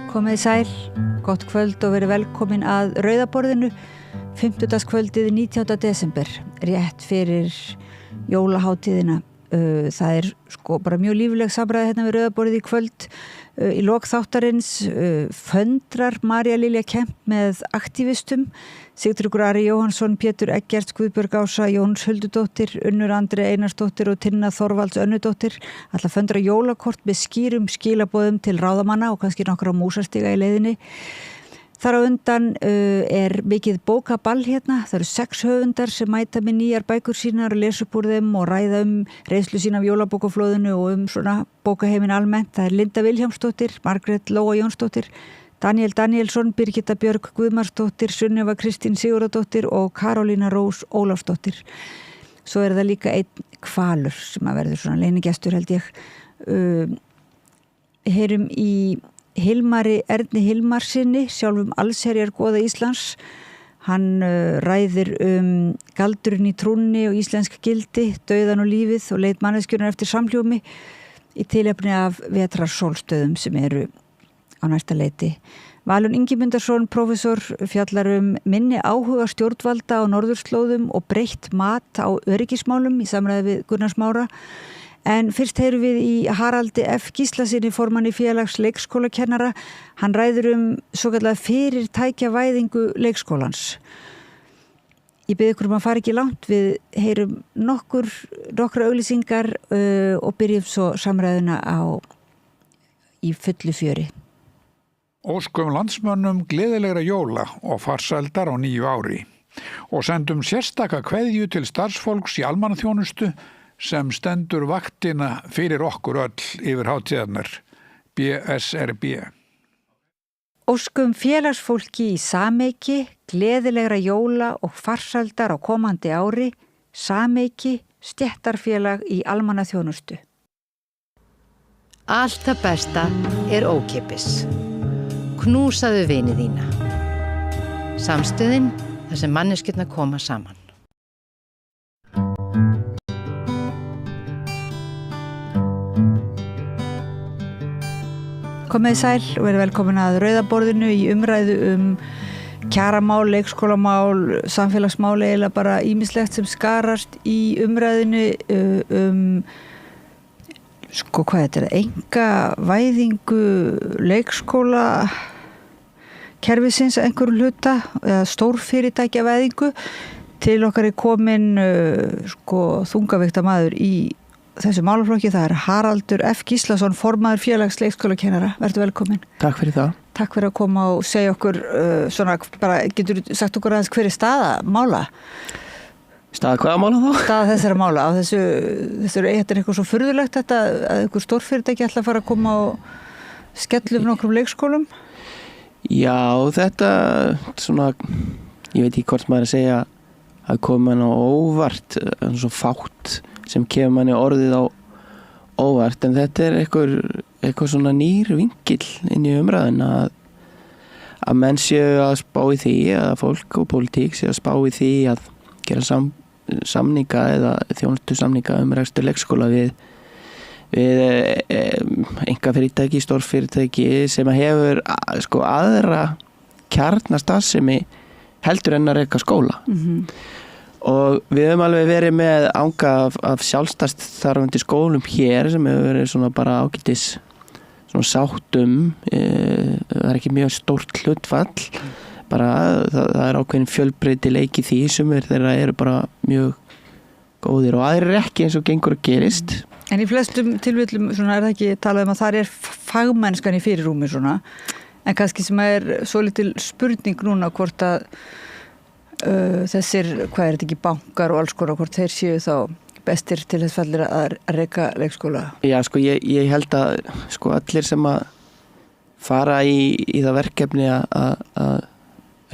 Komið sæl, gott kvöld og verið velkomin að Rauðaborðinu, 50. 19. desember, rétt fyrir jólahátíðina. Það bara mjög lífleg samræði hérna við Rauðaborðið í kvöld. Í lok þáttarins föndrar María Lilja Kemp með aktívistum, Sigtryggur Ari Jóhannsson, Pétur Eggerts, Guðbjörg Ása, Jóns Huldudóttir, Unnur Andri Einarsdóttir og Tinna Þorvalds Önnudóttir. Ætla að föndra jólakort með skýrum skilaboðum til ráðamanna og kannski nokkra músastiga í leiðinni. Þar á undan mikið bókaball hérna. Það eru 6 höfundar sem mæta með nýjar bækur sínar og lesa upp úr þeim og ræða reynslu sína af jólabókaflóðinu og svona bókaheimin almennt. Það er Linda Vilhjálmsdóttir, Margrét Lóa Jónsdóttir, Daniel Danielsson, Birgitta Björg Guðmarsdóttir, Sunneva Kristín Sigurðardóttir og Karolína Rós Ólafsdóttir. Svo er það líka einn hvalur sem að verður svona leynigestur held ég. Heyrum í Hilmari Erni Hilmarsinni, sjálfum allsherjar goða Íslands. Hann ræðir galdurinn í trúnni og íslensk gildi, dauðan og lífið og leit manneskjurnar eftir samhljómi í tilefni af vetrarsólstöðum sem eru á næsta leiti. Valun Ingimundarsson, prófessor, fjallar minni áhuga stjórnvalda á norðurslóðum og breytt mat á öryggismálum í samræði við Gunnar Smára. En fyrst heyrum við í Haraldi F. Gíslasyni, formanni félags leikskólakennara. Hann ræður svokallaða fyrirtækjavæðingu leikskólans. Ég bið ykkur að fara ekki langt, við heyrum nokkra auglýsingar og byrjum svo samræðuna í fullu fjöri. Óskum landsmönnum gleðilegra jóla og farsældar á nýju ári og sendum sérstaka kveðju til starfsfólks í almannaþjónustu sem stendur vaktina fyrir okkur öll yfir hátíðarnar, BSRB. Óskum félagsfólki í sameiki, gleðilegra jóla og farsældar á komandi ári, sameiki, stéttarfélag í almannaþjónustu. Allt það besta er ókeypis. Knúsaðu vini þína. Samstöðin þar sem manneskjurnar koma saman. Komið sæl og verið velkomin að Rauðaborðinu í umræðu kjaramál, leikskólamál, samfélagsmál, eiginlega bara ýmislegt sem skarast í umræðinu hvað þetta engavæðingu leikskóla kerfisins einhverjum hluta eða stórfyrirtækjavæðingu. Til okkar er komin þungavíkta maður í þessu málaflokki, það er Haraldur F. Gíslason, formaður félags leikskólakennara. Vertu velkomin. Takk fyrir það. Takk fyrir að koma og segja okkur getur þú sagt okkur aðeins hver er staða mála? Staða hvaða mála þá? Staða þessara mála. Á þetta er eitthvað svo furðulegt þetta að einhver stórfyrirtæki ætla að fara að koma og skella nokkrum leikskólum? Já, þetta ég veit ekki hvort maður að segja að koma mann á óvart, svo fátt sem kemur manni orðið á óvart, en þetta er eitthvað svona nýr vinkill inn í umræðina að menn séu að spá í því, að fólk og pólitík séu að spá í því að gera samninga eða þjónustusamninga rekstur leikskóla við einkafyrirtæki, stórfyrirtæki sem hefur aðra kjarnastarfsemi heldur en að reka skóla. Og við höfum alveg verið með anga af sjálfstæðstarfandi skólum hér sem hefur verið svona bara ágætis svona sáttum, það er ekki mjög stórt hlutfall, bara það er ákveðin fjölbreytileiki því sumir þeirra eru bara mjög góðir og aðrir ekki eins og gengur að gerist. En í flestum tilfellum er það ekki talað að það er fagmennskan í fyrirrúmi en kannski sem er svolítil spurning núna hvort að þessir, hvað er þetta ekki, bankar og alls konar, hvort þeir séu þá bestir til þess fallir að reka leikskóla? Já, ég held að allir sem að fara í það verkefni að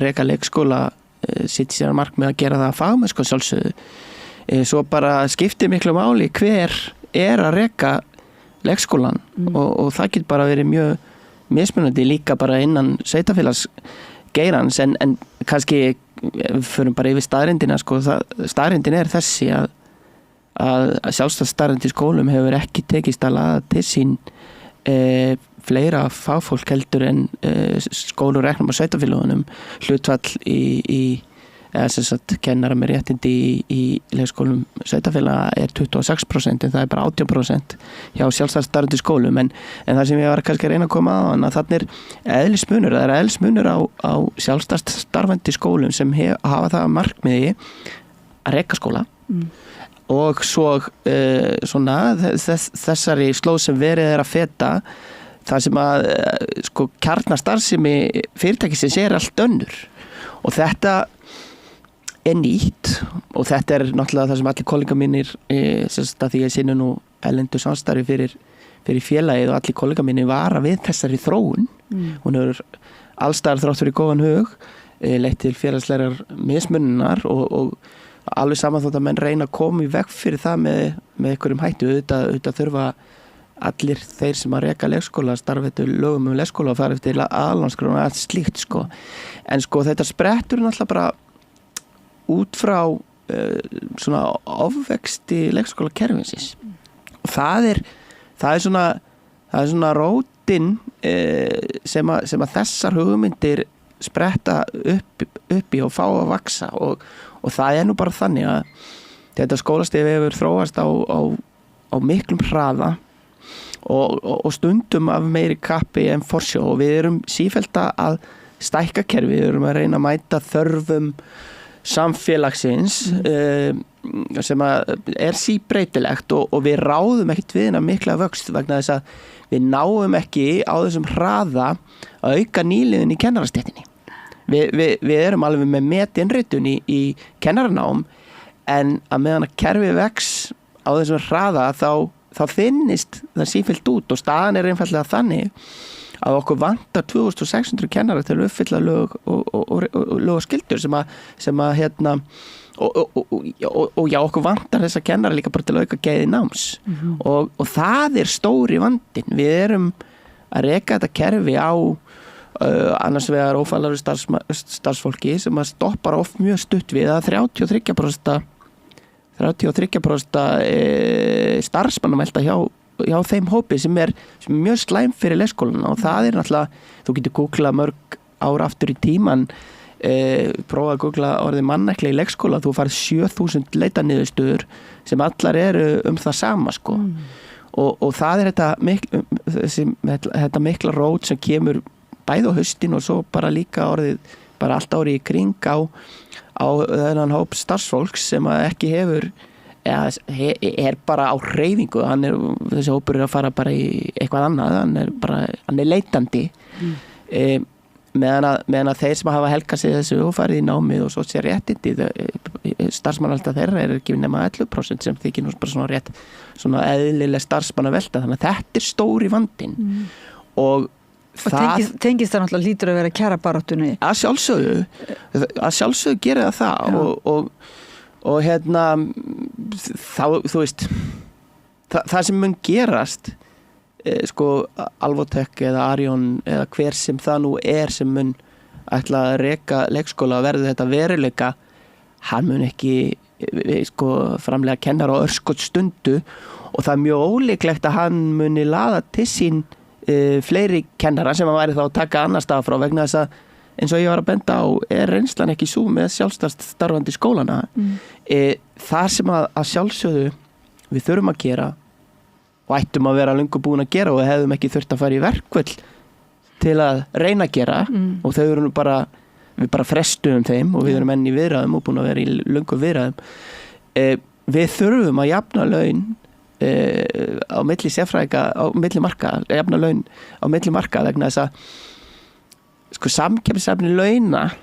reka leikskóla sitt sér markmið að gera það að fagmennsku sjálfsögðu. Svo bara skiptir miklu máli hver er að reka leikskólan og það getur bara verið mjög mismunandi líka bara innan sveitarfélagsgeirans en kannski við förum bara yfir staðreyndina staðreyndin er þessi að sjálfstætt starfandi skólum hefur ekki tekist að laða til sín fleira fagfólk heldur en skólu reknum á sveitarfélögunum hlutfall í eða sem sagt kennara með réttindi í leikskólum sveitarfélaga 26% en það bara 18% hjá sjálfstætt starfandi skólum en það sem ég var kannski að reyna að koma á að þannig eðlismunur, það eðlismunur á sjálfstætt starfandi skólum sem hafa það markmiði að reka skóla og svo svona þessari slóð sem verið að feta það sem að sko kjarnastarfsemi fyrirtækisins allt önnur og þetta nýtt og þetta náttúrulega það sem allir kollega mínir því ég sinni nú erlendu samstarfi fyrir félagið og allir kollega mínir vara við þessari þróun hún hefur allstaðar þrátt fyrir góðan hug leitt til félagslegar mismunnar og alveg saman þótt að menn reyna að koma í veg fyrir það með einhverjum hættu auðvitað þurfa allir þeir sem að reka leikskóla starfa eftir lögum leikskóla og fara eftir aðlandskrón og allt slíkt sko en sko þetta sprettur náttúrulega bara út frá svona ofvexti leikskóla kerfinsins og það er svona rótin sem að þessar hugmyndir spretta upp í og fá að vaksa og það nú bara þannig að þetta skólastig hefur þróast á miklum hraða og stundum af meiri kappi en forsjó og við erum sífellt að stækka kerfi, við erum að reyna að mæta þörfum samfélagsins sem að síbreytilegt og við ráðum ekkert við hennar mikla vöxt vegna þess að við náum ekki á þessum hraða að auka nýliðin í kennarastéttinni. Við erum alveg með metinnritun í kennaranám en að meðan að kerfi vex á þessum hraða þá finnist það sífellt út og staðan einfaldlega þannig að okkur vantar 2600 kennara til að uppfylla lög og skyldur sem að hérna og já, okkur vantar þessa kennara líka bara til að auka gæði náms og það stóri vandinn. Við erum að reka þetta kerfi á annars vegar ófælaru starfsfólki sem að stoppar oft mjög stutt við að 33% starfsmannamelda hjá þeim hópi sem er mjög slæm fyrir leikskólana og það náttúrulega, þú getur googlað mörg ára aftur í tíman prófa að googla orðið mannekla í leikskóla, þú farið 7000 leitaniðurstöður sem allar eru það sama sko og það þetta mikla rót sem kemur bæði á haustin og svo bara líka orðið bara allt árið í kring á þennan hóp starfsfólks sem að ekki hefur bara á hreyfingu þessi hópur að fara bara í eitthvað annað hann leitandi meðan að þeir sem hafa helgað sig þessu og farið í námið og svo sér réttindi starfsmannalda þeirra ekki nema 11% sem þykir nú bara svona rétt svona eðlileg starfsmannavelta þannig að þetta stóri vandinn og tengist það náttúrulega lítur að vera kjarabaráttunni að sjálfsögðu gera það og hérna þú veist það sem mun gerast sko Alvotech eða Arion eða hver sem það nú sem mun ætla að reka leikskóla og verði þetta veruleika hann mun ekki sko framlega kennara á örskotsstundu og það mjög ólíklegt að hann muni laða til sín fleiri kennara sem að væri þá að taka annar stað frá vegna þess að eins og ég var að benda á reynslan ekki svo með sjálfstætt starfandi skólana það sem að sjálfsögðu við þurfum að gera og ættum að vera löngu búin að gera og hefðum ekki þurft að fara í verkvöld til að reyna að gera og þau eru við bara frestuðum þeim og við erum enn í viðræðum og búin að vera í löngu viðræðum við þurfum að jafna laun á milli sérfræðinga á milli marka, jafna laun á milli marka vegna þess að sko samkeppnisefni launa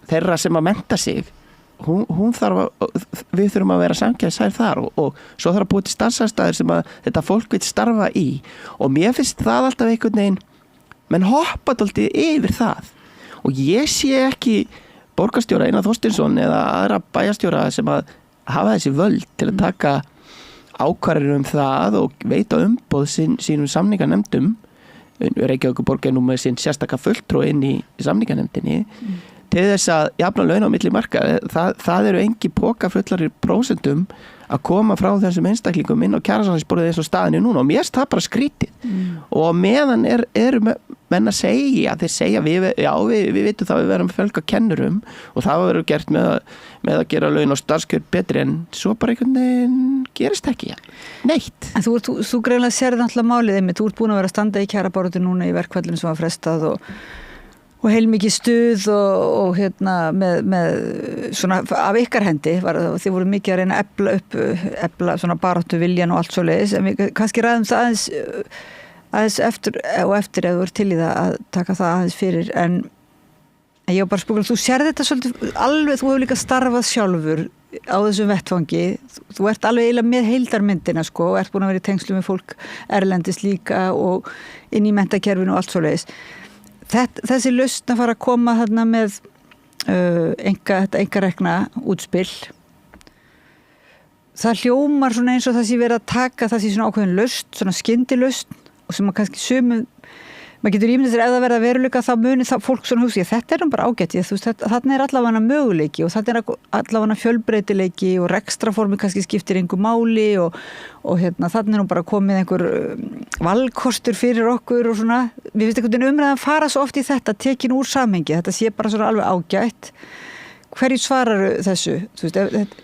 þeirra sem að mennta sig hún við þurfum að vera samkeppnishæf þar og svo þarf að búið til starfsaðstæður sem að þetta fólk vil starfa í og mér finnst það alltaf einhvern veginn menn hoppa dálítið yfir það og ég sé ekki borgarstjóra Einar Þorsteinsson eða aðra bæjarstjóra sem að hafa þessi völd til að taka ákvarðanir það og veita umboð sínum samninganefndum Reykjavíkurborg nú með sín sérstaka fulltrúa inn í samninganefndinni til þess að jafna laun á milli marka, það eru engi pokafullari prósentum að koma frá þessum einstaklingum inn á kjarasamningsborðið eins og staðinu núna og mér finnst það bara skrítið og meðan eru menn að segja, þeir segja við vitum það við verðum að fjölga kennurum og það verður gert með að gera laun og starfskjör betri en svo bara einhvern veginn gerist ekki neitt. En þú greinlega sérði náttúrulega málið einmitt, þú ert búin að vera að standa í kjarabaráttu núna í verkfallinu sem var frestað og heilmikið stuð og með svona af ykkar hendi þið voru mikið að reyna að efla svona baráttu viljan og allt svoleiðis en við kannski ræðum það aðeins eftir ef þú ert til í það að taka það aðeins fyrir en ég var bara að spókla, þú sérði þetta svolítið alveg, þú hefur líka starfað sjálfur á þessum vettfangi, þú ert alveg eiginlega með heildarmyndina sko og ert búin að vera í tengslu með fólk erlendis líka og inn í menntakerfinu og allt svoleiðis þessi lausn að fara að koma þarna með einkarekna útspill það hljómar svona eins og það sé verið að taka það sé svona ákveðin lausn, svona skyndilausn og sem að kannski maður getur ímyndið sér ef það verða veruleika þá muni það fólk svona hugsa, þetta nú bara ágætt þarna allavega möguleiki og þarna allavega fjölbreytileiki og rekstraformi kannski skiptir engu máli og þarna nú bara komið einhver valkostur fyrir okkur og svona, við finnst einhvern veginn umræðan fara svo oft í þetta, tekin úr samhengi þetta sé bara svona alveg ágætt hverju svarar þessu? Þú veist,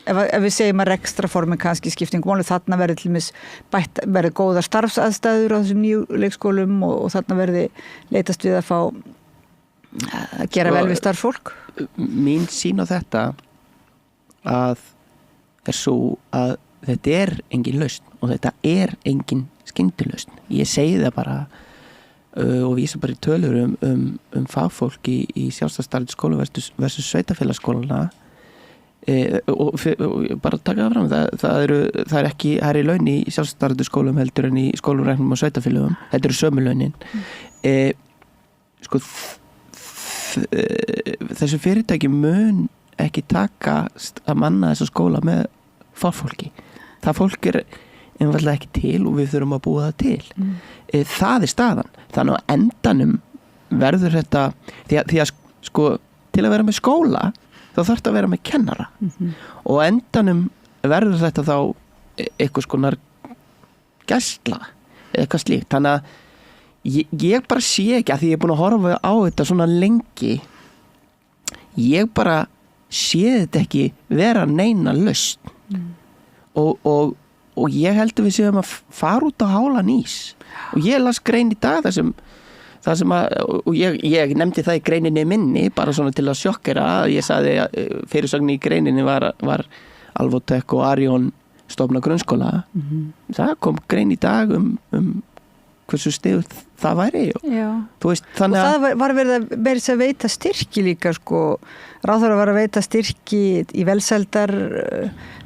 ef við segjum að rekstraformi kannski skiptingu máli, þarna verði til mis verði góðar starfsaðstæður á þessum nýju leikskólum og þarna verði leitast við að fá að gera vel við starfsfólk. Mín sýn á þetta að svo að þetta engin lausn og þetta engin skyndilausn. Ég segi það bara og vísa bara í tölur um fagfólk í sjálfstæðsstarfandi skólum versus sveitafélagsskólana og bara taka það fram það er ekki hærri laun í sjálfstæðsstarfandi skólum heldur en í skólum reknum og sveitafélögum þetta eru sömu launin sko þessu fyrirtæki mun ekki takast að manna þessa skóla með fagfólki það fólk einfaldlega ekki til og við þurfum að búa það til það staðan þannig að endanum verður þetta því að sko til að vera með skóla þá þarf þetta að vera með kennara og endanum verður þetta þá eitthvað skonar gæsla eða eitthvað slíkt þannig að ég bara sé ekki að því ég er búin að horfa á þetta svona lengi ég bara sé þetta ekki vera neina lausn og ég held að við séum að fara út á hálan ís og ég las grein í dag það sem að og ég nefndi það í greininni minni bara svona til að sjokkera ég sagði að fyrirsögn í greininni var Alvotech og Arion stofna grunnskóla það kom grein í dag hversu stigur það væri þú veist, og það var verið að veita styrki líka sko ráðherra var að veita styrki í velsældar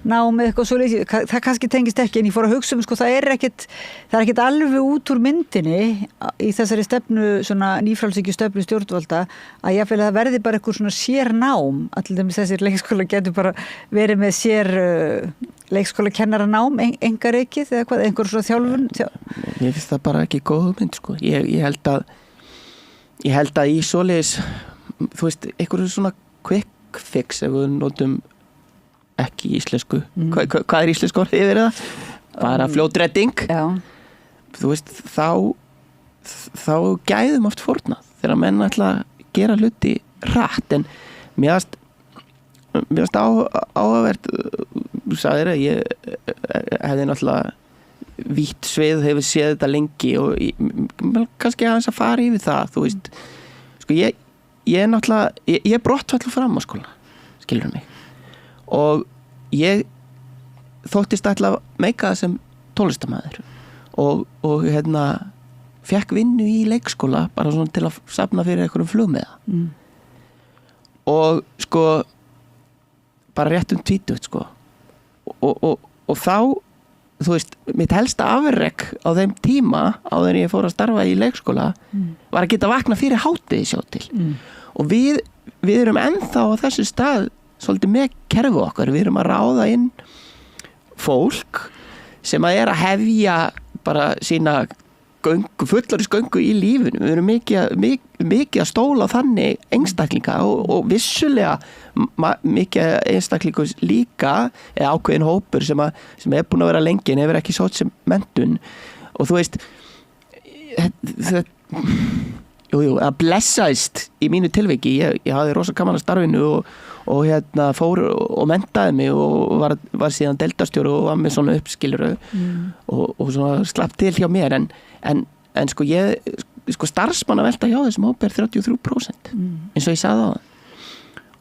námið eitthvað svo leysið, það kannski tengist ekki en ég fór að hugsa sko það er ekkert alveg út úr myndinni í þessari stefnu, svona nýfrálshyggju stefnu stjórnvalda að ég fæli að það verði bara eitthvað svona sér nám allir þessir leikskóla getur bara verið með sér leikskóla kennara nám, engareikið eða hvað, einhver svona þjálfun Ég finnst það bara ekki góð mynd sko ég held að í svoleiðis þú veist, einhverju svona quick fix ef við notum ekki íslensku hvað íslensku orðið yfir það? Bara fljótredding þú veist, þá gæðum oft fórnað þegar menn ætla að gera hluti hratt en mér finnst áhugavert þú sagðir að ég hefði náttúrulega vítt svið hefur séð þetta lengi og kannski aðeins að fara yfir það þú veist, sko ég er náttúrulega ég er brottfallur fram á skóla skilur mig og ég þóttist ætla að meika það sem tónlistarmaður og fekk vinnu í leikskóla bara svona til að safna fyrir einhverjum flugmiða og sko bara rétt 20 sko og þá þú veist, mitt helsta afrek á þeim tíma áður en ég fór að starfa í leikskóla var að geta vakna fyrir hádegi sjá til og við erum ennþá á þessu stað svolítið með kerfi okkar, við erum að ráða inn fólk sem að hefja bara sína fullorðisgöngu í lífinu, við erum mikið að stóla á þannig einstaklinga og vissulega mikið einstaklingu líka eða ákveðin hópur sem er búin að vera lengi en hefur ekki sótt sem menntun og þú veist það blessaðist í mínu tilviki, ég hafði rosa gaman að starfinu og fór og menntaði mig og var síðan deildarstjóri og var með svona uppskiluru og svona slapp til hjá mér en sko ég starfsmannavelta hjá þessum hópi 33% eins og ég sagði á það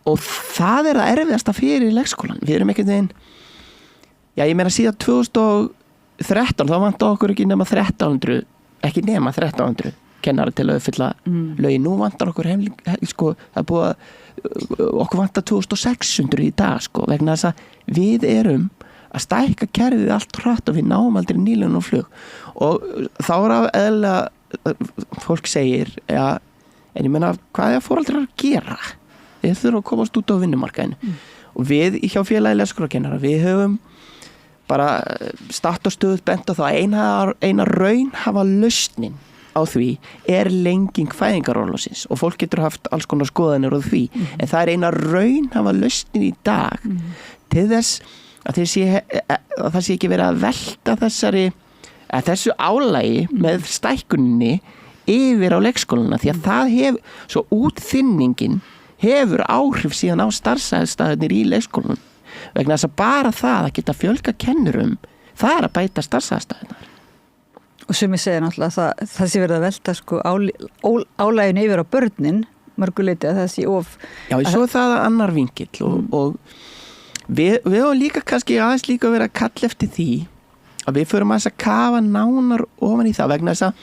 og það það erfiðasta fyrir leikskólan, við erum ekkert veginn ég meina síðan 2013 þá vantaði okkur ekki nema 1300 kennara til að uppfylla lögin. Nú vantar okkur það búið að okkur vantar 2600 í dag vegna þess að við erum að stækka kerfið allt hratt og við náum aldrei nýlun og flug og þá eðlilega fólk segir en ég meina hvað foreldrar að gera? Við þurfum að komast út á vinnumarkaðinu og við hjá félagi leikskólakennara við höfum bara statt og stöðugt bent á það eina raunhafa lausnin á því lenging fæðingarorlofsins og fólk getur haft alls konar skoðanir á því en það eina raunhafa lausnin í dag til þess að það sé ekki verið að velta þessu álagi með stækkuninni yfir á leikskólana því að það hefur svo útþynningin hefur áhrif síðan á starfsaðstæðunir í leikskólanum vegna þess að bara það að geta fjölga kennurum það að bæta starfsaðstæðunar og sumir segja náttúrulega að það sé verið að velta álæginu yfir á börnin mörguleiti að það sé Já, svo það annar vinkill og við höfum líka kannski aðeins líka verið að kalla eftir því að við förum aðeins að kafa nánar ofan í það vegna þess að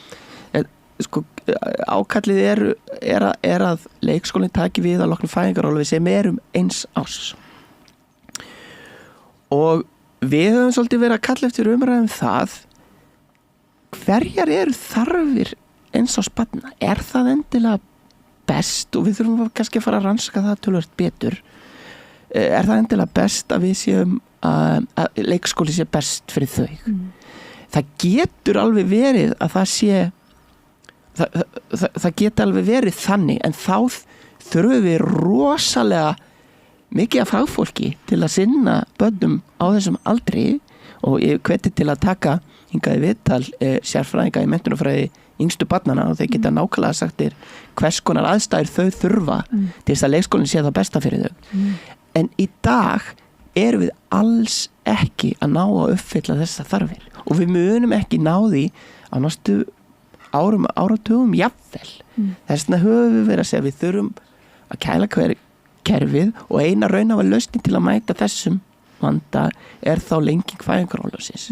ákallið er að leikskólinn taki við að loknu fæðingarorlofi sem eins árs og við höfum svolítið verið að kalla eftir umræðum það hverjar eru þarfir eins á spanna? Það endilega best og við þurfum kannski að fara að rannsaka það töluvert betur það endilega best að við séum að leikskóli sé best fyrir þau það getur alveg verið að það sé það getur alveg verið þannig en þá þurfum við rosalega mikið af fagfólki til að sinna börnum á þessum aldri og ég hveti til að taka hingaði viðtal sérfræðinga í menntunarfræði yngstu barnana og þeir geta nákvæmlega sagtir hvers konar aðstæður þau þurfa til þess að leikskólinn sé það besta fyrir þau en í dag erum við alls ekki að ná að uppfylla þessa þarfir og við munum ekki ná því á næstu áratugum jafnvel þess vegna höfum við verið að segja við þurfum að kæla kerfið og eina raunhafa lausnin til að mæta þessum vanda þá lenging fæðingarorlofsins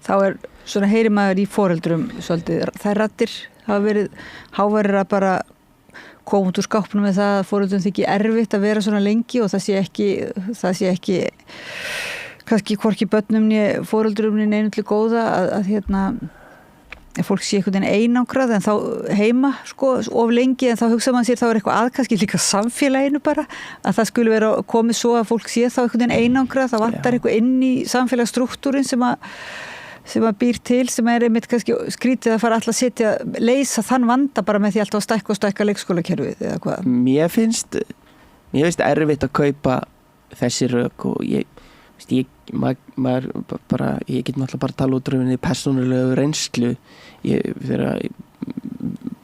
Þá svona heyri maður í foreldrum svolítið, þær raddir hafa verið háværir að bara koma út úr skápnum með það að foreldrum þykir erfitt að vera svona lengi og það sé ekki kannski hvorki börnum né foreldrum né neinu til góða að fólk sé einhvern veginn einangrað en þá heima of lengi en þá hugsa maður sér þá eitthvað kannski líka samfélaginu bara að það skulle vera komið svo að fólk sé þá einhvern veginn einangrað, þá vantar eitthvað inn í samfélagsstruktúrin sem að býr til, sem einmitt kannski skrítið að fara alltaf að setja, leysa þann vanda bara með því alltaf að stækka leikskólakerfið eða hvað? Mér finnst erfitt að kaupa þessi rök og ég get náttúrulega bara tala út rauninni persónulegu reynslu þegar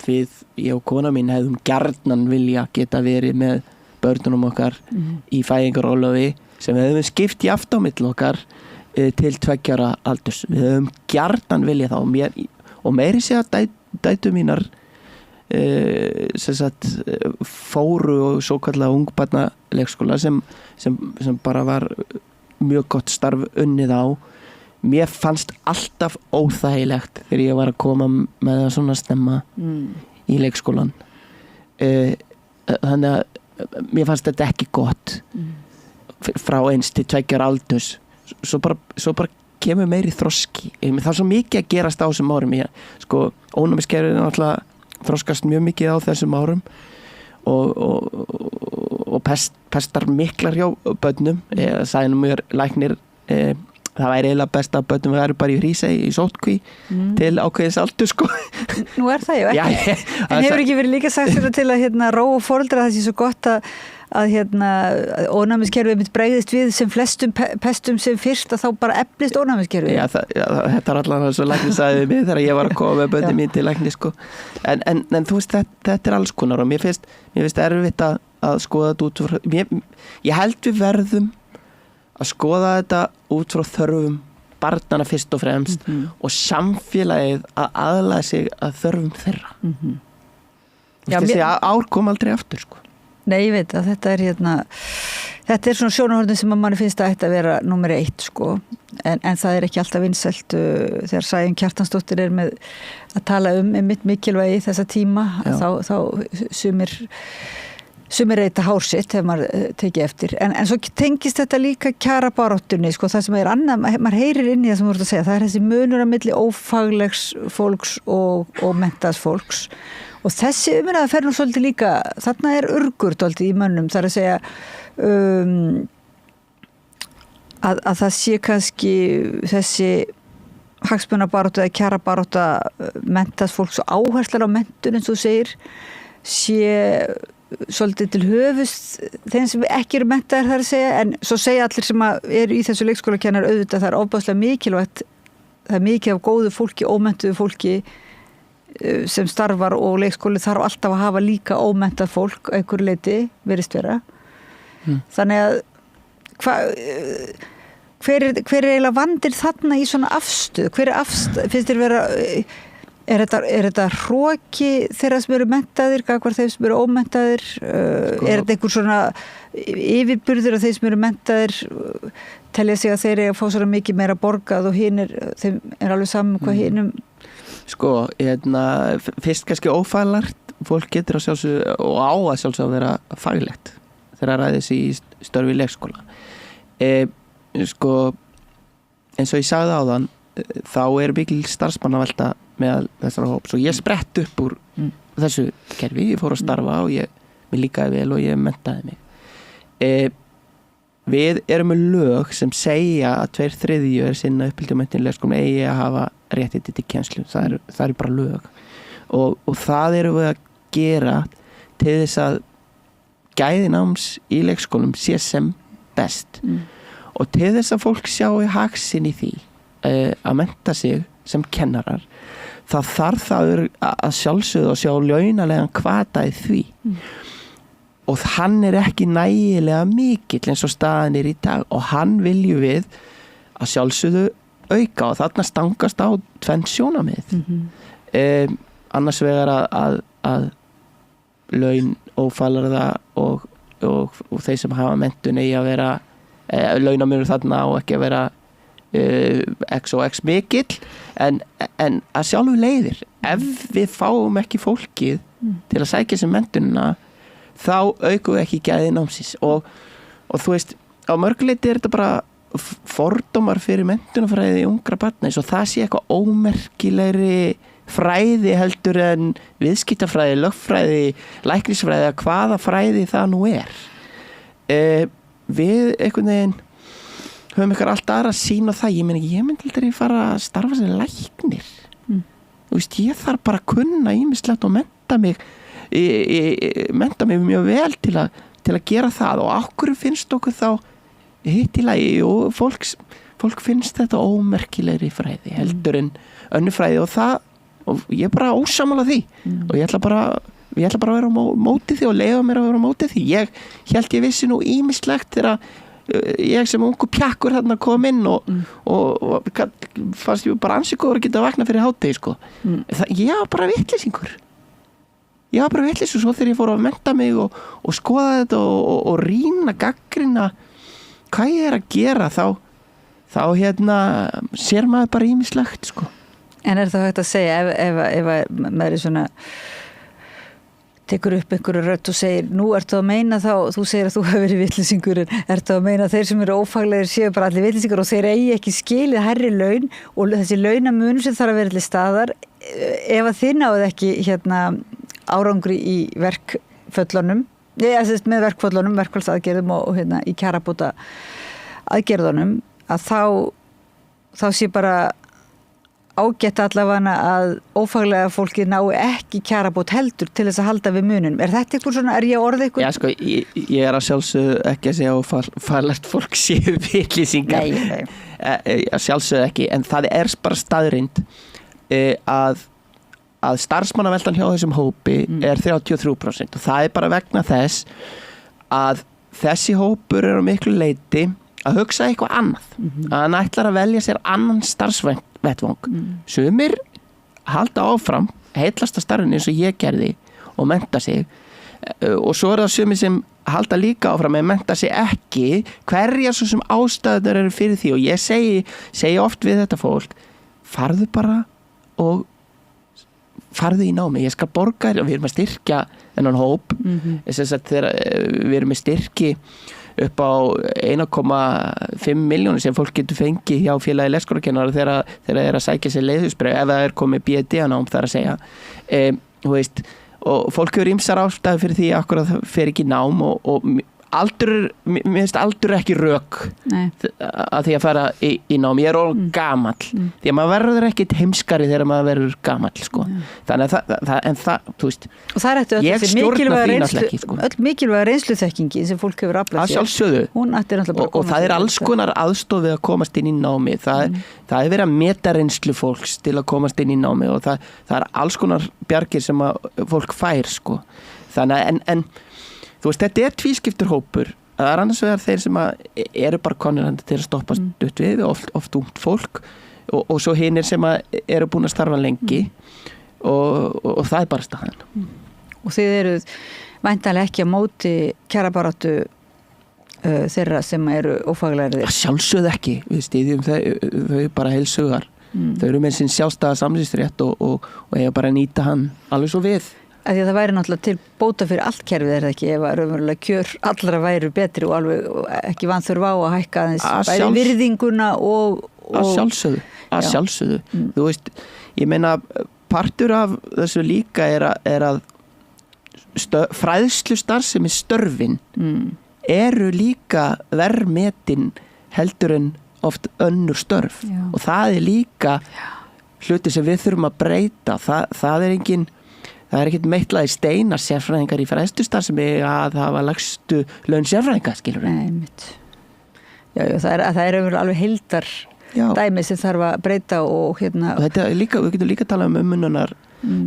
ég og kona mín hefðum gjarnan vilja geta verið með börnunum okkar í fæðingarorlofi sem við hefðum skipt í aftur á milli okkar til 2 ára aldurs við höfum gjarnan vilja þá og meiri sé að dætur mínar fóru og svo kallega ungbarna leikskóla sem bara var mjög gott starf unnið á mér fannst alltaf óþægilegt þegar ég var að koma með það svona stemma í leikskólan þannig að mér fannst þetta ekki gott frá 1 til 2 ára aldurs svo bara kemur meiri þroski það er svo mikið að gerast á þessum árum ónæmiskerfið er náttúrulega þroskast mjög mikið á þessum árum og pestar miklar hjá börnum sagði mér læknir það væri eiginlega best að börnum væri bara í Hrísey í sótkví til ákveðins aldur sko. Nú það ju ekki. Já, en hefur ekki verið líka sagt þetta til að róa foreldra það sé svo gott að ónæmiskerfið mitt bregðist við sem flestum pestum sem fyrst að þá bara eflist ónæmiskerfið. Já, þetta allan svo læknir sagði mig þegar ég var að koma með börnum mín til lækni sko. En þú veist, þetta alls konar og mér finnst erfitt að skoða þetta út frá, ég held við verðum að skoða þetta út frá þörfum barnana fyrst og fremst og samfélagið að aðlaga sig að þörfum þeirra. Þessi ár kom aldrei aftur sko. Nei, ég veit að þetta er svona sjónarhornin sem að manni finnst að ætti að vera númer 1 sko, en það er ekki alltaf vinsælt þegar Sæunn Kjartansdóttir er með að tala mitt mikilvægi þessa tíma, þá sumir reyta hársitt þegar maður tekið eftir, en svo tengist þetta líka kjarabaráttunni sko, það sem er annað, maður heyrir inn í það sem þú ert að segja, það er þessi munur á milli ófaglegs fólks og menntaðs fólks. Og þessi umræða fer nú svolítið líka, þarna er urgur svolítið í mönnum, það er að segja að það sé kannski þessi hagsmunabarátta eða kjarabarátta menntaðs fólks og áherslan á menntun eins og þú segir, sé svolítið til höfust þeim sem ekki eru menntaðir þar að segja, en svo segja allir sem eru í þessu leikskólakennar auðvitað það er ofboðslega mikilvægt, það er mikið af góðu fólki, ómenntuðu fólki sem starfar og leikskóli þarf alltaf að hafa líka ómenntað fólk að einhverju leyti virðist vera. Þannig að hver er eiginlega vandinn þarna í svona afstöð? Hver er afstöð? Finnst þér vera er þetta hroki þeirra sem eru menntaðir gagnvart þeim sem eru ómenntaðir? Er þetta einhver svona yfirburður af þeim sem eru menntaðir telja sig að þeir eru að fá svona mikið meira borgað og þeim er alveg saman hvað hinum sko, fyrst kannski ófaglegt, fólk getur að sjálfsögðu og á að sjálfsögðu að vera faglegt þegar að ræði sig í störfi í leikskóla. Sko, eins og ég sagði áðan, þá er mikil starfsmannavelta með þessara hóps og ég sprett upp úr þessu kerfi, ég fór að starfa og mér líkaði vel og ég menntaði mig. Við erum með lög sem segja að 2/3 er sinna uppbyldumenntin leikskólum eigi að hafa réttindi til kennslu, það er bara lög og það erum við að gera til þess að gæði náms í leikskólum sé sem best og til þess að fólk sjái hagsinn í því að mennta sig sem kennarar, það þarf það að sjálfsögðu og sjá launalegan hvata í því og hann er ekki nægilega mikill eins og staðan er í dag og hann viljum við að sjálfsögðu auka og þarna stangast á tvenn sjónarmið. Annars vegar að laun ófaglarða og þeir sem hafa menntun eigi að vera launamunur þarna og ekki að vera x og x mikill en að sjálfu leiðir ef við fáum ekki fólkið til að sækja sem mentuna þá aukum við ekki gæði námsins og þú veist, á mörguleiti er þetta bara fordómar fyrir menntunarfræði ungra barna eins og það sé eitthvað ómerkilegri fræði heldur en viðskiptafræði, lögfræði, læknisfræði eða hvaða fræði það nú er. Við einhvern veginn höfum eitthvað allt aðra sýn á það, ég myndi aldrei fara að starfa sem læknir. Þú veist, ég þarf bara að kunna ýmislegt og mennta mig mjög vel til að gera það og okkur finnst okkur þá hitt í lagi og fólk finnst þetta ómerkilegri fræði heldur en önnur fræði og ég er bara ósammála því og ég ætla bara að vera á móti því og leyfa mér að vera á móti því ég held ég vissi nú ýmislegt þegar ég sem ungu pjakkur þarna kom inn og fannst ég bara ansi góður að geta vakna fyrir hádegi sko. Ég var bara vitleysingur og svo þegar ég fór að mennta mig og skoða þetta og rýna gaggrina hvað ég er að gera þá sér maður bara ýmislegt sko. En er það hægt að segja ef maður er svona tekur upp einhverju rödd og segir nú ertu að meina þá, þú segir að þú hefur verið vitleysingur en ertu að meina að þeir sem eru ófaglegir séu bara allir vitleysingur og þeir eigi ekki skilið hærri laun og þessi launamunur sem þarf að vera til staðar ef að þið náðu ekki árangri í verkföllunum með verkföllunum, verkfallsaðgerðum og í kjarabóta aðgerðunum að þá þá sé bara ágætt allavega að ófaglega fólki nái ekki kjarabót heldur til þess að halda við mununum. Þetta eitthvað svona, ég orðið eitthvað? Já, sko, ég að sjálfsögðu ekki að segja ófaglegt fólk séu vitlýsingar. Nei. Að sjálfsögðu ekki, en það bara staðreynd að starfsmannaveltan hjá þessum hópi er 33% og það bara vegna þess að þessi hópur á miklu leyti að hugsa eitthvað annað. Að hann ætlar að velja sér annan starfsvettvang. Sumir halda áfram heillasta starfinu eins og ég gerði og mennta sig og svo það sumir sem halda líka áfram en mennta sig ekki hverjar svo sem ástæður eru fyrir því og ég segi oft við þetta fólk farðu bara og farðu í námi, ég skal borga þér og við erum að styrkja þennan hóp þess að þegar við erum með styrki upp á 1,5 milljónir sem fólk getur fengið hjá félagi leikskólakennara þegar það er að sækja sér leiðhúsbréf ef það er komið BD-nám þar að segja þú veist, og fólk hefur ýmsar ástæður fyrir því að það fer ekki í nám og aldur, mér finnst aldur ekki rök að því að fara í nám, ég er orðinn gamall því að maður verður ekkit heimskari þegar maður verður gamall sko. Þannig að það, þú veist og það er ég stjórna því náttúrulega ekki sko. Öll mikilvæga reynsluþekkingi sem fólk hefur aflað sér hún ættir náttúrulega bara að koma og það er alls konar aðstoð við að komast inn í námi það er verið að meta reynslu fólks til að komast inn í námi og það er alls konar bjargir sem að fólk fær sko. Þannig en þú veist, þetta er tvískiptur hópur. Það er annars vegar þeir sem eru bara konir til að stoppa stutt við, oft ungt fólk og svo hinir sem eru búin að starfa lengi og það er bara staðan. Og þið eruð væntanlega ekki að móti kjarabaráttu þeirra sem eru ófaglærir? Sjálfsögðu ekki. Við styðjum þau bara heilsugar. Þau eru með sinn sjálfstæða samsýsrétt og eiga bara að nýta hann alveg svo við. Að því að það væri náttúrulega til bóta fyrir allt kerfið er það ekki ef að raunverulega kjör allra væru betri og alveg ekki vanþurfa á að hækka aðeins bæði virðinguna og að sjálfsögðu þú veist, ég meina partur af þessu líka er að fræðslu starfsemi störfin eru líka verðmetin heldur en oft önnur störf og það er líka hluti sem við þurfum að breyta það er engin það er ekkert meitlaði steina sérfræðingar í fræðslustarfsemi að hafa lægstu laun sérfræðinga, skilur við. Nei, mitt. Já, það er alveg heildar dæmi sem þarf að breyta og hérna... Og þetta er líka, við getum líka að tala um umönnunar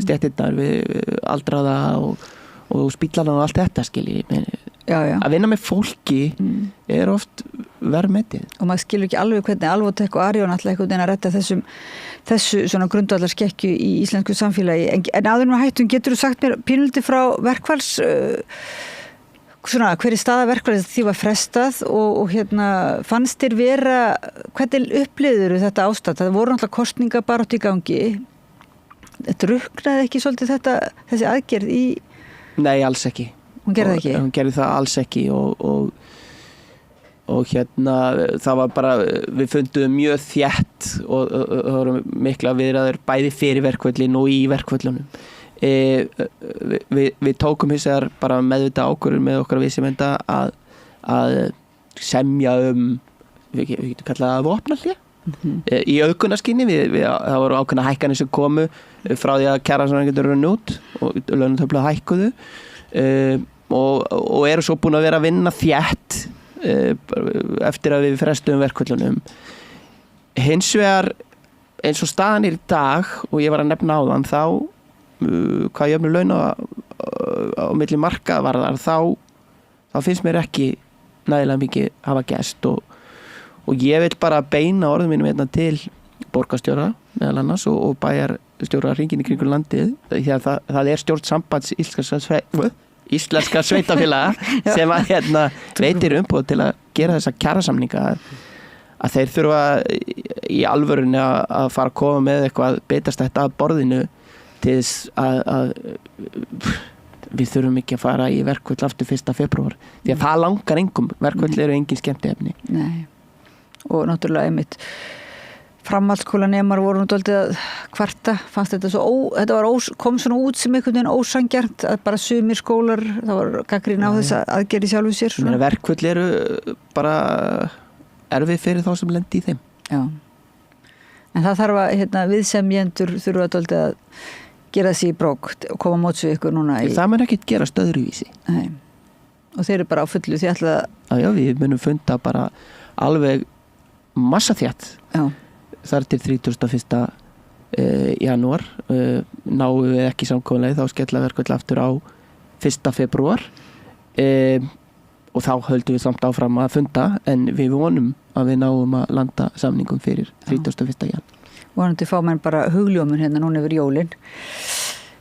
stéttirnar við aldraða og spíllana og allt þetta, skilur við. Að vinna með fólki er oft verðmetið. Og maður skilur ekki alveg hvernig Alvotek og Arion alltaf einhvern veginn að retta þessu svona grundvallarskekkju í íslensku samfélagi. En áður en við hættum, getur þú sagt mér pínulítið frá verkfalls svona hverju staða verkfalls því var frestað og hérna fannst þér vera, hvernig upplifður þetta ástand? Það voru náttúrulega kosningabarátt í gangi. Þetta ruknaði ekki svolítið þessi aðgerð í... Nei, alls ekki. Hún gerði það ekki? Hún gerði það alls ekki og hérna það var bara, við fundum mjög þétt og það voru mikla viðræður bæði fyrir verkvöllin og í verkvöllunum. Við tókum hins bara meðvita ákvörðun með okkar viðsemjenda að semja við getum kallað það vopnahlé. Í auðgunarskinni það voru ákveðna hækkanir sem komu frá því að kjarasamningar getur runni út og launatöflur hækkuðu og eru svo búin að vera að vinna þétt eftir að við frestuðum verkvöllunum. Hins vegar eins og staðan er í dag og ég var að nefna áðan þá hvað jöfnur launa á milli markaðvarðar þá finnst mér ekki nægilega mikið hafa gerst og ég vil bara beina orðum mínum hérna til borgarstjóra meðal annars og bæjarstjóra hringinn í kringum landið því að það er stjórn sambands íslenska sveitafélaga sem að veitir umboð til að gera þessa kjarasamninga að þeir þurfa í alvörunni að fara að koma með eitthvað betastætt að borðinu til þess að við þurfum ekki að fara í verkvöld aftur 1. febrúar því að það langar engum, verkvöld eru engin skemmtiefni. Nei, og náttúrulega einmitt framhaldsskólanemar voru nú dálítið að kvarta, fannst þetta kom svona út sem einhvern veginn ósanngjarnt að bara sumir skólar, það var gagnrýni á þess aðgerð í sjálfu sér. Verkvöld eru bara erfið fyrir þá sem lendi í þeim. Já. En það þarf að viðsemjendur þurfa dálítið að gera þessi í brók og koma móts við ykkur núna Það mun ekkert gerast öðruvísi. Nei. Og þeir eru bara á fullu því ætla Já, við munum funda bara alveg massa þétt þar til 31. Janúar náum við ekki samkomulega þá skella verkvöld aftur á 1. febrúar og þá höldum við samt áfram að funda en við vonum að við náum að landa samningum fyrir 31. janúar. Vonandi fá menn bara hugljómun núna yfir jólin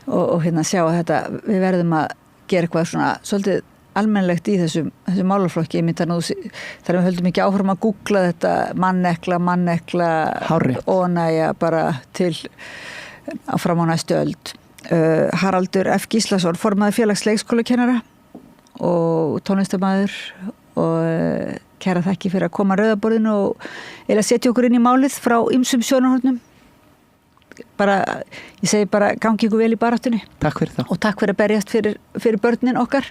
og sjá að þetta við verðum að gera eitthvað svona svolítið almennlegt í þessum málaflokki þar við höldum ekki áfram að googla þetta mannekla ónægja bara til áfram á næstu öld. Haraldur F. Gíslason formaður félags leikskólakennara og tónlistarmaður og kæra þakki fyrir að koma að rauðaborðinu og eiginlega setja okkur inn í málið frá ýmsum sjónarhornum. Ég segi bara gangi ykkur vel í baráttunni. Takk fyrir það. Og takk fyrir að berjast fyrir börnin okkar.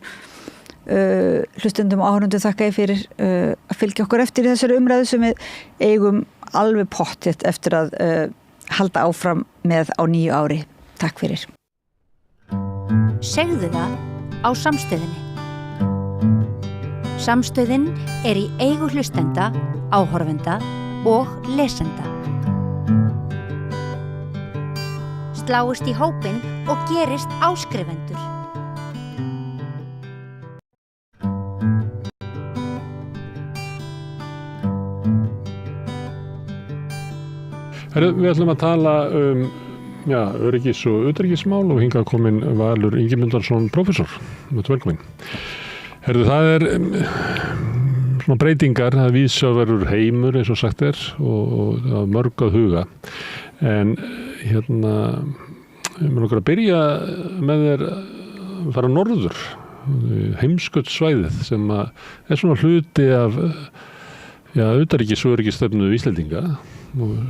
Hlustendum og áhorfendum þakka ég fyrir að fylgja okkur eftir í þessari umræðu sem við eigum alveg pottþétt eftir að halda áfram með á nýju ári. Takk fyrir. Segðu það á Samstöðinni. Samstöðin í eigu hlustenda, áhorfenda og lesenda. Sláist í hópinn og gerist áskrifendur. Við ætlum að tala öryggis- og utanríkismál og hingað kominn Valur Ingimundarson prófessor. Velkomin. Það svona breytingar, það víðsjáverður heimur eins og sagt og mörg að huga. En ég mun okkur að byrja með þér að fara norður, heimskautsvæðið sem svona hluti af utanríkis- og öryggisstefnu Íslendinga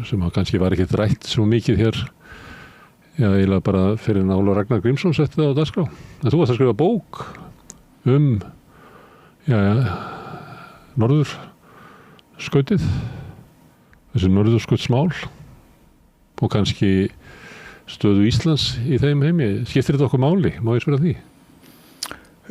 sem kannski var ekkert rætt svo mikið hér eiginlega bara fyrir Óla Ragnar Grímsson setti það á dagskrá. En þú varst að skrifa bók norðurskautið, þessi norðurskautsmál og kannski stöðu Íslands í þeim heimi. Skiptir þetta okkur máli? Má ég spyrja því?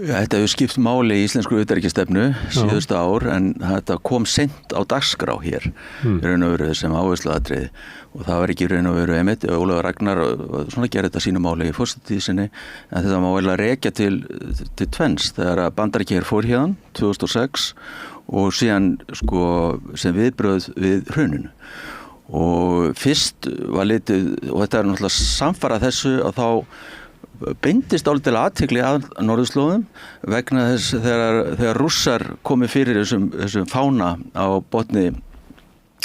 Þetta hefur skipt máli í íslensku utanríkisstefnu síðustu ár en þetta kom seint á dagskrá hér í raun og veru sem áhersluatriði og það var ekki í raun og veru einmitt Ólafur Ragnar svona gerði þetta sínu máli í forsetíð sinni en þetta má eiginlega rekja til tvenns þegar að Bandaríkjahher fór hérðan 2006 og síðan sem viðbrögð við hruninu og fyrst var litið og þetta náttúrulega samfara þessu að þá beindist álítil athygli að norðurslóðum vegna þess þegar Rússar komu fyrir þessum fána á botni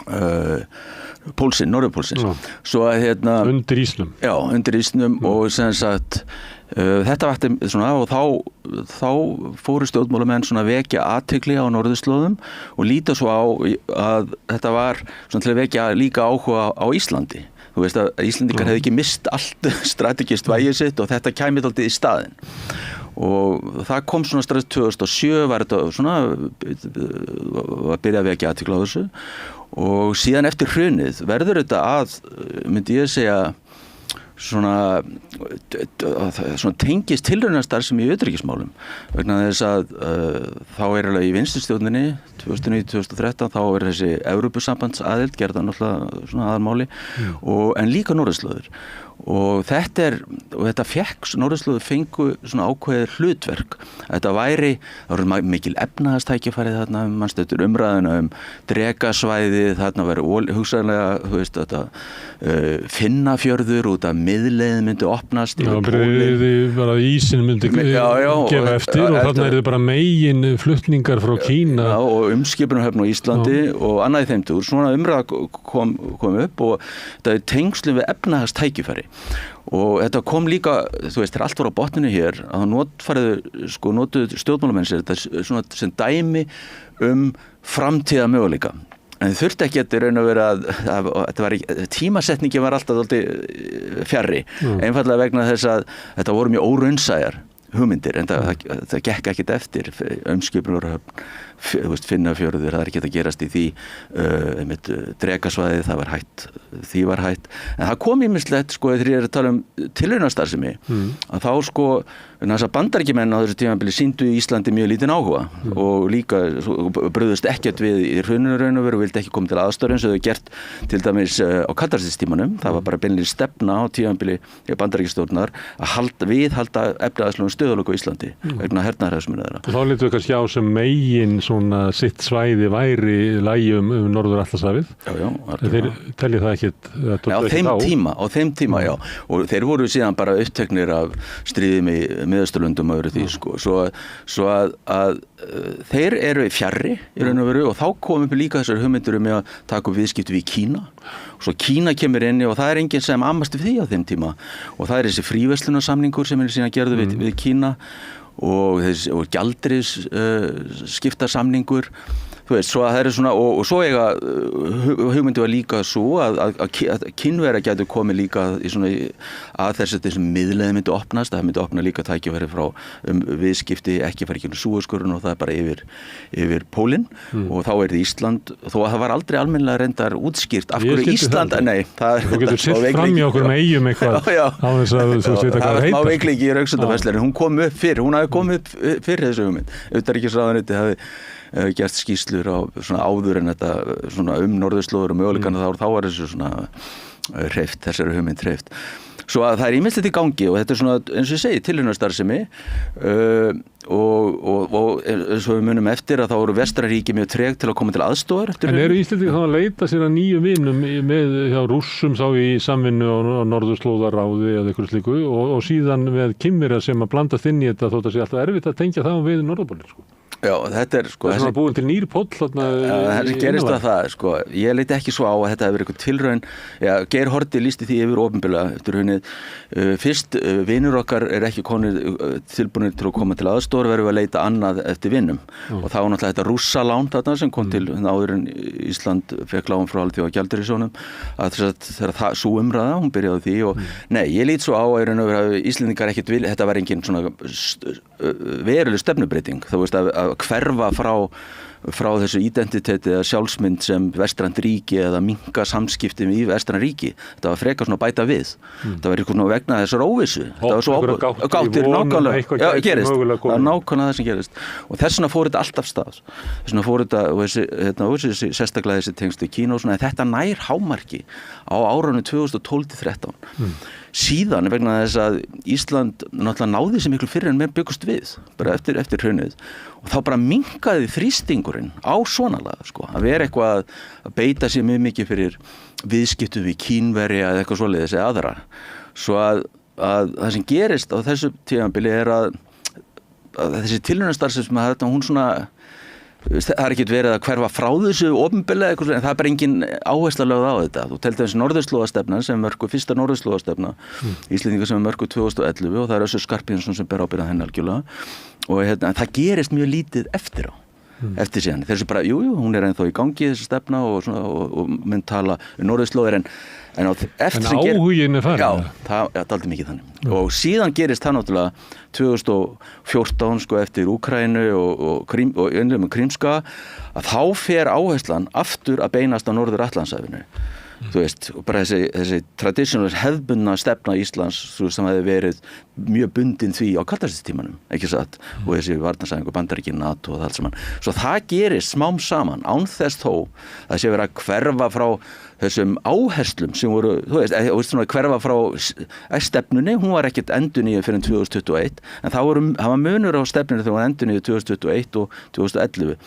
norðurpólsins. Svo að undir ísnum. Já, undir ísnum og sem sagt þetta vakti svona og þá fóru stjórnmálamenn svona vekja athygli á norðurslóðum og líta svo á að þetta var svona til að vekja líka áhuga á Íslandi. Þú veist að Íslendingar hefði ekki mist allt strategist vægið sitt og þetta kæmi dálítið í staðinn. Og það kom svona strax 2007 var þetta svona var byrjað að vekja athygli á þessu og síðan eftir hrunið verður þetta myndi ég segja svona tengist tilraunastarfsemi í utanríkismálum vegna þess að þá alveg í vinstristjórninni 2009-2013 þá þessi Evrópusambandsaðild gerða náttúrulega svona aðalmáli en líka norðurslóðir og þetta fekk norðurslóðir fengu svona ákveðið hlutverk þetta það voru mikil efnahagstækifæri þarna mannstöður umræðuna Drekasvæði þarna væri hugsanlega Finnafjörður út af miðleiðin myndi opnast bara ísin myndi gefa eftir og þarna þið bara megin flutningar frá Kína og umskipunarhöfn á Íslandi og annað í þeim túr svona umræða kom upp og þetta tengslu við efnahagstækifæri og þetta kom líka, þú veist, allt var á botninu hér að notuðu stjórnmálamenn sér þetta svona sem dæmi framtíða möguleika en þið þurfti ekki að raun og vera að tímasetningi var alltaf fjarri einfallega vegna þess að þetta voru mjög óraunsæjar hugmyndir en það gekk ekkert eftir umskipunarhöfn, Finnafjörður, það ekki að gerast í því Drekasvæðið, það var hætt, því var hætt en það kom ýmislegt þegar ég að tala tilraunastarfsemi að þá þess að Bandaríkjamenn á þessu tímabili sýndu í Íslandi mjög lítinn áhuga og líka brugðust ekkert við í hruninu raun og veru og vildi ekki koma til aðstæður eins og þau gert til dæmis á katartístímanum, það var bara beinlega stefna á tímabili í Bandaríkjastjórnar að viðhalda efnahagslegum stöðugleika á Íslandi vegna hernaðarhagsmuna þeirra. Og þá litum við kannski á sem megin svona sitt svæði væri lægi Norður-Atlantshafið. Já. Þeir telja það ekkert á þeim tíma, já. Og þeir voru síðan bara uppteknir af stríðum í Miðausturlöndum og öðru því, svo að þeir eru fjarri í raun og veru og þá komum við líka þessar hugmyndir með að taka upp viðskipti við Kína. Svo Kína kemur inn og það er enginn sem amast við því á þeim tíma og það er þessi fríverslunarsamningur sem er síðan gerðu við Kína og gjaldeyris skiptasamningur svo að það er svona og svo hugmyndi var líka svo að Kínverjar gætu komið líka í svona að þessum miðleiði myndi opnast, það myndi opna líka tækifæri frá viðskipti ekki fara ekki Súezskurðinn og það er bara yfir Pólinn og þá er Ísland þó að það var aldrei almennilega reyndar útskýrt af hverju Ísland, nei þú getur sitt fram í okkur með eigum eitthvað á þess að þú veit hvað það má veikleiki í Rauksundafæslerin, hún kom upp fyrir þessu hugmynd utanríkisráðuneytið hafði gert skýrslur á svona áður en þetta svona norðurslóður og möguleikana þá var þessu svona þessari hugmynd hreyft. Svo að það er ýmislegt í gangi og þetta er svona eins og ég segi tilraunastarfsemi og eins og við munum eftir að þá eru Vestræríki mjög treg til að koma til aðstoðar. En eru Íslendingar þá að leita sér að nýjum vinum með hjá Rússum þá í samvinnu á norðurslóðaráði eða eitthvað slíku og síðan með Kínverja sem að blandast inn í þetta þótt að sé alltaf erfitt að tengja það við norðurpólinn Já, þetta er það er svona búin til nýr póll það gerist það ég leiti ekki svo á að þetta hefur verið eitthvað tilraun Geir Haarde lýsti því yfir opinberlega eftir hrunið fyrst vinur okkar er ekki tilbúinir til að koma til aðstoðar verðum við að leita annað eftir vinum og þá náttúrulega þetta rússalán þarna sem kom til áður en Ísland fekk lán frá Alþjóðagjaldeyrissjóðnum að þegar sú umræða hún byrjaði því og nei, ég lít svo á að Íslendingar ekkert vilja þetta var engin svona veruleg stefnubreyting þú veist að hverfa frá þessu identiteti eða sjálfsmynd sem vestrænt ríki eða minnka samskiptum í vestrænt ríki. Þetta var frekar svona bæta við. Þetta var eitthvað vegna þessar óvissu. Þetta var svo gáttir nákvæmlega. Gerist. Það var nákvæmlega það sem gerist. Og þess vegna fór þetta alltaf stað. Þess vegna fór þetta og þessi sérstaklega þessi tengstu Kína og svona. Þetta nær hámarki á árunum 2012-13. Síðan vegna þess að Ísland náttúrulega náði sem miklu fyrir en mér byggust við bara eftir hrunið og þá bara minnkaði þrýstingurinn á svona laga að vera eitthvað að beita sér mjög mikið fyrir viðskiptum við Kínverja eða eitthvað svoleiðis eða aðra svo að það sem gerist á þessu tímabili er að þessi tilraunastarfsemi sem þetta hún svona það er ekkert verið að hverfa frá þessu opinberlega en það er bara engin áhersla lögð á þetta. Þú teldi þessi norðurslóðastefna sem mörku fyrsta norðurslóðastefna Íslendingar sem mörku 2011 og það er Össur Skarphéðinsson sem ber ábyrgð á henni algjörlega og það gerist mjög lítið eftir á. Eftir síðan. Þessi bara, hún er ennþá í gangi þessi stefna og menn tala norðurslóðir en áhugin er farin. Já, það er aldrei mikið þannig. Og síðan gerist það náttúrulega 2014 eftir Úkraínu og innliðum Krímska að þá fer áherslan aftur að beinast á Norður-Atlantshafinu. Þú veist, og bara þessi traditional hefðbundna stefna Íslands sem hefði verið mjög bundin því á kaldarstímanum, ekki satt og þessi varnarsæðingu Bandaríkin, NATO og það allt saman. Svo það gerist smám saman án þess þó að sé verið að hverfa frá þessum áherslum sem voru, þú veist svona hverfa frá stefnunni, hún var ekkert endurnýjuð fyrir 2021 en það var munur á stefnunni þegar hún var endurnýjuð 2021 og 2011.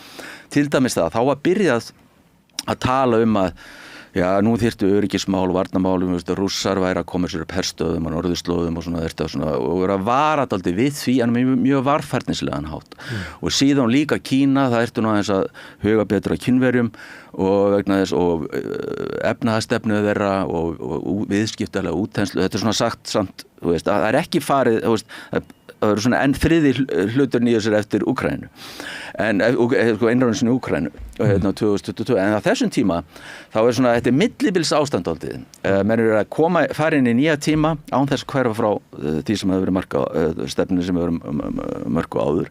Til dæmis það, þá var byrjað að tala að nú þyrftu öryggismál, varnarmál, rússar væri að koma sér upp herstöðum á norðurslóðum og svona og vera að vara dálítið við því en mjög varfærnislegan hátt. Og síðan líka Kína, það ertu nú aðeins að huga betur að Kínverjum og vegna þess og efnahagsstefnu þeirra og viðskiptalega útþenslu. Þetta er svona sagt samt, þú veist, það er ekki farið, þú veist, það eru svona enn þriði hluturinn í þessir eftir Úkraínu en innrásinni í Úkraínu 2022, en á þessum tíma þá svona, þetta millibils ástandaldið menn eru að fara inn í nýja tíma án þess að hverfa frá því sem hefur verið stefnu sem hefur mörku áður,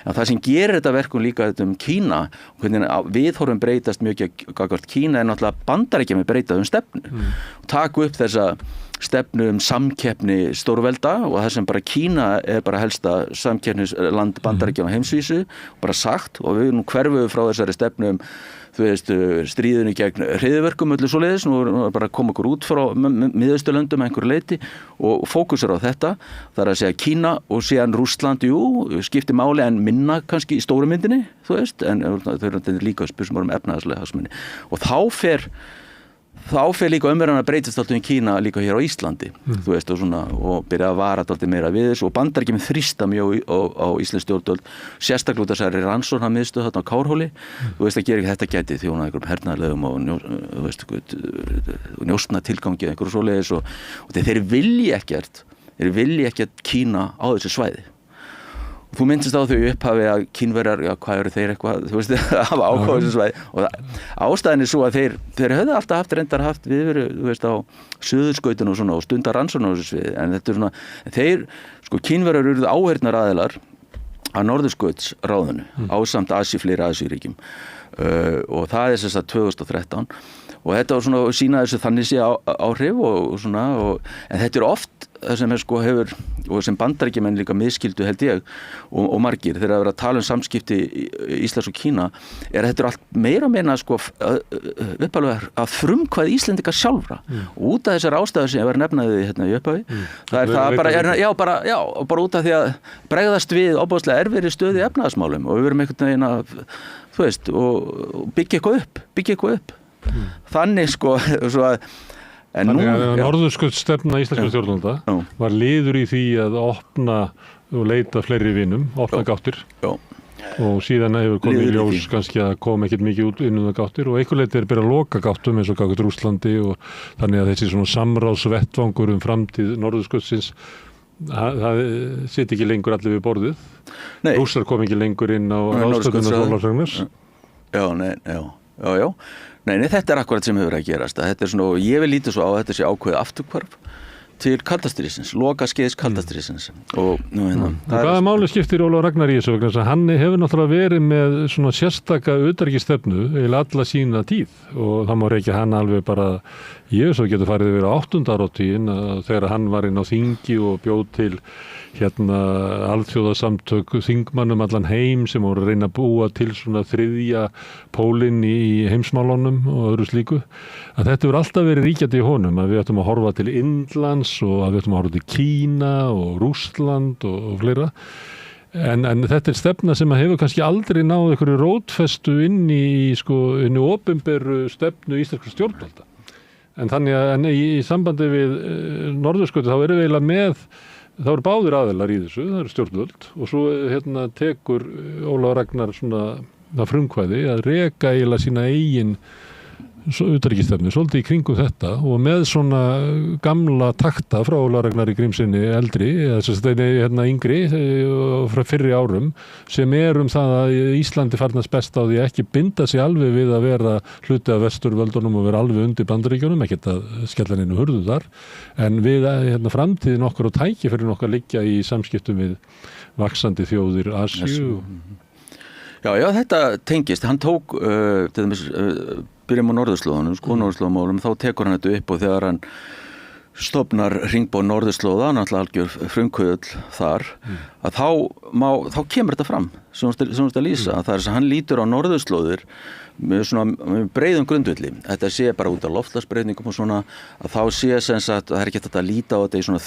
en það sem gerir þetta verkum líka Kína, hvernig viðhorfum breytast mjög gagnvart Kína en náttúrulega Bandaríkjamenn breyta stefnu og taka upp þessa stefnu samkeppni stórvelda og það sem bara Kína bara helsta samkeppnisland Bandaríkjanna á heimsvísu bara sagt og við hverfum frá þessari stefnu þú veist, stríðinu gegn hryðjuverkum öllu svoleiðis, nú bara koma okkur út frá miðausturlöndum einhverju leyti og fókusar á þetta, það að segja Kína og síðan Rússland, skiptir máli en minna kannski í stóru myndinni, þú veist, en þau eru líka spursmál efnahagslega hagsmuni og þá fer líka umræðan að breytast alltaf í Kína líka hér á Íslandi, þú veist, og byrja að vara alltaf meira við þessu og Bandaríkjamenn þrýsta mjög á íslensk stjórnvöld, sérstaklega út af þessari rannsóknarmiðstöð þarna á Kárhóli, þú veist, að gera ekki þetta gæti þjóna einhverjum hernaðarlegum og njósna tilgangi einhverju svoleiðis og þeir vilja ekkert Kína á þessu svæði. Þú minnst á þau upphafi að Kínverjar, hvað eru þeir eitthvað, þú veist, hafa áhuga á þessu svæði og ástæðan svo að þeir höfðu alltaf haft viðveru, þú veist, á suðurskautinu og svona og stundar rannsóknir á þessu sviði, en þetta svona, þeir, Kínverjar eru áheyrnaraðilar að Norðurskautsráðinu, ásamt fleiri Asíuríkjum og það þess að 2013 og þetta var svona að sýna þessu þannig sé áhrif og svona, en þetta oft það sem hefur, og sem Bandaríkjamenn líka miskildu held ég og margir þegar að vera að tala samskipti Íslands og Kína, að þetta allt meira meina uppalega að frumkvæði Íslendingar sjálfra og út af þessar ástæður sem ég var nefnaði hérna í upphafi, bara út af því að bregðast við óbúðslega erfiðri stöðu í efnahagsmálum og við verum einhvern veginn að, þú veist, og byggja eitthvað upp. Þannig svo að Þannig að norðurskautsstefna íslenskra stjórnvalda var liður í því að opna og leita fleiri vinum, opna gáttir og síðan hefur komið ljós kannski að koma ekkert mikið út inn það gáttir og einhver leiti byrja að loka gáttum eins og gátt Rússlandi og þannig að þessi svona samráðsvettvangur framtíð norðurskautsins það sitt ekki lengur allir við borðið. Rússar kom ekki lengur inn á ráðstöfunar sólarhringsins. Já. Nei, þetta akkurat sem hefur að gerast. Þetta svona, ég vil lítið svo á að þetta sé ákveðið afturhvarf til kaldastríðsins, loka skeiðs kaldastríðsins. Hvaða máli skiptir Ólafur Ragnar í þessu vegna þess að hann hefur náttúrulega verið með svona sérstaka utanríkisstefnu eða alla sína tíð og það má rekja hann alveg bara svo getur farið yfir á 8. áratuginn þegar hann var inn á þingi og bjóð til alþjóðasamtök þingmannum allan heim sem voru að reyna að búa til svona þriðja pólinn í heimsmálunum og öðru slíku að þetta hefur alltaf verið ríkjandi í honum að við ættum að horfa til Indlands og að við ættum að horfa til Kína og Rússland og fleira en þetta er stefna sem hefur kannski aldrei náð einhverju rótfestu inn í opinberu stefnu íslenskra stjórnvalda en þannig að í sambandi við norðurskauti þá erum við eiginlega með það eru báðir aðilar í þessu, það eru stjórnvöld og svo tekur Ólafur Ragnar svona það frumkvæði að reka eiginlega sína eigin utanríkisstefnu, svolítið í kringum þetta og með svona gamla takta frá Ólafur Ragnar í Grímssyni eldri, yngri frá fyrri árum sem það að Íslandi farnast best á því ekki binda sig alveg við að vera hluti af vesturvöldunum og vera alveg undir Bandaríkjunum, ekkert að skella neinu hurðu þar, en við framtíðin okkar og tækifærin okkar liggja í samskiptum við vaxandi þjóðir Asíu. Já, þetta tengist, hann tók til dæmis byrjum á norðurslóðunum, norðurslóðamálum, þá tekur hann þetta upp og þegar hann stofnar hringbóð norðurslóða, náttúrulega algjör frumkvöðull þar, að þá kemur þetta fram, sem þú ert að lýsa, það að hann lítur á norðurslóðir með svona breiðum grundvelli. Þetta sé bara út af loftslagsbreytingum og svona, að þá sé sem sagt, það ekki þetta að líta á þetta í svona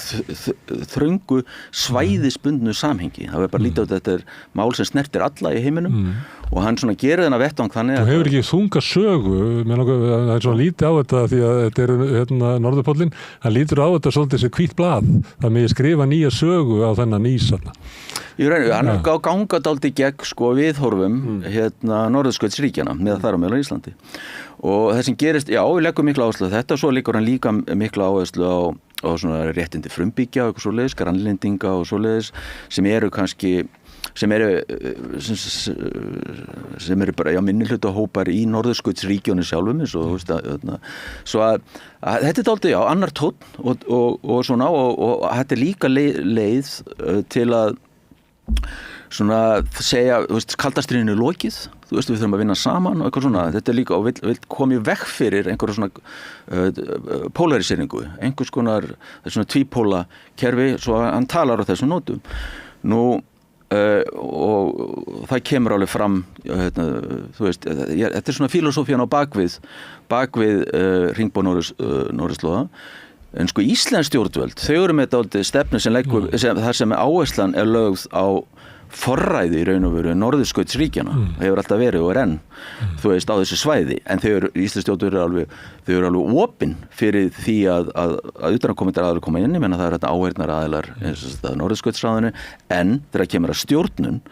þröngu svæðisbundnu samhengi. Það bara líta á þetta mál sem snertir alla í heiminum og hann svona gerir þennan vettvang þannig að... Þú hefur ekki þunga sögu, það er svona lítið á þetta því að þetta er norðurpóllinn, hann lítur á þetta svolítið sem hvítt blað, það með skrifa nýja sögu á þennan ísana. Hann er gangað aldrei gegn viðhorfum norðurskautsríkjana með þar á meðal Íslandi og það sem gerist, við leggum mikla áherslu á þetta og svo leggur hann líka mikla áherslu svona réttindi frumbyggja og eitthvað svoleiðis, grannlendinga og svoleiðis sem eru kannski sem eru bara minnihlutahópar í Norðurskautsríkjónu sjálfum eins og svo að þetta dálítið annar tónn og svona og þetta líka leið til að svona segja kaldastríðinu lokið við þurfum að vinna saman og eitthvað svona þetta líka og vill koma í veg fyrir einhverja svona polariseringu einhvers konar svona tvípóla kerfi svo að hann talar á þessum nótum og það kemur alveg fram þetta svona filosófían á bakvið hringbóð norðurslóða en sko íslensk stjórnvöld þau eru með þetta stefnu sem leggur þar sem áherslan lögð á forræði í raun og veru Norðurskautsríkjanna hefur alltaf verið og enn á þessu svæði en íslensk stjórnvöld eru alveg opin fyrir því að utanaðkomandi aðilar koma inn ég menna það þetta áheyrnar aðilar Norðurskautsráðinu en þegar kemur að stjórnun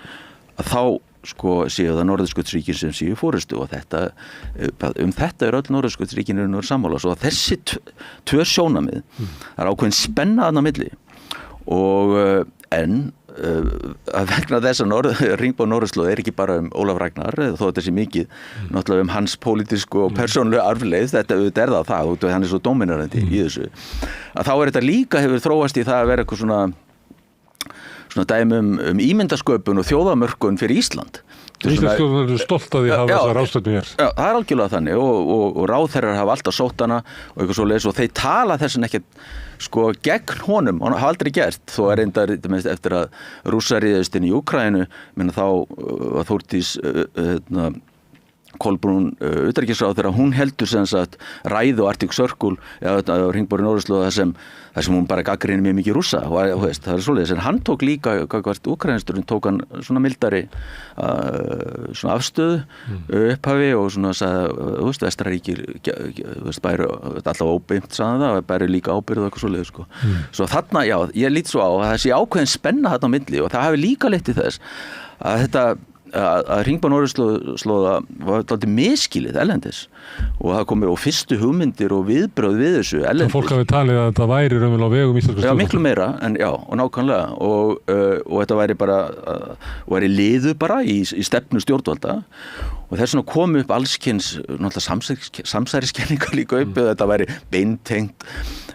að þá sko séu það Norðurskautsríkin sem séu forystu og þetta öll Norðurskautsríkin eru sammála svo að þessi tvö sjónarmið það ákveðin spenna þarna á milli og en að vegna þess að hringbóð norðurslóð ekki bara Ólaf Ragnar þó þetta sé mikið náttúrulega hans pólitísku og persónulegu arfleið þetta er það hann svo dóminarandi í þessu að þá þetta líka hefur þróast í það að vera eitthvað svona dæmi ímyndasköpun og þjóðamörkun fyrir Ísland Íslandsstjórnvöld eru stolt að því hafa þessar ráðstöfnu hér Já, það algjörlega þannig og ráðherrar hafa alltaf sótt hana og eitthvað svoleiðis og þeir tala þessan ekkert sko gegn honum, hann hafa aldrei gert þó reyndar eftir að Rússar réðust inn í Úkraínu þá var Þórdís Kolbrún utanríkisráðherra hún heldur sem sagt ræðu og Arctic Circle hringbóði norðurslóð þar sem hún bara gagnrýnir mjög mikið Rússa og það svoleiðis en hann tók líka Úkraínsturinn tók hann svona mildari svona afstöðu upphafi og svona sagði Vestraríki bæru alltaf óbeimt sagði það bæru líka ábyrgð og eitthvað svoleiðis sko. Svo þarna ég lít svo á að það sé ákveðin spenna þarna á milli og það hafi líka leitt til þess að þetta að hringbóð norðurslóða var dálítið miskilið erlendis og það komið og fyrstu hugmyndir og viðbrögð við þessu erlendis. Fólk hafi talið að þetta væri raunverulega á vegum íslensku stjórnvalda. Já, miklu meira en og nákvæmlega og þetta væri bara væri liður bara í stefnu stjórnvalda og þess vegna kom upp allskyns náttúrulega samsæriskenningar líka upp þetta væri beintengt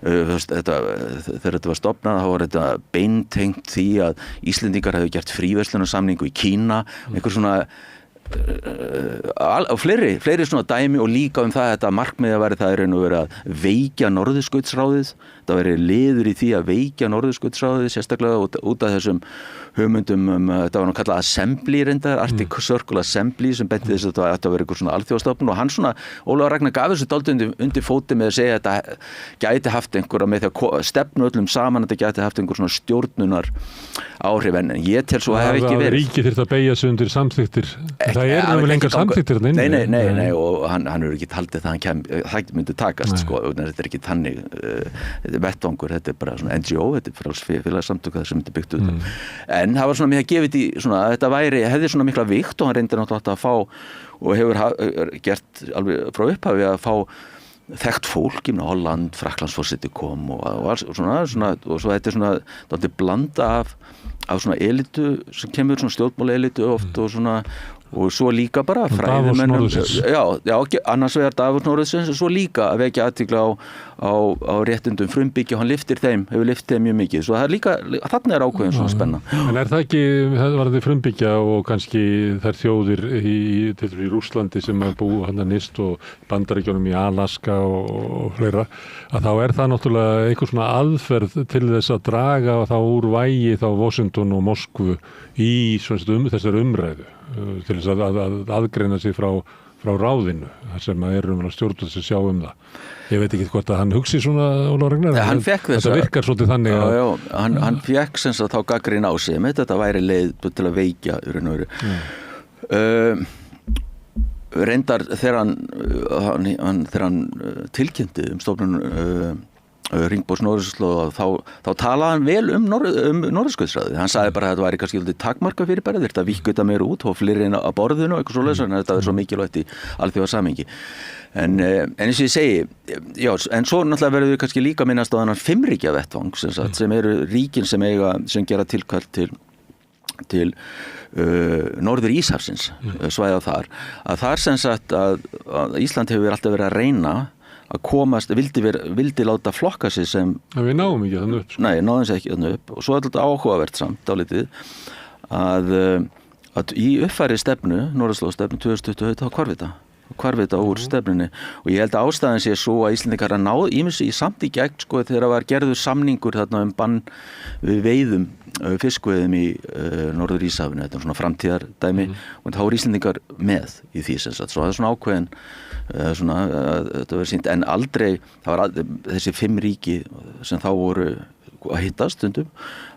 þegar þetta var stofnað þá var þetta beintengt því að Íslendingar hefðu gert fríverslunarsamningu í Kína einhver svona og fleiri svona dæmi og líka það að þetta markmiðið væri það raun og verið að veikja Norðurskautsráðið það væri liður í því að veikja Norðurskautsráðið sérstaklega út af þessum hugmyndum þetta var nú kallað Assembly reyndar, Arctic Circle Assembly sem benti þess að þetta ætti að vera einhver svona alþjóðastofnun og hann svona, Ólafur Ragnar gaf þessu dálítið undir fóti með að segja að þetta gæti haft einhverja með því að stefnu öllum saman þetta gæti haft einhver svona stjórnunar áhrif en ég tel svo að hef ekki verið Ríkið þyrfti að beygja sig undir samþykktir það vel engar samþykktir Nei, og hann hefur ekki haldið það það myndi takast sko, þetta er ekki þannig vettvangur, þetta er bara svona NGO þetta er félagsamtök það sem þetta byggt út en það var svona mér að gefa þetta í svona að þetta hefði svona mikla vikt og hann reyndir náttúrulega að fá og hefur gert alveg frá upphafi að fá þekkt fólk, Holland, Frakklandsforseti kom og svona og svo þetta er svona dálítið blanda af svona elitu sem kemur svona stjórnmála elitu oft og svona og svo líka bara fræðimennum annars vegar Davos Norðursins og svo líka að vekja athygli á réttindum frumbyggja og hann hefur lyft þeim mjög mikið svo það er líka, þarna er ákveðin svona spenna En það ekki, það var þetta frumbyggja og kannski þær þjóðir til í Rússlandi sem búið hann nýst og Bandaríkjunum í Alaska og fleira, að þá er það náttúrulega einhver svona aðferð til þess að draga þá úr vægi þá Washington og Moskvu í þessar umræðu til þess að aðgreina sig frá ráðinu sem er stjórnvöld sem sjá það. Ég veit ekki hvort að hann hugsi svona Ólafur Ragnar. Hann fékk þess þetta virkar svolítið þannig að hann fékk sem sagt þá gagnrýni á sig með þetta væri leið til að veikja reyndar þegar hann tilkynnti stofnun Ringbós Norðurslóð þá talaði hann vel um Norðurskautsráðið. Hann sagði bara að þetta væri kannski lítið takmarka fyrir bara, þetta víkka þetta meira út og fleiri inn á borðinu og eitthvað svoleiðis, en þetta er svo mikilvægt í alþjóðasamhengi. En eins og ég segi, já, en svo náttúrulega verður við kannski líka minnast á þennan 5 ríkja vettvang sem eru ríkin sem gera tilkall til norður Íshafsins svæða þar, að þar sem sagt að Ísland hefur alltaf verið að reyna að komast, vildi láta flokka sig sem... En við náum ekki þannig upp. Nei, náðum sér ekki þannig upp. Og svo er þetta áhugavert samt dálítið að í uppfæri stefnu, Norðurslóðstefnu 2020, þá hvarf þetta úr stefnunni. Og ég held að ástæðan sé svo að Íslendingar að náðu ímessi samt í gegn, sko, þegar var gerður samningur þarna bann við veiðum, fiskveiðum í Norður Íshafinu, þetta er svona framtíðardæmi, og þá er Íslendingar með í því sem sagt. Svo það er svona ákveðin þetta verið sýnt, en aldrei það var þessi 5 ríki sem þá voru að hittast stundum,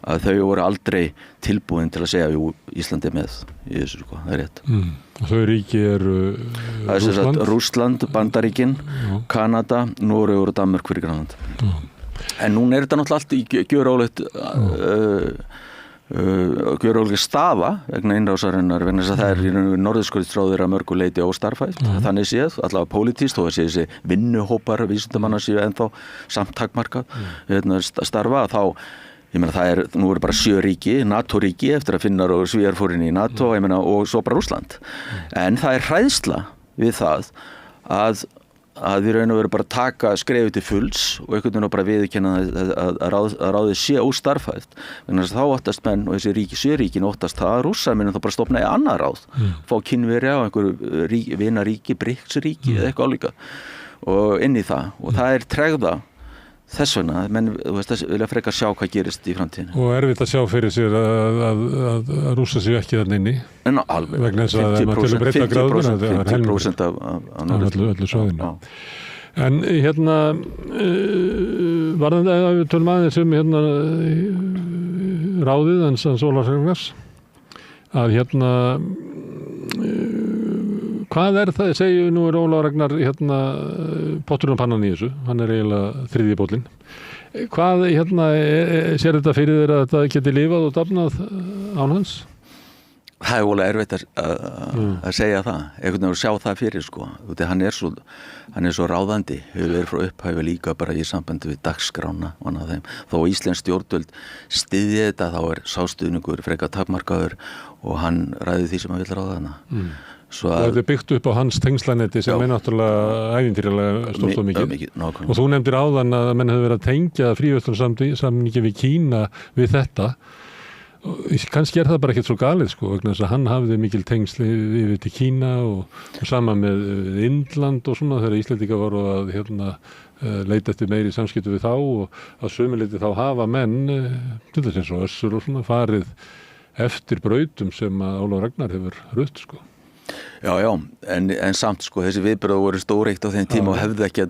að þau voru aldrei tilbúin til að segja jú, Ísland er með í þessu, sko, það er rétt. Og þau ríki eru Rússland, Bandaríkin, Kanada, Noregur og Danmörk fyrir Grænland. En núna er þetta náttúrulega allt í gjörólík staða vegna innrásarinnar, vegna þess að það er Norðurskautsráðið að mörgu leyti óstarfæft, þannig séð, allavega pólitískt, og þessi vinnuhópar vísindamanna séu ennþá samt takmarkað starfa, þá ég meina nú eru bara 7 ríki, NATO-ríki eftir að Finnar og Svíar fóru inn í NATO, ég meina, og svo bara Rússland. En það er hræðsla við það að við raun og veru bara taka skrefið til fulls og einhvern veginn bara viðurkenna að ráðið sé óstarfæft. Þannig að þá óttast menn og þessi 7 ríkin óttast það að Rússar þá bara stofna í annað ráð, fá Kínverja og einhverju vinaríki, BRICS-ríki eða eitthvað álíka og inn í það. Og það er tregða þess vegna, menn vilja frekar sjá hvað gerist í framtíðinu. Og erfitt að sjá fyrir sér að Rússa séu ekki þarna inni? En alveg, vegna þess að maður til að breyta gráðuna, 50% af öllu svæðinu. En hérna varðandi að við tölum aðeins ráðið en Sólarhringnars, að hvað það, segju nú er Ólafur Ragnar potturinn á pannan í þessu, hann er eiginlega 3. bóllinn. Hvað sér þetta fyrir þér að þetta geti lifað og dafnað án hans? Það er ólega erfitt að segja það, einhvern veginn að sjá það fyrir, sko. Hann er svo ráðandi, hefur verið frá upphæfi líka bara í sambandi við dagskrána og annað þeim. Þó íslensk stjórnvöld styðji þetta, þá er sástuðningur frekar takmarkaður og hann ræði því sem hann vill ráða hana. Og þetta er byggt upp á hans tengslanetti sem er náttúrulega ævintýralega stórt og mikið. Og þú nefndir áðan að menn hefur verið að tengja fríverslunarsamningi við Kína við þetta. Kannski er það bara ekkert svo galið, sko, vegna þess að hann hafði mikil tengsl yfir til Kína og sama með Indland og svona þegar Íslendingar voru að leita eftir meiri samskipti við þá og að sömuleyti þá hafa menn til þess eins og Össur og svona farið eftir brautum sem að Ólafur Ragnar hefur rutt, sko. Já, en samt, sko, þessi viðbröð voru stóreitt á þeim tíma og hefðu ekki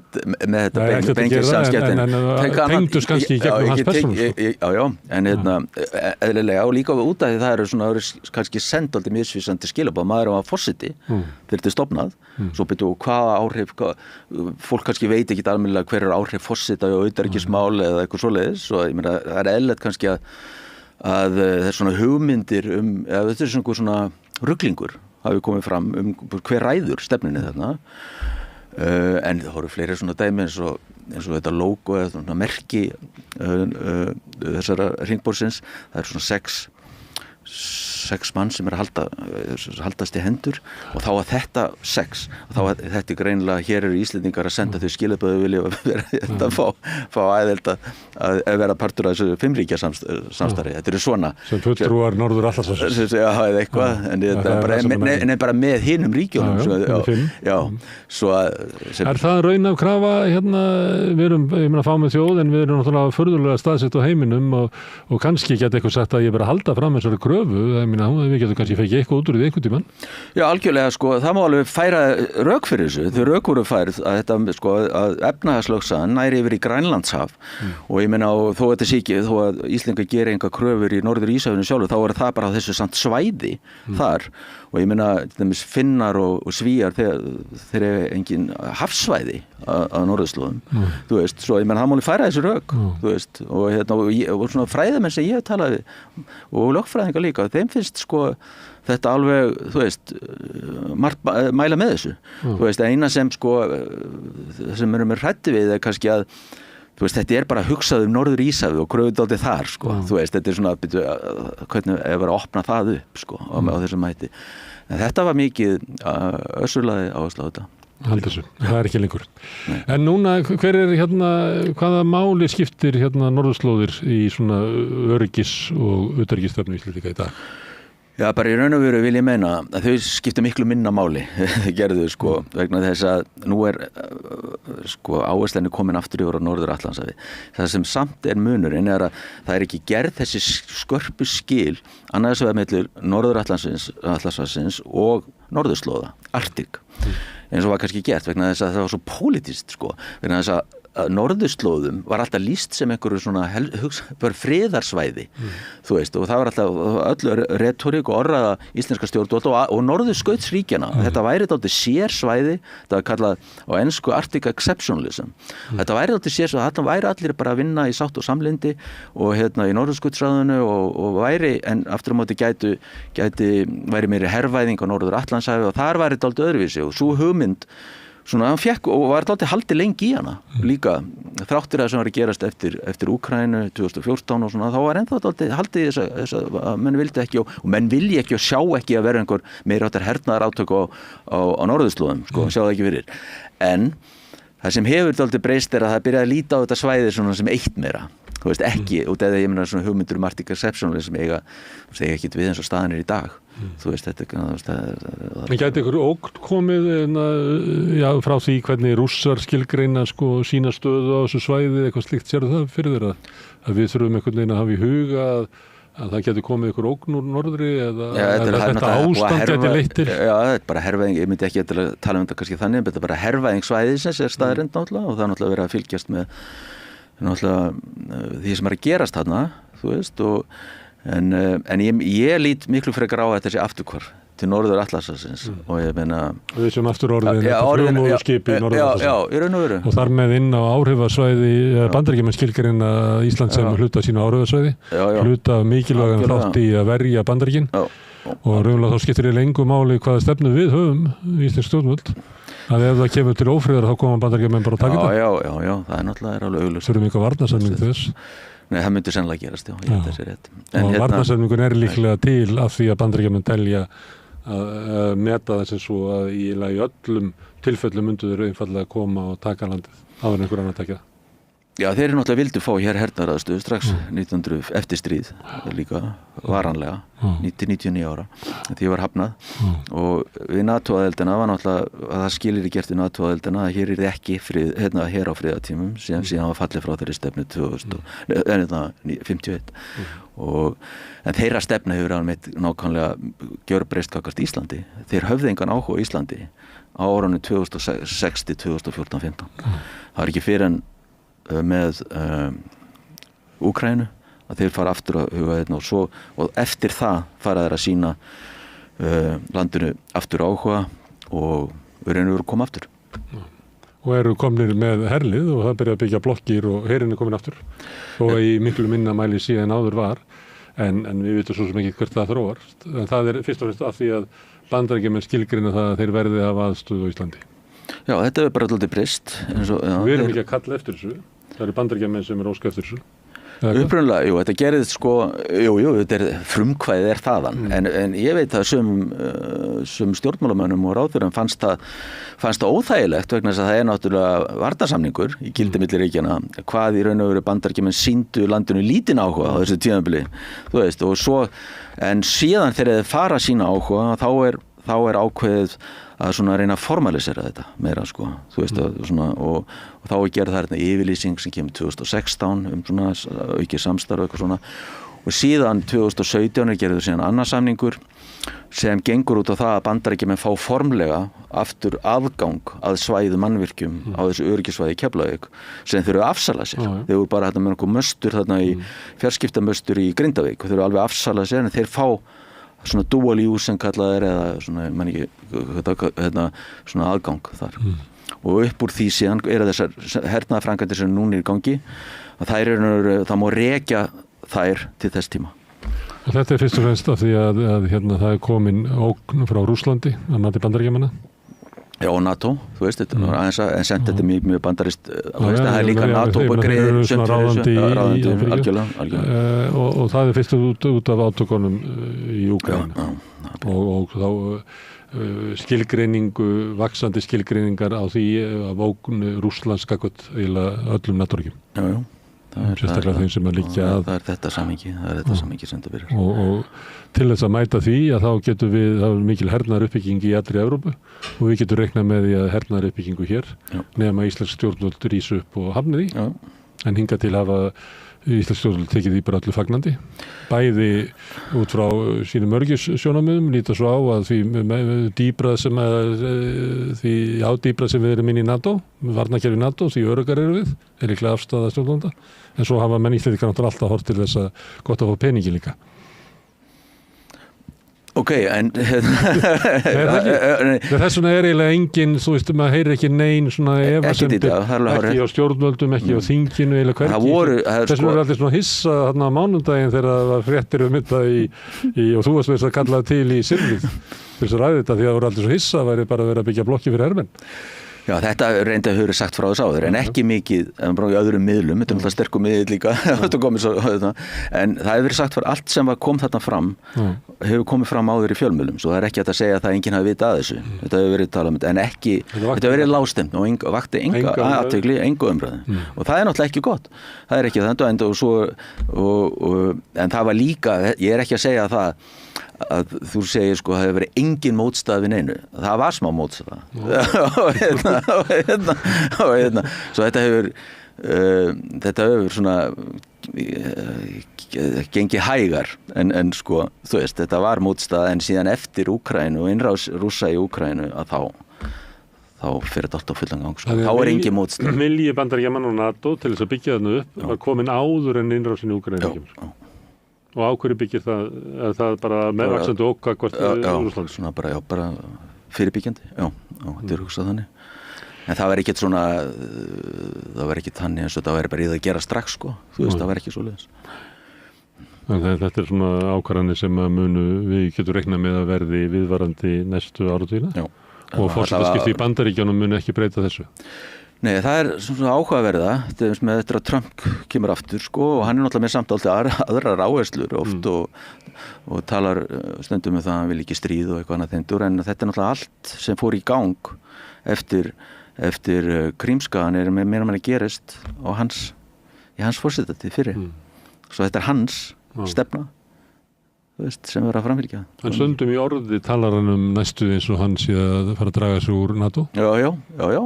með þetta bengið samskiptin. En tengdust kannski í gegnum hans persónu. Já, en eðlilega og líka út af því það eru kannski sendaldi misvísandi skilabóð. Maður var forseti fyrir til stofnað, svo byrju hvaða áhrif, fólk kannski veit ekki almennilega hver áhrif forseta og utanríkismál eða eitthvað svoleiðis, og ég meina það er eðlilegt kannski að það er svona hugmyndir þetta er svona ruglingur hafi komið fram hver ræður stefnunni þarna, en það voru fleiri svona dæmi eins og þetta logo eða svona merki þessara hringborðsins, það er svona 6 mann sem er að haldast í hendur og þá að þetta 6 og þá að þetta er greinilega, hér eru Íslendingar að senda þau skilaboð vilja vera fá aðild að vera partur af þessu 5 ríkja samstarfi. Þetta eru svona sem fulltrúar Norður Atlantshafsins. Já, eða eitthvað, en bara með hinum ríkjunum. Svo er það raun af krafa við erum, ég meina, fámenn þjóð en við erum náttúrulega furðulega staðsett á heiminum og kannski geta eitthvað sagt að ég bara halda fram þessari kröfu kröfu, við getum kannski fengið eitthvað út úr því einhvern tímann. Já, algjörlega, sko, það má alveg færa rök fyrir þessu. Þau rök voru færð að þetta, sko, að efnahagslögsagan næri yfir í Grænlandshaf og ég meina, þó þetta sé ekki, þó að Íslendingar geri enga kröfur í Norður Íshafinu sjálfu, þá er það bara þessu samt svæði þar og ég meina, Finnar og Svíar, þeir eru engin hafsvæði að norðurslóðum, þú veist, svo ég meina, það má alveg færa þessu rök, þú veist, og svona fræðamenn sem ég hef talað við og lögfræðingar líka, þeim finnst sko þetta alveg, þú veist, mæla með þessu. Þú veist, eina sem sko, sem erum við hræddir við er kannski að, þú veist, þetta er bara hugsað Norður Íshafið og kröfuð dálítið þar, sko. Þú veist, þetta er svona, hvernig er verið að opna það upp, sko, á þessum hætti. En þetta var mikið össurlaði áherslu á þetta. Haldur þessu, það er ekki lengur. Nei. En núna, hver er hvaða máli skiptir norðurslóðir í svona öryggis- og utanríkisstefnu Íslendinga í dag? Já, bara í raun og veru vil ég meina að þau skipta miklu minna máli, gerðu, sko, vegna þess að nú er, sko, áherslan komin aftur yfir á Norður-Atlantshafi. Það sem samt er munurinn er að það er ekki gerð þessi skörpu skil annars vegar milli Norður-Atlantshafsins og norðurslóða, Arktík, eins og var kannski gert vegna þess að það var svo pólitískt, sko, vegna þess að norðurslóðum var alltaf lýst sem einhverju svona friðarsvæði, þú veist, og það var alltaf öll retorík og orðaða íslenska stjórnvöld og norðurskautsríkjana. Þetta væri dálítið sérsvæði, þetta var kallað á ensku Arctic Exceptionalism. Þetta væri dálítið sérsvæði, þetta væri allir bara að vinna í sátt og samlyndi og í norðurskautsráðinu og væri, en aftur á móti væri meiri hervæðing á Norður-Atlantshafi og þar væri dálítið öðruvísi og svo hugmynd svona hann fekk og var alltaf haldið lengi í hana líka, þráttir það sem var að gerast eftir Úkraínu 2014 og svona, þá var ennþá alltaf haldið þess að menn vildi ekki og menn vilji ekki og sjá ekki að vera einhver meira áttar hernaðar átök á norðurslóðum, sko, sjá það ekki fyrir. En það sem hefur alltaf breyst er að það byrjaði að líta á þetta svæði svona sem eitt meira, þú veist, ekki, út af því ég meina svona hugmyndur Arctic Exceptionalism sem eiga ekki við eins og staðan í dag. Þú veist, þetta En gæti ykkur ógn komið frá því hvernig Rússar skilgreina sko sína stöðu á þessu svæði, eitthvað slíkt, sérðu það fyrir þér að við þurfum einhvern veginn að hafa í huga að það geti komið ykkur ógn úr norðri eða þetta ástand geti leitt til? Já, þetta er bara hervæðing, ég myndi ekki tala um þetta kannski þannig, en þetta er bara hervæðing svæðisins er staðreynd náttúrulega og það er náttúrulega verið að fylgjast með náttúrulega því sem er að gerast þarna, þú veist, en ég lít miklu frekar á þetta sé afturhvarf til Norður-Atlantshafsins og ég meina við sem aftur orðin flugmóðurskip í Norður-Atlantshafsins í raun og veru og þar með inn á áhrifasvæði Bandaríkjamenn skilgreina Ísland sem hluta sínu áhrifasvæði hluta mikilvægan þátt í að verja Bandaríkin og raunlega þá skiptir í lengu máli hvaða stefnu við höfum íslensk stjórnvöld að ef það kemur til ófriðar þá koma Bandaríkjamenn bara að taka þetta já, það er náttúrulega alveg augljóst þurfum eitthvað varnarsamning þess Nei, það myndi sennilega gerast, já, ég held þessi rétt. Og varnarsamningun er líklega til af því að Bandaríkjamenn telja að meta þessi svo að í öllum tilfellum myndu þeir einfallega koma og taka landið áður en einhver annar taka það. Já, þeir eru náttúrulega vildu fá hér hernaðaraðstöðu strax 1900 eftir stríð líka varanlega 99 ára því var hafnað og við NATO-aðeldina var náttúrulega að það skilir gert við NATO-aðeldina að hér er ekki hér á friðartímum síðan var fallið frá þeirri stefnu 1951 en þeirra stefna hefur alveg nákvæmlega gjörbreyst gagnvart Íslandi. Þeir höfðu engan áhuga á Íslandi á árunum 2006 til 2014-15. Það var ekki fyrir en með Úkraínu að þeir fara aftur að huga þetta og eftir það fara þeir að sína landinu aftur áhuga og við reynum að koma aftur. Og eru komnir með herlið og það byrja að byggja blokkir og herinn er komin aftur og í miklu minna mæli síðan áður var en við vitum svo sem ekki hvert það þróast en það er fyrst og fremst af því að Bandaríkjamenn skilgreina það að þeir verði að hafa aðstöðu á Íslandi. Já, þetta er bara alltaf breyst. Við erum ekki að kalla eftir þessu. Það eru Bandaríkjamenn sem er óska eftir þessu. Upprunalega, þetta gerðist sko, þetta er frumkvæðið er þaðan, en ég veit að sum stjórnmálamönnum og ráðherrum fannst það óþægilegt vegna þess að það er náttúrulega varnarsamningur í gildi milli ríkjanna, hvað í raun og veru Bandaríkjamenn sýndu landinu lítinn áhuga á þessu tímabili, þú veist, og svo, en síðan þegar þeir fara sína áhuga, þá er ákveðið að svona reyna að formalisera þetta meira sko, þú veist að svona og þá gerð það yfirlýsing sem kemur 2016 svona aukið samstarf og eitthvað svona og síðan 2017 gerðu síðan annar samningur sem gengur út á það að Bandaríkjamenn fá formlega aftur aðgang að svæðu mannvirkjum á þessu öryggissvæði í Keflavík sem þau eru að afsala sér. Þeir eru bara með einhver möstur þarna í fjarskiptamöstur í Grindavík og þau eru alveg að afsala sér en þeir fá svona dual use sem kallað eða svona, man ekki, svona aðgang þar. Og upp úr því síðan þessar hernaðarframkvæmdir sem núna í gangi að það má rekja þær til þess tíma. Og þetta fyrst og fremst af því að það komin ógn frá Rússlandi að mati Bandaríkjamanna? Já, og NATO, þú veist, þetta er aðeins en semt þetta mjög bandarist, það er líka NATO greiðir ráðandi algjörlega. Og það er fyrst út af átökunum í Úkraínu og þá vaxandi skilgreiningar á því að ógn Rússlands gagnvart eiginlega öllum NATO-ríkjum. Já. Sérstaklega þeim sem að liggja að það er þetta samhengi sem þetta byrjar og til þess að mæta því að þá getum við, það er mikil hernaðaruppbygging í allri Evrópu og við getum reiknað með því að hernaðaruppbyggingu hér nema íslensk stjórnvöld rís upp og hafni því en hingað til hafa íslensk stjórnvöld tekið því bara öllu fagnandi bæði út frá sínum öryggissjónarmiðum líta svo á að dýbrað sem við erum inn í NATO varnarkerfi NATO, því öruggar eru við er líklega afstaða stjórnvalda en svo hafa menn Íslendingar náttúrulega alltaf hort til þess að gott að fá peningi líka. Ok, en þess vegna er eiginlega engin, þú veist, maður heyrir ekki nein svona efasemdir, ekki á stjórnvöldum, ekki á þinginu eða hvergi. Þess vegna er allir svona hissa þarna á mánudaginn þegar það var fréttir þetta og þú varst veist að kalla það til í Sirrið til þess að ræða þetta því að það voru allir svo hissa að væri bara að vera að byggja blokki fyrir hermenn. Já, þetta reyndi að höfðu sagt frá þess áður en ekki mikið, en bara í öðrum miðlum þetta er náttúrulega sterkum miðl líka en það hefur verið sagt fyrir allt sem kom þarna fram hefur komið fram áður í fjölmiðlum svo það er ekki að segja að enginn hafi vitað að þessu þetta hefur verið talað um þetta en ekki þetta hefur verið lágstemt og vakti enga athygli, enga umræðu og það er náttúrulega ekki gott það er ekki þetta en það var líka, ég er ekki að segja það að þú segir sko það hefur verið engin mótstaða við neinu það var smá mótstaða og svo þetta hefur svona gengið hægar en sko þú veist þetta var mótstaða en síðan eftir Úkraínu og innrás Rússa í Úkraínu að þá fyrir þetta alltaf fullan gang sko. Þá er engin mótstaða Vilji Bandaríkjamanna og NATO til þess að byggja þarna upp var komin áður en innrásin í Úkraínu kemur og á hverju byggir það bara meðvaxandi óka hvort Rússland? Svona bara fyrirbyggjandi, þetta er hugsað þannig. En það var ekkert svona, það var ekkert þannig eins og það var bara í það að gera strax sko, þú veist, það var ekki svoleiðis. En þetta er svona ákvarðanir sem að við getum reiknað með að verði viðvarandi næstu áratugina? Já. Og forsetaskipti í Bandaríkjunum munu ekki breyta þessu? Nei, það er svona áhugaverða með þetta að Trump kemur aftur sko og hann er náttúrulega með samt alltaf aðrar áherslur oft og talar stundum það að hann vil ekki stríð og eitthvað annað þendur en þetta er náttúrulega allt sem fór í gang eftir Krímskagan er meira manni gerist á í hans forsetatið fyrir svo þetta er hans stefna sem verður að framfylgja. En stundum í orði talar hann næstu eins og hann sé að fara að draga sig úr NATO? Já,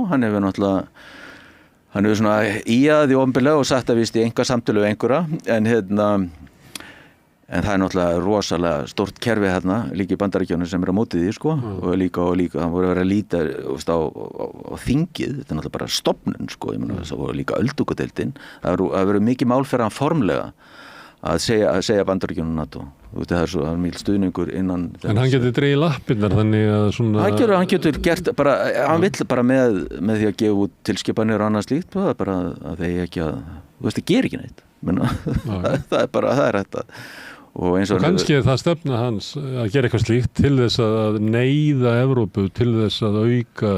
hann hefur náttúrulega hann hefur svona íað í opinberlega og sagt að víst í einhver samtölu við einhverja en það er náttúrulega rosalega stórt kerfi hérna líka í Bandaríkjunum sem er á móti því sko og líka hann voru að vera að líta á þingið, þetta er náttúrulega bara stofnun sko, ég meina þess að voru líka öldungadeildin það verður mikið mál fyrir hann formlega að segja Bandaríkjunum NATO það er svo mikil stuðningur innan en hann getur dregið lappirnar þannig að svona hann getur gert bara hann vill bara með því að gefa út tilskipanir og annað slíkt bara að þeir ekki að þú veist það gerir ekki neitt það er þetta og kannski er það stefna hans að gera eitthvað slíkt til þess að neyða Evrópu til þess að auka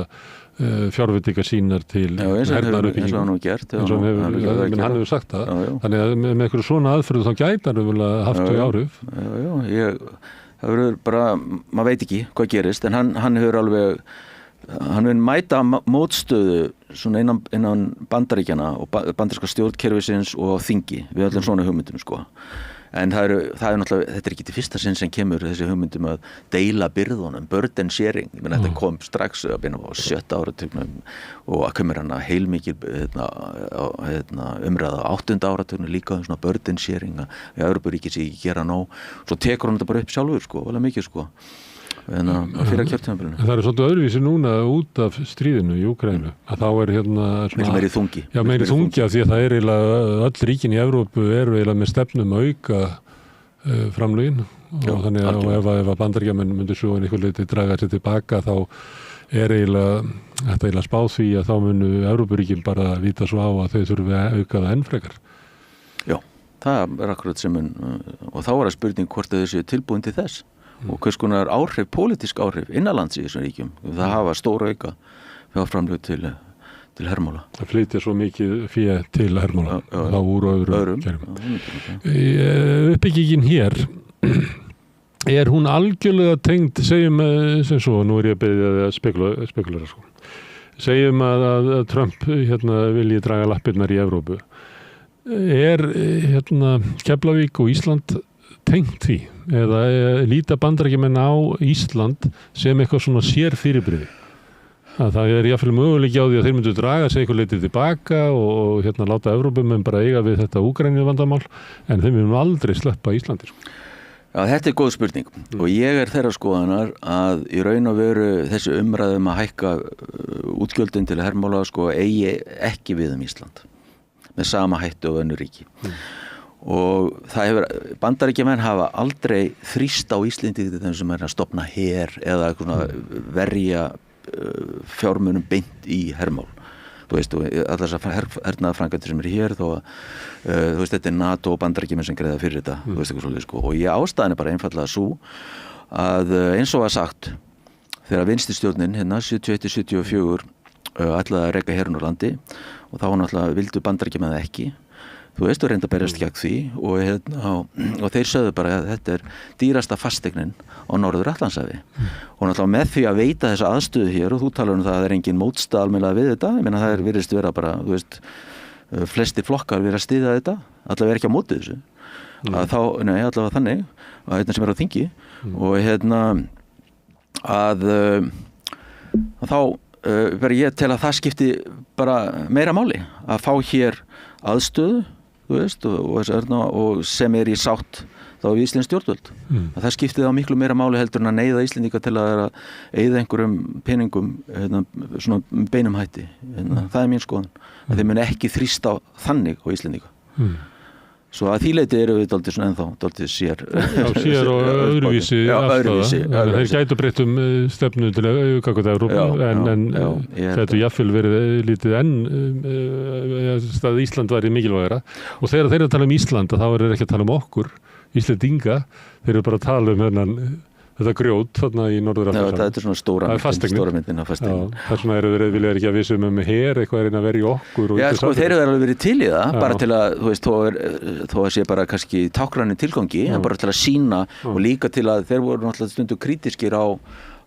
fjárveitingar sínar til hernaðaruppbyggingu eins og hann hefur gert hann hefur sagt það þannig að með einhverju svona aðferðu þá gæti hann haft þau áhrif það verður bara maður veit ekki hvað gerist en hann hefur alveg hann vil mæta mótstöðu svona innan Bandaríkjanna og bandaríska stjórnkerfisins og þingi við öllum svona hugmyndum sko En það er náttúrulega, þetta er ekki til fyrsta sinn sem kemur þessi hugmyndum að deila byrðunum, burden sharing, þetta kom strax að byrja á 7. áratugnum og að kemur hana heilmikil umræða á 8. áratugnum líka svona burden sharing að Evrópuríki sé ekki gera nóg, svo tekur hann þetta bara upp sjálfur alveg mikið fyrir kjörtímabilinu. Það er svolítið öðruvísi núna út af stríðinu í Úkraínu að þá er svona meiri þungi. Já, meiri þungi af því að það er eiginlega öll ríkin í Evrópu eru eiginlega með stefnum að auka framlögin og þannig að ef að Bandaríkjamenn myndu svo einhver leyti draga sér tilbaka þá er eiginlega spáð því að þá munu Evrópuríkin bara víta svo á að þau þurfi að auka það enn frekar. Já, það er akkurat sem og þá er að spurning hvort þau séu tilbúin til þess og hvers konar áhrif, pólitísk áhrif innanlands í þessum ríkjum. Það hafa stóra auka fjárframlög til hermála. Það flytja svo mikið fé til hermála þá úr öðrum kerfum. Uppbyggingin hér er hún algjörlega tengd, segjum sem svo, nú er ég að byrja að spekulera segjum að Trump vilji draga lappirnar í Evrópu. Er Keflavík og Ísland tengt því eða líta Bandaríkjamenn á Ísland sem eitthvað svona sérfyrirbrigði að það er jafnvel möguleiki á því að þeir myndu draga sig eitthvað leitið tilbaka og láta Evrópumenn bara eiga við þetta Úkraínu vandamál en þeim munum aldrei sleppa Íslandi. Já, þetta er góð spurning og ég er þeirra skoðanar að í raun og veru þessi umræðum að hækka útgjöldin til hermála eigi ekki við Ísland með sama hættu og önnur ríki. Og Bandaríkjamenn hafa aldrei þrýst á Íslandi þeim sem er að stofna her eða verja fjármunum beint í hermál. Þú veist, allar þessar hernaðarframkvæmdir sem eru hér þó að þetta er NATO og Bandaríkjamenn sem greiða fyrir þetta, þú veist eitthvað svolítið og ástæðan er bara einfaldlega svo að eins og var sagt þegar vinstristjórnin 71-74 ætlaði að reka herinn úr landi og þá náttúrulega vildu Bandaríkjamenn það ekki. Þú veist, þú reynda að berjast gegn því og þeir sögðu bara að þetta er dýrasta fasteignin á Norður-Atlantshafi og náttúrulega með því að veita þessa aðstöðu hér og þú talar það að það er engin mótstaða almennilega við þetta, ég meina það virðist vera bara, þú veist, flestir flokkar vera að styðja þetta, allavega vera ekki á móti þessu að þá, allavega þannig að sem er á þingi og að þá verður ég til að það skipti bara meira máli að fá hér aðstöðu þú veist, og sem er í sátt þá við Íslands stjórnvöld að það skipti þá miklu meira máli heldur en að neyða Íslendinga til að eyða einhverjum peningum svona beinum hætti það er mín skoðun að þeir muni ekki þrýsta þannig á Íslendinga svo að því leyti eru við dálítið svona ennþá dálítið sér og öðruvísi afstaða þeir gætu breytt stefnu til auðgangað Evrópu en þetta jafnvel verið lítið enn að Ísland væri mikilvægara og þegar þeir eru að tala Ísland þá eru þeir ekki að tala okkur Íslendinga, þeir eru bara að tala þetta grjót þarna í Norður-Atlantshafi. Þetta er svona stóra myndin af fasteignin. Það er svona vilja ekki að vissum her eitthvað að vera í okkur. Já, þeir eru alveg verið til í það, bara til að, þú veist, þó að sé bara kannski tákræni tilgangi, en bara til að sína og líka til að þeir voru náttúrulega stundu krítiskir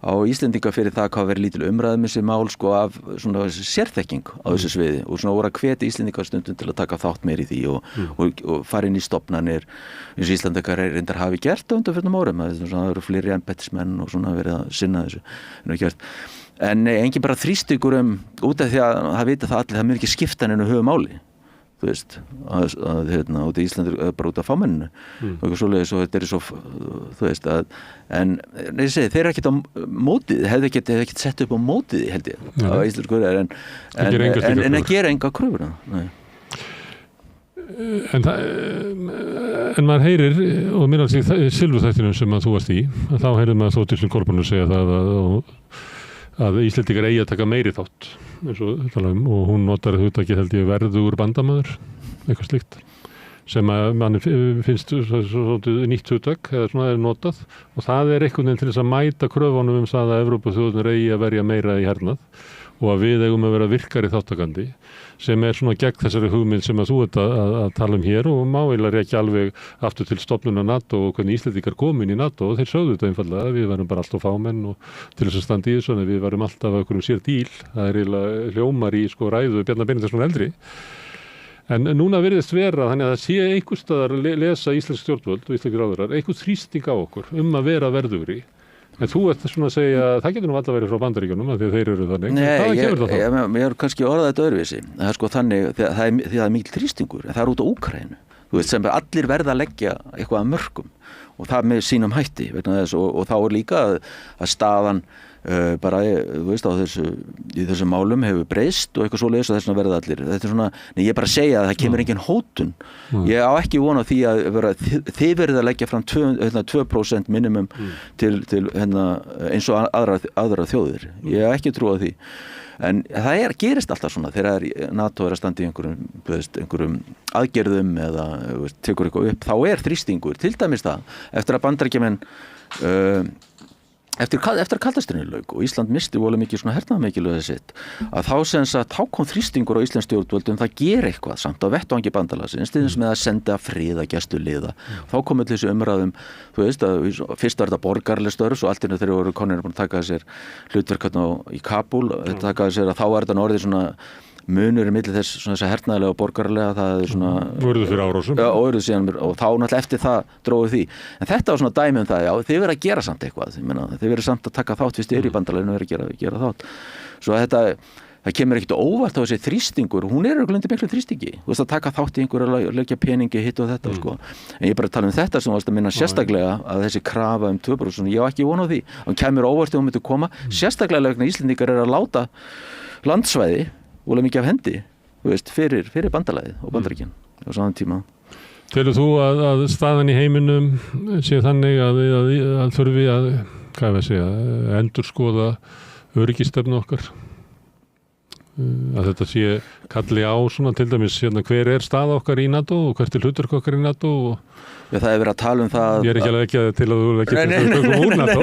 á Íslendinga fyrir það hvað verið lítil umræðum þessi mál af svona sérþekking á þessu sviði og svona voru að hvetja Íslendinga stundum til að taka þátt meir í því og fara inn í stofnanir eins og Íslendingar reyndar hafi gert á undanförnum árum það eru fleiri embættismenn og svona verið að sinna þessu en engin bara þrýst ykkur út af því að það vita það allir það mun ekki skipta neinu höfumáli þú veist út í Íslandi bara út af fámenninu og eitthvað svoleiðis og þetta er svo þú veist en ég segi þeir eru ekkert á mótið hefði ekkert sett upp á mótið held ég á íslensku en að gera enga kröfur en maður heyrir og minna sig silfurþættinum sem að þú varst í þá heyrir maður Þórdísi Kolbrúnu segja það að Íslendingar eigi að taka meiri þátt eins og hún notar hugtakið held ég verður bandamaður eitthvað slíkt sem að manni finnst nýtt hugtak eða svona er notað og það er einhvern veginn til þess að mæta kröfunum það að Evrópuþjóðirnar eigi að verja meira í hernað og að við eigum að vera virkari þáttakandi sem er svona gegn þessari hugmynd sem að þú ert að tala hér og má eiginlega ekki alveg aftur til stofnunar NATO og hvernig Íslendingar komin í NATO og þeir sögðu þetta einfallega við varum bara alltaf fámenn og til þess að standa í þessu við varum alltaf á einhverjum sér díl það er eiginlega hljómar í ræðu Bjarna Benediktsson eldri En núna virðist vera þannig að það sé einhvers staðar lesa íslensk stjórnvöld og íslenskir ráðherrar einhvers þrýsting á okkur að vera verðugri. En þú ert svona að segja að það getur nú alltaf verið frá Bandaríkjunum af því að þeir eru þannig. Nei, ég er kannski orðað þetta öðruvísi. Það er sko þannig, það er mikil þrýstingur, en það er út á Úkraínu. Þú veist, sem allir verða að leggja eitthvað að mörkum og það með sínum hætti vegna þess og þá er líka að staðan bara, þú veist, í þessum málum hefur breyst og eitthvað svoleiðis og þess vegna verða allir. Þetta er svona, ég er bara að segja að það kemur engin hótun. Ég á ekki von á því að þið verðið að leggja fram 2% minimum til eins og aðra þjóðir. Ég á ekki trú á því. En það gerist alltaf svona þegar NATO er að standa í einhverjum aðgerðum eða tekur eitthvað upp, þá er þrýstingur, til dæmis það, eftir að Bandaríkjamenn eftir að kaldastríðinu lauk og Ísland misti voru mikið svona hernaðarmikilvægi sitt að þá kom þrýstingur á íslensk stjórnvöldum það gera eitthvað samt á vettvangi bandalagsins með að senda friðargæsluliða þá kom öll þessi umræðum þú veist að fyrst var þetta borgarleg störf svo allt þegar voru konur búin að taka sér hlutverk í Kabul taka sér að þá var þetta orðið svona munur í milli þess svona þess að hernaðarlega og borgarlega það er svona Urðu fyrir árásum og þá náttúrulega eftir það dróðu því en þetta var svona dæmi það já þið verið að gera samt eitthvað þið verið samt að taka þátt fyrst í bandalaginu verið að gera þátt svo þetta það kemur ekkert óvart á þessi þrýstingur hún er örugglega miklu þrýstingi þú veist að taka þátt í einhverju að leggja peningi hitt og þetta sko en ég bara tala þetta sem varst að minna sérstaklega að þessi krafa 2% ég á ekki von á því og kemur óvart þegar hún myndi koma sérstaklega vegna Íslendingar að láta landsvæði og mikið af hendi, þú veist, fyrir bandalagið og Bandaríkin á saman tíma. Telur þú að staðan í heiminum sé þannig að þurfi að, hvað við segja, endurskoða öryggisstefnu okkar? Að þetta sé kalli á svona til dæmis hver er staða okkar í NATO og hvert er hlutverk okkar í NATO og Já, það er verið að tala það Ég er ekki alveg ekki til að þú leggir tökum úr NATO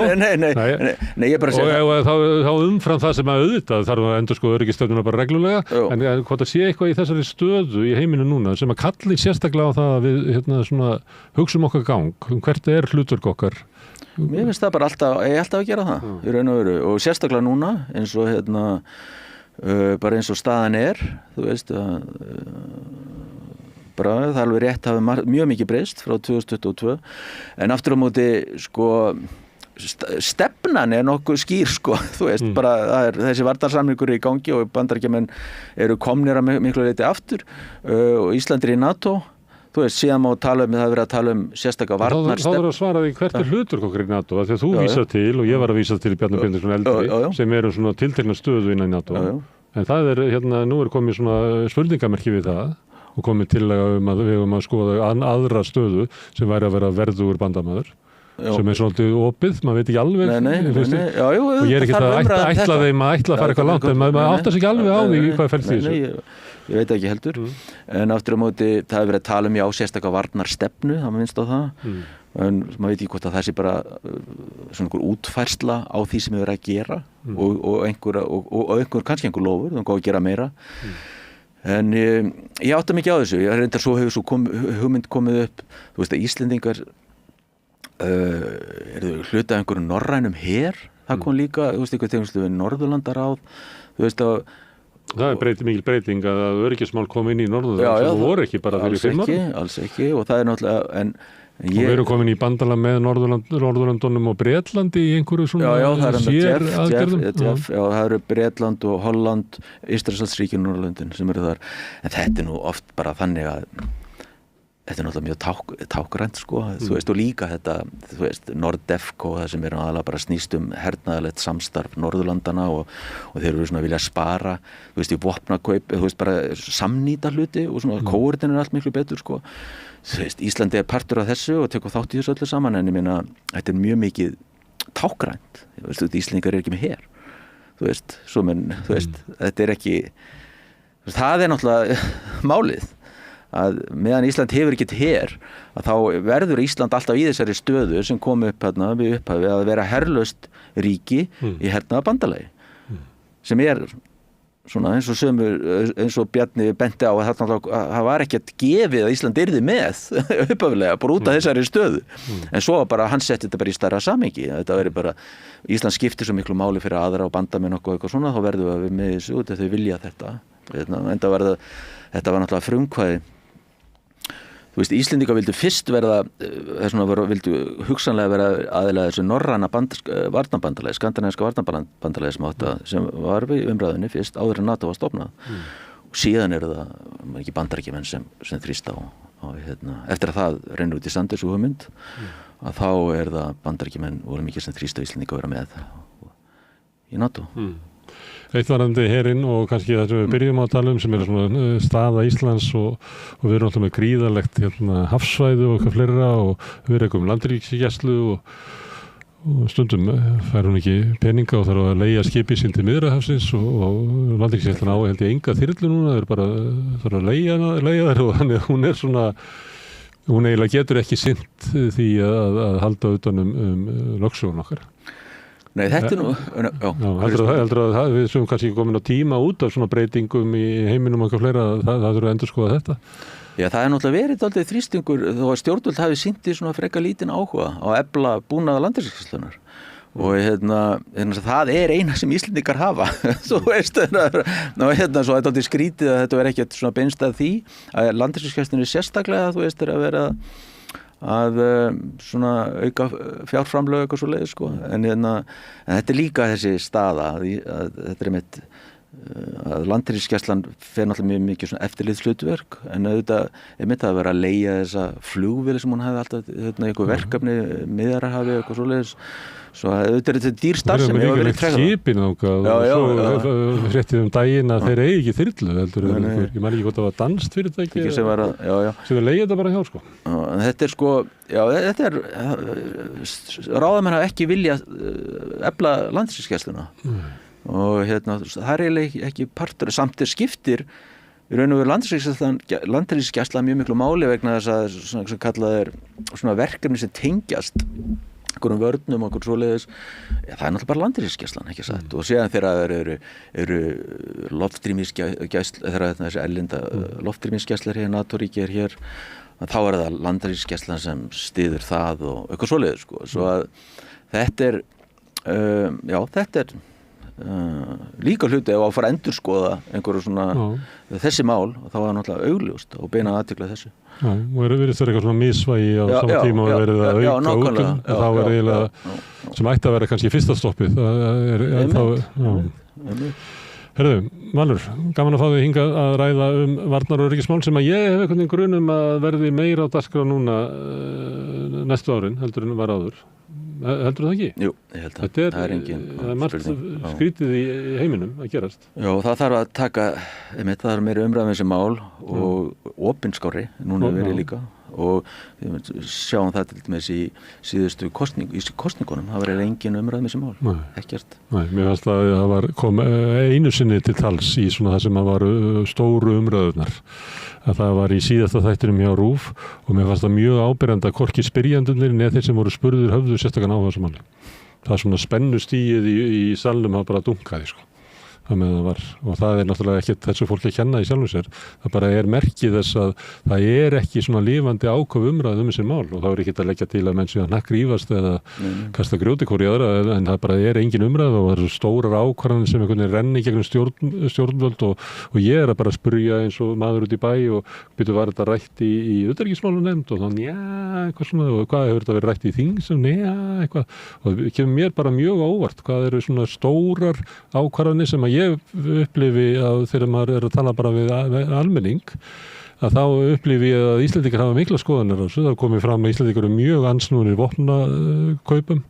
Nei, ég bara segja og þá umfram það sem að auðvitað þarf að endurskoða öryggisstefnuna bara reglulega en hvort að sé eitthvað í þessari stöðu í heiminu núna sem að kalli sérstaklega á það að við svona hugsum okkar gang hvert er hlutverk okkar Mér finnst það bara alltaf að gera það í raun og veru og sérstaklega núna eins og bara eins og staðan er þú veist bara það er alveg rétt hafi mjög mikið breyst frá 2022 en aftur á móti sko stefnan er nokkuð skýr sko þú veist bara það er þessi varnarsamningur í gangi og Bandaríkjamenn eru komnir að miklu leyti aftur og Ísland er í NATO þú veist síðan má tala það verið að tala sérstaka varnarstefnu þá er að svara því hvert er hlutverk okkar í NATO af því að þú vísar til og ég var að vísa til Bjarni Benediktsson eldri sem eru svona tiltekna stöðu innan NATO en það er nú er komið svona spurningamerki við það og komið tillaga að við höfum að skoða aðra stöðu sem væri að vera verðugur bandamaður sem er svolítið opið, maður veit ekki alveg og ég er ekki að ætla þeim að fara eitthvað langt en maður áttar sig ekki alveg á því hvað felst í þessu ég veit ekki heldur en aftur á móti það hefur verið að tala sérstaklega varnarstefnu, það minnst á það en maður veit ekki hvort að það sé bara svona einhver útfærsla á því sem við verið að gera og einhver kannski einhver lofur, það er góð að gera meira en ég átta mikið á þessu ég reyndar svo hefur svo hugmynd komið upp þú veist að Íslendingar eru hluta af einhverjum norrænum her það kom líka, þú veist eitthvað tengslu við Norðurlandaráð þú veist að það er mikil breyting að öryggismál kom inn í Norðurland sem voru ekki bara fyrir 5 árum alls ekki og það er náttúrulega og við erum komin í bandala með Norðurlandunum og Bretlandi í einhverju svona sér aðgerðum það eru Bretland og Holland Eystrasaltsríkin og Norðurlöndin sem eru þar en þetta er nú oft bara þannig að þetta er náttúrulega mjög tákrænt sko þú veist og líka þetta þú veist Nordefco það sem aðalega bara snýst hernaðarlegt samstarf Norðurlandana og þeir eru svona að vilja spara þú veist í vopnakaup þú veist bara samnýta hluti og svona kóordin allt miklu betur sko þú veist Íslandi er partur af þessu og tekur þátt í þessu öllu saman en ég meina þetta er mjög mikið tákrænt þú veist Íslendingar er ekki með her þú veist svo menn þú veist þetta er ekki það er náttúrulega málið að meðan Ísland hefur ekkert her að þá verður Ísland alltaf í þessari stöðu sem kom upp við upphafi að vera herlaust ríki í hernaðarbandalagi sem er svona eins og Bjarni benti á að það var ekkert gefið að Ísland yrði með upphaflega bara út af þessari stöðu en svo bara hann setti þetta bara í stærra samhengi þetta verður bara Ísland skiptir svo miklu máli fyrir aðra og bandamenn og eitthvað svona þá verður við með þessu út að þau vilja þetta Þetta var náttúrulega frumkvæði. Þú veist, Íslendingar vildu fyrst vildu hugsanlega vera aðilega þessu norræna varnarbandalagi, skandinavíska varnarbandalagi sem var við umræðunni fyrst áður en NATO var stofnað. Og síðan það ekki Bandaríkjamenn sem þrýsta á eftir að það rennur út í sandi þessu hugmynd, að þá það Bandaríkjamenn voru mikið sem þrýsta Íslendinga að vera með í NATO. Eitt varðandi herinn og kannski það sem við byrjum á að tala sem svona staða Íslands og við erum alltaf með gríðarlegt hafsvæði og eitthvað fleira og við erum landhelgisgæslu og stundum fær hún ekki peninga og þarf að leigja skipi sín til Miðjarðarhafsins og landhelgisgæslan á held ég enga þyrlu núna, þarf að leigja þær og þannig hún svona hún eiginlega getur ekki sinnt því að halda utan lögsögun okkar. Nei, þetta nú... Heldur að við sem kannski komin á tíma út af svona breytingum í heiminum og eitthvað fleira, það þurfa að endurskoða þetta? Já, það náttúrulega verið dálítið þrýstingur þó að stjórnvöld hafi sýnt í svona freka lítinn áhuga á að efla búnaða landhelgisgæslunnar. Og það eina sem Íslendingar hafa. Þú veist, svo þetta dálítið skrítið að þetta verið ekkert svona beinst að því að landhelgisgæslunni sérstaklega, þú veist, að vera að svona auka fjárframlög eitthvað svoleiðis sko. En þetta líka þessi staða að þetta einmitt að landhelgisgæslan fer náttúrulega mjög mikið svona eftirlitshlutverk en auðvitað einmitt að vera að leigja þessa flugvél sem hún hefði alltaf eitthvað verkefni Miðjarðarhafi eitthvað svoleiðis svo auðvitað þetta dýr starfsemi við erum líka með skipin og svo fréttið daginn að þeir eigi ekki þyrlu heldur ég man ekki hvort það var danskt fyrirtæki sem þeir leigja þetta bara hjá sko. Þetta sko þetta ráðamenn hafa ekki vilja efla landhelgisgæsluna og það ekki partur samt skiptir í raun og veru landhelgisgæsla mjög miklu máli vegna þess að svona sem kallað svona verkefni sem tengjast einhverjum vörnum og einhverjum svoleiðis það náttúrulega bara landhelgisgæslan ekki satt og síðan þegar eru loftrýmisgæsla þegar þessi erlenda loftrýmisgæslar hér NATO-ríki hér þá það landhelgisgæslan sem styður það og eitthvað svoleiðis sko. Svo að þetta líka hluti ef að fara að endurskoða einhverju svona þessi mál og þá var það náttúrulega augljóst og beina athygli að þessu. Og verið það eitthvað svona misvægi á sama tíma og verið að auka útlum og þá eiginlega sem ætti að vera kannski fyrsta stoppið. Herðu, Valur, gaman að fá þig hingað að ræða varnar- og öryggismál sem að ég hef einhvern veginn grun að verði meira á dagskrá núna næstu árin heldur en var áður. Heldur það ekki? Jú, ég held að það engin margt skrítið í heiminum að gerast. Já, það þarf að taka það er meiri umræðum þessi mál og opinskári, núna verið líka og við sjáum það til dæmis í síðustu kosningunum það var engin umræðum þessi mál ekkert. Nei, mér fannst að það kom einu sinni til tals í svona það sem að var stóru umræðunar að það var í síðasta þættinum hjá RÚV og mér fannst það mjög áberandi að hvorki spyrjandurnir neð þeir sem voru spurður höfðu sérstakann áhuga sem máli. Það svona spennustigið í salnum hafa bara dunkaði sko. Það var, og það náttúrulega ekkert þessu fólki að kenna í sjálfum sér það bara merkið þess að það ekki svona lifandi áköf umræð þessi mál og það ekki að leggja til að menn séu að hnakkrífast eða kasta grjóti hvort í aðra en það bara engin umræð og það stórar ákvarðanir sem einhvern veginn renni gegnum stjórnvöld og ég að bara spyrja eins og maður út í bæ og byrju var þetta rætt í utanríkismálanefnd og þannig eitthvað svona og hvað hefur þetta verið rætt í þing eitthvað og kemur mér bara mjög óvart hvað eru svona stórar ákvarðanir sem ég upplifi að þegar maður að tala bara við almenning að þá upplifi ég að Íslendingar hafa mikla skoðanir á þessu. Það komið fram að Íslendingar eru mjög andsnúnir vopnakaupum.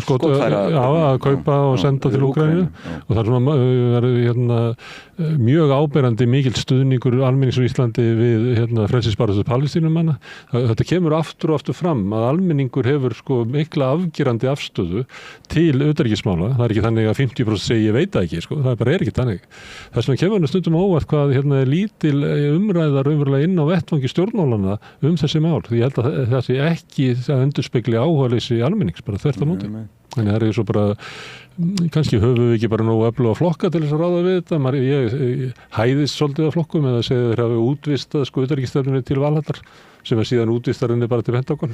Skotfæra að kaupa og senda til Úkraínu og það svona mjög áberandi mikill stuðningur almennings á Íslandi við frelsisbaráttu Palestínumanna. Þetta kemur aftur og aftur fram að almenningur hefur sko mikla afgerandi afstöðu til utanríkismála. Það ekki þannig að 50% segi ég veit það ekki sko. Það bara ekki þannig. Þess vegna kemur stundum óvart hvað lítil umræða raunverulega inn á vettvangi stjórnmálanna þessi mál. Því ég held að það sé ekki að endurspegli áhugaleysi almennings, bara þvert á móti. Þannig það svo bara, kannski höfum við ekki bara nógu öfluga flokka til þess að ráða við þetta. Ég hæðist svolítið af flokkum eða segja þeir hafi útvistað utanríkisstefnunni til Valhallar sem síðan útvistarinni bara til Pentagon.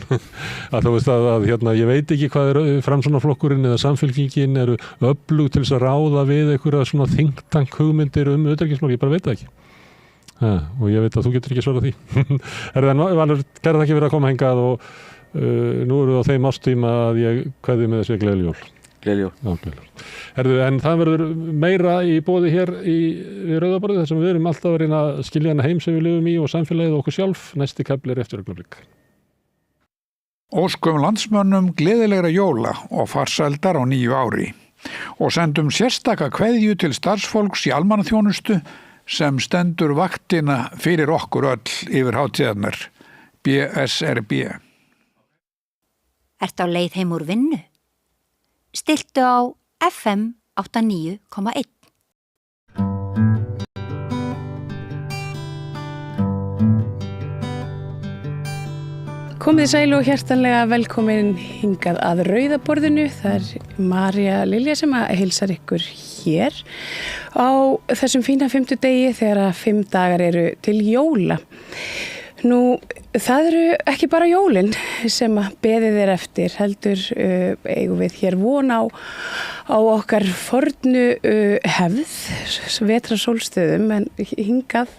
Að þá veist að ég veit ekki hvað Framsóknarflokkurinn eða Samfylkingin eru öflug til þess að ráða við einhverja svona think tank hugmyndir utanríkismál, ég bara veit það ekki. Og ég veit að þú getur ekki svarað því. Valur, kæra þakki fyrir að koma hingað og nú eru á þeim ástíma að ég kveðji með þessi gleðileg jól. Gleðileg jól. En það verður meira í boði hér í Rauðaborðið þar sem við erum alltaf að reyna að skilja hana heim sem við lifum í og samfélagið og okkur sjálf. Næsti kafli eftir augnablik. Óskum landsmönnum gleðilegra jóla og farsældar á nýju ári og sendum sérstaka kveðju til starfsfólks í almannaþjónustu sem stendur vaktina fyrir okkur öll yfir hátíðarnar. BSRB. Ertu á leið heim úr vinnu? Stilltu á FM 89,1. Komið sæl og hjartanlega velkomin hingað að Rauðaborðinu. Það María Lilja sem að heilsar ykkur hér á þessum fína 5. degi þegar 5 dagar eru til jóla. Nú, það eru ekki bara jólin sem að beðið eftir, heldur eigum við hér von á okkar fornu hefð, vetrarsólstöðum, en hingað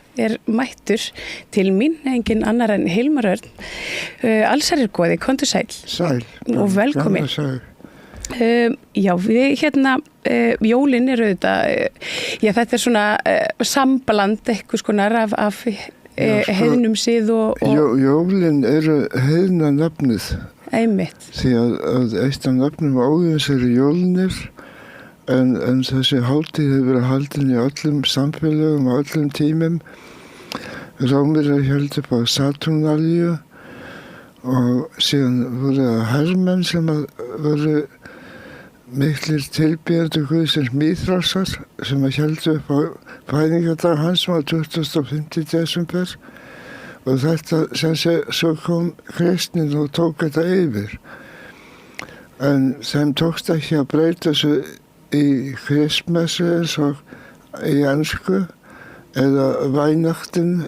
mættur til mín, engin annar en Hilmar Örn, allsherjargoði, komdu sæl. Sæl. Og velkomin. Sæl. Já, við jólin eru þetta svona sambland eitthvað skonar af heiðnum síð og... Jólin eru heiðna nafnið. Einmitt. Því að eitt af nafnum Óðins eru jólnir en þessi hátíð hefur verið haldin í öllum samfélögum og öllum tímum. Rómverjar héldu upp á Saturnalíu og síðan voru það hermenn sem voru miklir tilbýðandi guðsins Míþrasar sem héldu upp á fæðingardag hans sem var 25. desember og þetta svo kom kristnin og tók þetta yfir. En þeim tókst ekki að breyta þessu í kristmessu eins og í ensku eða Weihnachten,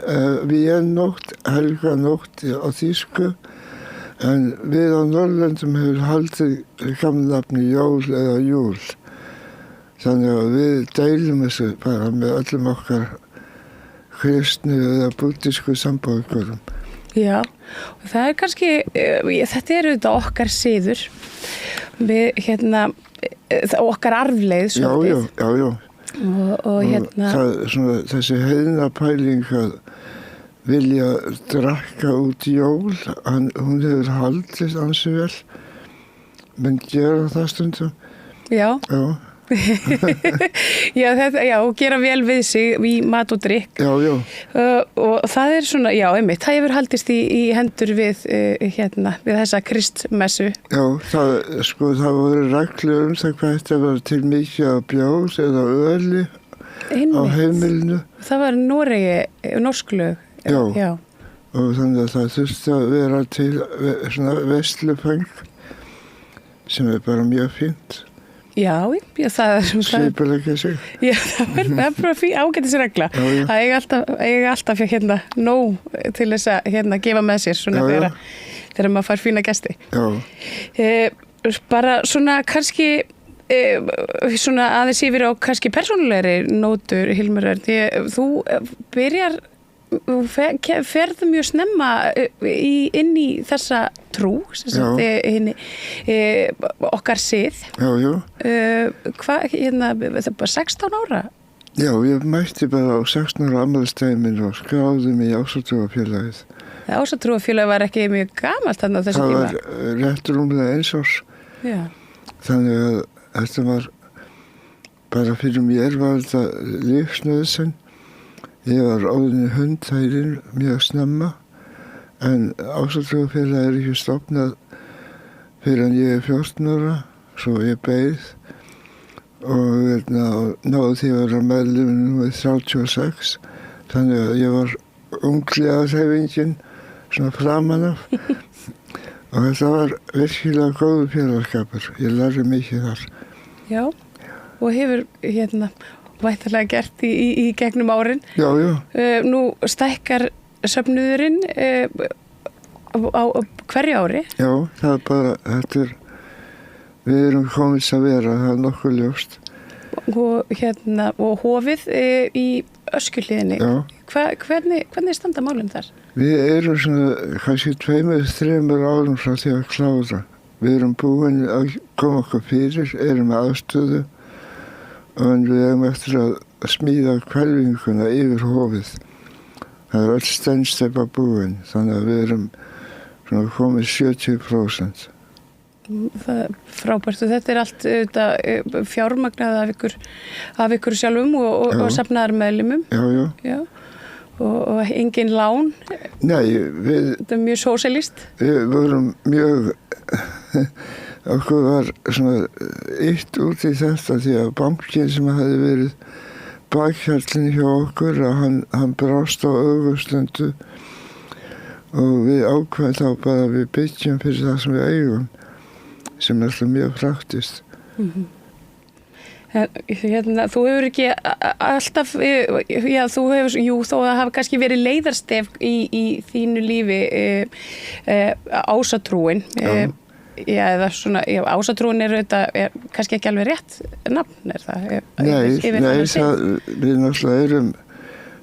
Víennótt, helganótt á þýsku. En við á Norrlöndum hefur haldið gamla nafni jól eða júl. Þannig að við deilum þessu bara með öllum okkar kristnu eða búddísku sambúðurum. Já, og það kannski, þetta þetta okkar siður. Við okkar arfleið svolítið. Já. Og það svona þessi heiðna pæling að vilja drakka út jól, hún hefur haldist ansi vel, menn gera það stundum. Já. Og gera vel við sig í mat og drykk. Já. Og það svona, einmitt, það hefur haldist í hendur við þessa kristmessu. Já, það voru reglur það hvað þetta var til mikið af bjór eða öli á heimilinu. Það var norsklög. Já. Og þannig að það þurfti að vera til svona vestlufeng sem bara mjög fínt. Já, það Skipuleggja sig. Já, það bara ágætisregla. Það eiga alltaf nóg til þess að gefa með sér svona þegar maður fær fína gesti. Já. Bara svona kannski svona aðeins yfir á kannski persónulegri nótur, Hilmar Örn. Þú byrjar ferðu mjög snemma inn í þessa trú okkar sið. Já. Það bara 16 ára? Já, ég mætti bara á 16 ára afmælisdaginn og skráði mig í Ásatrúarfélagið. Ásatrúarfélagið var ekki mjög gamalt þarna á þessu tíma? Það var rétt rúmlega 1 árs. Já. Þannig að þetta var bara fyrir mér var þetta lífsnauðsyn. Ég var orðin hundhærinn mjög snemma en Ásatrúarfélagið ekki stofnað fyrir en ég 14 ára, svo ég beið og náði því að vera meðlim númer 36, þannig að ég var unglega hreyfingin svona framan af Og þetta var virkilega góður félagskapur. Ég lærði mikið þar. Já, og hefur væntanlega gert í gegnum árin. Já. Nú stækkar söfnuðurinn á hverju ári? Já, það er bara, við erum komist að vera, það er nokkuð ljóst. Og hofið í Öskjuhlíðinni. Já. Hvernig standa málin þar? Við erum svona kannski 2-3 árum frá því að klára. Við erum búin að koma okkur fyrir, erum með aðstöðu og við erum eftir að smíða hvelfinguna yfir hofið. Það er öll steinsteypa búin, þannig að við erum svona komið 70%. Það er frábært og þetta er allt fjármagnað af ykkur sjálfum og safnaðar meðlimum. Já. Og engin lán. Nei, þetta er mjög sósíalist. Við vorum mjög, okkur var svona eitt út í þetta því að bankinn sem hefði verið bakhjarlinn hjá okkur að hann brást á öfugstundu og við ákveðum þá bara að við byggjum fyrir það sem við eigum sem er alltaf mjög praktist. Þú hefur ekki alltaf, þú hefur, þó að hafa kannski verið leiðarstef í þínu lífi ásatrúin. Eða svona, ásatrúin er kannski ekki alveg rétt nafn, er það? Nei, við náttúrulega erum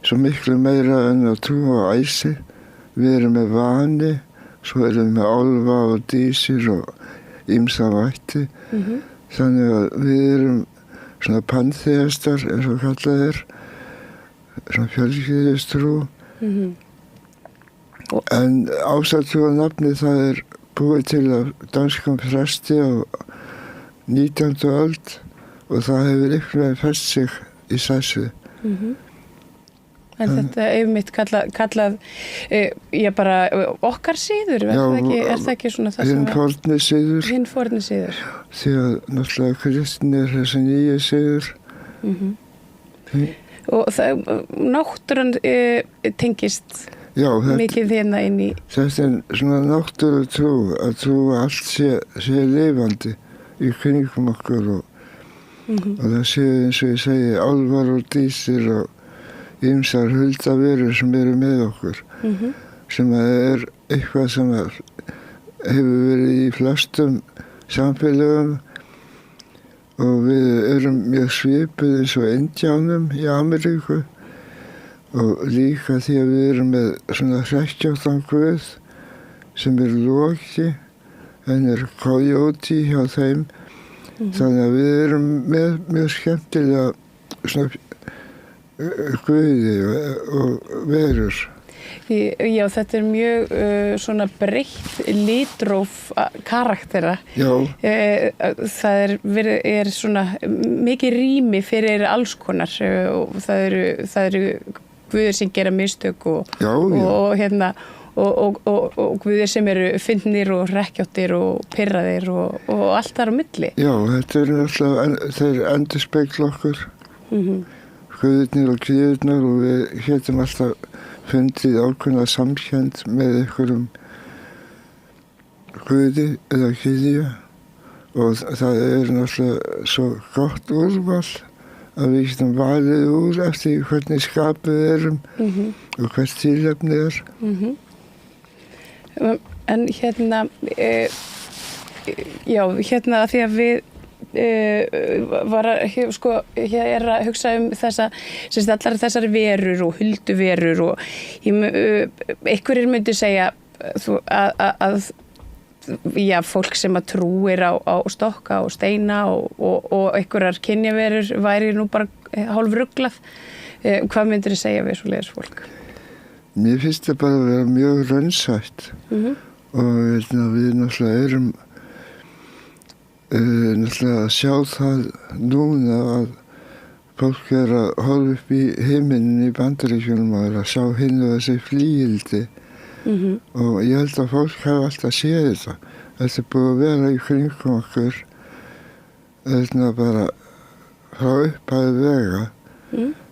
svo miklu meira en að trúa á æsi. Við erum með vani, svo erum við með álfa og dísir og ýmsa vætti. Þannig að við erum svona panþeistar, eins og kallað er, svona fjölskyldustrú. En ásatrúarnafni það er búið til af danskum presti á 19. öld og það hefur ykkur fest sig í sessu. En þetta er einmitt kallað bara okkar siður, er það ekki svona það sem hinn forni siður. Því að náttúrulega kristni er þessi nýja siður. Og náttúran tengist mikið hérna inn í. Þetta er svona náttúru trú, að trúa allt sé lifandi í kringum okkur og það séu eins og ég segi álfar og dísir og ýmsar huldaverur sem eru með okkur sem er eitthvað sem hefur verið í flestum samfélögum og við erum mjög svipuð eins og Indjánum í Ameríku og líka því að við erum með svona hrekkjáttan guð sem er Loki en er Coyote hjá þeim þannig að við erum með mjög skemmtilega svona guði og verur. Já, þetta er mjög svona breytt litróf karaktera. Já. Það er svona mikið rými fyrir alls konar og það eru guðir sem gera mistök og guðir sem eru fyndnir og hrekkjáttir og pirraðir og allt þar á milli. Já, þetta er alltaf, þeir endurspegla okkur. Guðirnir og gyðirnar og við getum alltaf fundið ákveðna samkennd með einhverjum guði eða gyðju og það er náttúrulega svo gott úrval að við getum valið úr eftir hvernig skapið erum og hvert tilefni er. En hérna að því að við ég er að hugsa allar þessar verur og hulduverur og einhverjir myndi segja að fólk sem að trúir á stokka og steina og einhverjar kynjaverur væri nú bara hálfruglað. Hvað myndir þið segja við svoleiðis fólk? Mér finnst það bara að vera mjög raunsætt og við náttúrulega erum náttúrulega að sjá það núna að fólk er að horfa upp í himinin í Bandaríkjunum og er að sjá hinn og þessi flígildi og ég held að fólk hafa alltaf séð þetta. Þetta er búið að vera í kringum okkur bara frá upphæðu vega.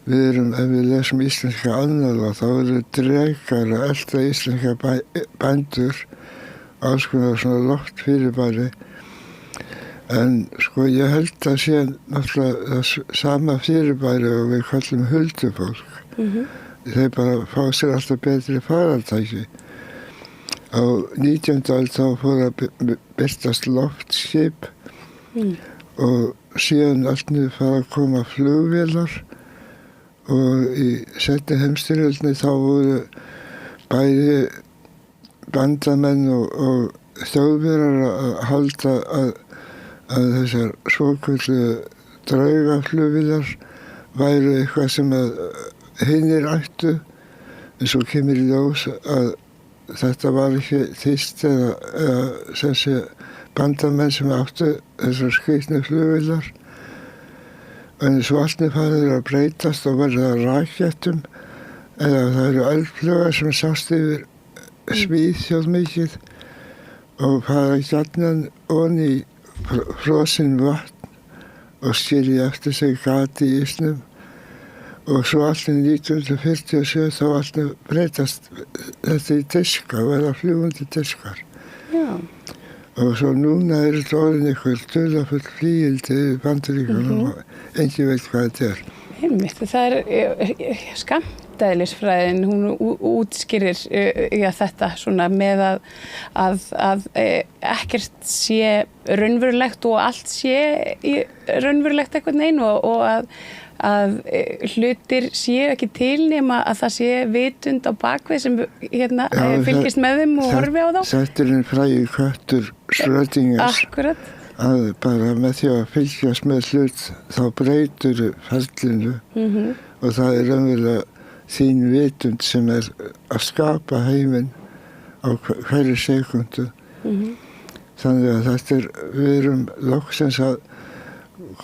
Við erum, ef við lesum íslenska annálfa þá eru drekar að elta íslenska bændur alls konar svona loftfyrirbæri. En sko ég held að sé náttúrulega það sama fyrirbæri og við kallum huldufólk. Þeir bara fá sér alltaf betri farartæki. Á 19. öld þá fór að birtast loftskip og síðan allt niður fara að koma flugvélar og í seinni heimsstyrjöldinni þá voru bæði bandamenn og þjóðverjar að halda að þessar svoköldu draugaflugvélar væru eitthvað sem að hinir ættu, en svo kemur í ljós að þetta var ekki þýst eða þessi bandamenn sem áttu þessar skrýtnu flugvélar. En svo allt farið að breytast og verða rakettum, eða það eru eldflugar sem sást yfir Svíþjóð mikið og fara gjarnan ofan í frosinn vatn og skilja eftir sig gati í ísnum. Og svo allir 1947 þá allir breytast þetta í diska, verða fljúgandi diskar. Já. Og svo núna þetta orðin ykkur dularfull flygildi í Bandaríkjunum og engin veit hvað þetta er. Einmitt, það er skammdæðlisfræðin, hún útskýrir þetta svona með að ekkert sé raunverulegt og allt sé raunverulegt einhvern veginn og að hlutir séu ekki til nema að það sé vitund á bakvið sem fylgist með þeim og horfi á þá. Þetta er einn frægi köttur Schrödingers. Akkurat. Að bara með því að fylgjast með hlut þá breytur ferlinu og það er raunverulega þín vitund sem er að skapa heiminn á hverju sekundu. Þannig að þetta er, við erum loksins að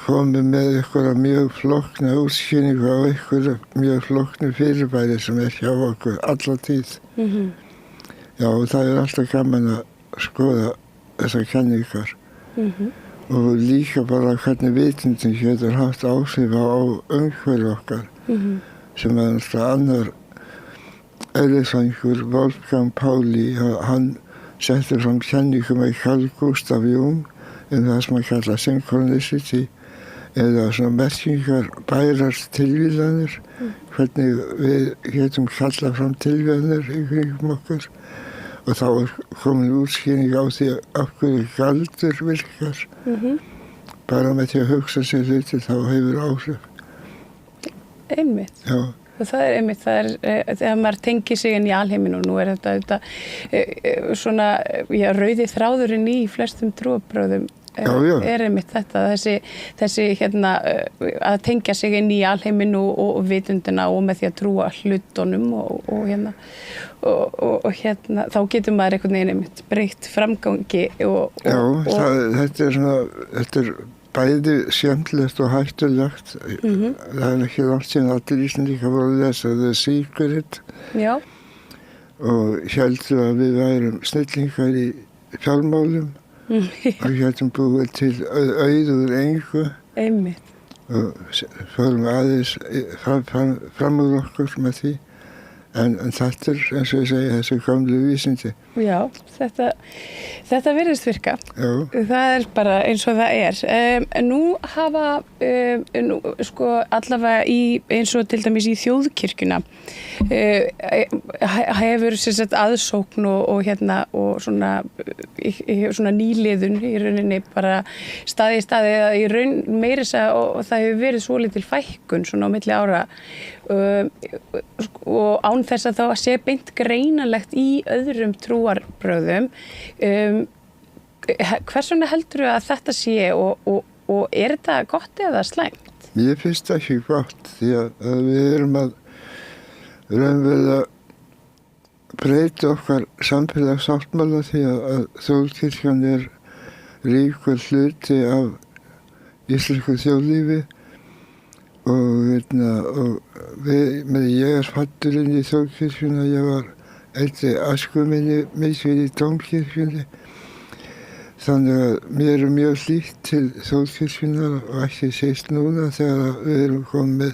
komið með einhverja mjög flókna útskýringu á einhverju mjög flóknu fyrirbæri sem er hjá okkur alla tíð. Já, og það er alltaf gaman að skoða þessar kenningar og líka bara hvernig vitundin getur haft áhrif á umhverfi okkar sem er alltaf annar eðlisfræðingur, Wolfgang Pauli, hann settur fram kenningu með Carl Gustav Jung það sem að kalla synchronicity eða svona merkingar bærar tilvíðanir, hvernig við getum kallað fram tilvíðanir í kringum okkur og þá er komin útskýring á því af hverju galdur virkar. Bara með því að hugsa sér hluti þá hefur áhrif. Einmitt. Já. Og það er einmitt, þegar maður tengir sig inn í alheiminn og nú er þetta svona, rauði þráðurinn í flestum trúarbrögðum er einmitt þetta, þessi að tengja sig inn í alheiminn og vitundina og með því að trúa hlutunum og þá getur maður einhvern veginn einmitt breytt framgangi þetta er svona, þetta er bæði skemmtilegt og hættulegt. Það er ekki langt síðan allir Íslendingar voru að lesa The Secret og héldu að við værum snillingar í fjármálum og héldum búið til auður engu og fórum aðeins fram úr okkur með því. En þetta er, eins og ég segi, þessi gamlu vísindi. Já, þetta virðist virka. Já. Það er bara eins og það er. Nú hafa, allavega eins og til dæmis í þjóðkirkjuna, hefur aðsókn og svona nýliðun í rauninni bara staði eða í raun meiri og það hefur verið svolítil fækkun svona á milli ára og án þess að það sé beint greinanlegt í öðrum trúarbrögðum. Hvers vegna heldurðu að þetta sé og er þetta gott eða slæmt? Mér finnst það ekki gott því að við erum að raunverulega breyta okkar samfélagssáttmála því að þjóðkirkjan er ríkur hluti af íslensku þjóðlífi og ég er fæddur inn í þjóðkirkjuna, ég var eitthi æsku minni mikið í dómkirkjunni. Þannig að mér er mjög hlýtt til þjóðkirkjunnar og ekki síst núna þegar við erum komið með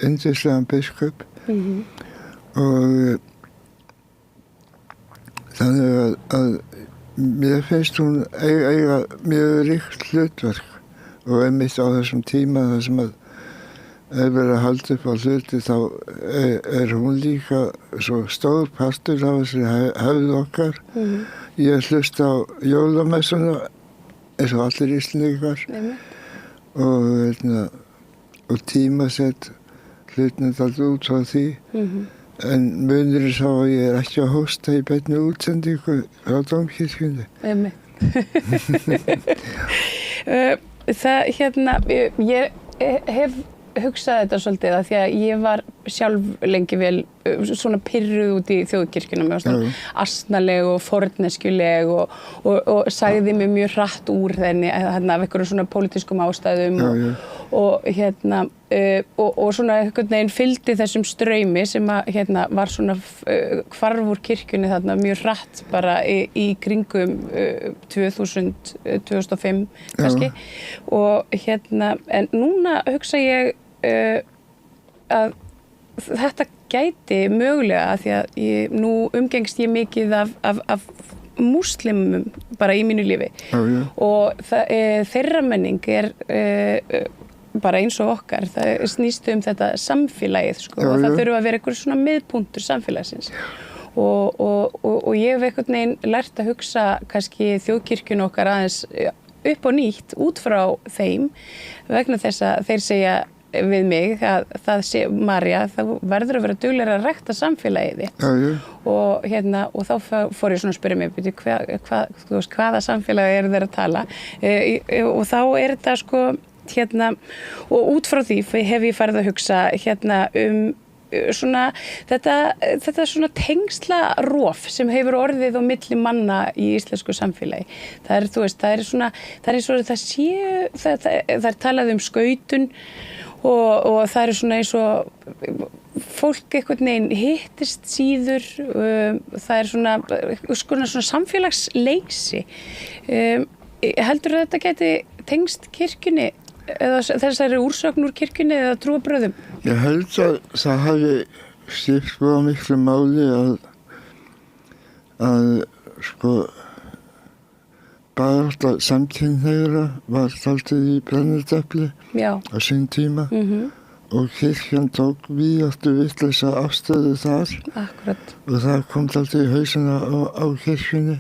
yndislegan biskup. Og þannig að mér finnst hún eiga mjög ríkt hlutverk og einmitt á þessum tíma þar sem að verið að halda upp á hluti þá hún líka svo stór partur af þessi hefð okkar. Ég hlusta á jólamessuna eins og allir Íslendingar og tímasett hlutnið alltaf út frá því. En munurinn sá að ég ekki að hósta í beinni útsendingu á Dómkirkjunni. Það ég hef hugsað þetta svolítið að því að ég var sjálf lengi vel svona pirruð út í þjóðkirkjuna með svona asnaleg og forneskjuleg og sagði mig mjög hratt úr þenni af einhverjum svona pólitískum ástæðum og svona einhvern veginn fylgdi þessum straumi sem að var svona hvarf úr kirkjunni þarna mjög hratt bara í kringum 2005 kannski og en núna hugsa ég að þetta gæti mögulega að því að nú umgengst ég mikið af múslimum bara í mínu lífi og þeirra menning bara eins og okkar, það snýst þetta samfélagið og það þurfa að vera einhver svona miðpunktur samfélagsins og ég hef einhvern veginn lært að hugsa kannski þjóðkirkjun okkar aðeins upp og nýtt út frá þeim vegna þess að þeir segja við mig að það sé María, það verður að vera duglegri að rækta samfélagið þitt og þá fór ég svona að spyrja mig hvaða samfélagi eru þeir að tala og þá þetta sko og út frá því hef ég farið að hugsa svona þetta svona tengslarof sem hefur orðið á milli manna í íslensku samfélagi. Það er talað skautun og það er svona eins og fólk einhvern veginn hittist síður, það er svona samfélagsleysi. Heldur þetta geti tengst kirkjunni eða þessari úrsögn úr kirkjunni eða trúarbrögðum? Ég held að það hafi skipt miklu máli að sko barátta samkynhneigðra var dálítið í brennidepli á sinn tíma og kirkjan tók víðáttu vitlausa afstöðu þar. Akkurat. Og það kom dálítið í hausana á kirkjunni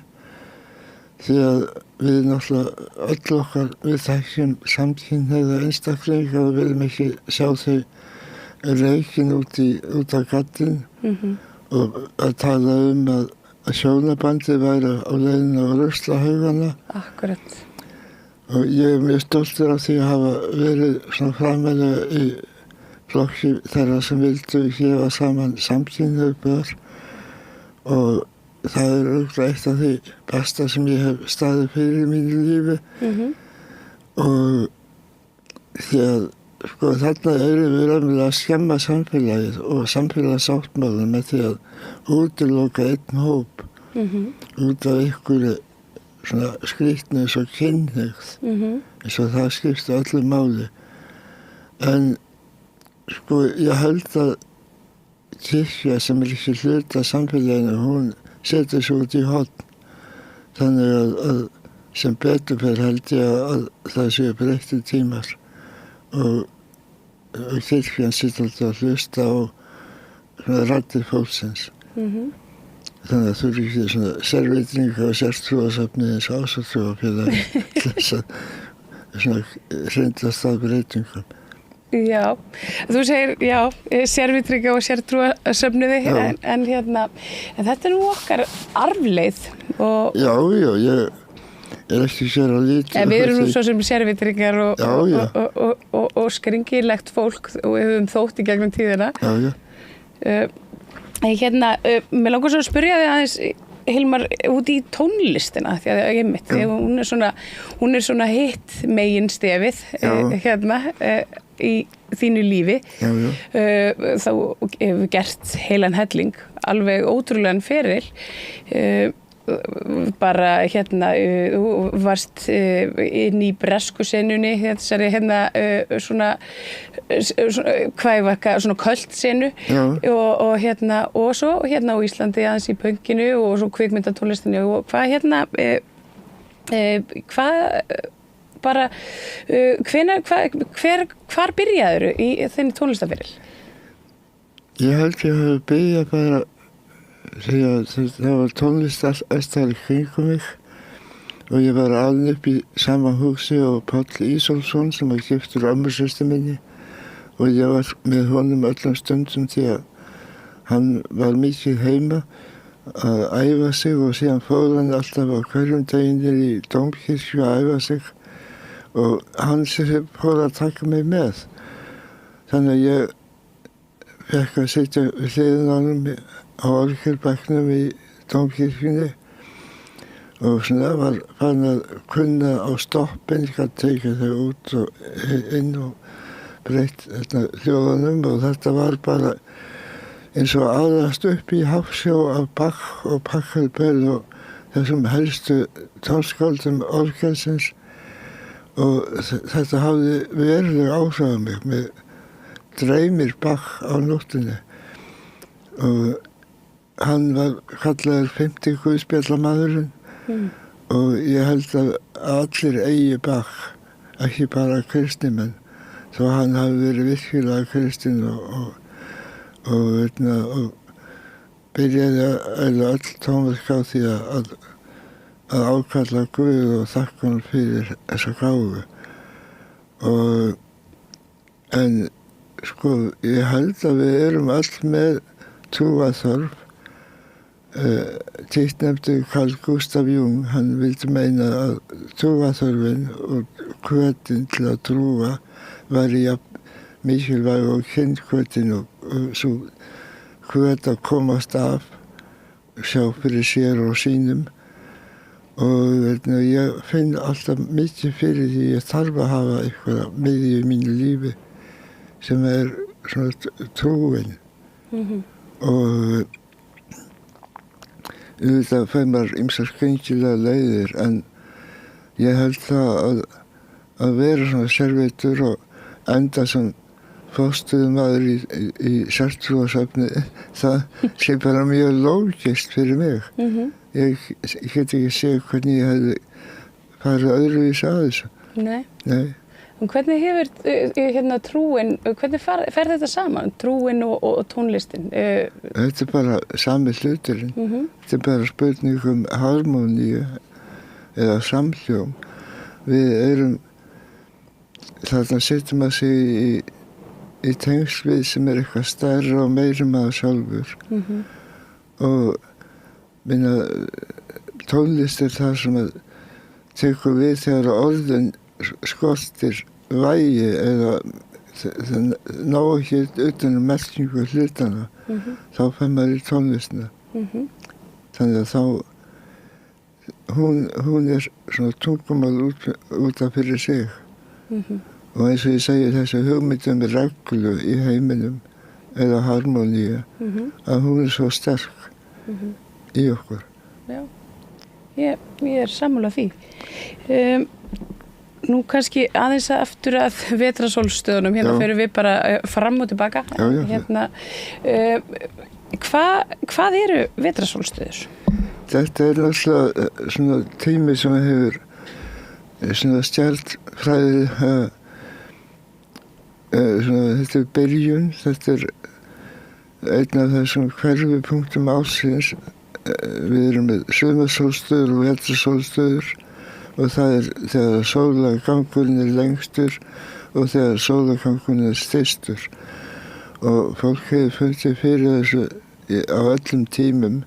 því að við náttúrulega öll okkar við þekkjum samkynhneigða einstaklinga og viljum ekki sjá þau reikin út á gaddinn og að tala að hjónabandið væri á leiðinni á ruslahaugana. Akkurat. Og ég mjög stoltur af því að hafa verið svona framarlega í flokki þeirra sem vildu gefa saman samkynhneigð börn og það örugglega eitt af því besta sem ég hef staðið fyrir í mínu lífi og því að sko þarna erum við raunverulega að skemma samfélagið og samfélagsáttmálann með því að útiloka einn hóp út af einhverju svona skrýtni eins og kynhneigð eins og það skipti öllu máli. En sko ég held að kirkja sem ekki hluti af samfélaginu, hún setur sig út í horn. Þannig að sem betur fer held ég að það séu breyttir tímar og kirkjan situr alltaf að hlusta á raddir fólksins. Þannig að þú eru ekki svona sérvitringa og sértrúarsafni eins og Ásatrúarfélag til þess að svona hrindast að breytingum. Já, þú segir, sérvitringa og sértrúarsöfnuði en þetta nú okkar arfleið og... Já, ég ekki sér að líta. En við erum nú svo sem sérvitringar og skringilegt fólk og við höfum þótt í gegnum tíðina. Mér langar svo að spyrja þig aðeins, Hilmar, út í tónlistina því að hún er svona hitt megin stefið í þínu lífi. Þá hefur gert heilan helling, alveg ótrúlegan feril bara þú varst inn í bresku senunni, þessari svona köld senu og svo á Íslandi aðeins í pönkinu og svo kvikmyndatónlistinu og hvar byrjaðirðu í þinni tónlistarferil? Ég held ég hafi byrjað bara þegar það var tónlist alltaf í kringum mig og ég var alin upp í sama húsi og Páll Ísólfsson sem var giftur ömmursystur minni og ég var með honum öllum stundum því að hann var mikið heima að æfa sig og síðan fór hann alltaf á hverjum deginir í dómkirkju að æfa sig og hann fór að taka mig með. Þannig að ég fekk að sitja við hliðina á honum á orgelbekknum í dómkirkjunni og svona var fann að kunna á stoppin, ég gæti tekið þau út og inn og breytt hljóðunum og þetta var bara eins og aðrast upp í hafsjó af Bach og Pachelbel og þessum helstu tónskáldum orgelsins og þetta hafði veruleg áhrif á mig. Mér dreymir Bach á nóttinni og hann var kallaður 50 guðspjallamaðurinn og ég held að allir eigi Bach, ekki bara kristnimenn, þó hann hafi verið virkilega kristinn og byrjaði öll tónverk á því að ákalla Guð og þakka hann fyrir þessa gáfu. En sko, ég held að við erum öll með trúarþörf. Títtnefndu Carl Gustav Jung, hann vildi meina að trúarþörfin og hvötin til að trúa væri jafn mikilvæg og kynnhvötin og svo hvöt að komast af, sjá fyrir sér og sínum og ég finn alltaf mikið fyrir því ég þarf að hafa eitthvað miðju í mínu lífi sem svona trúin og auðvitað fær maður ýmsar skringilega leiðir en ég held það að vera svona servitur og enda sem fóstuðumaður í sértrúarsöfni, það sé bara mjög lógist fyrir mig. Ég get ekki séð hvernig ég hefði farið öðruvísi að þessu. Nei. Og hvernig hefur trúin, hvernig fer þetta saman, trúin og tónlistin? Þetta bara sami hluturinn. Þetta bara spurning harmoníu eða samhljóm. Við þarna setjum að sig í tengsl við sem eitthvað stærra og meira maður sjálfur. Og tónlist það sem að tekur við þegar orðin skortir vægi eða það ná ekki utan merkingu hlutana, þá fær maður í tónlistina. Þannig að þá hún svona tungumál út af fyrir sig. Og eins og ég segi þessi hugmyndum reglu í heiminum eða harmoníu, að hún svo sterk í okkur. Já, ég sammála því. Nú kannski aðeins aftur að vetrasólstöðunum, fyrir við bara fram og tilbaka. Hvað eru vetrasólstöður? Þetta náttúrulega svona tími sem hefur svona stjarnfræði þetta byrjun, þetta einn af þessum hverfipunktum ársins. Við erum með sumarsólstöður og vetrasólstöður og það þegar sólargangurinn lengstur og þegar sólargangurinn styrstur. Og fólk hefur fundið fyrir þessu á öllum tímum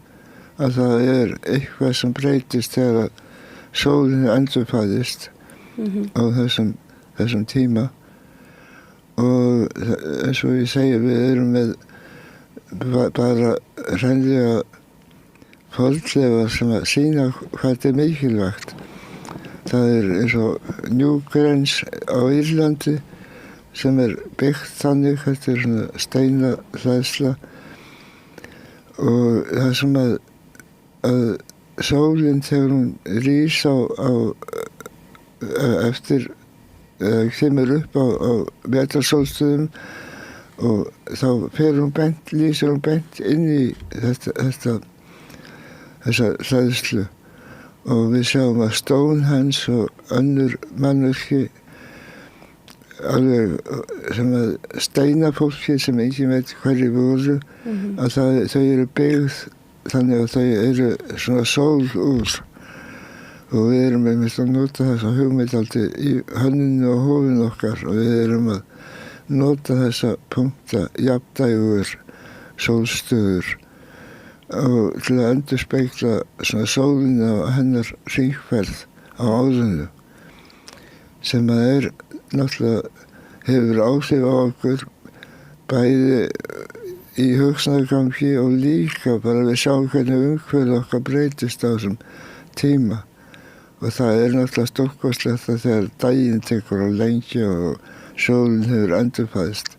að það eitthvað sem breytist þegar sólinn endurfæðist á þessum tíma. Og eins og ég segi, við erum með bara hreinlega fornleifar sem að sýna hvað þetta mikilvægt. Það eins og Newgrange á Írlandi sem byggt þannig, þetta svona steinahleðsla og það sem að sólin þegar hún rís eftir kemur upp á vetrarsólstöðum og þá lýsir hún bent inn í þessa hleðslu og við sjáum að Stonehenge og önnur mannvirki alveg sem að steinafólki sem engin veit hverju voru að þau eru byggð þannig að þau eru svona sólúr og við erum einmitt að nota þessa hugmynd alltaf í hönninu og hófinu okkar og við erum að nota þessa punkta jafndægur sólstöður og til að endurspegla svona sólina og hennar hringferð á árinu sem að náttúrulega hefur áhrif á okkur bæði í hugsunargangi og líka bara við sjáum hvernig umhverfið okkar breytist á þessum tíma og það náttúrulega stórkostlegt að þegar daginn tekur á lengi og sólin hefur endurfæðst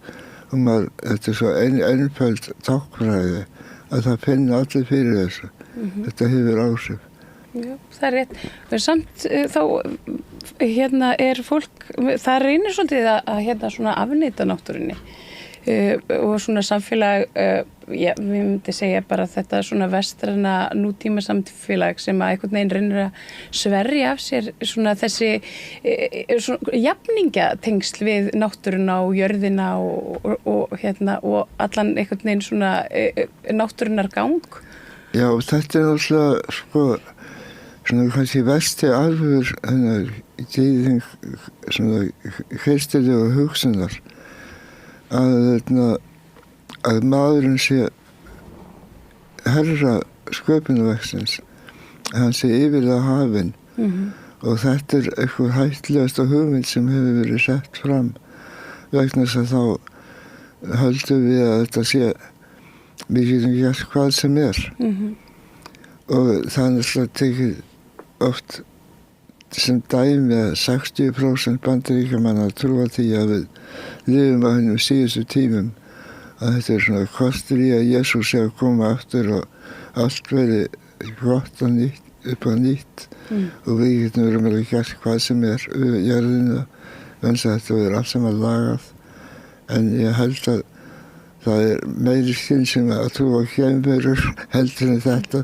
og þetta svo einföld táknræði að það finna allir fyrir þessu. Þetta hefur áhrif. Já, það rétt. Men samt þá fólk, það reynir svolítið að svona afneita náttúrunni og svona samfélag, við myndi segja bara þetta svona vestræna nútíma samfélag sem að einhvern veginn reynir að sverja af sér svona þessi svona jafningatengsl við náttúruna og jörðina og allan einhvern veginn svona náttúrunar gang. Já, þetta náttúrulega svona kannski versti alvör tíðing svona kristilegu hugsunar að maðurinn sé herra sköpunarverksins, hann sé yfirlega hafinn og þetta eitthvað hættulegasta hugmynd sem hefur verið sett fram vegna þess að þá höldum við að þetta sé við getum gert hvað sem og það náttúrulega tekið oft sem dæmi að 60% Bandaríkjamanna trúa því að við lifum á hennum síðustu tímum að þetta svona kostur í að Jesús sé að koma aftur og allt verið gott og upp á nýtt og við getum verið gert hvað sem jörðina vegna þetta verið allt saman lagað en ég held að það meiri skynsemi að trúa geimverur heldur en þetta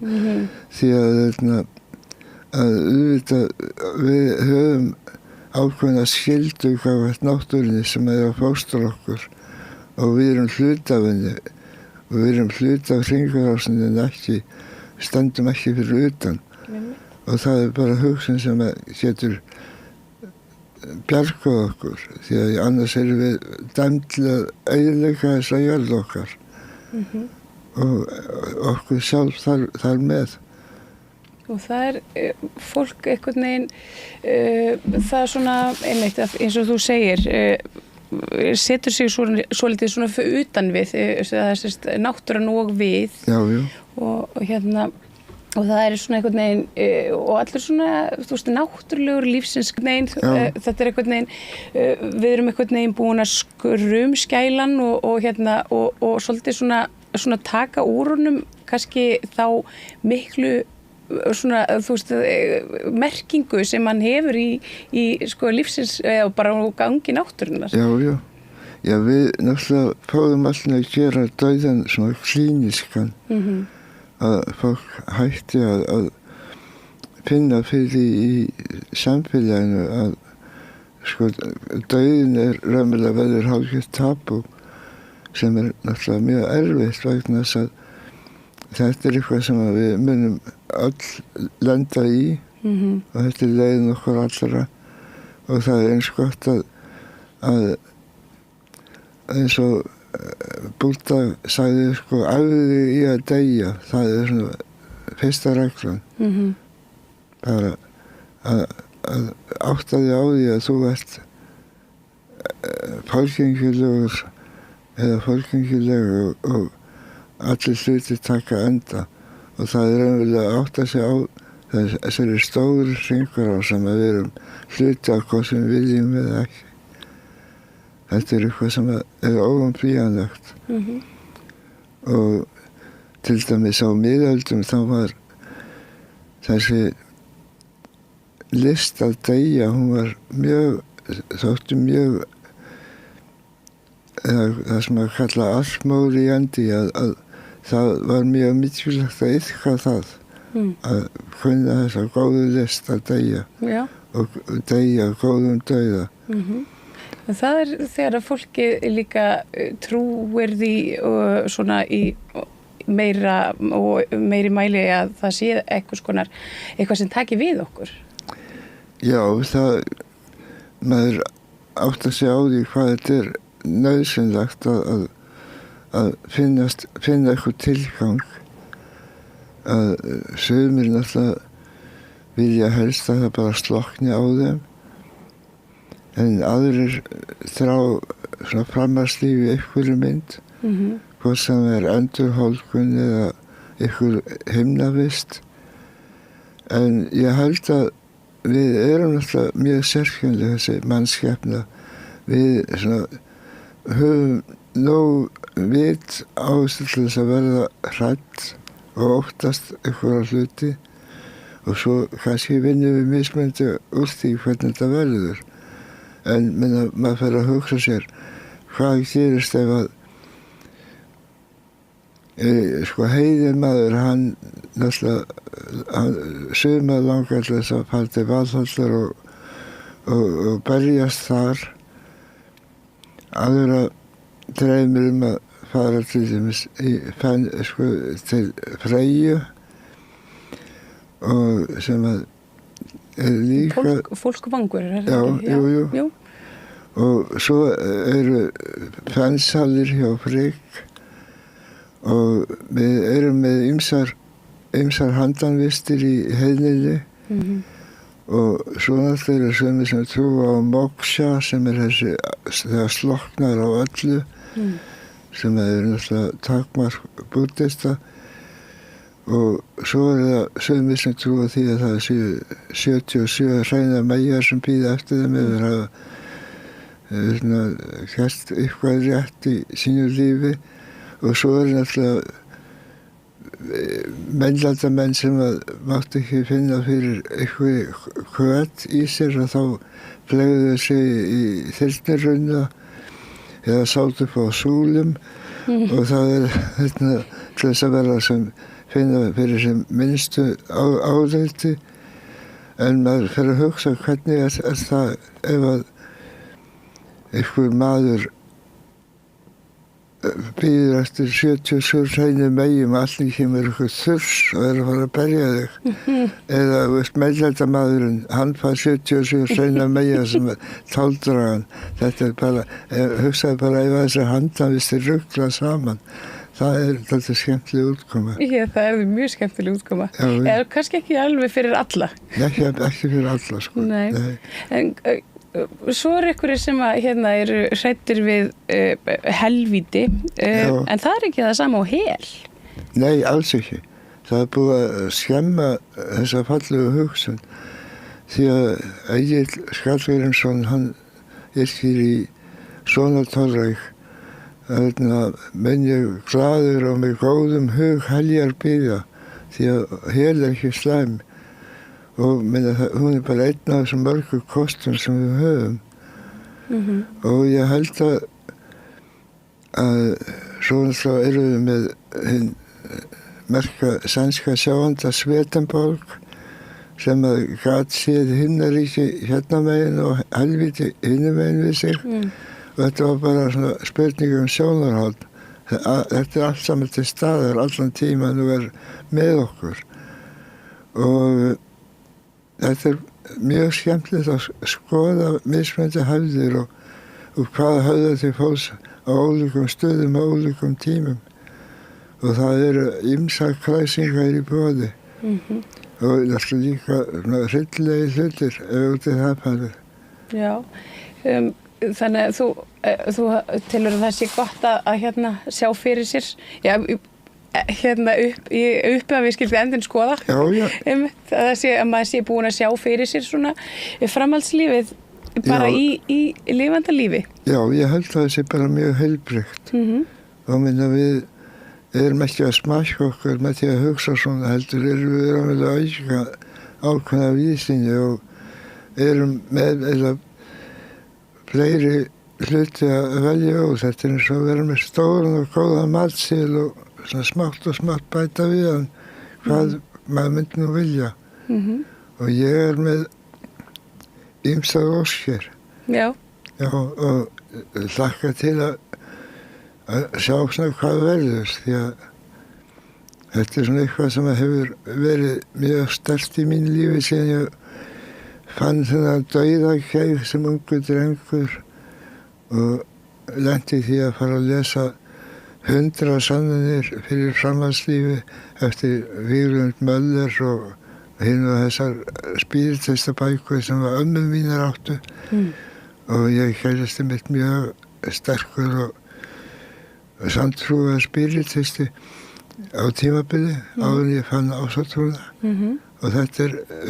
því að auðvitað við höfum ákveðna skyldu gagnvart náttúrunni sem að fóstra okkur og við erum hluti af henni og við erum hluti af hringarásinni en stöndum ekki fyrir utan og það bara hugsun sem getur bjargað okkur því að annars erum við dæmd til að eyðileggja þessa jörð okkar og okkur sjálf þar með. Og það fólk einhvern veginn, það svona einmitt eins og þú segir, setur sig svolítið svona fyrir utan við, náttúran og við. Já. Og það svona einhvern veginn, og allir svona, þú veist, náttúrulegur lífsins neginn, þetta einhvern veginn, við erum einhvern veginn búin að skrumskælan og svolítið svona taka úr honum kannski þá miklu svona, þú veist, merkingu sem hann hefur í sko lífsins eða bara gangi náttúrunnar. Já, við náttúrulega fáum alltaf að gera dauðan svona klíniskan að fólk hætti að finna fyrir í samfélaginu að sko dauðin raunverulega verður hálfgert tabú sem náttúrulega mjög erfitt vegna þess að þetta eitthvað sem við munum öll lenda í og þetta leiðin okkur allra og það eins gott að eins og Búdda sagði sko æfðu í að deyja, það svona fyrsta reglan bara að átta þig á því að þú ert fólkengilegur eða fólkengilegur og allir hlutir taka enda og það raunverulega að átta sig á þessari stóru hringur á sem að við erum hluti af hvað sem við viljum eða ekki. Þetta eitthvað sem óumflýjanlegt og til dæmis á miðöldum þá þessi list að deyja, hún var þótti mjög það sem að kalla allmóríandi, að það var mjög mikilvægt að iðka það, að kunna þessa góðu list að deyja. Já. Og deyja góðum dauða. Það þegar að fólki líka trúir því og svona í meiri mæli að það sé eitthvað sem taki við okkur. Já, maður átt að segja á því hvað þetta nauðsynlegt að finna eitthvað tilgang, að sumir náttúrulega vilja helst að það bara slokkni á þeim, en aðrir þrá svona framhaldslíf í einhverju mynd, hvort sem endurhólkun eða einhver himnavist. En ég held að við erum náttúrulega mjög sérkennileg, þessi mannskepna. Við höfum nóg vit ástæðu til þess að verða hrædd og óttast einhverja hluti, og svo kannski vinnum við mismunandi úr því hvernig þetta verður. En maður fer að hugsa sér hvað gerist ef að heiðin maður, hann sumar langar til þess að fara til Valhallar og berjast þar. Aðra dreymir að fara til dæmis til Freyju, og sem að líka fólkvangur, jú. Og svo eru fensalir hjá Frigg, og við erum með ýmsar handanvistir í heiðninni, og svo náttúrulega eru sömur sem trúa á moksha, sem þessi þegar slokknar á öllu, sem náttúrulega takmark búddista. Og svo það sömur sem trúa því að það séu 77 hreinar meyjar sem bíða eftir þeim ef þeir hafa gert eitthvað rétt í sínu lífi. Og svo náttúrulega mennlandamenn sem mátti ekki finna fyrir eitthvað hvöt í sér, og þá flegðu sig í þyrnirunna eða sátu upp á súlum, og það til þess að vera sem finna fyrir sem minnstu áreiti. En maður fer að hugsa hvernig það ef að einhver maður býður eftir 77 hreinum meyjum, allir kemur eitthvað þurs og að fara að berja þig. Eða meðlætamaðurinn, hann fær 77 hreinum meyja sem táldrar hann. Þetta bara, hugsaði bara ef þessi handanvistir rugla saman. Það alltaf skemmtileg útkoma. Já, það mjög skemmtileg útkoma. Eða kannski ekki alveg fyrir alla. Ekki fyrir alla, sko. Nei. En svo einhverjir sem eru hræddir við helvíti, en það ekki það sama á hel. Nei, alls ekki. Það búið að skemma þessa fallegu hugsun, því að Egill Skallagrímsson, hann yrkir í Sonatorræk, menn ég glaður og með góðum hug heljar bíða, því að hel ekki slæm. Og hún bara einn af þessum mörgu kostum sem við höfum. Og ég held að svona þá erum við með hinn merka sænska sjáanda Swedenborg, sem gat séð himnaríki hérna megin og helvíti hinum megin við sig. Og þetta var bara svona spurning sjónarhald. Þetta allt saman til staðar allan tíman og með okkur. Og þetta mjög skemmtilegt að skoða mismunandi hefðir og hvað höfða til fólks á ólíkum stöðum á ólíkum tímum. Og það eru ýmsar kræsingar í boði. Og þetta líka hryllilegi hlutir ef út í það farið. Já, þannig að þú telur að það sé gott að sjá fyrir sér, uppi að við skildum endin skoða. Að maður sé búin að sjá fyrir sér svona framhaldslífið bara í lifanda lífi. Já, ég held að það sé bara mjög heilbrigt. Og við erum ekki að smakka okkur með því að hugsa svona, heldur erum við að auka ákveðna vísinni og erum með eða fleiri hluti að velja og þetta eins og að vera með stóran og góða matseðil og svona smátt og smátt bæta við hann hvað maður myndi nú vilja og ég með ýmsar óskir og hlakka til að sjá svona hvað verður því að þetta svona eitthvað sem hefur verið mjög sterkt í mínu lífi síðan ég fann þennan dauðakeið sem ungur drengur og lenti því að fara að lesa 100 sannanir fyrir framhaldslífi eftir Víglund Möller og hinn og þessar spiritistabækur sem ömmu mínar áttu og ég kærasti mitt mjög sterkur og samtrúaður spiritisti á tímabili áður ég fann ásatrúna og þetta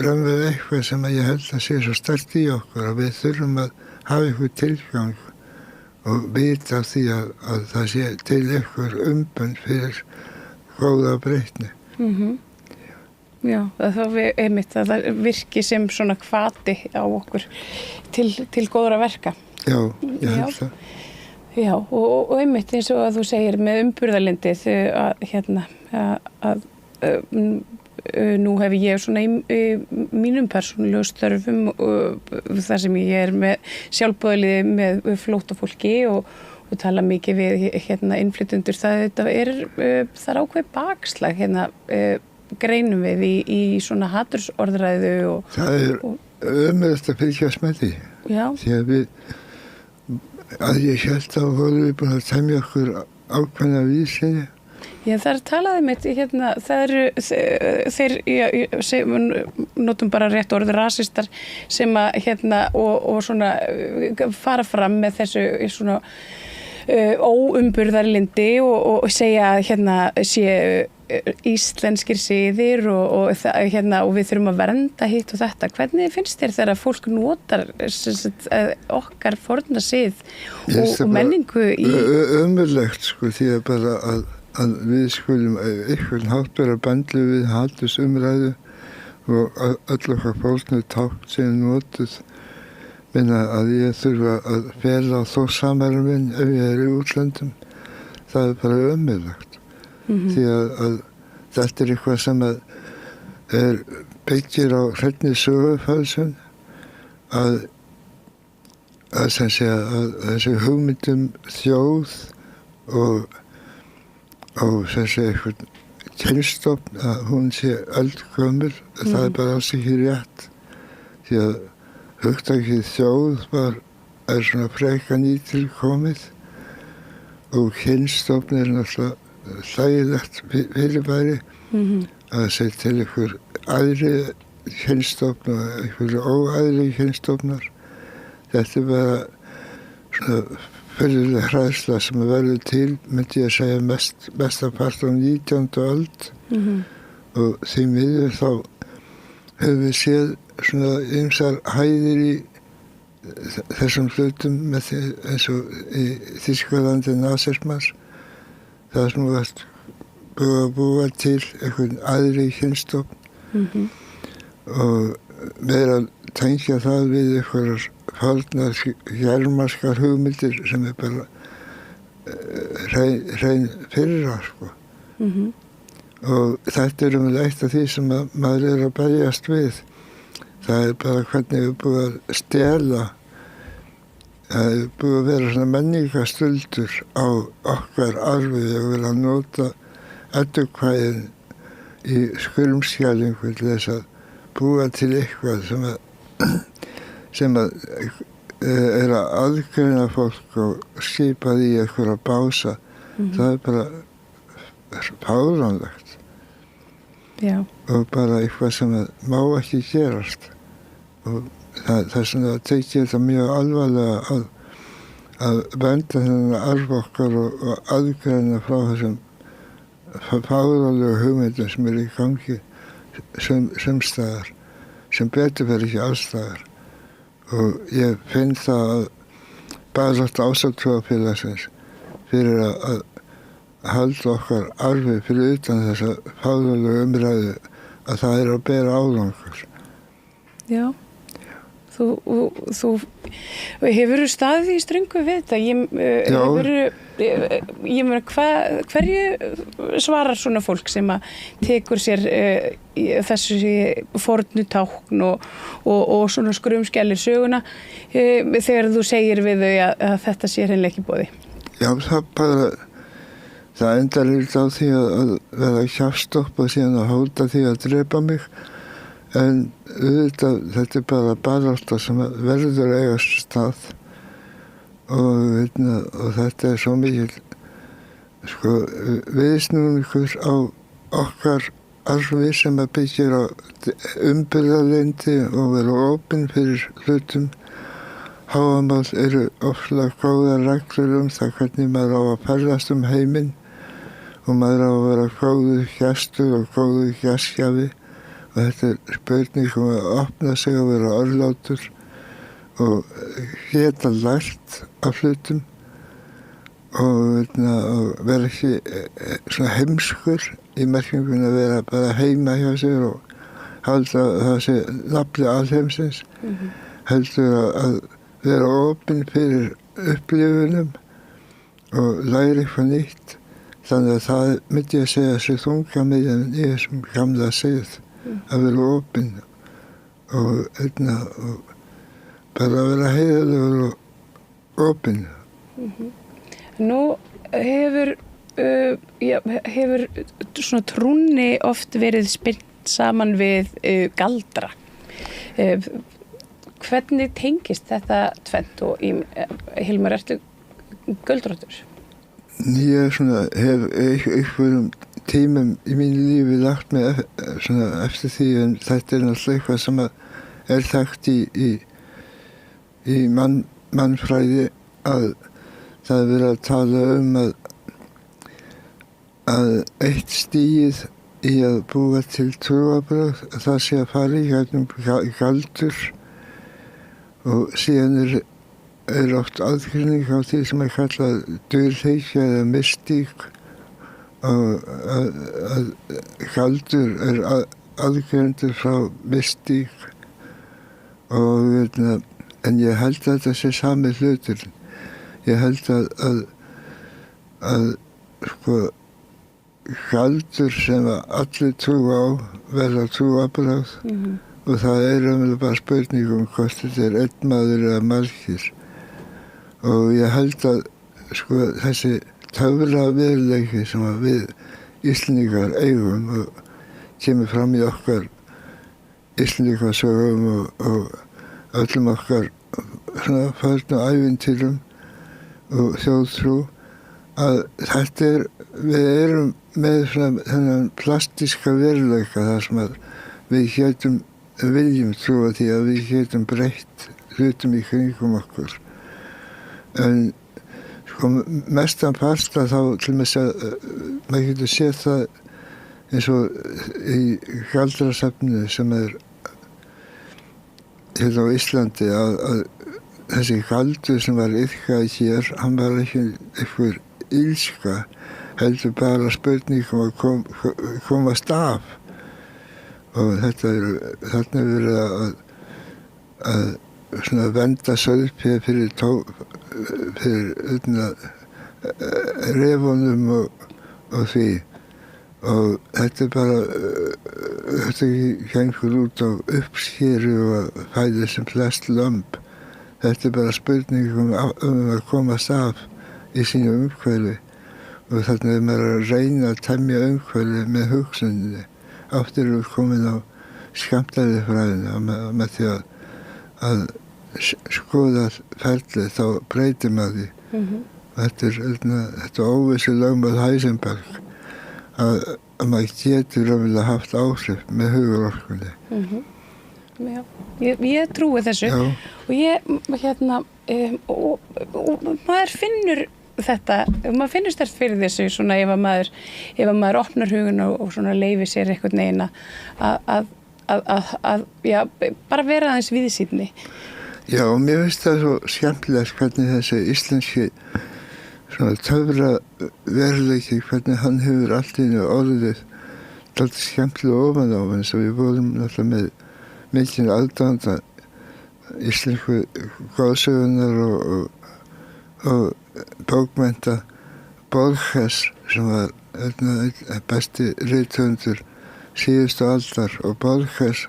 raunverulega eitthvað sem ég held að sé svo sterkt í okkur og við þurfum að hafa eitthvað tilgang og vita því að það sé til eitthvað umbund fyrir góða breytni. Já, þá við einmitt að það virki sem svona hvati á okkur til góðra verka. Já, ég held það. Já, og einmitt eins og að þú segir með umburðarlyndið að nú hef ég svona í mínum persónulegu störfum þar sem ég með sjálfboðaliði með flóttafólki og tala mikið við innflytjendur. Það er ákveð bakslag greinum við í svona hatursorðræðu það er ömurlegt að fylgjast með því. Já. Því að ég held að vorum við búin að temja okkur ákveðna vísinni. Já, það talaði mitt, það eru þeir notum bara rétt orð rasistar sem að og svona fara fram með þessu svona óumburðarlyndi og segja sé íslenskir siðir og við þurfum að vernda hitt og þetta. Hvernig finnst þér þegar fólk notar okkar forna sið og menningu í ömurlegt sko því að bara að við skulum einhvern hátt vera bendlu við hatursumræðu og öll okkar fólknu tákn sem notuð minna að ég þurfa að fela Þórsamherinn minn ef ég er í útlöndum. Það er bara ömurlegt því að þetta er eitthvað sem byggir á hreinni sögufölsun að þessi hugmyndum þjóð og þessi eitthvað kynstofn að hún sé öldgömmul, það er bara alls ekki rétt því að hugtakið þjóð er svona freka nýtilkomið og kynstofn er náttúrulega hlægilegt fyrirbæri að segja til einhver aðri kynstofn og einhver óaðri kynstofnar. Þetta er bara svona fyrirlega hræðsla sem verður til, myndi ég að segja mestapart á 19. öld og því miður þá höfum við séð svona ýmsar hæðir í þessum hlutum með því eins og í Þýskalandi nasismans það sem var búið að búa til einhvern aðri kynstofn og meira tengja það við einhverjar fornar germanskar hugmyndir sem er bara hrein fyrra sko. Og þetta er eitt af því sem maður er að berjast við. Það er bara hvernig við búið að stela það er búið að vera svona menningastöldur á okkar arfi og vera að nota eddukvæðin í skurmskælingu til þess að búa til eitthvað sem er að aðgreina fólk og skipa því einhverja bása. Það er bara fáránlegt. Já. Og bara eitthvað sem má ekki gerast. Og það er svona að tekja þetta mjög alvarlega að vernda þennan arf okkar og aðgreina frá þessum fáránlegu hugmyndum sem eru í gangi sumstaðar, sem betur verið ekki allstaðar. Og ég finn það að barátta Ásatrúarfélagsins fyrir halda okkar arfi fyrir utan þessa fáðalegu umræðu að það að bera árangur. Já. Þú hefur staðið í ströngu við þetta. Ég meina, hverju svarar svona fólk sem að tekur sér þessu fornu tákn og svona skrumskælir söguna þegar þú segir við þau að þetta sé hreinlega ekki í boði? Já, það endar á því að vera hjartstopp og síðan að hóta því að drepa mig. En þetta bara baráttu sem verður eiga stað og þetta svo mikil viðsnúningur á okkar arfi sem að byggir á umbyrðarlendi og vera opinn fyrir hlutum. Háamál eru ofsalega góðar reglur það hvernig maður á að ferðast heiminn og maður á að vera góður gestur og góður gestgjafi. Og þetta spurning að opna sig og vera örlátur og geta lært af hlutum og vera ekki svona heimskur í merkingunni að vera bara heima hjá sér og halda það sé nafli alheimsins. Heldur að vera opinn fyrir upplifunum og læra eitthvað nýtt. Þannig að það myndi ég segja sig þunga miðjan í þessum gamla sið. Að vera opinn og bara að vera heiðarlegur og opinn. Nú hefur svona trúnni oft verið spyrnt saman við galdra. Hvernig tengist þetta tvennt og Hilmar, ertu göldróttur? Ég hef einhverjum tímum í mínu lífi lagt mig eftir því en þetta náttúrulega eitthvað sem þekkt í mannfræði að það verið að tala að eitt stigið í að búa til trúarbrögð það sé að fara í gegnum galdur og síðan oft aðgreining á því sem kallað dulhyggja eða mystík og að galdur aðgreindur frá mystík og en ég held að þetta sé sami hlutur. Ég held að galdur sem allir trúa á verða trúarbragð og það umvel bara spurning hvort þetta einn maður eða margir og ég held að þessi töfra veruleiki sem við Íslendingar eigum og kemur fram í okkar Íslendingasögum og öllum okkar förnu ævintýrum og þjóðtrú að við erum með þennan plastíska veruleika þar sem að við viljum trúa því að við getum breytt hlutum í kringum okkur. En mestan parta þá til og með að maður getur séð það eins og í galdrasafninu sem hérna á Íslandi að þessi galdur sem var iðkað hér, hann var ekki einhver illska, heldur bara spurningum að komast af og þarna verið að venda sauðfé fyrir refunum og því og þetta bara þetta gengur út á uppskeru og fæði sem flest lömb. Þetta bara spurning að komast af í sínu umhverfi og þarna maður að reyna að temja umhverfi með hugsuninni. Aftur við komin á skammtafræðina með því að skoða ferlið þá breytir maður því. Þetta óvissu lögmál Heisenberg að maður getur raunverulega haft áhrif með hugurorkunni. Já, ég trúi þessu. Já. Og maður finnur þetta, maður finnur sterkt fyrir þessu svona ef maður opnar hugun og svona leyfir sér einhvern veginn að bara vera aðeins viðsýnni. Já, og mér finnst það svo skemmtilegt hvernig þessi íslenski svona töfra veruleiki hvernig hann hefur allt í einu orðið dálítið skemmtilega ofan á eins og við vorum náttúrulega með mikinn aðdáanda íslensku goðsögunar og bókmennta Borges sem var besti rithöfundur síðustu aldar og Borges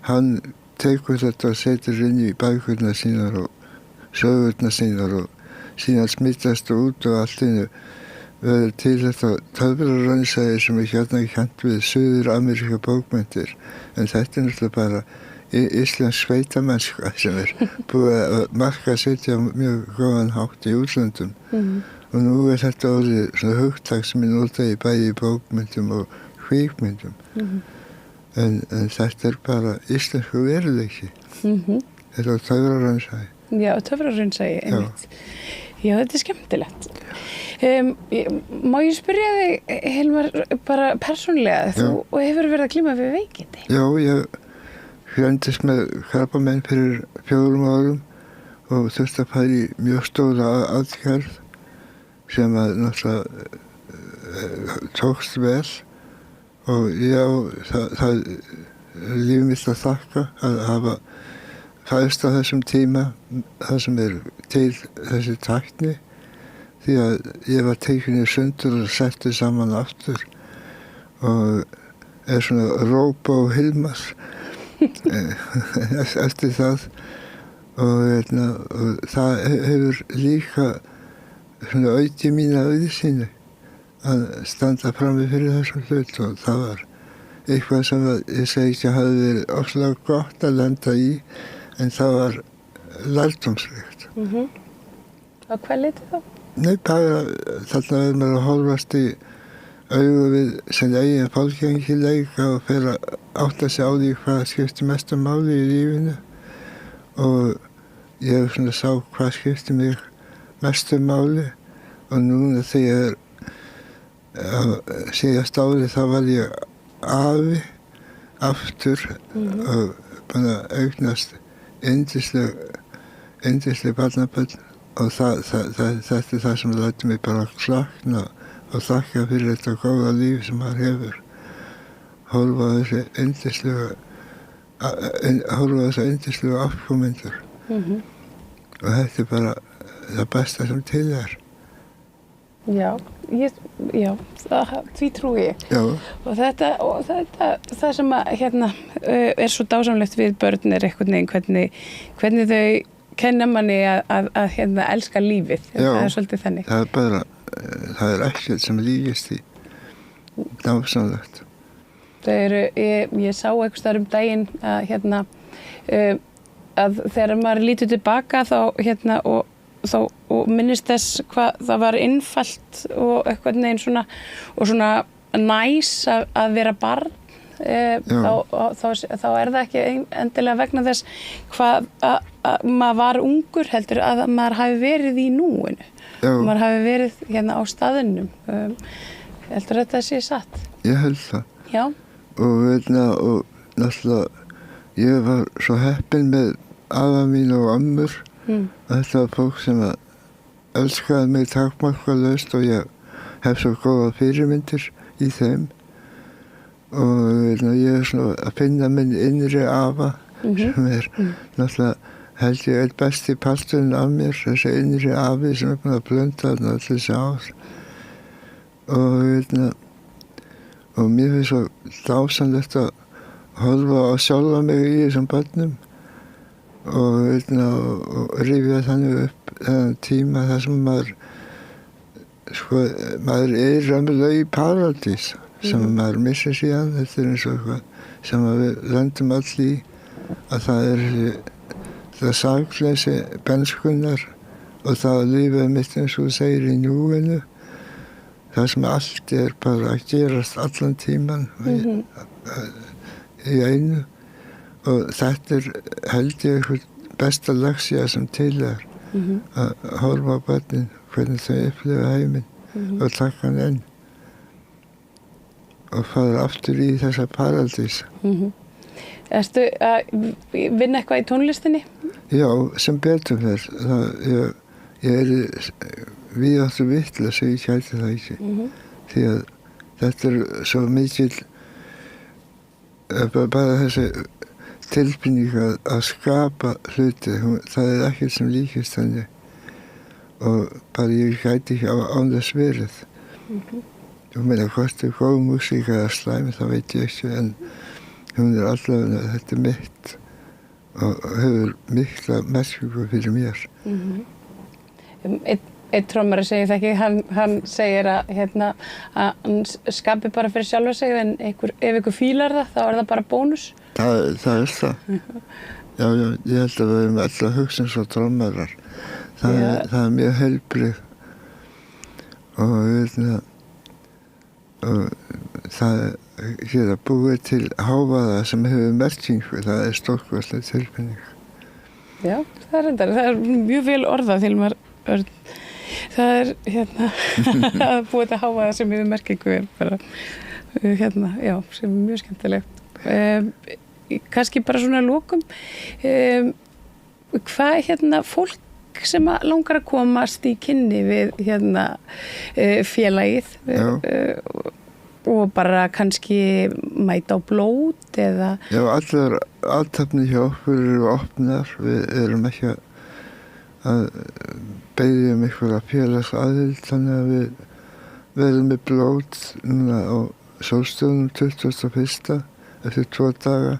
hann tekur þetta og setur inn í bækurnar sínar og sögurnar sínar og síðan smittast út og allt einu verður til þetta töfraraunsæði sem hérna kennt við Suður-Ameríska bókmenntir en þetta náttúrulega bara íslensk sveitamennska sem búið að marka setja mjög góðan hátt í útlöndum og nú þetta orðið svona hugtak sem notað í bæði bókmyndum og kvikmyndum en þetta bara íslensku veruleiki þetta töfraraunsæði. Já, töfraraunsæði einmitt. Já, þetta skemmtilegt. Má ég spyrja þig, Hilmar, bara persónlega, þú hefur verið að glíma við veikindi? Já, ég greindist með krabbamein fyrir 4 árum og þurfti að fara í mjög stóra aðgerð sem að náttúrulega tókst vel og það líf mitt að þakka að hafa fæðst á þessum tíma það sem til þessi tækni því að ég var tekin í sundur og setti saman aftur og svona Rópa og Hilmar eftir það og það hefur líka svona aukið mína auðsýni að standa frammi fyrir þessum hlut og það var eitthvað sem ég segi ekki að hafi verið ofslega gott að lenda í en það var lærdómsríkt. Á hvað leyti þá? Nei, bara þarna verður maður að horfast í augu við sem eigin fólkengileika og fer að átta sig á því hvað skiptir mestu máli í lífinu og ég hef svona sá hvað skiptir mig mestu máli og núna þegar síðast ári þá var ég afi aftur og búin að augnast yndisleg barnabörn og þetta er það sem lætur mig bara að klakna og þakka fyrir þetta góða líf sem maður hefur horfa á þessa yndislega afkomendur og þetta er bara það besta sem til er. Já, því trúi ég. Já. Og það sem að er svo dásamlegt við börn er einhvern veginn hvernig þau kenna manni að elska lífið. Já, það er svolítið þannig. Það er ekkert sem líkist í dásamlegt. Ég sá einhvers staðar daginn að þegar maður lítur tilbaka og minnist þess hvað það var einfalt og eitthvað neginn svona næs að vera barn þá er það ekki endilega vegna þess hvað að maður var ungur heldur að maður hafi verið í núinu maður hafi verið á staðinum heldur þetta sé satt? Ég held það. Já. Og náttúrulega ég var svo heppinn með afa mín og ömmur þetta var fólk sem elskaði mig takmarkalaust og ég hef svo góða fyrirmyndir í þeim og ég er svona að finna minn innri afa sem náttúrulega held ég besti parturinn af mér þessi innri afi sem búin að blunda þarna allir þessi ár og mér finnst svo dásamlegt að horfa á sjálfa mig í þessum börnum og rifja þannig upp þennan tíma þar sem maður er raunverulega í paradís sem maður missir síðan þetta er eins og eitthvað sem við lendum öll í að það er það sakleysi benskunnar og það lífið mitt eins og þú segir í núinu það sem allt er bara að gerast allan tíman í einu og þetta er held ég eitthvað besta leksía sem til er að horfa á börnin hvernig þau upplifa heiminn og taka hann inn og fara aftur í þessa paradís. Ertu að vinna eitthvað í tónlistinni? Já, sem betur fer. Ég er við áttum vitlaus, ég kæti það ekki. Því að þetta svo mikil, bara þessi tilfinning að skapa hluti, það ekkert sem líkist henni. Og bara ég gæti ekki án þess verið. Ég meina hvort góð músík eða slæmi, það veit ég ekki, en hún allavega, þetta mitt og hefur mikla merkingu fyrir mér. Einn trommari segir það ekki, hann segir að hann skapi bara fyrir sjálfa sig, en ef ykkur fílar það, þá það bara bónus. Það það. Já, ég held að við erum alltaf að hugsa svo trommarar. Það mjög heilbrigð og það geta búið til hávaða sem hefur merkingu, það stórkostleg tilfinning. Já, það mjög vel orðað til maður. Það að búið til hávaða sem hefur merkingu bara, já, sem mjög skemmtilegt. Kannski bara svona lokum, hvað fólk sem langar að komast í kynni við félagið og bara kannski mæta á blót eða... Já, allar athafnir hjá okkur eru opnar. Við erum ekki að beðja einhverja félagsaðild, þannig að við verðum með blót núna á Sólstöðum 21. eftir 2 daga.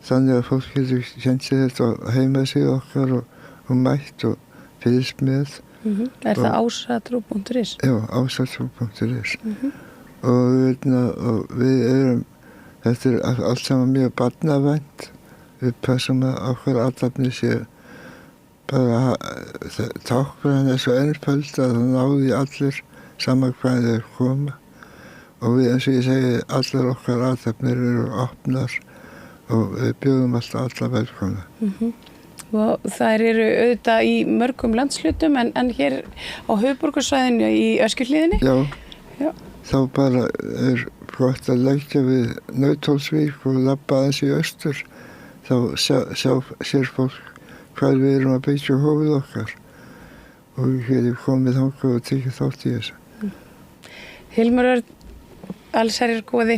Þannig að fólk getur kent sér þetta á heimasíðu okkar og mætt og fylgst með. Það ásatrú.is? Já, ásatrú.is. Og við erum, þetta allt saman mjög barnavænt. Við passum að okkar athafnir sé bara táknræn svo einföld að það náði allir sama hvað þeir koma. Og við, eins og ég segi, allar okkar athafnir eru opnar og við bjóðum alltaf alla velkomna. Og þær eru auðvitað í mörgum landshlutum en hér á höfuðborgarsvæðinu í Öskjuhlíðinni? Já, þá bara gott að leggja við Nauthólsvík og labba aðeins í austur. Þá sér fólk hvað við erum að byggja hófið okkar og hér komið þangað og tekið þátt í þessu. Hilmar Örn, allsherjargoði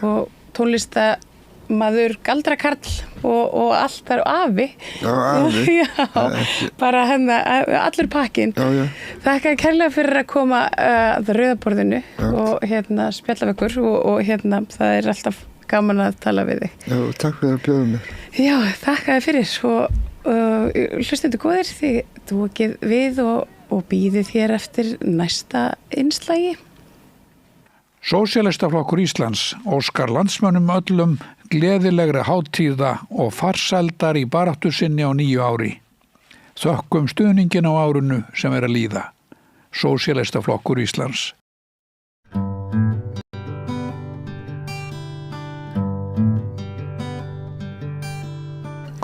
og tónlistamaður, galdrakarl og allt þar afi. Já, afi. Já, bara allur pakkinn. Já. Þakka kærlega fyrir að koma að Rauðaborðinu og spjalla við ykkur og það alltaf gaman að tala við þig. Já, takk fyrir að bjóða mér. Já, þakka þér fyrir og hlustendur góðir, þið tókið við og bíðið hér eftir næsta innslagi. Sósíalistaflokkur Íslands óskar landsmönnum öllum gleðilegra hátíða og farsældar í baráttu sinni á 9 ári. Þökkum stuðningin á árinu sem að líða. Sósíalistaflokkur Íslands.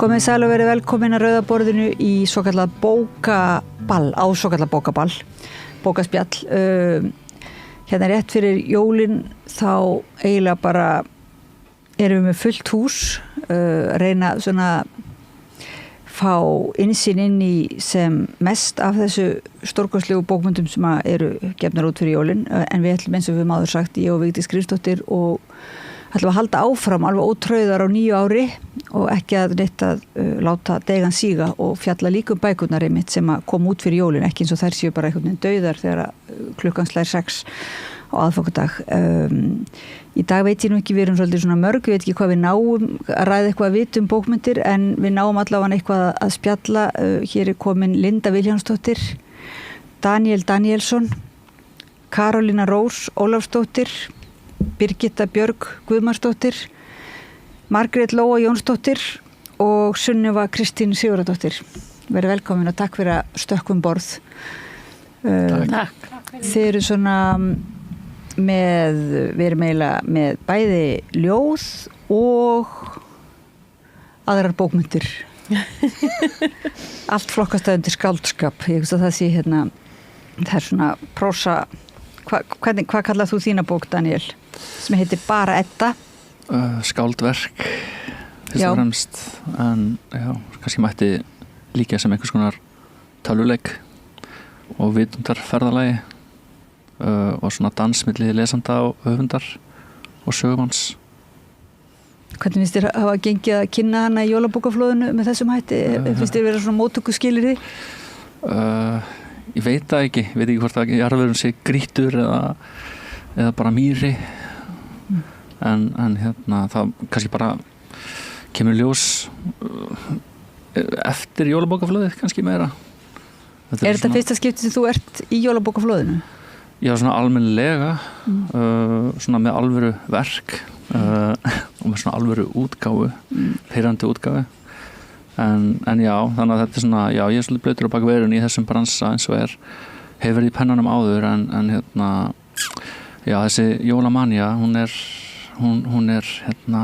Komið sæl og verið velkomin að Rauðaborðinu í svokallað bókaball, bókaspjall. Hérna rétt fyrir jólin þá eiginlega bara erum við með fullt hús, reyna svona fá innsýn inn í sem mest af þessu stórkostlegu bókmyndum sem eru gefnar út fyrir jólin, en við ætlum eins og við höfum áður sagt, ég og Vigdís Grímsdóttir og ætlum að halda áfram alveg ótrauðar á 9 ári og ekki að neitt að láta deigan síga og fjalla líka bækurnar einmitt sem að koma út fyrir jólin, ekki eins og þær séu bara einhvern veginn dauðar þegar klukkan slær 6 á aðfangadag. Í dag veit ég nú ekki, við erum svolítið svona mörg, við veit ekki hvað við náum að ræða eitthvað að vita bókmyndir, en við náum allavega eitthvað að spjalla. Hér komin Linda Vilhjálmsdóttir, Daniel Danielsson, Karolína Rós Ólafsdóttir, Birgitta Björg Guðmarsdóttir, Margrét Lóa Jónsdóttir og Sunniva Kristín Sigurðardóttir. Verið velkomin og takk fyrir að stökkum borð. Takk. Þið eru svona við erum eiginlega með bæði ljóð og aðrar bókmyndir. Allt flokkast undir skáldskap. Ég veist að það sé það er svona prósa. Hvað kallað þú þína bók, Daniel? Sem heitir bara Edda? Skáldverk fyrst og fremst, en já, kannski mætti líka sem einhvers konar tölvuleik og vitundarferðalagi og svona dansmilli lesanda og höfundar og sögumanns. Hvernig finnst þér hafa gengið að kynna hana í jólabókaflóðinu með þessum hætti? Finnst þér vera svona móttökuskilyrði? Ég veit það ekki. Ég veit ekki hvort það jarðvegurinn sé grýttur eða bara mýri. En hérna, það kannski bara kemur ljós eftir jólabókaflóðið kannski meira. Er þetta fyrsta skipti sem þú ert í jólabókaflóðinu? Já, svona almennilega, svona með alvöru verk og með svona alvöru útgáfu, heyrandi útgáfu. En já, þannig að þetta svona, já, ég er svolítið blautur á bak veirun í þessum bransa eins og hefur verið í pennanum áður en hérna, já, þessi jólamanja, hún er hérna,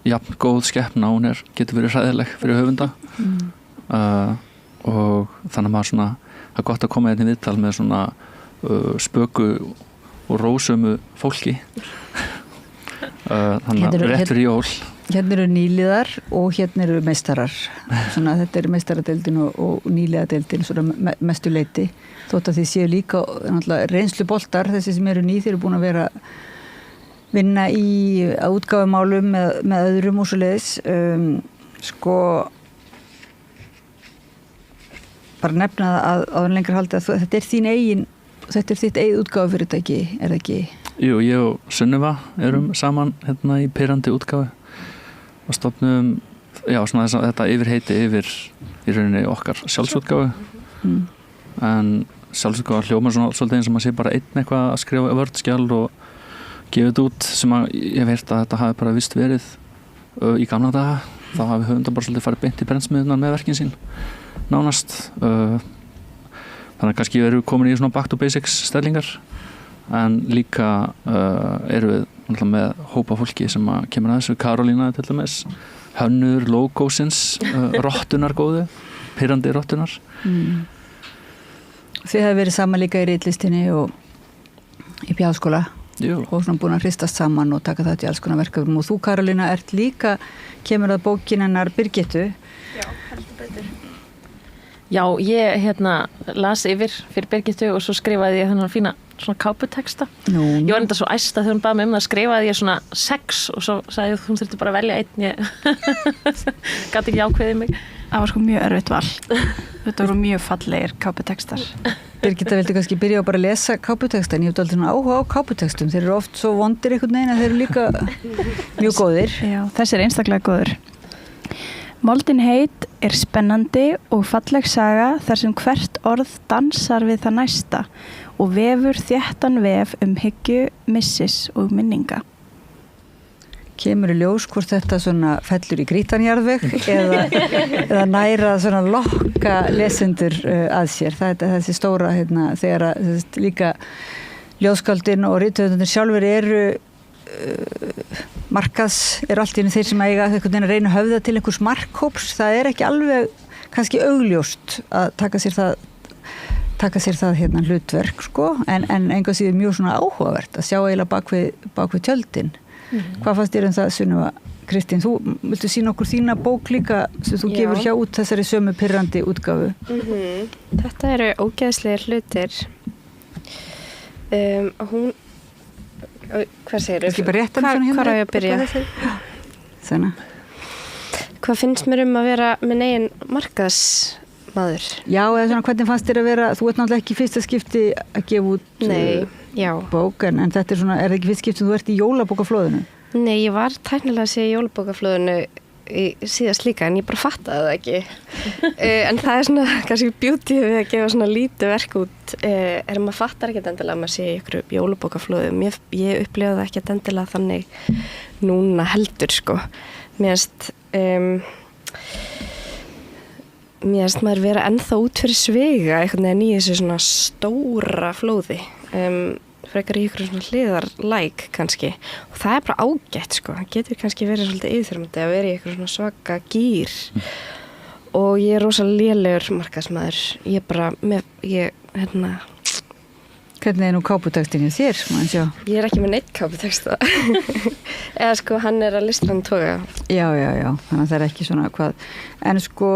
jafn góð skepna, getur verið hræðileg fyrir höfunda og þannig að maður svona, það er gott að koma hérna í viðtal með svona spöku og rósumu fólki þannig að rétt fyrir jól. Hérna eru nýliðar og hérna eru meistarar. Svona, þetta eru meistaradeildin og nýliðadeildin svona mestu leyti. Þótt að þið séu líka reynsluboltar, þessi sem eru ný, þeir eru búin að vera vinna í útgáfumálum með öðrum og svo leiðis. Bara nefna að lengra haldi að þetta er þín eigin, þetta er þitt eigið útgáfufyrirtæki, er það ekki? Jú, ég og Sunniva erum saman hérna í pirrandi útgáfu og stofnum, já, svona þetta yfirheiti yfir í rauninni okkar sjálfsútgáfu en sjálfsútgáfa hljómar svona svolítið eins og maður sé bara einn eitthvað að skrifa vördskjal og gefa þetta út sem að ég veit að þetta hafi bara vist verið í gamla daga, þá hafi höfundar bara svolítið farið beint í brennsmiðunar með verkin sín nánast þannig að kannski erum við komin í svona back to basics stellingar en líka erum við með hópa fólki sem kemur að þessu, Karolína til dæmis, hönnur logósins, rottunar góðu, pirrandi rottunar. Þið hafa verið saman líka í ritlistinni og í Bjáskóla og svona búin að hristast saman og taka það til alls konar verkefnum og þú Karolína ert líka, kemur að bókin hennar Birgittu. Já, heldur betur. Já, ég las yfir fyrir Birgittu og svo skrifaði ég þennan fína svona káputeksta. Ég var enda svo æsta þegar hún baði mig það, skrifaði ég svona 6 og svo sagði ég hún þurfti bara að velja einn, ég gat ekki ákveðið mig. Það var sko mjög erfitt val. Þetta voru mjög fallegir káputekstar. Birgitta vildi kannski byrja á bara að lesa káputekstan. Ég hef aldrei svona áhuga á káputekstum. Þeir eru oft svo vondir einhvern veginn að þeir eru líka mjög góðir. Já, þessi er einstaklega góður. Moldin heit er spennandi og falleg saga þar sem hvert orð dansar við það næsta og vefur þéttan vef hyggju, missis og minninga. Kemur í ljós hvort þetta svona fellur í grítanjarðveg eða næra svona lokka lesendur að sér. Það er þessi stóra þegar líka ljóðskáldin og rithöfundar sjálfur eru eru allt í einu þeir sem eiga einhvern veginn að reyna að höfða til einhvers markhóps. Það er ekki alveg kannski augljóst að taka sér það hlutverk sko, en einhvað síður mjög svona áhugavert að sjá eiginlega bak við tjöldin. Hvað fannst þér það, Sunniva? Kristín, þú viltu sýna okkur þína bók líka sem þú gefur hjá út þessari sömu pirrandi útgáfu? Þetta eru ógeðslegir hlutir. Hún hvað segir þú? Hvað á ég að byrja? Þannig. Hvað finnst mér að vera minn eigin markaðsmaður? Já, eða svona hvernig fannst þér að vera, þú ert náttúrulega ekki fyrsta skipti að gefa út bók, en þetta er svona, er það ekki fyrst skipti sem þú ert í jólabókaflóðinu? Nei, ég var tæknilega að segja jólabókaflóðinu síðast líka, en ég bara fattaði það ekki. En það er svona kannski beauty við að gefa svona lítið verk út, maður fattar ekki endilega að maður sé í ykkur jólabókaflóðum. Ég upplifa það ekki endilega þannig núna heldur, sko. Mér finnst maður vera ennþá út fyrir sviga einhvern veginn í þessu svona stóra flóði. Frekar í ykkur svona hliðarlæk kannski og það er bara ágætt sko, það getur kannski verið svolítið yfirþyrmandi að vera í ykkur svona svaka gýr og ég er rosalega lélegur markaðsmaður, Hvernig er nú káputekstin í þér? Ég er ekki með neitt káputeksta eða sko hann er að listræn toga. Já, þannig að það er ekki svona hvað, en sko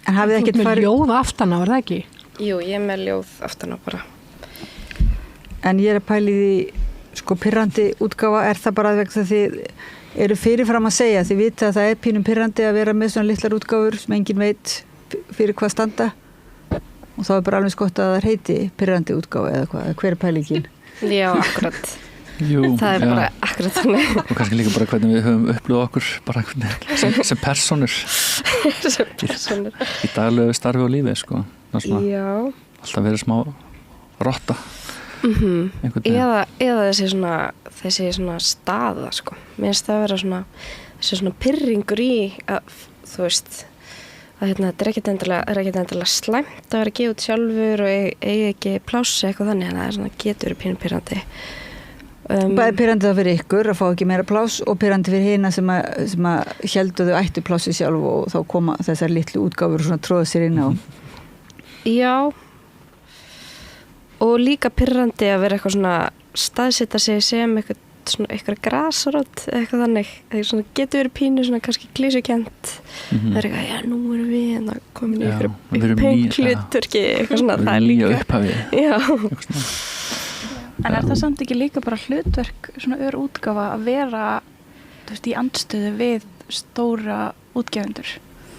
En hafið ekkert farið... Þú ert með ljóð aftan á, er það ekki? Jú, ég er með ljóð aftan á bara. En ég er að pæli því, sko, pirrandi útgáfa, er það bara vegna þið eru fyrirfram að segja, þið vita að það er pínum pirrandi að vera með svona litlar útgáfur sem engin veit fyrir hvað standa og þá er bara alveg skott að það heiti pirrandi útgáfa eða hvað, hver er pælingin? Já, akkurat. Jú, það er bara akkurat þannig. Og kannski líka bara hvernig við höfum upplifað okkur bara sem personur. Sem personur. Í daglegu starfi og lífi, sko. Já. Alltaf verið smá rotta. Eða þessi svona staða, sko. Mér finnst það að vera þessi svona pirringur í að, þú veist, að þetta er ekkert endilega slæmt að vera að gefa út sjálfur og eigi ekki plássi eitthvað þannig, en það er svona getur verið pínu pirrandi. Bæði pirrandi það fyrir ykkur að fá ekki meira pláss og pirrandi fyrir hina sem að héldu þau ættu plássi sjálf og þá koma þessar litlu útgáfur og svona tróða sér inn á. Já. Og líka pirrandi að vera eitthvað svona staðsetta sig sem eitthvað grasrót eitthvað þannig, svona getur verið pínu svona kannski klísukent. Það er eitthvað, já, nú erum við komin í eitthvað pöngluturki eitthvað svona, það er líka upphafið. Já. En er það samt ekki líka bara hlutverk svona útgáfa að vera, þú veist, í andstöðu við stóra útgefundur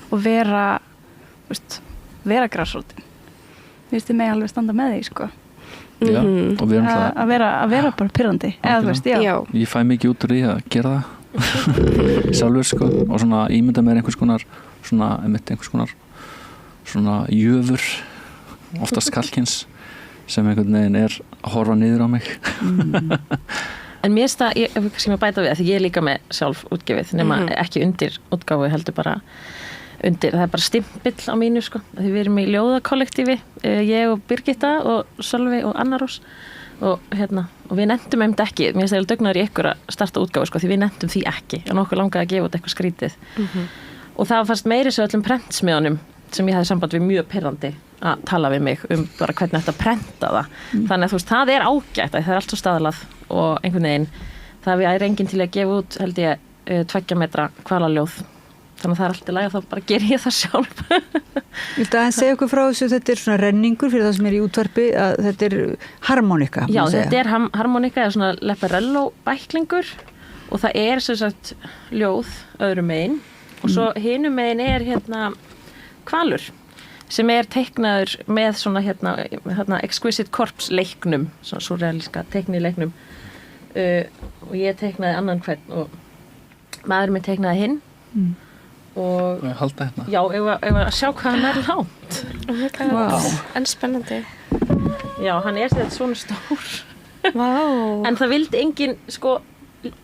og vera grasrótin. Þú veist, þið megi alveg standa með því, sko. Já, og við erum það að vera bara pirrandi, eða þú veist, já. Ég fæ mikið út úr því að gera það sjálfur, sko, og svona ímynda mér einhvers konar svona jöfur, oftast kallkyns, sem einhvern veginn er að horfa niður á mig. En mér finnst það, ég bæta við, því ég er líka með sjálf útgefið, nema ekki undir útgáfu, heldur bara undir, það er bara stimpill á mínu, sko, því við erum í ljóðakollektífi, ég og Birgitta og Sölvi og Anna Rós og við nefndum ekki, mér finnst það dugnaður í ykkur að starta útgáfu, sko, því við nefndum því ekki og nokkuð langaði að gefa út eitthvað skrítið og það fannst meiri svo öllum prentsmiðunum sem ég hafði samband við mjög pirrandi að tala við mig bara hvernig þetta prenta það þannig að þú veist, það er ágætt að það er allt svo staðalað og einhvern veginn það er enginn til að gefa út, held ég 2 metra hvalaljóð þannig að það er alltaf læg og þá bara ger ég það sjálf. Viltu aðeins segja okkur frá þessu, þetta er svona renningur fyrir það sem er í útvarpi, að þetta er harmonika. Já, þetta er harmonika eða svona leparello bæklingur og það er sem sagt ljóð öðrum megin og svo hinum megin er hvalur sem er teiknaður með svona Exquisite Corpse leiknum, svona surrealíska teiknileiknum og ég teiknaði annan hvern og maður minn teiknaði hinn og halda hérna. Já, ef að sjá hvað hann er langt. Wow. En spennandi. Já, hann er þetta svona stór. Wow. En það vildi enginn sko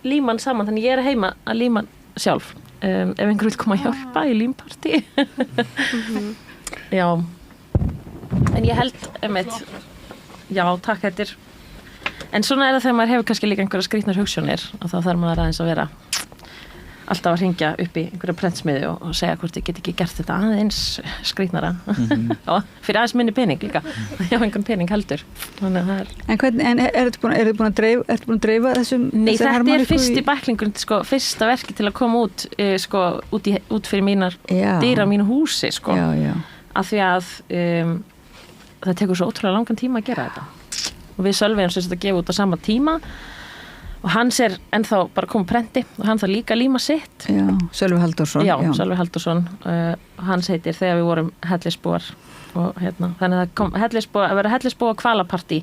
líma hann saman, þannig ég er heima að líma sjálf. Ef einhver vil koma að hjálpa í límpartí. Já. En ég held já, takk þetta en svona er það þegar maður hefur kannski líka einhverja skrýtnar hugsjónir og þá þarf maður aðeins að vera alltaf að hringja upp í einhverja prentsmiði og segja hvort ég get ekki gert þetta aðeins skrýtnara og fyrir aðeins minni pening líka já, einhvern pening heldur En ertu búin að dreifa þessum Nei, þetta er fyrsti bæklingur sko, fyrsta verki til að koma út út fyrir mínar dyr á mínu húsi sko, af því að það tekur svo ótrúlega langan tíma að gera þetta og við Sölvi sem þetta gefa út á sama tíma og hans er ennþá bara komið prenti og hann þarf líka að líma sitt. Já, Sölvi Halldórsson. Já, Sölvi Halldórsson. Hans heitir Þegar við vorum hellisbúar og þannig að það kom að vera hellisbúa hvalapartí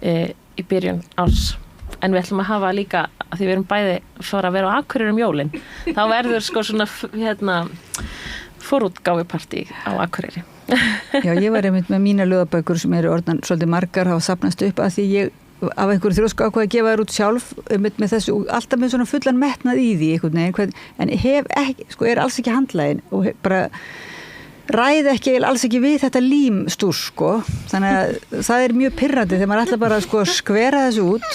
í byrjun árs. En við ætlum að hafa líka, að því við erum bæði fara að vera á Akureyri jólin, þá verður sko svona forútgáfupartí á Akureyri. Já, ég var einmitt með mína ljóðabækur sem eru orðnar svolítið margar hafa safnast upp að því ég af einhverju þrjósku ákvað að gefa þér út sjálf með þessu, alltaf með svona fullan metnað í því einhvern veginn, en hef ekki, sko, er alls ekki handlægin og bara ræð ekki alls ekki við þetta límstúr, sko, þannig að það er mjög pirrandi þegar maður ætla bara sko að skvera þessu út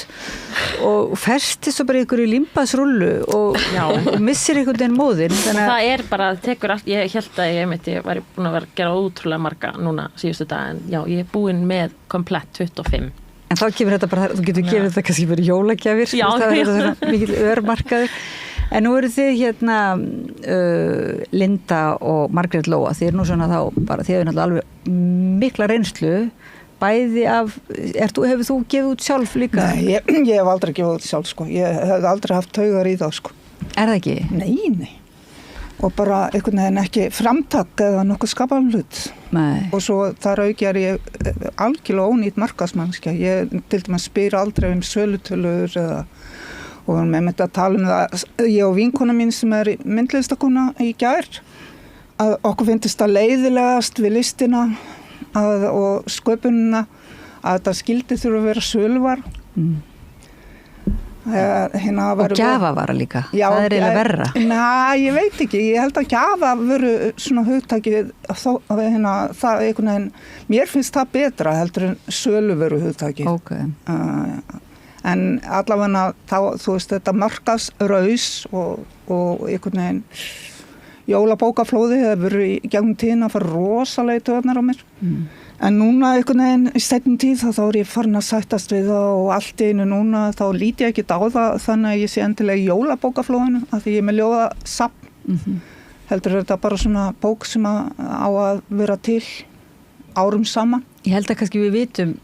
og festist svo bara einhverju límbasrullu og missir einhvern veginn móðin. Það er bara, tekur allt, ég held að ég var búin að vera að gera ótrúlega marga núna síðustu dag, en já, ég er búin með komplett 25. En þá kemur þetta bara, þú getur gefið þetta kannski fyrir jólagjafir, það er mikil örmarkaður. En nú eru þið hérna Linda og Margrét Lóa, þið nú svona þá bara, þið hefur náttúrulega alveg mikla reynslu, bæði af, hefur þú gefið út sjálf líka? Nei, ég hef aldrei gefið út sjálf, sko. Ég hef aldrei haft taugar í það, sko. Er það ekki? Nei. Og bara einhvern veginn ekki framtak eða nokkuð skapaðan hlut. Nei. Og svo þar auki ég algjörlega ónýtt markaðsmannskja. Ég til dæmis spyr aldrei sölutölur eða, og við erum að tala það, ég og vinkona mín sem myndlistakona í gær, að okkur finnst það leiðilegast við listina og sköpunina að þetta skildi þurfa að vera söluvar. Og gjafavara líka, það er eiginlega verra. Nei, ég veit ekki, ég held að gjafa veru svona hugtakið, það einhvern veginn, mér finnst það betra heldur en söluveru hugtakið. Okay. En allavega þá, þú veist, þetta markaðsraus og einhvern veginn jólabókaflóði hefur í gegnum tíðina að fara rosalega í töðnar á mér. En núna einhvern veginn í seinni tíð þá er ég farin að sættast við það og allt í einu núna þá líti ég ekkert á það þannig að ég sé endilega í jólabókaflóðinu af því ég er með ljóðasafn. Heldur þetta bara svona bók sem á að vera til árum saman. Ég held að kannski við vitum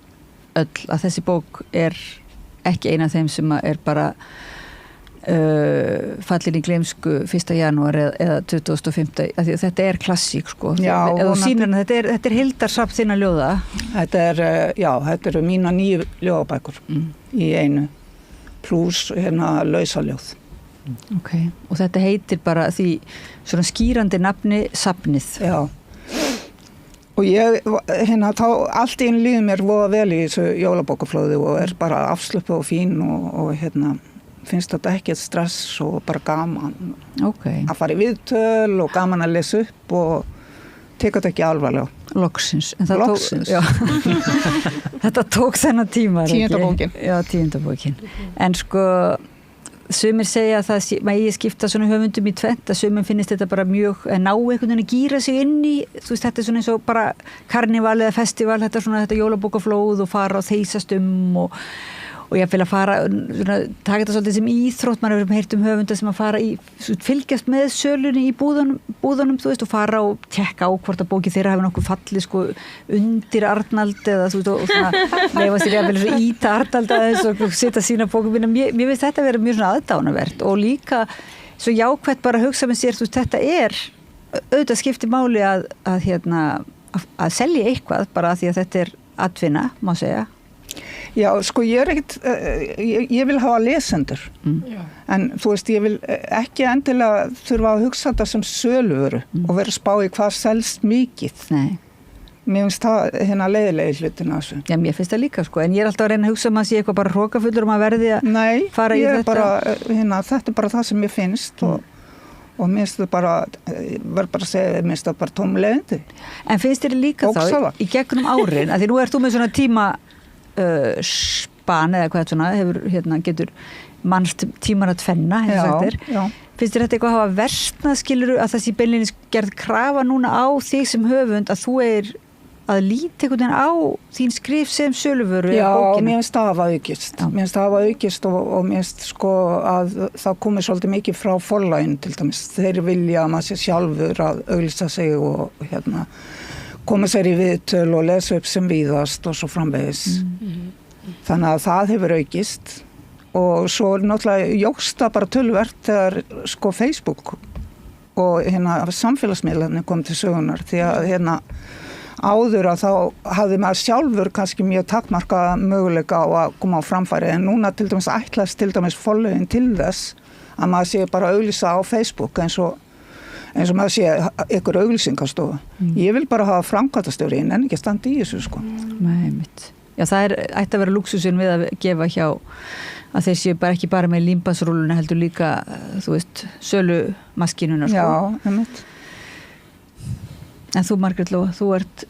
öll að þessi bók er ekki eina af þeim sem er bara fallin í gleymsku 1. janúar eða 25. Af því að þetta er klassík, sko. Já, þetta er hildarsafn þinna ljóða. Þetta eru mína 9 ljóðabækur í einu, pluss lausaljóð. Ok, og þetta heitir bara því svona skýrandi nafni safnið. Já. Og ég, þá allt í einu líður mér voða vel í þessu jólabókaflóði og er bara afslöpuð og fín og finnst þetta ekki stress og bara gaman að fara í viðtöl og gaman að lesa upp og teka þetta ekki alvarlega. Loksins. Loksins. Þetta tók þennan tíma. 10. bókin. Já, 10. bókin. En sko, sumir segja að ég skipta svona höfundum í tvennt, að sumir finnist þetta bara mjög ná einhvern veginn að gíra sig inn í, þú veist, þetta er svona eins og bara karnival eða festival, þetta jólabókaflóð og fara og þeysast og ég vil að fara, taka þetta svolítið sem íþrótt, maður hefur heyrt höfunda sem að fara fylgjast með sölunni í búðunum, þú veist, og fara og tekka á hvort að bóki þeirra hefur nokkuð fallið sko undir Arnald eða þú veist, og svona leifa sér að vel íta Arnald aðeins og setja sína bókum mína. Mér finnst þetta vera mjög svona aðdánavert og líka svo jákvætt bara að hugsa með sér, þú veist, þetta er auðvitað skiptir máli að selja eitthvað bara að því að þetta er atvinna, má segja. Já, sko ég vil hafa lesendur, en þú veist, ég vil ekki endilega þurfa að hugsa þetta sem söluvöru og vera að spá í hvað selst mikið. Nei. Mér finnst það leiðilegi hlutina þessu. Já, mér finnst það líka, sko, en ég er alltaf að reyna að hugsa að sé eitthvað bara hrókafullur að verði að fara í þetta. Nei, þetta er bara það sem mér finnst og mér finnst það bara, verður bara að segja, mér finnst það bara tómleiðindi. En finnst þér líka þá í gegnum árin, að því nú ert þú með svona tíma span eða hvað svona getur mannst tímar að tvenna finnst þér þetta eitthvað að hafa versnað skiluru að það sé beinlínis gerð krafa núna á þig sem höfund að þú að líta einhvern veginn á þín skrif sem söluvöru Já, mér finnst það hafa aukist og mér finnst sko að það komið svolítið mikið frá forlaginu til dæmis, þeir vilja að maður sé sjálfur að auglýsa sig og koma sér í viðtöl og lesa upp sem víðast og svo framvegis. Þannig að það hefur aukist og svo náttúrulega jókst það bara töluvert þegar sko Facebook og samfélagsmiðlarnir kom til sögunar því að áður að þá hafði maður sjálfur kannski mjög takmarkaða möguleika á að koma á framfæri en núna til dæmis ætlast til dæmis forlögin til þess að maður sé bara að auglýsa á Facebook eins og maður sé ykkur auglýsingastofa. Ég vil bara hafa framkvæmdastjóri en ekki standa í þessu sko. Nei, mitt. Já, það ætti að vera lúksusinn við að gefa hjá að þeir séu bara ekki bara með límbandnsrúluna heldur líka, þú veist, sölumaskinuna sko. Já, mitt. En þú, Margrét Lóa, þú ert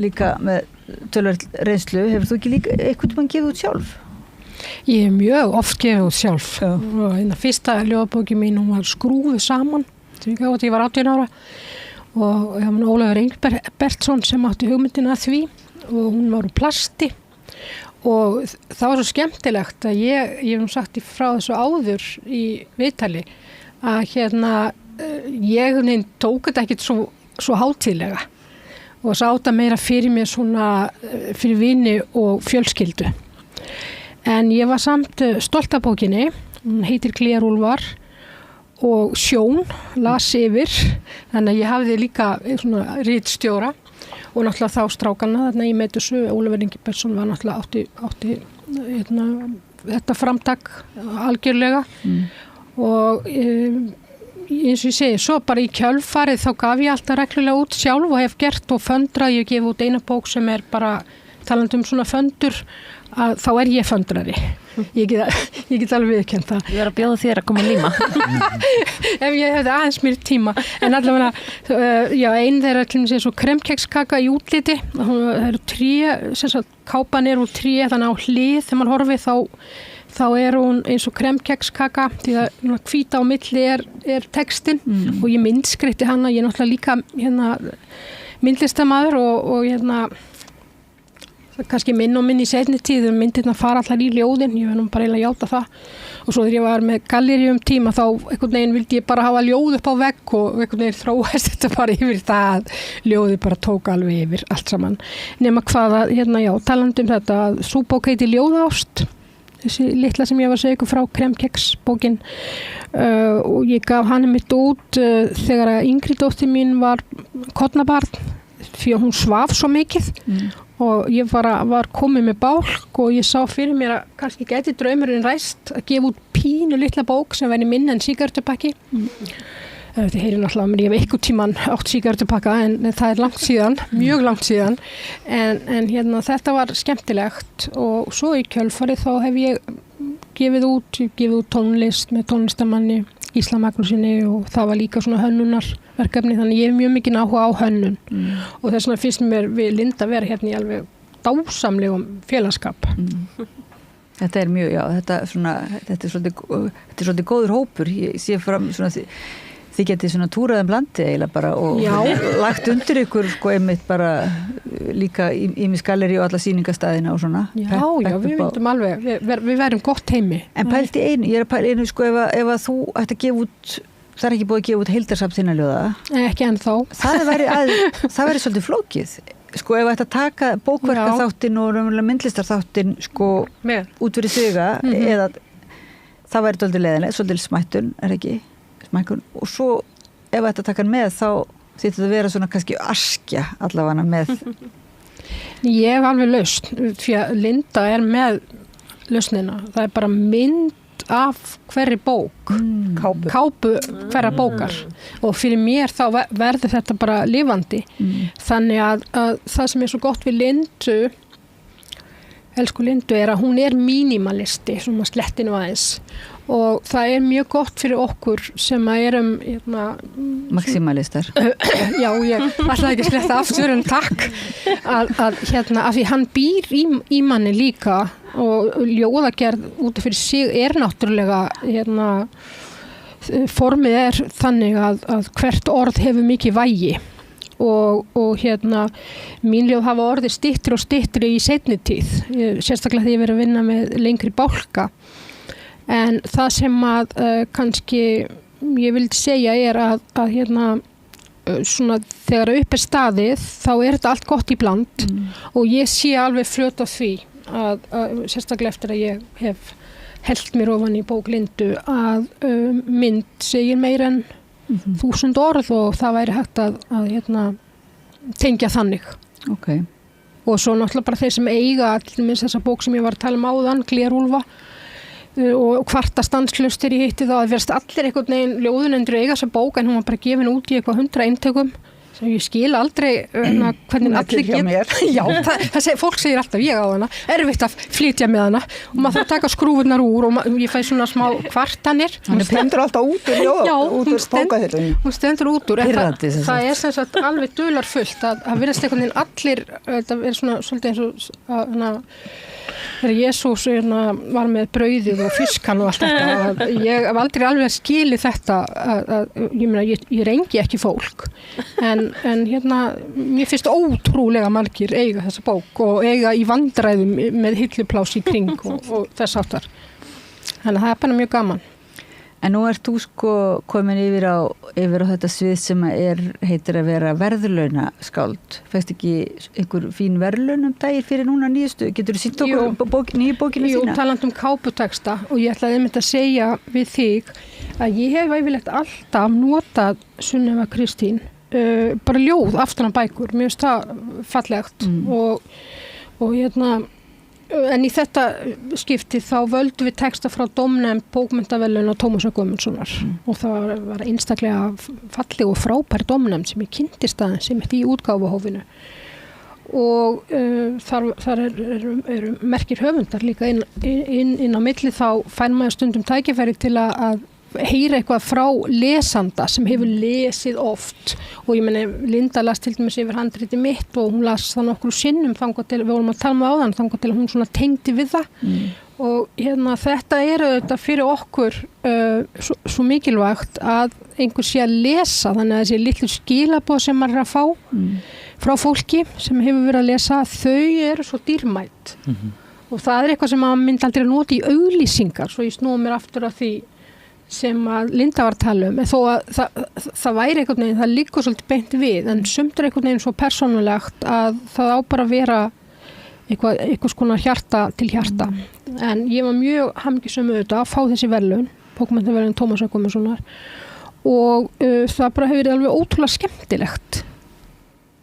líka með töluvert reynslu. Hefur þú ekki líka einhvern veginn gefið út sjálf? Ég hef mjög oft gefið út sjálf. Og fyrsta ljóðabóki mín, hún var skrúfuð saman. Ég var 18 ára og Ólafur Engbertsson sem átti hugmyndina að því og hún var úr plasti og það var svo skemmtilegt að ég hef nú sagt frá þessu áður í viðtali að ég tók þetta ekkit svo hátíðlega og sá þetta meira fyrir mér svona fyrir vini og fjölskyldu. En ég var samt stolt af bókinni, hún heitir Glerúlfar og Sjón, las yfir, þannig að ég hafði líka svona ritstjóra og náttúrulega þá strákana þarna í Medusu, Ólafur Ingi Bergsson var náttúrulega átti þetta framtak algjörlega og eins og ég segi, svo bara í kjölfarið þá gaf ég alltaf reglulega út sjálf og hef gert og fundrað, ég gef út eina bók sem bara talandi svona fundur að þá ég fundrari. Ég get alveg viðurkennt það. Ég var að bjóða þér að koma að líma. Ef ég hefði aðeins mér tíma. En allavega, einn þeirra til þess að svo kremkekskaka í útliti. Það eru tré, sem sagt, kápan úr tré, þannig á hlið þegar maður horfið þá hún eins og kremkekskaka því að hvíta á milli er textin og ég myndskreyti hana. Ég er náttúrulega líka myndlistamaður og kannski minn í seinni tíð myndirna fara allar í ljóðin, ég verðum bara eiginlega að játa það og svo þegar ég var með gallerí tíma þá einhvern veginn vildi ég bara hafa ljóð upp á vegg og einhvern veginn þróast þetta bara yfir það, ljóði bara tók alveg yfir allt saman, nema hvaða talandi þetta að sú bók heiti Ljóðást, þessi litla sem ég var að segja ykkur frá Kremkeksbókin og ég gaf hann mitt út þegar að yngri dóttir mín var kornabarn því að hún svaf svo mikið og ég var komið með bálk og ég sá fyrir mér að kannski gæti draumurinn ræst að gefa út pínu litla bók sem væri minna en sígarettupakki. Þetta heyrir náttúrulega mér, ég hef einhvern tímann átt sígarettupakka en það er langt síðan, mjög langt síðan en þetta var skemmtilegt og svo í kjölfarið þá hef ég gefið út tónlist með tónlistamanni Gísla Magnúsinni og það var líka svona hönnunarverkefni þannig ég hef mjög mikið áhuga á hönnun og þess vegna finnst mér við Linda vera hérna í alveg dásamlegum félagskap. Þetta er mjög, þetta er svolítið góður hópur, ég sé fram svona þið getið svona túraðum landi eiginlega bara og lagt undir ykkur einmitt bara líka í gallerí og alla sýningarstaðina og svona. Já, við myndum alveg, við værum gott heimi. En pælti ég er að pæla einu ef að þú ætti að gefa út, það er ekki búið að gefa út heildarsafn þinna ljóða. Ekki ennþá. Það væri svolítið flókið. Ef ætti að taka bókverkaþáttinn og myndlistarþáttinn út fyrir sviga eða það væri svolítið leiðinlega, svolítið smættun, er ekki? Og svo ef þetta taka hann með þá þýtti þetta að vera svona kannski askja allavega með. Ég hef alveg lausn því að Linda er með lausnina, það er bara mynd af hverri bók kápu hverra bókar og fyrir mér þá verður þetta bara lifandi þannig að það sem er svo gott við Lindu elsku Lindu er að hún er mínimalisti svona slettinu aðeins og það er mjög gott fyrir okkur sem að erum maximalistar. Já, ég ætlaði ekki að sletta aftur en takk að því hann býr í manni líka og ljóðagerð út fyrir sig er náttúrulega formið er þannig að hvert orð hefur mikið vægi og mín ljóð hafa orðið styttri og styttri í seinni tíð sérstaklega þegar ég verið að vinna með lengri bálka en það sem að kannski ég vildi segja er að svona þegar upp er staðið þá er þetta allt gott í bland og ég sé alveg fljót á því að sérstaklega eftir að ég hef hellt mér ofan í bók Lindu að mynd segir meir en 1000 orð og það væri hægt að tengja þannig. Okay. Og svo náttúrulega bara þeir sem eiga til minnst þessa bók sem ég var að tala áðan, Glerúlfa og kvarta stanslaust þegar ég hitti þá að verðast allir einhvern veginn ljóðunendur eiga þessa bók en hún var bara gefin út í eitthvað 100 eintökum sem ég skil aldrei hvernig allir já, fólk segir alltaf ég á hana erfitt að flytja með hana og maður þarf að taka skrúfurnar úr og ég fæ svona smá kvartanir hún stendur alltaf út úr bókahillunni hún stendur út úr það er sem sagt alveg dularfullt að verðast einhvern veginn allir þetta er svona svolítið eins og þegar Jesús var með brauðið og fiskan og allt þetta ég hef aldrei alveg skilið þetta ég rengi ekki fólk en mér finnst ótrúlega margir eiga þessa bók og eiga í vandræðum með hillupláss í kring og þess áttar þannig að það er bara mjög gaman. En nú ert þú sko komin yfir á þetta svið sem heitir að vera verðlaunaskáld. Fæst ekki einhver fín verðlaun dagir fyrir núna nýjustu? Getur þú sýnt okkur nýju bókina sína? Jú, talandi káputeksta og ég ætlaði einmitt að segja við þig að ég hef yfirleitt alltaf notað Sunneva Kristín bara ljóð aftan á bækur. Mér finnst það fallegt og en í þetta skipti þá völdum við texta frá dómnefnd bókmenntaverðlauna Tómasar Guðmundssonar og það var einstaklega falleg og frábær dómnefnd sem ég kynntist aðeins sem í útgáfuhófinu og þar eru merkir höfundar líka inn á milli þá fær maður stundum tækifæri til að heyra eitthvað frá lesanda sem hefur lesið oft og ég meni Linda las til dæmis yfir handriti mitt og hún las það nokkru sinnum þangað til, við vorum að tala áðan þangað til hún svona tengdi við það og þetta þetta fyrir okkur svo mikilvægt að einhver sé að lesa þannig að þessi litlu skilaboð sem maður að fá frá fólki sem hefur verið að lesa þau eru svo dýrmætt og það eitthvað sem maður myndi aldrei nota í auglýsingar svo ég snúi mér aftur að því sem að Linda var að tala en þó að það væri einhvern veginn, það liggur svolítið beint við, en sumt einhvern veginn svo persónulegt að það á bara að vera eitthvað konar hjarta til hjarta. En ég var mjög hamingjusöm að fá þessi verðlaun, bókmenntaverðlaun Tómasar Guðmundssonar og það bara hefur verið alveg ótrúlega skemmtilegt.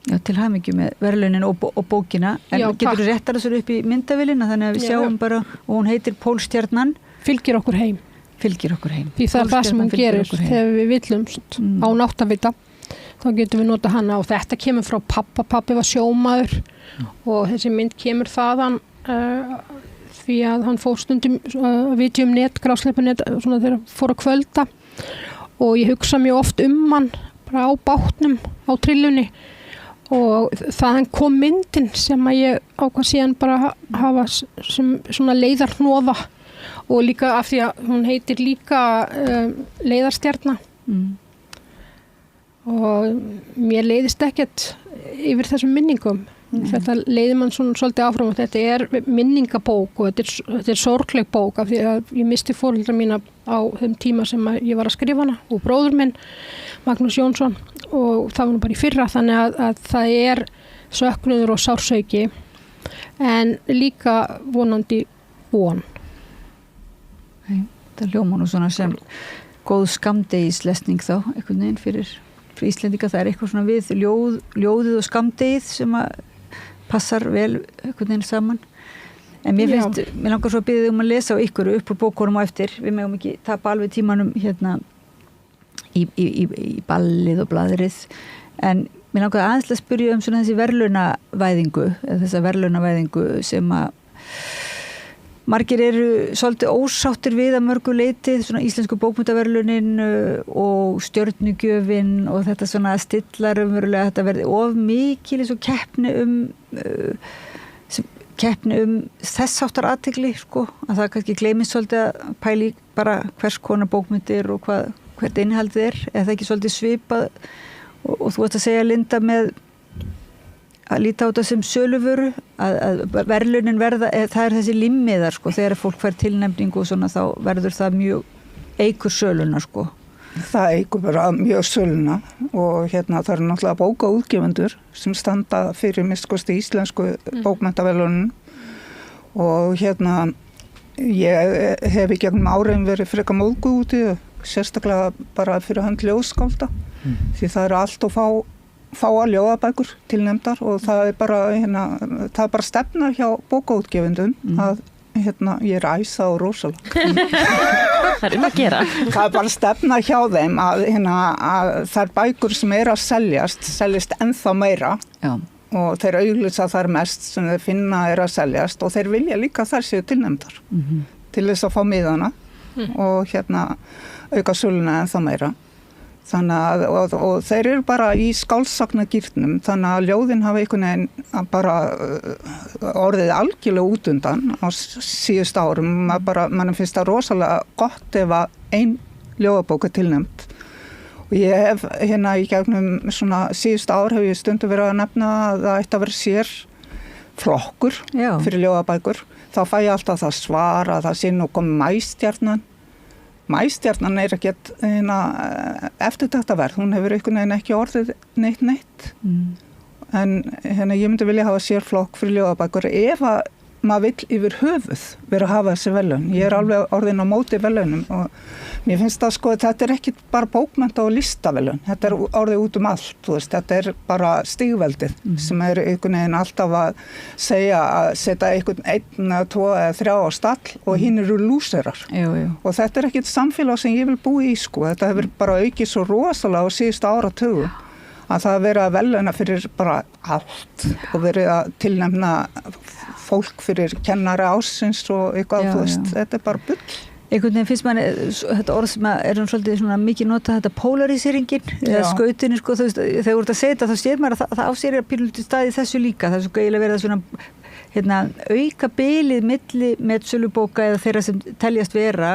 Já, til hamingju með verðlaunin og bókina, en getur þú réttar þessu upp í myndavélina þannig að við sjáum bara, og hún heitir Pólstjarnan. Fylgir okkur heim. Því það er það sem hún gerir þegar við villumst á náttavita þá getum við nota hana og þetta kemur frá pappi var sjómaður og þessi mynd kemur þaðan því að hann fór stundum viti grásleipunet svona þegar fór að kvölda og ég hugsa mjög oft hann bara á bátnum á trillunni og þaðan kom myndin sem að ég ákvað síðan bara hafa sem svona leiðarhnoða og líka af því að hún heitir líka leiðarstjarna og mér leiðist ekkert yfir þessum minningum þetta leiðir mann svona svolítið áfram og þetta minningabók og þetta sorgleg bók af því að ég misti foreldra mína á þeim tíma sem ég var að skrifa hana og bróður minn Magnús Jónsson og það var nú bara í fyrra þannig að það söknuður og sársauki en líka vonandi von. Það hljóma nú svona sem góð skammdegislesning þá, einhvern veginn fyrir Íslendinga, það eitthvað svona við ljóðið og skammdegið sem að passar vel einhvern veginn saman. En mér langar svo að biðja að lesa á ykkur upp úr bókunum á eftir, við megum ekki tapa alveg tímanum í ballið og blaðrið, en mér langar aðeins að spyrja svona þessi verðlaunavæðingu, þessa verðlaunavæðingu sem að margir eru svolítið ósáttir við að mörgu leyti, svona íslensku bókmenntaverðlaunin og stjörnugjöfin og þetta svona stillar umverulega þetta verði of mikil eins og keppni þess áttar athygli sko, að það kannski gleymist svolítið að pæli bara hvers konar bókmenntir og hvert innihaldið eða ekki svolítið svipað og þú ert að segja Linda með að líta á þetta sem söluvöru að verðlaunin verða, það þessi limmiðar sko, þegar fólk fær tilnefningu og svona þá verður það mjög eikur söluna sko. Það eikur bara mjög söluna og það eru náttúrulega bókaútgefendur sem standa fyrir minnst íslensku bókmenntaverðlaunin og ég hef í gegnum árin verið frekar móðguð úti sérstaklega bara fyrir hönd ljóðskálda því það eru allt og fáa ljóðabækur tilnefndar og það bara það bara stefna hjá bókaútgefendum að ég æsa og rosalega það að gera það bara stefna hjá þeim að þær bækur sem að seljast ennþá meira og þeir auglýsa þar mest sem þeir finna að seljast og þeir vilja líka þær séu tilnefndar til þess að fá miðana og auka söluna ennþá meira þannig að og þeir eru bara í skáldssagnagírnum þannig að ljóðin hafa einhvern veginn bara orðið algjörlega út undan á síðust árum mann finnst það rosalega gott ef að ein ljóðabók tilnefnd og ég hef í gegnum svona síðust ár hef ég stundum verið að nefna að það ætti að vera sér flokkur fyrir ljóðabækur þá fæ ég alltaf það svar að það sé nú komið maístjarnan Maístjarnan ekkert eftirtektarverð, hún hefur einhvern veginn ekki orðið neitt. En ég myndi vilja hafa sérflokk fyrir ljóðabækur ef að maður vill yfir höfuð vera að hafa þessi verðlaun. Ég alveg orðin á móti verðlaunum og mér finnst það sko að þetta ekki bara bókmennta- og listaverðlaun. Þetta orðið út allt, þú veist, þetta bara stigveldið sem einhvern veginn alltaf að segja að setja einhvern 1, 2 eða 3 á stall og hinn eru lúserar. Og þetta ekkert samfélag sem ég vil búi í sko. Þetta hefur bara aukið svo rosalega á síðustu áratugum að það verið að verðlauna fyrir bara allt og verið að tilnefna fólk fyrir kennari ársins og eitthvað, þú veist, þetta bara bull. Einhvern veginn finnst manni þetta orð sem svolítið svona mikið notað, þetta polarisýringin eða skautinni, sko, þú veist, þegar þú ert að segja þetta þá sér maður að það á sér að pílulítið staði þessu líka, það er svo gægilega verið að svona auka bilið milli metsölubóka eða þeirra sem teljast vera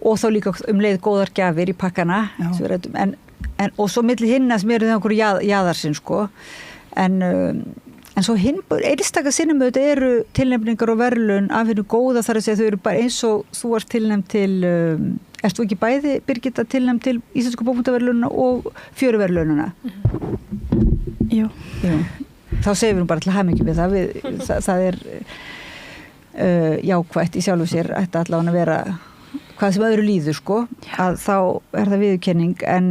og þá líka leið góðar gjafir í pakkana og svo milli hinna sem eru það okkur jaðarsinn, sko, en svo einstaka sinnum auðvitað eru tilnefningar og verðlaun af hennu góða, þar að segja þau eru bara eins og þú ert tilnefnd til erst þú ekki bæði, Birgitta, tilnefnd til Íslensku bókmenntaverðlaunina og Fjöruverðlaunina? Jú. Þá segir við bara til hamingju við það það er jákvætt í sjálfu sér ætti allavega að vera hvað sem öðru líður, sko, að þá er það viðurkenning, en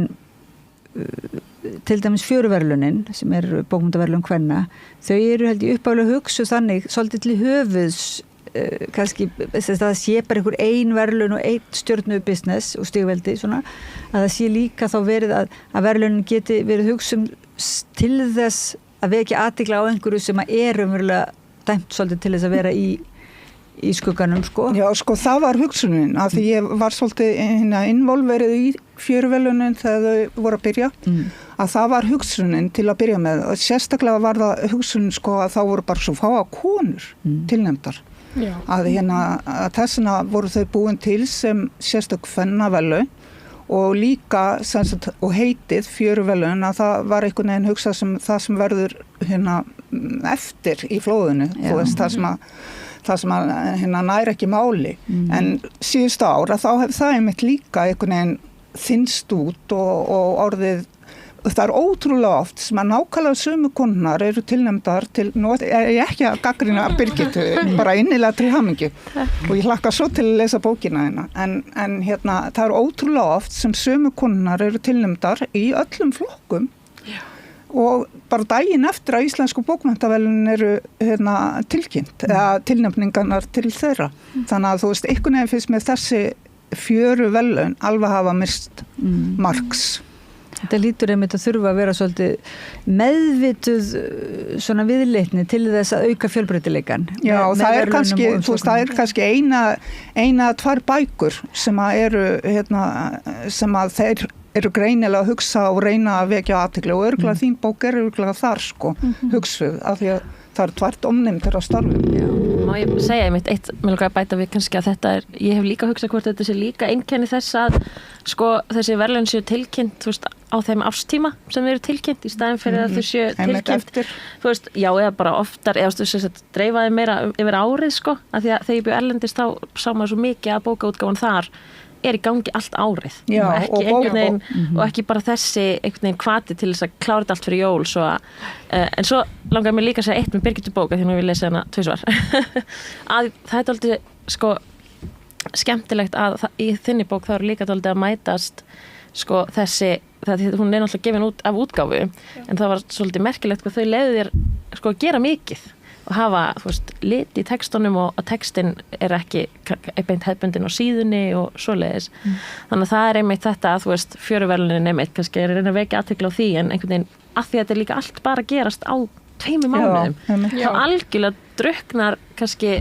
til dæmis Fjöruverðlaunin sem bókmenntaverðlaun kvenna, þau eru held ég uppálega hugsu þannig svolítið til höfuðs kannski það sé bara einhver ein verðlaun og ein stjörnu business og stigveldi svona, að það sé líka þá verið að verðlaunin geti verið hugsum til þess að vekja athygli á einhverju sem umverulega dæmt svolítið til þess að vera í skugganum, sko. Já, sko, það var hugsunin, af því ég var svolítið involverið í Fjöruverðlaunin þegar þau voru að byrja, að það var hugsunin til að byrja með, og sérstaklega var það hugsunin, sko, að þá voru bara svo fáa konur tilnefndar. Að þessina voru þau búin til sem sérstök kvennaverðlaun og líka og heitið Fjöruverðlaun, að það var einhvern veginn hugsað sem það sem verður eftir í flóðinu, þú veist, það sem næri ekki máli. En síðustu ára þá hefur það einmitt líka einhvern veginn þynnst út og orðið, það er ótrúlega oft sem að nákvæmlega sömu konurnar eru tilnefndar til, nú er ég ekki að gagnrýna Birgittu, bara innilega til hamingju og ég hlakka svo til að lesa bókina hérna, en það er ótrúlega oft sem sömu konurnar eru tilnefndar í öllum flokkum. Og bara daginn eftir að Íslensku bókmenntaverðlaunin eru tilkynnt eða tilnefningarnar til þeirra. Þannig að þú veist, einhvern veginn finnst með þessi Fjöruverðlaun alveg hafa mist marks. Þetta lítur einmitt að þurfa að vera svolítið meðvituð svona viðleitni til þess að auka fjölbreytileikann. Já, og það er kannski, þú veist, það er kannski eina 2 bækur sem að eru, sem að þeir eru greinilega að hugsa og reyna að vekja athygli og örugglega þín bók örugglega þar, sko, hugsuð, af því að það er tvart omnefndir á starfum. Má ég segja einmitt eitt, mér langar að bæta við kannski að þetta ég hef líka hugsað hvort þetta sé líka einkenni þess að sko þessi verðlaun séu tilkynnt, þú veist, á þeim árstíma sem eru tilkynnt í staðin fyrir að þau séu tilkynnt, þú veist, já, eða bara oftar, eða þú veist, dreifaði meira yfir árið, sko, af því að þegar ég bjó erlendist þá sá maður svo mikið að bókaútgáfan þar er í gangi allt árið. Já, og ekki einhvern veginn og ekki bara þessi einhvern veginn hvati til þess að klára þetta allt fyrir jól svo að, en svo langar mér líka að segja eitt með Birgittu bóka því að ég vil lesa hana 2 svar að það er dálítið sko skemmtilegt að í þinni bók þá eru líka dálítið að mætast sko þessi, hún er náttúrulega gefin út af útgáfu en það var svolítið merkilegt hvað þau leiðu þér sko að gera mikið og hafa, þú veist, lit í textunum og að textin er ekki beint hefðbundin á síðunni og svoleiðis. Þannig að það er einmitt þetta að, þú veist, Fjöruverðlaunin einmitt, kannski er að reyna að vekja athygli á því en einhvern veginn að því að þetta er líka allt bara gerast á 2 mánuðum. Þá algjörlega drukknar kannski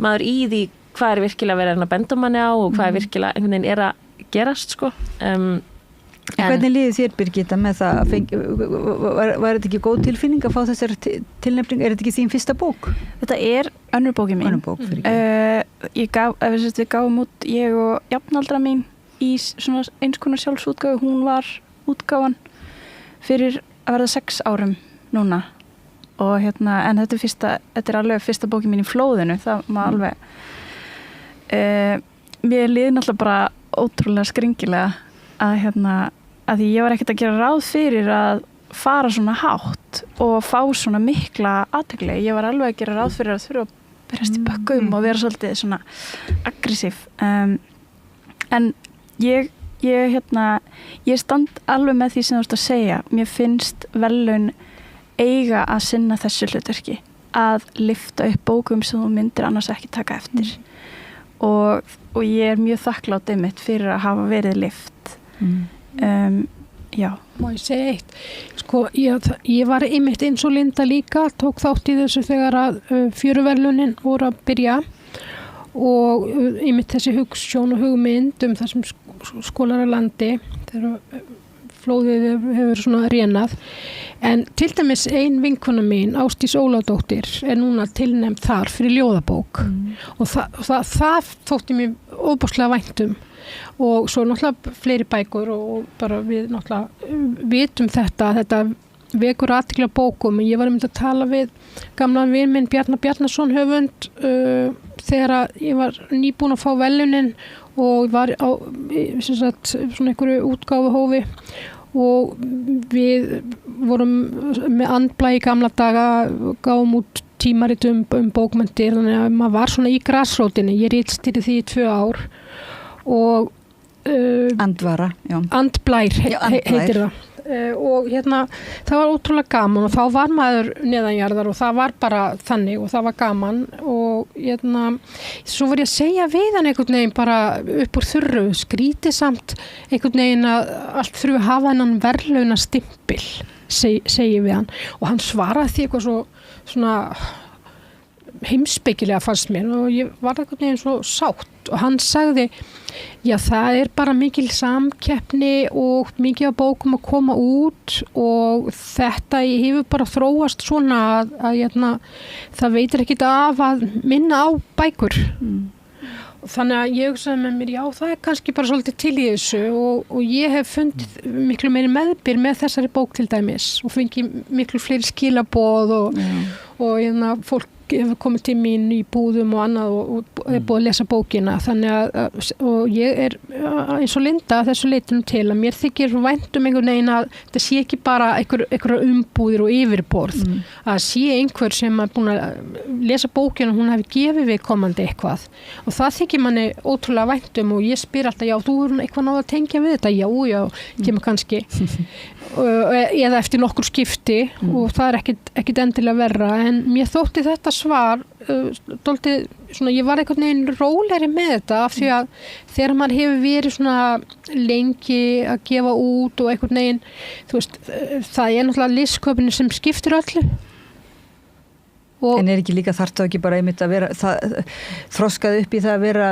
maður í því hvað er virkilega verið að benda manni á og hvað er virkilega einhvern veginn er að gerast, sko. Hvernig líði þér, Birgitta, með það var þetta ekki góð tilfinning að fá þessar tilnefning, er þetta ekki þín fyrsta bók? Þetta er önnur bókin mín. Við gáum út, ég og jafnaldra mín í svona eins konar sjálfsútgáfu, hún var útgáfan fyrir að verða 6 árum núna og en þetta er alveg fyrsta bókin mín í flóðinu, það má alveg mér liði náttúrulega bara ótrúlega skringilega að því ég var ekkert að gera ráð fyrir að fara svona hátt og fá svona mikla athygli. Ég var alveg að gera ráð fyrir að þurfa að berast í bökkum og vera svolítið svona aggressív. En ég stend alveg með því sem þú ert að segja. Mér finnst verðlaun eiga að sinna þessu hlutverki, að lyfta upp bókum sem þú myndir annars ekki taka eftir. Og ég mjög þakklát einmitt fyrir að hafa verið lyft. Já. Má ég segja eitt? Sko, ég var einmitt eins og Linda líka, tók þátt í þessu þegar að fjöruverðlaunin voru að byrja og einmitt þessi hugsjón og hugmynd það sem skólar að landi þegar flóðið hefur svona rénað. En til dæmis ein vinkona mín, Ásdís Ólafsdóttir, núna tilnefnd þar fyrir ljóðabók og það þótti mér óbúslega væntum. Og svo náttúrulega fleiri bækur og bara við náttúrulega vitum þetta vekur athygli á bókum. Ég var að tala við gamlan vin minn Bjarna Bjarnason höfund þegar ég var nýbúin að fá verðlaunin og var á svona einhverju útgáfuhófi og við vorum með andblæ í gamla daga, gáum út tímarit bókmenntir, þannig að maður var svona í grasrótinni. Ég ritstýrði því í 2 ár og Andvara, já. Andblær heitir það. Og það var ótrúlega gaman og þá var maður neðanjarðar og það var bara þannig og það var gaman og svo var ég að segja við hann einhvern veginn bara upp úr þurru, skrítið samt einhvern veginn að allt þurfi að hafa hennan verðlauna stimpil, segi við hann og hann svaraði því eitthvað svona heimspekilega fannst mér og ég var einhvern veginn svo sátt og hann sagði, já það bara mikil samkeppni og mikið af bókum að koma út og þetta hefur bara þróast svona að það veitir ekkit af að minna á bækur. Þannig að ég hugsaði með mér, já það kannski bara svolítið til í þessu og ég hef fundið miklu meiri meðbyr með þessari bók til dæmis og fengið miklu fleiri skilaboð og fólk hefur komið til mín í búðum og annað og er búið að lesa bókina þannig og ég eins og Linda þessu leitinu til að mér þykir væntum einhvern veginn að þetta sé ekki bara einhverja umbúðir og yfirborð að sé einhver sem er búin að lesa bókina og hún hefði gefið við komandi eitthvað og það þykir manni ótrúlega væntum og ég spyr alltaf, já þú er eitthvað náða að tengja við þetta, já, kemur kannski eða eftir nokkur skipti og það er ekkit endilega verra en mér þótti þetta svar dálítið svona, ég var einhvern veginn rólegri með þetta af því að þegar maður hefur verið svona lengi að gefa út og einhvern veginn, þú veist, það náttúrulega listsköpunin sem skiptir öllu. En ekki líka þarft þá ekki bara einmitt að vera þroskað upp í það að vera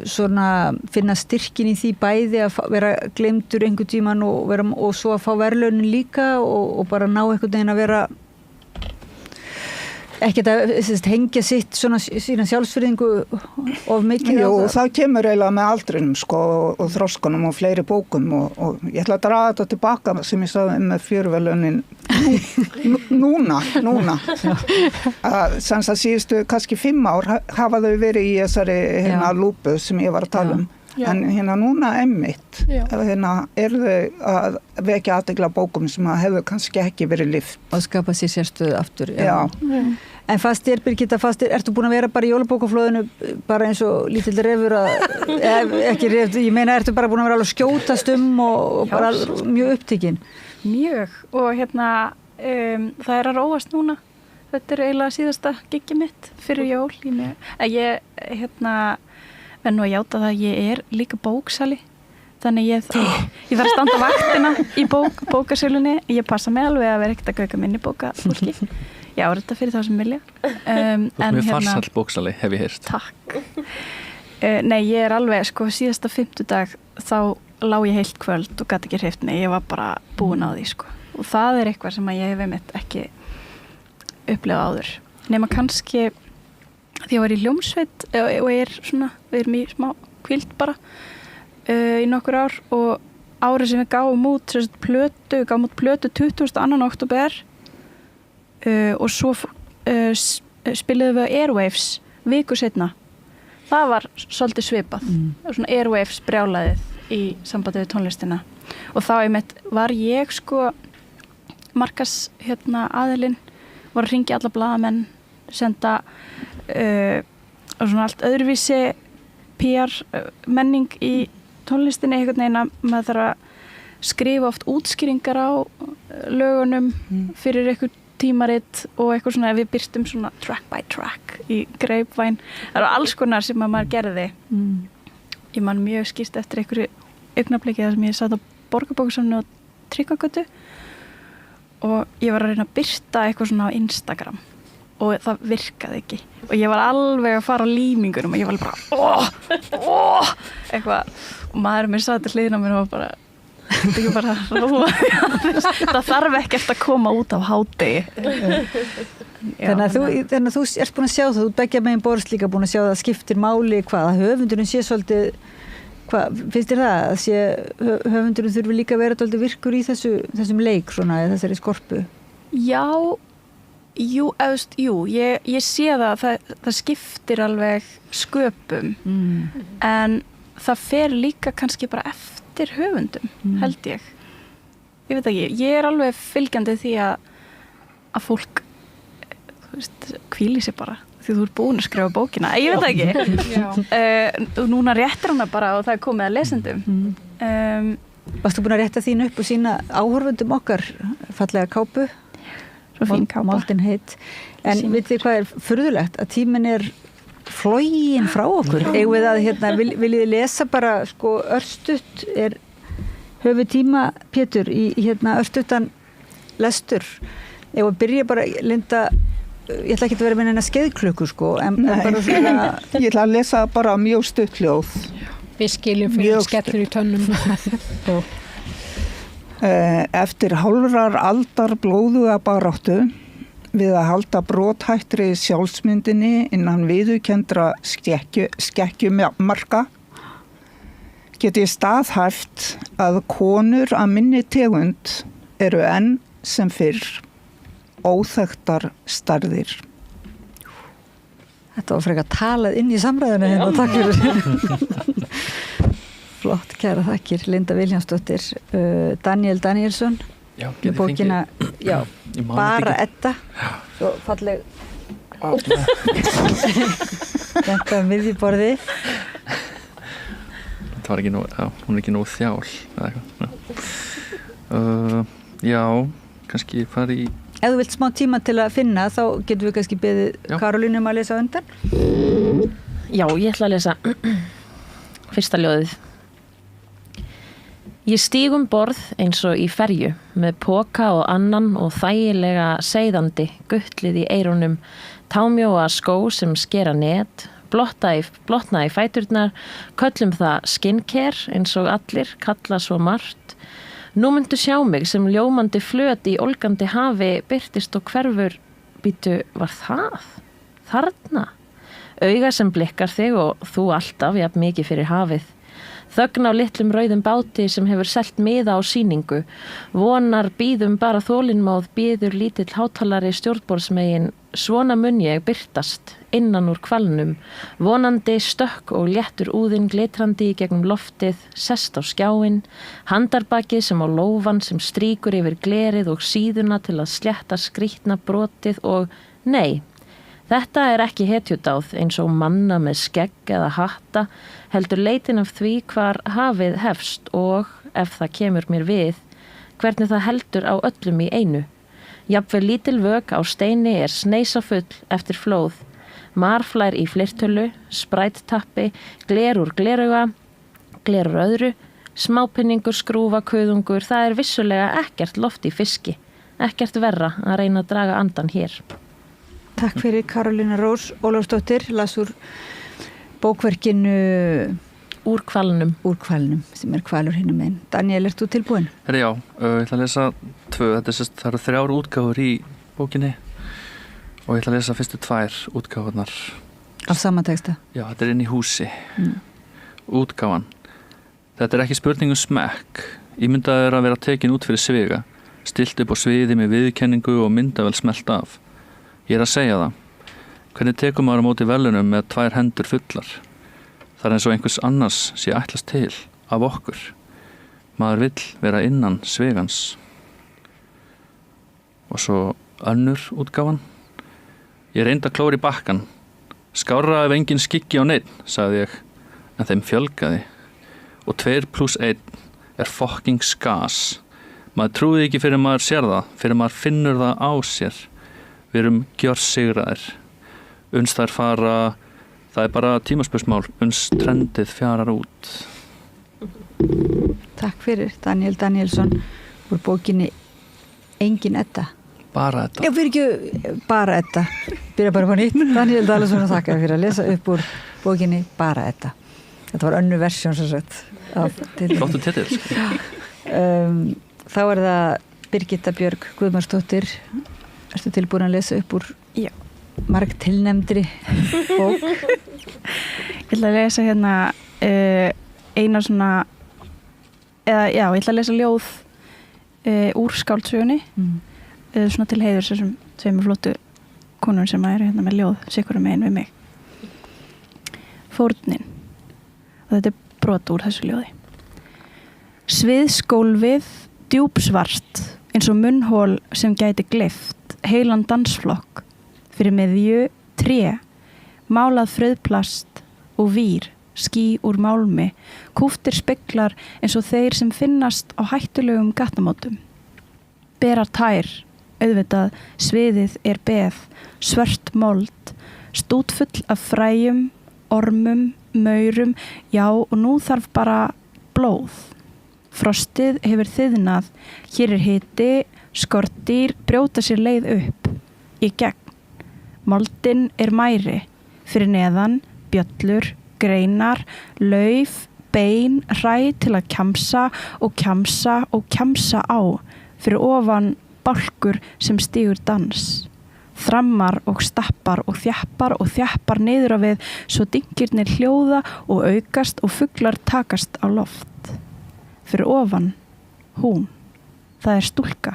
svona, finna styrkin í því bæði að vera gleymdur einhvern tíman og svo að fá verðlaunin líka og bara ná einhvern veginn að vera ekkert að hengja sína sjálfsvirðingu of mikið. Jú, það kemur eiginlega með aldrinum og þroskunum og fleiri bókum og ég ætla að draga þetta tilbaka sem ég sagði með fjöruverðlaunin núna sem það síðustu kannski 5 ár hafa þau verið í þessari lúpu sem ég var að tala um. En núna einmitt eru þau að vekja athygli á bókum sem hefur kannski ekki verið lyft. Og skapa sér sérstöðu aftur. Já. En Birgitta, ertu búin að vera bara í jólabókaflóðinu bara eins og lítill refur ekki refur, ég meina ertu bara búin að vera alveg skjótast og bara mjög upptekinn? Mjög og það að róast núna. Þetta eiginlega síðasta giggi mitt fyrir jól. Ég en nú að játa það að ég líka bóksali þannig ég þarf að standa vaktina í bókasölunni, ég passa mig alveg að vera ekkert að gauka minni bóka fólki já, þetta fyrir það sem vilja Þú með farsall bóksali, hef ég heyrt. Takk Nei, ég alveg, síðasta 5. dag þá lá ég heilt kvöld og gat ekki hreyft mig, ég var bara búin á því og það eitthvað sem ég hef einmitt ekki upplifað áður nema kannski því ég var í hljómsveit og við erum í smá kvíld bara í nokkur ár og árið sem við gáum út plötu 22. október og svo spiluðum við Airwaves viku seinna það var svolítið svipað svona airwaves brjálaðið í sambandi við tónlistina og þá einmitt var ég sko markas aðilinn var að hringja alla blaðamenn senda svona allt öðruvísi PR menning í tónlistinni einhvern veginn að maður þarf að skrifa oft útskýringar á lögunum fyrir eitthvað tímarit og eitthvað svona ef við birtum svona track by track í Grapevine það eru alls konar sem að maður gerði ég man mjög skýrt eftir einhverju augnabliki þar sem ég satt á Borgarbókasafni og Tryggvagötu og ég var að reyna að birta eitthvað svona á Instagram og það virkaði ekki og ég var alveg að fara á límingunum og ég var bara eitthvað og maður mér satt til hliðina á mér og bara þetta ekki bara það þarf ekkert að koma út af hádegi Þannig að þú ert búin að sjá það þú beggja megin borðs líka búin að sjá það skiptir máli hvað að höfundurinn sé svolítið hvað finnst þér það að sé höfundurinn þurfi líka að vera svolítið virkur í þessum leik svona eða þessari skorpu Jú, ég sé það skiptir alveg sköpum en það fer líka kannski bara eftir höfundum, held ég veit ekki, ég er alveg fylgjandi því að fólk þú veist, hvíli sig bara því þú ert búin að skrifa bókina, ég veit ekki núna réttir hana bara og það er komið að lesendum Varstu búin að rétta þín upp og sína áhorfundum okkar fallega kápu Svo fín kápa. Moldin heit. En vitið hvað er furðulegt? Að tíminn er floginn frá okkur. Eigum við að viljið lesa bara sko örstutt höfu tíma Pétur í örstuttan lestur. Eigum við byrja bara Linda ég ætla ekki að vera með neina skeiðklukku sko en bara svona ég ætla að lesa bara mjög stutt ljóð. Við skiljum fyrir skellur í tönnum. Eftir hálfrar aldar blóðuga baráttu við að halda brothættri sjálfsmyndinni innan viðurkenndra skekkjumarka get ég staðhæft að konur af minni tegund eru enn sem fyrr óþekktar stærðir. Þetta var frekar talað inn í samræðinu hérna, takk fyrir. Flott, kæra þakkir, Linda Vilhjálmsdóttir, Daniel Danielsson, með bókina, bara Edda, svo falleg, þetta miðjuborði. Það var ekki nóg, hún er ekki nóg þjál, eða eitthvað. Já, kannski fara í... Ef þú vilt smá tíma til að finna, þá getum við kannski beðið Karolínu að lesa undan. Já, ég ætla að lesa fyrsta ljóðið. Ég stíg borð eins og í ferju með poka og annan og þægilega seiðandi guttlið í eyrunum, támjóa skó sem skera net, blotna í fæturnar, köllum það skincare eins og allir kalla svo margt. Nú myndu sjá mig sem ljómandi flöt í ólgandi hafi birtist og hverfur, býtu, var það? Þarna? Auga sem blikkar þig og þú alltaf jafn mikið fyrir hafið. Þögn á litlum rauðum báti sem hefur selt miða á sýningu. Vonar bíðum bara þolinmáð bíður lítill hátalari stjórnborðsmegin. Svona mun ég birtast innan úr hvalnum. Vonandi stökk og léttur úðinn glitrandi í gegnum loftið, sest á skjáinn. Handarbakið sem á lófan sem strýkur yfir glerið og síðuna til að slétta skrýtna brotið og nei. Þetta er ekki hetjudáð eins og manna með skegg eða hatta, heldur leitin af því hvar hafið hefst og, ef það kemur mér við, hvernig það heldur á öllum í einu. Jafnvel lítil vök á steini er sneisa full eftir flóð. Marflær í flirtölu, sprættappi, gler úr glerauga, gler úr öðru, smápinningur, skrúfa, kuðungur, það er vissulega ekkert loft í fiski. Ekkert verra að reyna að draga andan hér. Takk fyrir Karolína Rós Ólafsdóttir, las úr bókverkinu Úr hvalnum, sem er hvalur hinum einn. Daniel, ert þú tilbúin? Já, ég ætla að lesa 2, það eru 3 útgáfur í bókinni og ég ætla að lesa fyrstu 2 útgáfurnar. Af sama texta? Já, þetta er inn í húsi. Útgáfan. Þetta er ekki spurningum smekk. Ímyndaður að vera tekin út fyrir sviga, stilt upp á sviði með viðurkenningu og myndavel smelt af. Ég er að segja það. Hvernig tekum maður á móti velunum með 2 hendur fullar? Það eins og einhvers annars sé ætlast til af okkur. Maður vill vera innan svegans. Og svo önnur útgáfan. Ég reyndi að klóra í bakkan. Skárra ef engin skyggi á neinn, sagði ég, en þeim fjölgaði. Og 2 + 1 fucking skas. Maður trúði ekki fyrir maður sér það, fyrir maður finnur það á sér. Við erum gjörsigraðir. Uns þær fara, það bara tímaspursmál, uns trendið fjarar út. Takk fyrir, Daniel Danielsson, úr bókinni Engin Edda. Bara Edda. Já, fyrir ekki bara Edda. Byrja bara på nýtt. Daniel Danielsson og þakka fyrir að lesa upp úr bókinni Bara Edda. Þetta var önnu versjón sem sagt. Flottu titill. Þá það Birgitta Björg Guðmarsdóttir. Ertu tilbúin að lesa upp úr marg tilnefndri bók? Ég ætla að lesa hérna eina svona ég ætla að lesa ljóð úr skáldsögunni svona til heiður þessum tveimur flottu konur sem eru hérna með ljóð sikkurum megin við mig. Fórnin, og þetta brot úr þessu ljóði. Sviðsgólfið djúpsvart eins og munnhól sem gæti gleypt heilan dansflokk fyrir miðju tré, málað frauðplast og vír, ský úr málmi, kúftir speglar eins og þeir sem finnast á hættulegum gattamótum. Berar tær, auðvitað, sviðið beð, svört mold, stútfull af fræjum, ormum, maurum, já og nú þarf bara blóð. Frostið hefur þiðnað, hér hiti, skordýr brjóta sér leið upp, í gegn. Moldin mæri, fyrir neðan, bjöllur, greinar, lauf, bein, hræ til að kjamsa og kjamsa og kjamsa á, fyrir ofan bálkur sem stígur dans. Þrammar og stappar og þjappar niður á við svo dynkirnir hljóða og aukast og fuglar takast á loft. Fyrir ofan, hún, það stúlka.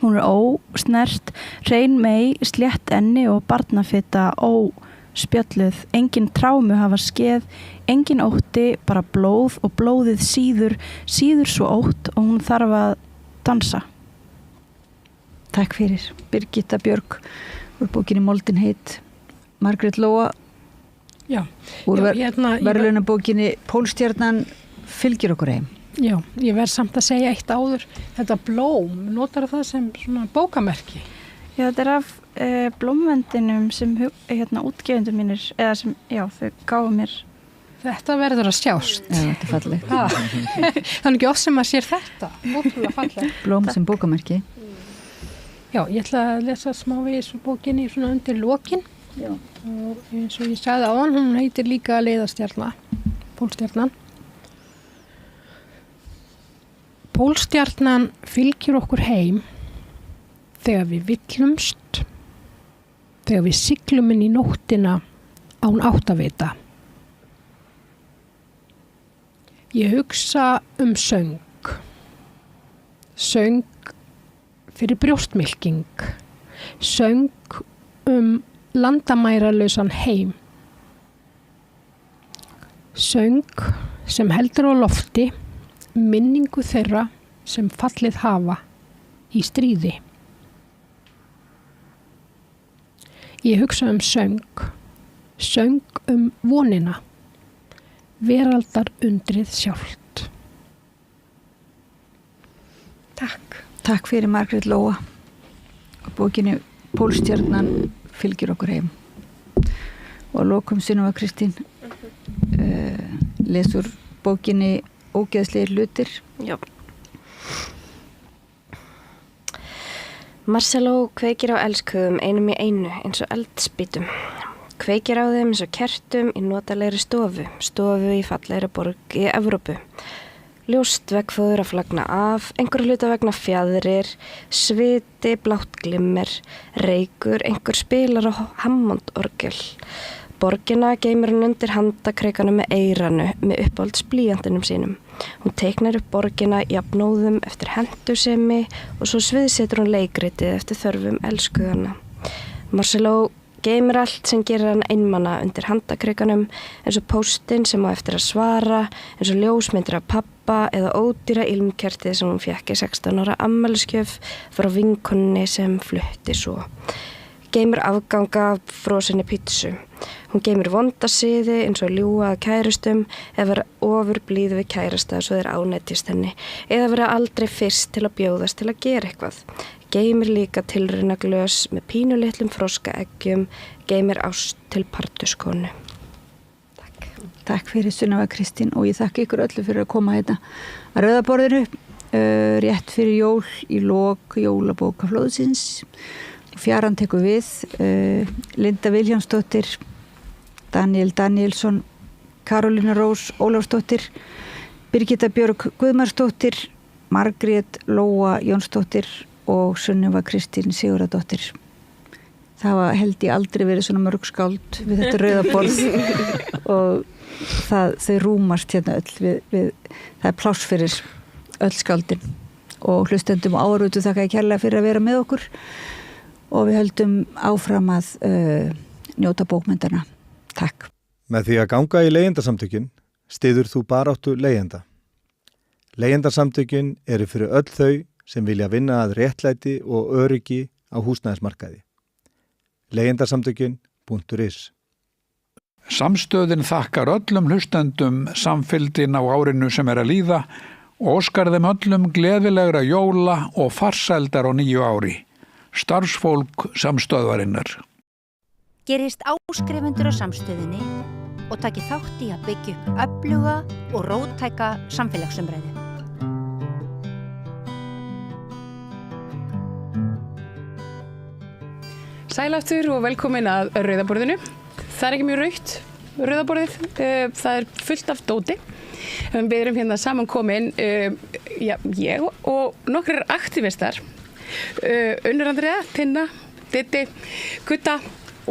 Hún ósnert, hrein mey, slétt enni og barnafita óspjölluð, engin trámu hafa skeð, engin ótti, bara blóð og blóðið síður svo ótt og hún þarf að dansa. Takk fyrir. Birgitta Björg úr bókinni Moldin heit. Margrét Lóa úr verðlaunabókinni Pólstjarnan fylgir okkur heim. Já, ég verð samt að segja eitt áður. Þetta blóm, notar það sem svona bókamerki? Já, þetta af blómvendinum sem útgefundur mínir, eða sem, þau gáðu mér. Þetta verður að sjást. Já, þetta fallegt. Það ekki oft sem að sér þetta. Ótrúlega fallegt. Blóm sem bókamerki. Já, ég ætla að lesa smávegis úr bókinni svona undir lokin. Já. Og eins og ég sagði áðan, hún heitir líka Leiðastjarna, Pólstjarnan. Pólstjarnan fylgir okkur heim þegar við villumst, þegar við siglum inn í nóttina án áttavita. Ég hugsa söng. Söng fyrir brjóstmylking. Söng landamæralausan heim. Söng sem heldur á lofti minningu þeirra sem fallið hafa í stríði. Ég hugsa söng. Söng vonina. Veraldar undrið sjálft. Takk. Takk fyrir Margrét Lóa. Og bókinni Pólstjarnan fylgir okkur heim. Og að lokum Sunneva Kristín lesur bókinni Ógeðslegir hlutir. Já. Marcelo kveikir á elskhugum einum í einu eins og eldspýtum. Kveikir á þeim eins og kertum í notalegri stofu í fallegri borg í Evrópu. Ljóst veggfóður að flagna af, einhver hluta vegna fjæðrir, sviti, blátt glimmer, reykur, einhver spilar á Hammondorgel. Borgina geymir hún undir handakreikanum með eyranu með uppáhaldsblýantinum sínum. Hún teiknar upp borgina jafnóðum eftir hentusemi og svo sviðsetur hún leikritið eftir þörfum elskhuganna. Marcelo geymir allt sem gerir hann einmana undir handakrikanum, eins og póstinn sem á eftir að svara, eins og ljósmyndir af pabba eða ódýra ilmkertið sem hún fékk í 16 ára afmælisgjöf frá vinkonunni sem flutti svo. Geymir afganga af frosinni pítsu. Hún geymir vonda siði eins og ljúga að kærustum eða vera ofurblíð við kærasta svo þeir ánættist henni eða vera aldrei fyrst til að bjóðast til að gera eitthvað. Geymir líka tilraunaglös með pínulitlum froskaeggjum, geymir ást til partuskonu. Takk fyrir Sunneva Kristín og ég þakka ykkur öllu fyrir að koma hérna að Rauðaborðinu rétt fyrir jól í lok jólabókaflóðsins. Fjaran tekur við, Linda Vilhjálmsdóttir, Daniel Danielsson, Karolína Rós Ólafsdóttir, Birgitta Björg Guðmarsdóttir, Margrét Lóa Jónsdóttir og Sunneva Kristín Sigurðardóttir. Það held ég aldrei verið svona mörg skáld við þetta Rauðaborð og þau rúmast hérna öll það pláss fyrir öll skáldin og hlustendum og áhorfendum þakka ég kærlega fyrir að vera með okkur og við höldum áfram að njóta bókmyndana. Takk. Með því að ganga í leigjendasamtökin styður þú baráttu leigjenda. Leigjendasamtökin eru fyrir öll þau sem vilja vinna að réttlæti og öryggi á húsnæðismarkaði. Leigjendasamtökin.is Samstöðin þakkar öllum hlustendum samfylgdin á árinu sem að líða og óskar þeim öllum gleðilegra jóla og farsældar á nýju ári. Starfsfólk samstöðvarinnar. Gerist áskrifendur á samstöðinni og taki þátt í að byggja upp öfluga og róttæka samfélagsumræðu. Sæl aftur og velkomin að Rauðaborðinu. Það ekki mjög rautt, Rauðaborðið. Það fullt af dóti. Við erum hérna samankomin, ég og nokkrir aktivistar. Unnur Andrea, Tinna, Ditti, Gutta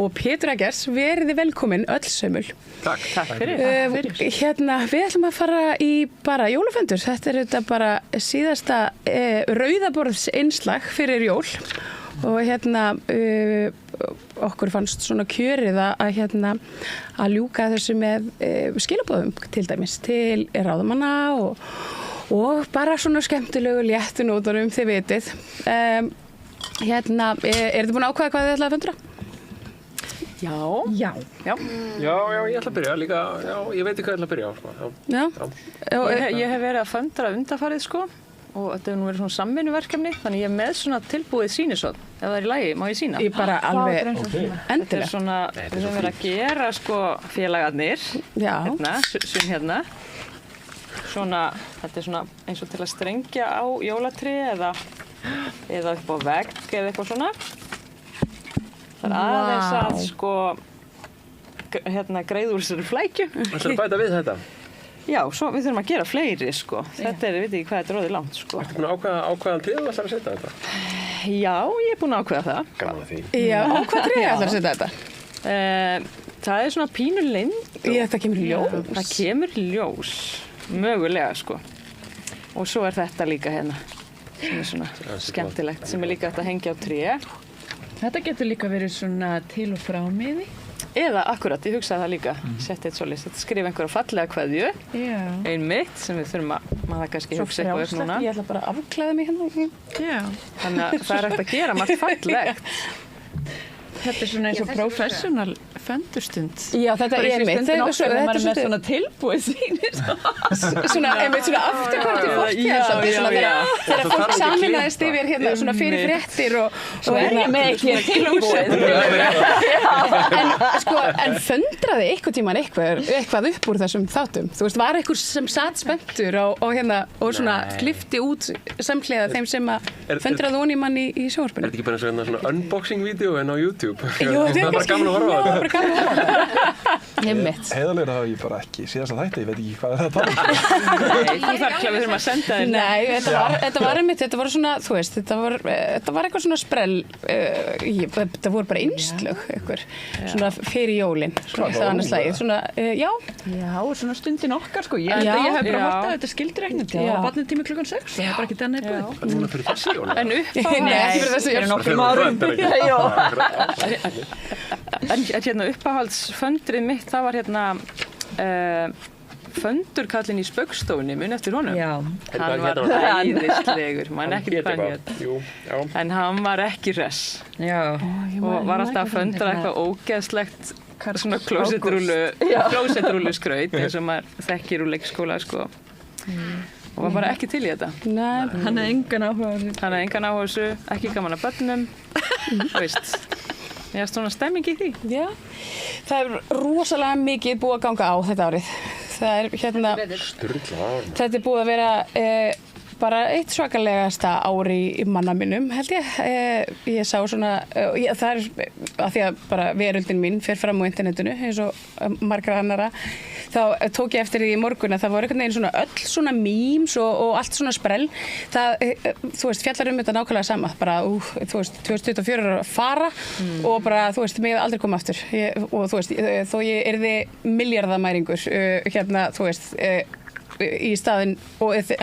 og Pétur Eggers, veriði velkomin öll sömul. Takk fyrir. Við ætlum að fara í bara jólaföndur. Þetta þetta bara síðasta Rauðaborðs innslag fyrir jól og okkur fannst svona kjörið að ljúka þessu með skilaboðum til dæmis til ráðamanna og bara svona skemmtilegu léttunótunum þið vitið. Er þið búin að ákvæða hvað þið ætlaði að föndra? Já, ég ætla að byrja líka, ég veit ekki hvað ég ætla að byrja á. Ég hef verið að föndra undanfarið og þetta hefur verið svona samvinnuverkefni, þannig ég hef með svona tilbúið sýnisvotn. Ef það er í lagi, má ég sýna? Ég bara alveg endilega. Þetta svona, við höfum verið að gera félagarnir, hérna. Svona, þetta svona eins og til að strengja á jólatrí eða upp á vegg eða eitthvað svona. Það aðeins að greiða úr þessari flækju. Það að bæta við þetta? Já, svo við þurfum að gera fleiri Þetta við veit ekki hvað þetta er orðið langt Ertu búin að ákveðan tré þú ætlar að setja þetta? Já, ég er búin að ákveða það. Gaman að því. Já, á hvað tré ætlar að setja þetta? Það er svona pínu lind. Það kemur ljós. Það kemur ljós. Mögulega og svo er þetta líka hérna sem er svona skemmtilegt sem er líka hægt að hengja á tré. Þetta getur líka verið svona til og frá miði eða akkurat, ég hugsaði það líka sett eitt svoleiðis, þetta skrifa einhverja fallega kveðju einmitt sem við þurfum að maður kannski hugsa eitthvað upp núna. Ég ætla bara að afklæða mig hérna. Þannig að það er hægt að gera margt fallegt. Þetta er svona eins og professional föndurstund. Já, þetta er mitt. Þetta er með svona tilbúið sýnir. Svona afturkvæmdi fólki. Þegar fólk saminæðist yfir hérna svona fyrir fréttir og svo er ég með ekki tilbúið. En föndraði einhvern tímann eitthvað upp úr þessum þáttum? Þú veist, var einhver sem satt spenntur og svona klifti út samhliða þeim sem að föndraði onni mann í sjónvarpinu? Er þetta ekki bara svona unboxing-vídeó en á YouTube? Jú, það er bara gaman að horfa á þetta. Heiðarlega hafa ég bara ekki síðast að þætti, ég veit ekki hvað er það að tala. Nei, þú þarf við þurfum að senda þér. Nei, þetta var einmitt, þetta var svona, þú veist, þetta var eitthvað svona sprell, þetta voru bara innslög, eitthvað, svona fyrir jólin, svona það annars lagið, svona, já. Já, svona stundin okkar, ég hef bara hort að þetta skildireiknandi á barnatími klukkan 6, það er bara ekki þannig búið. En núna fyrir þessi jólin? En upp á fyrir þessi jólin. hérna uppáhaldsföndrið mitt, það var hérna föndurkallinn í Spaugstofunni, mun eftir honum. Já. Hann var æðislegur, mann ekkert hvað hann hét. En hann var ekki hress. Já. Og var alltaf að föndra eitthvað ógeðslegt svona klósettrúlu skraut eins og maður þekkir úr leikskóla, sko. Og var bara ekki til í þetta. Nei, hann hefði engan áhuga á þessu. Hann hefði engan áhuga á þessu, ekki gaman að börnum, veist. Ég er svona stemming í því. Já, það er rosalega mikið búið að ganga á þetta árið. Það er hérna, þetta er búið að vera bara eitt svakalegasta ári í manna minnum, held ég. Ég sá svona, það er að því að bara veröldin mín fer fram á internetinu, eins og margra annara. Þá tók ég eftir því í morgun að það voru einhvern veginn svona öll svona memes og allt svona sprell. Það, þú veist, fjallar þetta nákvæmlega sama. Bara, þú veist, 2024 er að fara og bara, þú veist, mig aldrei koma aftur. Og þú veist, þó ég yrði milljarðamæringur, hérna, þú veist, í staðinn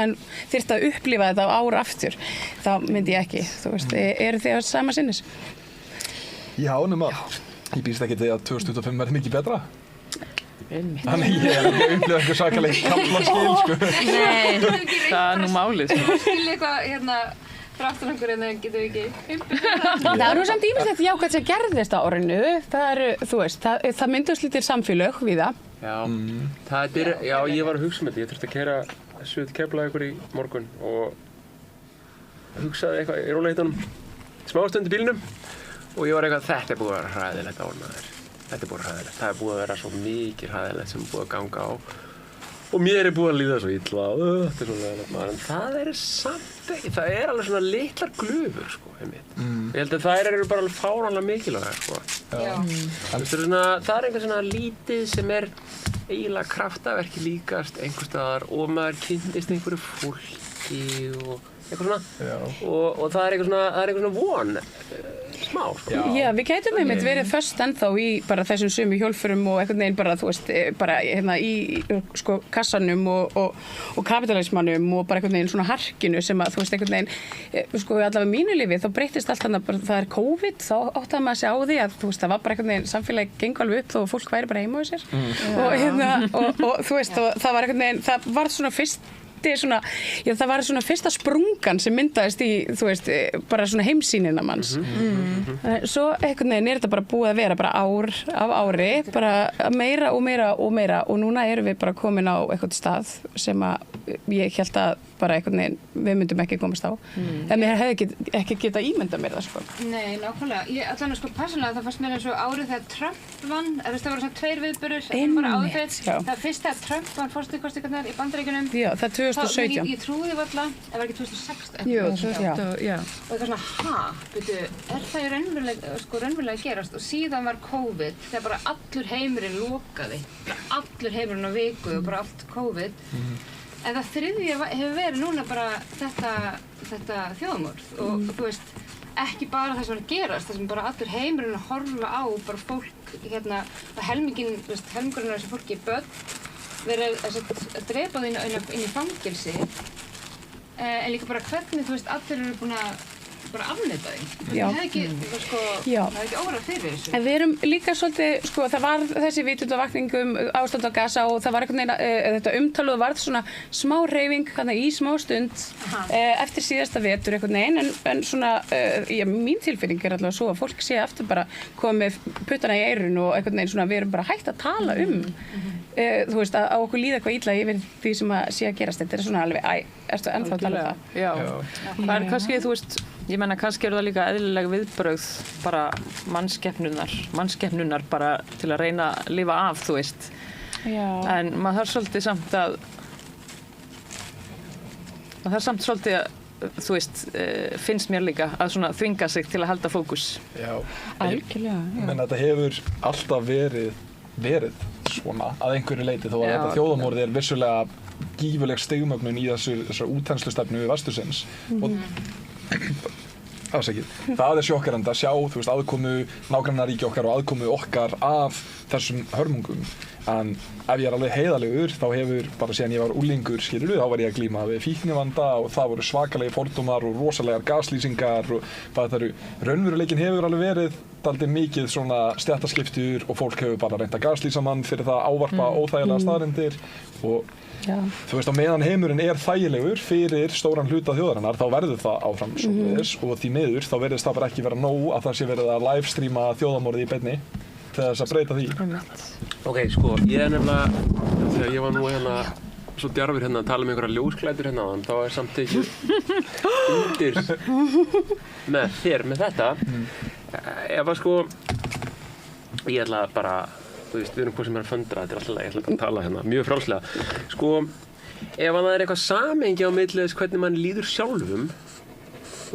en þyrfti að upplifa þetta á ára aftur, þá myndi ég ekki, þú veist, eru þið á sama sinnis? Já, nema, ég býst ekki til að 2025 verði mikið betra. Þannig ég er ekki að upplifa eitthvað sakaleg kaflarskil, sko. Nei, það er nú málið, sko. Skilja eitthvað, hérna, fráttur einhver en það getur við ekki. Það er nú samt ýmislegt jákvæmt sem gerðist á árinu. Það eru, þú veist, það myndast litir samfélög við það. Já, það er, já, ég var að hugsa með þetta. Ég þurfti að keyra suður til Keflavíkur í morgun og hugsaði eitthvað í rólegheitunum, smástund í bílnum og ég var eitthvað, þetta er búið að vera hræðilegt ár, maður. Þetta er búið að vera hræðilegt. Það er búið að vera svo mikið hræðilegt sem er búið að ganga á og mér er búið að líða svo illa þetta er svona leiðilegt, maður. En það er samt ekki, það er alveg svona litlar glufur, sko, einmitt. Ég held að þær eru bara alveg fáránlega mikilvægar, sko. Það er einhver svona lítið sem er eiginlega kraftaverki líkast einhvers staðar og maður kynntist einhverju fólki og eitthvað svona og það er eitthvað svona von smá, sko. Já, við gætum einmitt verið föst ennþá í bara þessum sömu hjólfurum og einhvern veginn bara, þú veist, bara hérna í sko kassanum og kapitalismanum og bara einhvern veginn svona harkinu sem að, þú veist, einhvern veginn sko allavega mínu lífi, þá breytist allt þannig að það er COVID, þá áttaði maður sig á því að, þú veist, það var bara einhvern veginn samfélagi gengur alveg upp þó að fólk væri bara heima á sér og hérna, og þú veist, og það var einhvern veginn, það var svona það var svona fyrsta sprungan sem myndaðist í, þú veist, bara svona heimsýnina manns. Svo einhvern veginn er þetta bara búið að vera bara ár af ári, bara meira og meira og meira og núna erum við bara komin á eitthvað stað sem að ég held að bara einhvern veginn við myndum ekki komast á. En mér hefði ekki getað ímyndað mér það, sko. Nei, nákvæmlega. Ég allan að sko persónulega það fannst mér eins og árið þegar Trump vann, það voru svona 2 viðburðir, bara áður það fyrst þegar Trump vann forsetakosningarnar í Bandaríkjunum. Já, það 2017. Ég trúði varla, það var ekki 2016. Jú, 2017, já. Og það var svona, er það raunverulega að gerast? Og síðan var COVID, þegar bara allur heimurinn lokaði, allur heimurinn á viku og bara allt COVID. En það þriðja hefur verið núna bara þetta þjóðmorð og þú veist, ekki bara það sem er að gerast, það sem bara allur heimurinn að horfa á bara fólk, hérna, helmingurinn af þessu fólki börn verið að drepa það inn í fangelsi en líka bara hvernig, þú veist, allir eru búin að bara afneita því. Það hefði ekki órað fyrir þessu. En við erum líka svolítið, sko, það var þessi vitundarvakning ástand á Gaza og það var einhvern veginn, þetta umtaluð varð svona smá hreyfing, þannig í smá stund eftir síðasta vetur einhvern veginn, en svona, mín tilfinning er allavega svo að fólk sé aftur bara komið með puttana í eyrun og einhvern veginn svona, við erum bara hægt að tala þú veist, að okkur líða eitthvað illa yfir því sem að sé að gerast. Þetta er svona alveg, ertu ennþá að tala um það? Já, það er kannski, þú veist, ég menna kannski eru það líka eðlileg viðbrögð bara mannskepnunar bara til að reyna að lifa af, þú veist. Já. En maður þarf svolítið samt að þú veist, finnst mér líka að svona þvinga sig til að halda fókus. Já. Algjörlega, já. En þetta hefur alltaf verið svona að einhverju leyti þó að þetta þjóðamorð er vissulega gífurleg stigmögnun í þessar útþenslustefnu við vestursins og Það sjokkerandi að sjá, þú veist, aðkomu nágrannaríki okkar og aðkomu okkar af þessum hörmungum. En ef ég alveg heiðalegur, þá hefur bara síðan ég var unglingur, skilurðu, þá var ég að glíma við fíknivanda og það voru svakalegi fordómar og rosalegar gaslýsingar og raunveruleikin hefur alveg verið dálítið mikið svona stéttaskiptur og fólk hefur bara reynt að gaslýsa mann fyrir það að ávarpa óþægilega staðreyndir og þú veist, á meðan heimurinn þægilegur fyrir stóran hluta þjóðarinnar, þá verður það áfram svoleiðis og því miður þá verðist það bara ekki vera nóg að það sé verið að livestreama þjóðamorðið í beinni til þess að breyta því. Ok, sko, ég nefnilega, þegar ég var nú svo djarfur að tala um einhverja ljósklætur áðan, þá samt ekki undir með þér með þetta. Ef að sko, ég ætla bara, þú veist, við erum hvað sem að föndra, þetta alltaf, ég ætla bara að tala mjög frjálslega. Sko, ef það eitthvað samhengi á milli þess hvernig mann líður sjálfum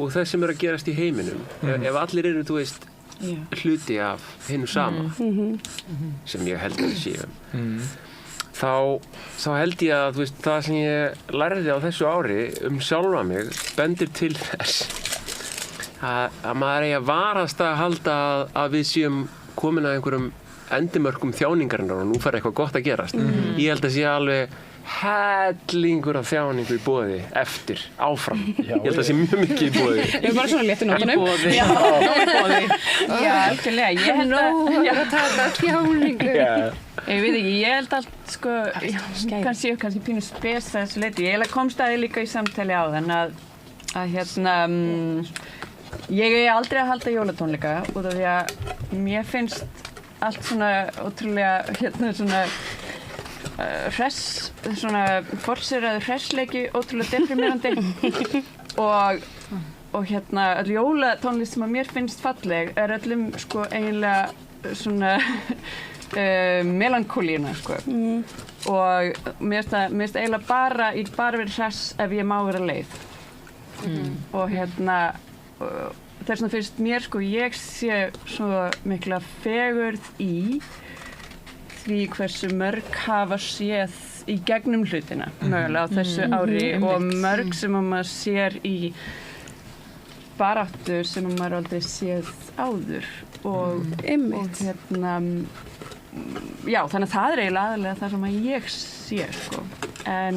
og þess sem að gerast í heiminum, ef allir eru, þú veist, hluti af hinu sama, sem ég held að séum, þá held ég að, þú veist, það sem ég lærði á þessu ári sjálfa mig bendir til þess að maður eigi að varast að halda að við séum komin að einhverjum endimörkum þjáningarinnar og nú fær eitthvað gott að gerast. Ég held að sé alveg hellingur af þjáningu í boði eftir, áfram. Ég held að sé mjög mikið í boði. Ég er bara svona létt í nótunum. Í boði. Já, algjörlega. Ég held að taka þjáningu. Ég veit ekki, ég held allt, sko, kannski pínu spes þessu leiti. Ég komst að því líka í samtali á þann að ég aldrei að halda jólatónleika út af því að mér finnst allt svona ótrúlega svona forseraður hressleiki ótrúlega deprimerandi og öll jólatónlist sem að mér finnst falleg öllum sko eiginlega svona melankólíuna sko og mér finnst eiginlega bara verið hress ef ég má vera leið og þess vegna finnst mér sko ég sé svo mikla fegurð í því hversu mörg hafa séð í gegnum hlutina mögulega á þessu ári og mörg sem maður sér í baráttu sem maður aldrei séð áður og já, þannig að það eiginlega aðalega það sem ég sé sko en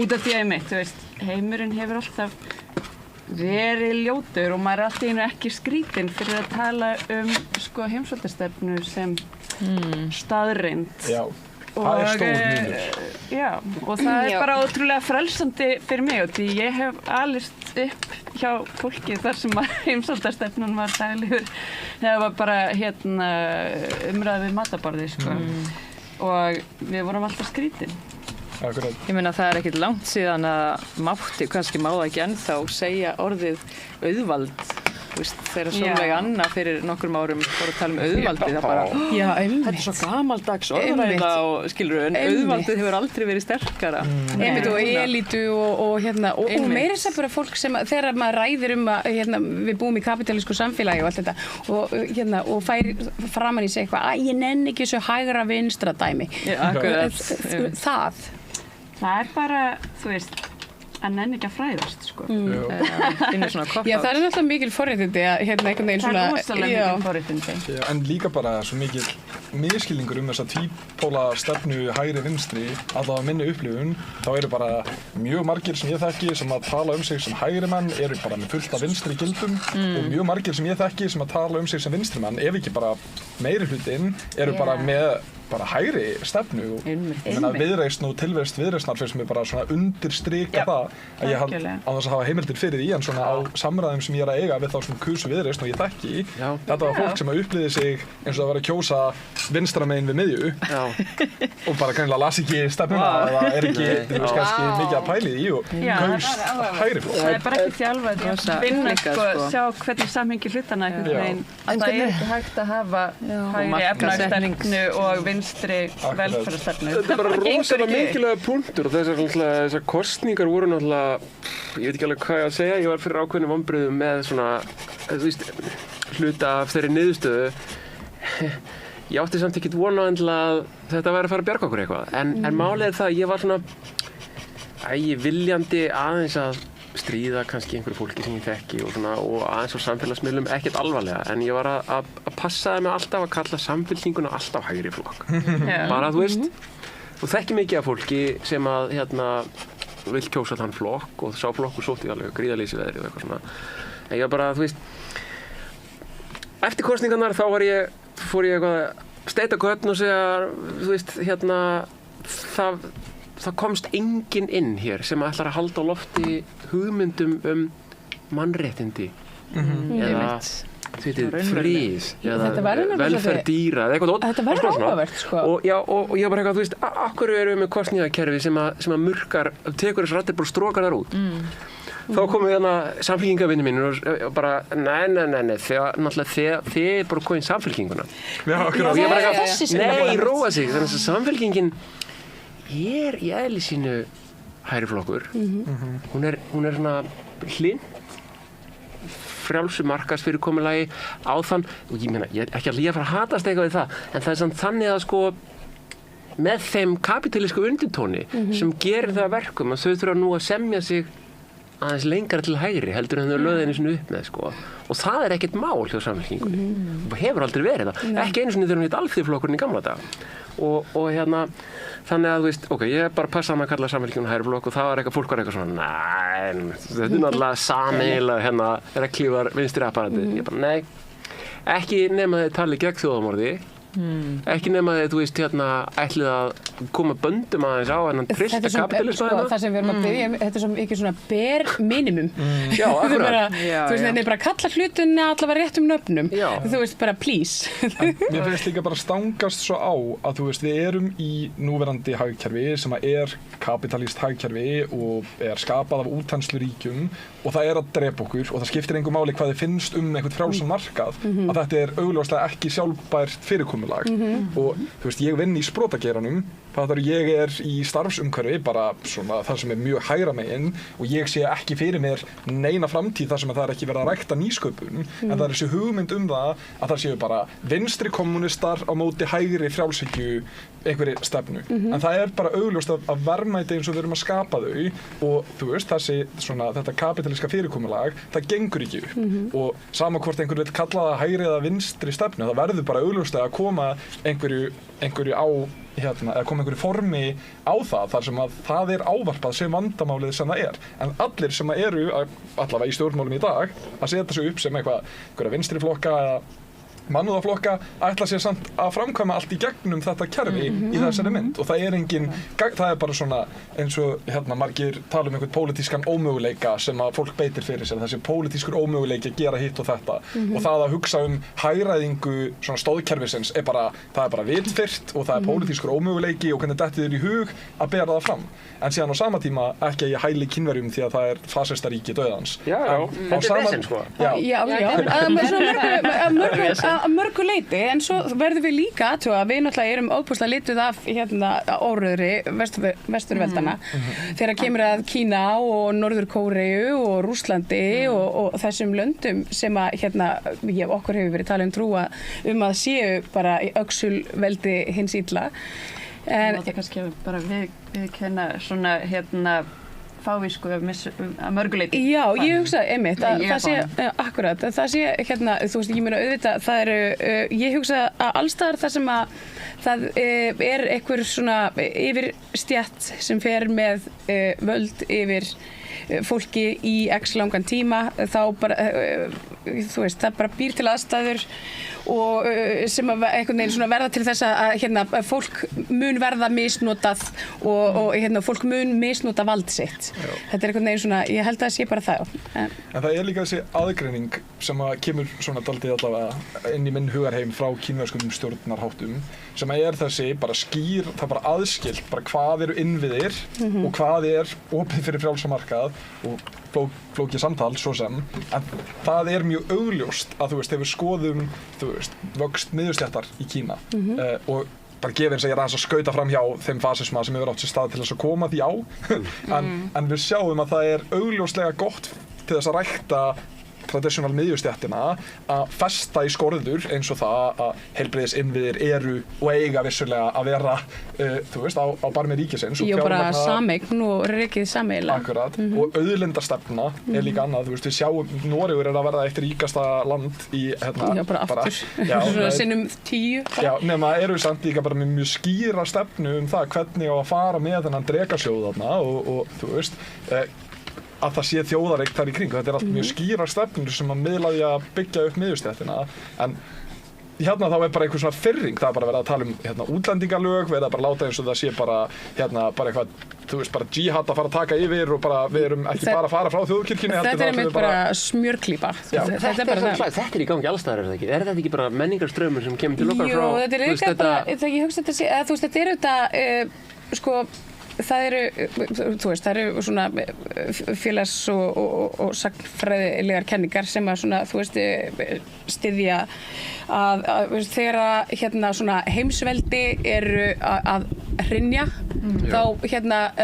út af því að þú veist, heimurinn hefur alltaf verið ljótur og maður allt í einu ekki skrítinn fyrir að tala sko heimsvaldastefnu sem staðreynd. Já, það stór munur. Já, og það bara ótrúlega frelsandi fyrir mig og því ég hef alist upp hjá fólki þar sem heimsvaldastefnun var daglegur. Það var bara umræði við matarborði sko og við vorum alltaf skrítinn. Ég meina það ekkert langt síðan að kannski má það ekki ennþá segja orðið auðvald þegar Sólveig Anna fyrir nokkrum árum fór að tala auðvaldið það bara, þetta svo gamaldags orðræða og skilur, en auðvaldið hefur aldrei verið sterkara og elítu og meira þess að bara fólk sem þegar maður ræðir að við búum í kapitalísku samfélagi og allt þetta og fær framan í sig eitthvað ég nenni ekki svo hægra vinstra dæmi það bara, þú veist að nenni ekki að fræðast sko. Já, það náttúrulega mikil forréttindi að einhvern veginn svona það rosalega mikil forréttindi en líka bara svo mikil misskilningur þessa tvípóla stefnu hægri vinstri allavega minni upplifun þá eru bara mjög margir sem ég þekki sem að tala sig sem hægri menn eru bara með fullt af vinstri gildum og mjög margir sem ég þekki sem að tala sig sem vinstri menn ef ekki bara meiri hlutinn eru bara með hægri stefnu og viðreisn og tilvist viðreisnar finnst mér bara svona undirstrika það að ég held á þess að hafa heimildir fyrir því en svona á samræðum sem ég að eiga við þá sem kusu viðreisn og ég þekki þetta var fólk sem að upplýði sig eins og það var að kjósa vinstra megin við miðju og bara kannilega las ekki stefnuna eða ekki kannski mikið að pæli því og kaust hægri flokk. Það bara ekki þjálfað að vinna sko, sjá hvernig samhengi hlutana einhvern veginn. Það ekki hægt að hafa hægri efnahagsstefnu og vinstri velferðarstefnu. Þetta bara rosalega mikilvæga punktur og þessar kosningar voru náttúrulega, ég veit ekki alveg hvað ég að segja, ég var fyrir ákveðnum vonbrigðum með svona, þú veist, hluta af þeirri niðurstöðu. Ég átti samt ekkert von á endilega að þetta væri að fara að bjarga okkur eitthvað, en málið það að ég var svona viljandi aðeins að stríða kannski einhverju fólki sem ég þekki og svona, og aðeins á samfélagsmiðlum ekkert alvarlega, en ég var að passaði mig alltaf að kalla Samfylkinguna alltaf hægri flokk. Bara, þú veist, og þekki mikið af fólki sem að, vill kjósa þann flokk og sá flokkur sótti alveg gríðarleysi veðri og eitthvað svona. En ég bara, þú veist, eftir kosningarnar þá fór ég eitthvað að steita götn og segja, þú veist, það komst enginn inn hér sem ætlar að halda á lofti hugmyndum mannréttindi eða frið eða velferð dýra eða eitthvað. Þetta verður áhugavert sko. Og ég bara eitthvað, þú veist, akkur erum við með kosningakerfi sem að murkar, tekur þessar raddir bara strókar þar út. Þá komum við samfélkingavinni mín og bara, nei, þið er bara komin samfélkinguna. Og ég bara eitthvað, nei, róa sig, þannig að samfélkingin er í eðli sínu hægri flokkur. Hún er svona hlinn frjálsu markaðsfyrirkomulagi á þann, og ég meina, ég er ekki að líka fara að hatast eitthvað við það, en það er samt þannig að sko með þeim kapitalísku undirtóni sem gerir það verkum að þau þurfa nú að semja sig aðeins lengra til hægri heldur en þau lögðu einu sinni upp með sko, og það er ekkert mál hjá Samfylkingunni. Það hefur aldrei verið það, ekki einu sinni þegar hún heit Alþýðuflokkurinn í gamla daga. Og þannig að þú veist, ok, ég bara passaði mig að kalla Samfylkinguna hægri flokk og það var eitthvað, fólk var eitthvað svona, nei, þetta er náttúrulega sameiginlega reglívar vinstri apparatið. Ég bara, nei, ekki nema þeir tali gegn þjóðarmorði, ekki nema þeir, þú veist, ætlið að koma böndum aðeins á hennan trillta kapitalisma. Það sem við erum að biðja, þetta er svo ekki svona bare minimum. Já, akkurat. Þú veist, það er bara að kalla hlutunni allavega réttum nöfnum. Þú veist, bara please. Mér finnst líka bara stangast svo á að, þú veist, við erum í núverandi hagkerfi sem er kapitalískt hagkerfi og er skapað af útþensluríkjum og það er að drepa okkur og það skiptir engu máli hvað þið finnst einhvern frjálsan markað, að þetta er augljóslega ekki sjálfbært fyrirkomulag. Og þú veist, ég vinn í sprotageiranum, ég er í starfsumhverfi, bara svona það sem er mjög hægra megin og ég sé ekki fyrir mér neina framtíð þar sem það er ekki verið að rækta nýsköpun, en það er þessi hugmynd það að það séu bara vinstri kommunistar á móti hægri frjálshyggju einhverri stefnu. En það er bara augljóst að verðmæti eins og við erum að skapa þau og þú veist, þetta kapitalíska fyrirkomulag, það gengur ekki upp. Og sama hvort einhver vill kalla það hægri eða vinstri stefnu, það verður bara augljóst að koma einhverju á eða koma einhverju formi á það þar sem að það er ávarpað sem vandamálið sem það er. En allir sem eru, allavega í stjórnmálum í dag, að setja sig upp sem einhverja vinstri flokka eða mannúðarflokka ætla sér samt að framkvæma allt í gegnum þetta kerfi í þessari mynd og það er bara svona eins og margir tala um einhvern pólitískan ómöguleika sem að fólk beitir fyrir sér, þessi pólitískur ómöguleiki að gera hitt og þetta og það að hugsa hagræðingu svona stóðkerfisins það er bara vitfyrt og það er pólitískur ómöguleiki og hvernig dettur þér í hug að bera það fram. En síðan á sama tíma ekki að ég hæli Kínverjum því að það er fasistaríki dauðans. Já, þetta er vesen sko. Að mörgu leyti, en svo verðum við líka að við náttúrulega erum óbúslega lituð af óröðri vesturveldana þegar kemur að Kína og Norður Kóreu og Rússlandi og þessum löndum sem að okkur hefur verið talað trúa að séu bara í öxulveldi hins illa. En það kannski bara við kenna svona fávísku að mörguleiti. Já, ég hugsa einmitt að það sé, akkurat, það sé þú veist, ég meina auðvitað, það eru, ég hugsa að allstaðar það sem að það er einhver svona yfirstétt sem fer með völd yfir fólki í x langan tíma, þá bara, þú veist, það bara býr til aðstæður og sem að einhvern veginn svona verða til þess að fólk mun verða misnotað og fólk mun misnota vald sitt. Þetta er einhvern veginn svona, ég held að það sé bara það. En það er líka þessi aðgreining sem að kemur svona daldið allavega inn í minn hugarheim frá kínverskum stjórnarháttum sem að er þessi bara skýr, það bara aðskilt bara hvað eru innviðir og hvað er opið fyrir frjálsamarkað og flókið samtal svo sem, en það er mjög augljóst að þú veist, ef við skoðum vöxt miðjustéttar í Kína og bara gefa eins að ég er aðeins að skauta fram hjá þeim fasisma sem hefur átt sér stað til þess að koma því á en við sjáum að það er augljóslega gott til þess að rækta traditional miðjustjættina að festa í skorður eins og það að heilbrigðisinnviðir eru og eiga vissulega að vera þú veist, á barmi ríkisins og bara sameign og rekið sameiginlega. Akkurat, og auðlindastefna er líka annað, þú veist, við sjáum Noregur að verða eitt ríkasta land í bara aftur, svona sinnum 10 Já, nema eru samt líka bara með mjög skýra stefnu það hvernig á að fara með þennan drekasjóð þarna og þú veist að það sé þjóðareign þar í kring. Þetta allt mjög skýrar stefnur sem að miðla því að byggja upp miðjustjættina en hérna þá bara einhver svona firring, það bara verið að tala útlendingalög, verið að bara láta eins og það sé bara bara eitthvað, þú veist, bara jihad að fara að taka yfir og bara við erum ekki bara að fara frá þjóðkirkjunni. Þetta einmitt bara smjörklípa. Þetta í gangi alls staðar, ekki? Þetta ekki bara menningarströmmur sem kemur til okkar frá? Jú, þetta líka bara, ég hugsa þetta er þetta, sko, það eru svona félags- og sagnfræðilegar kenningar sem að svona, þú veist, styðja að þegar svona heimsveldi eru að hrynja þá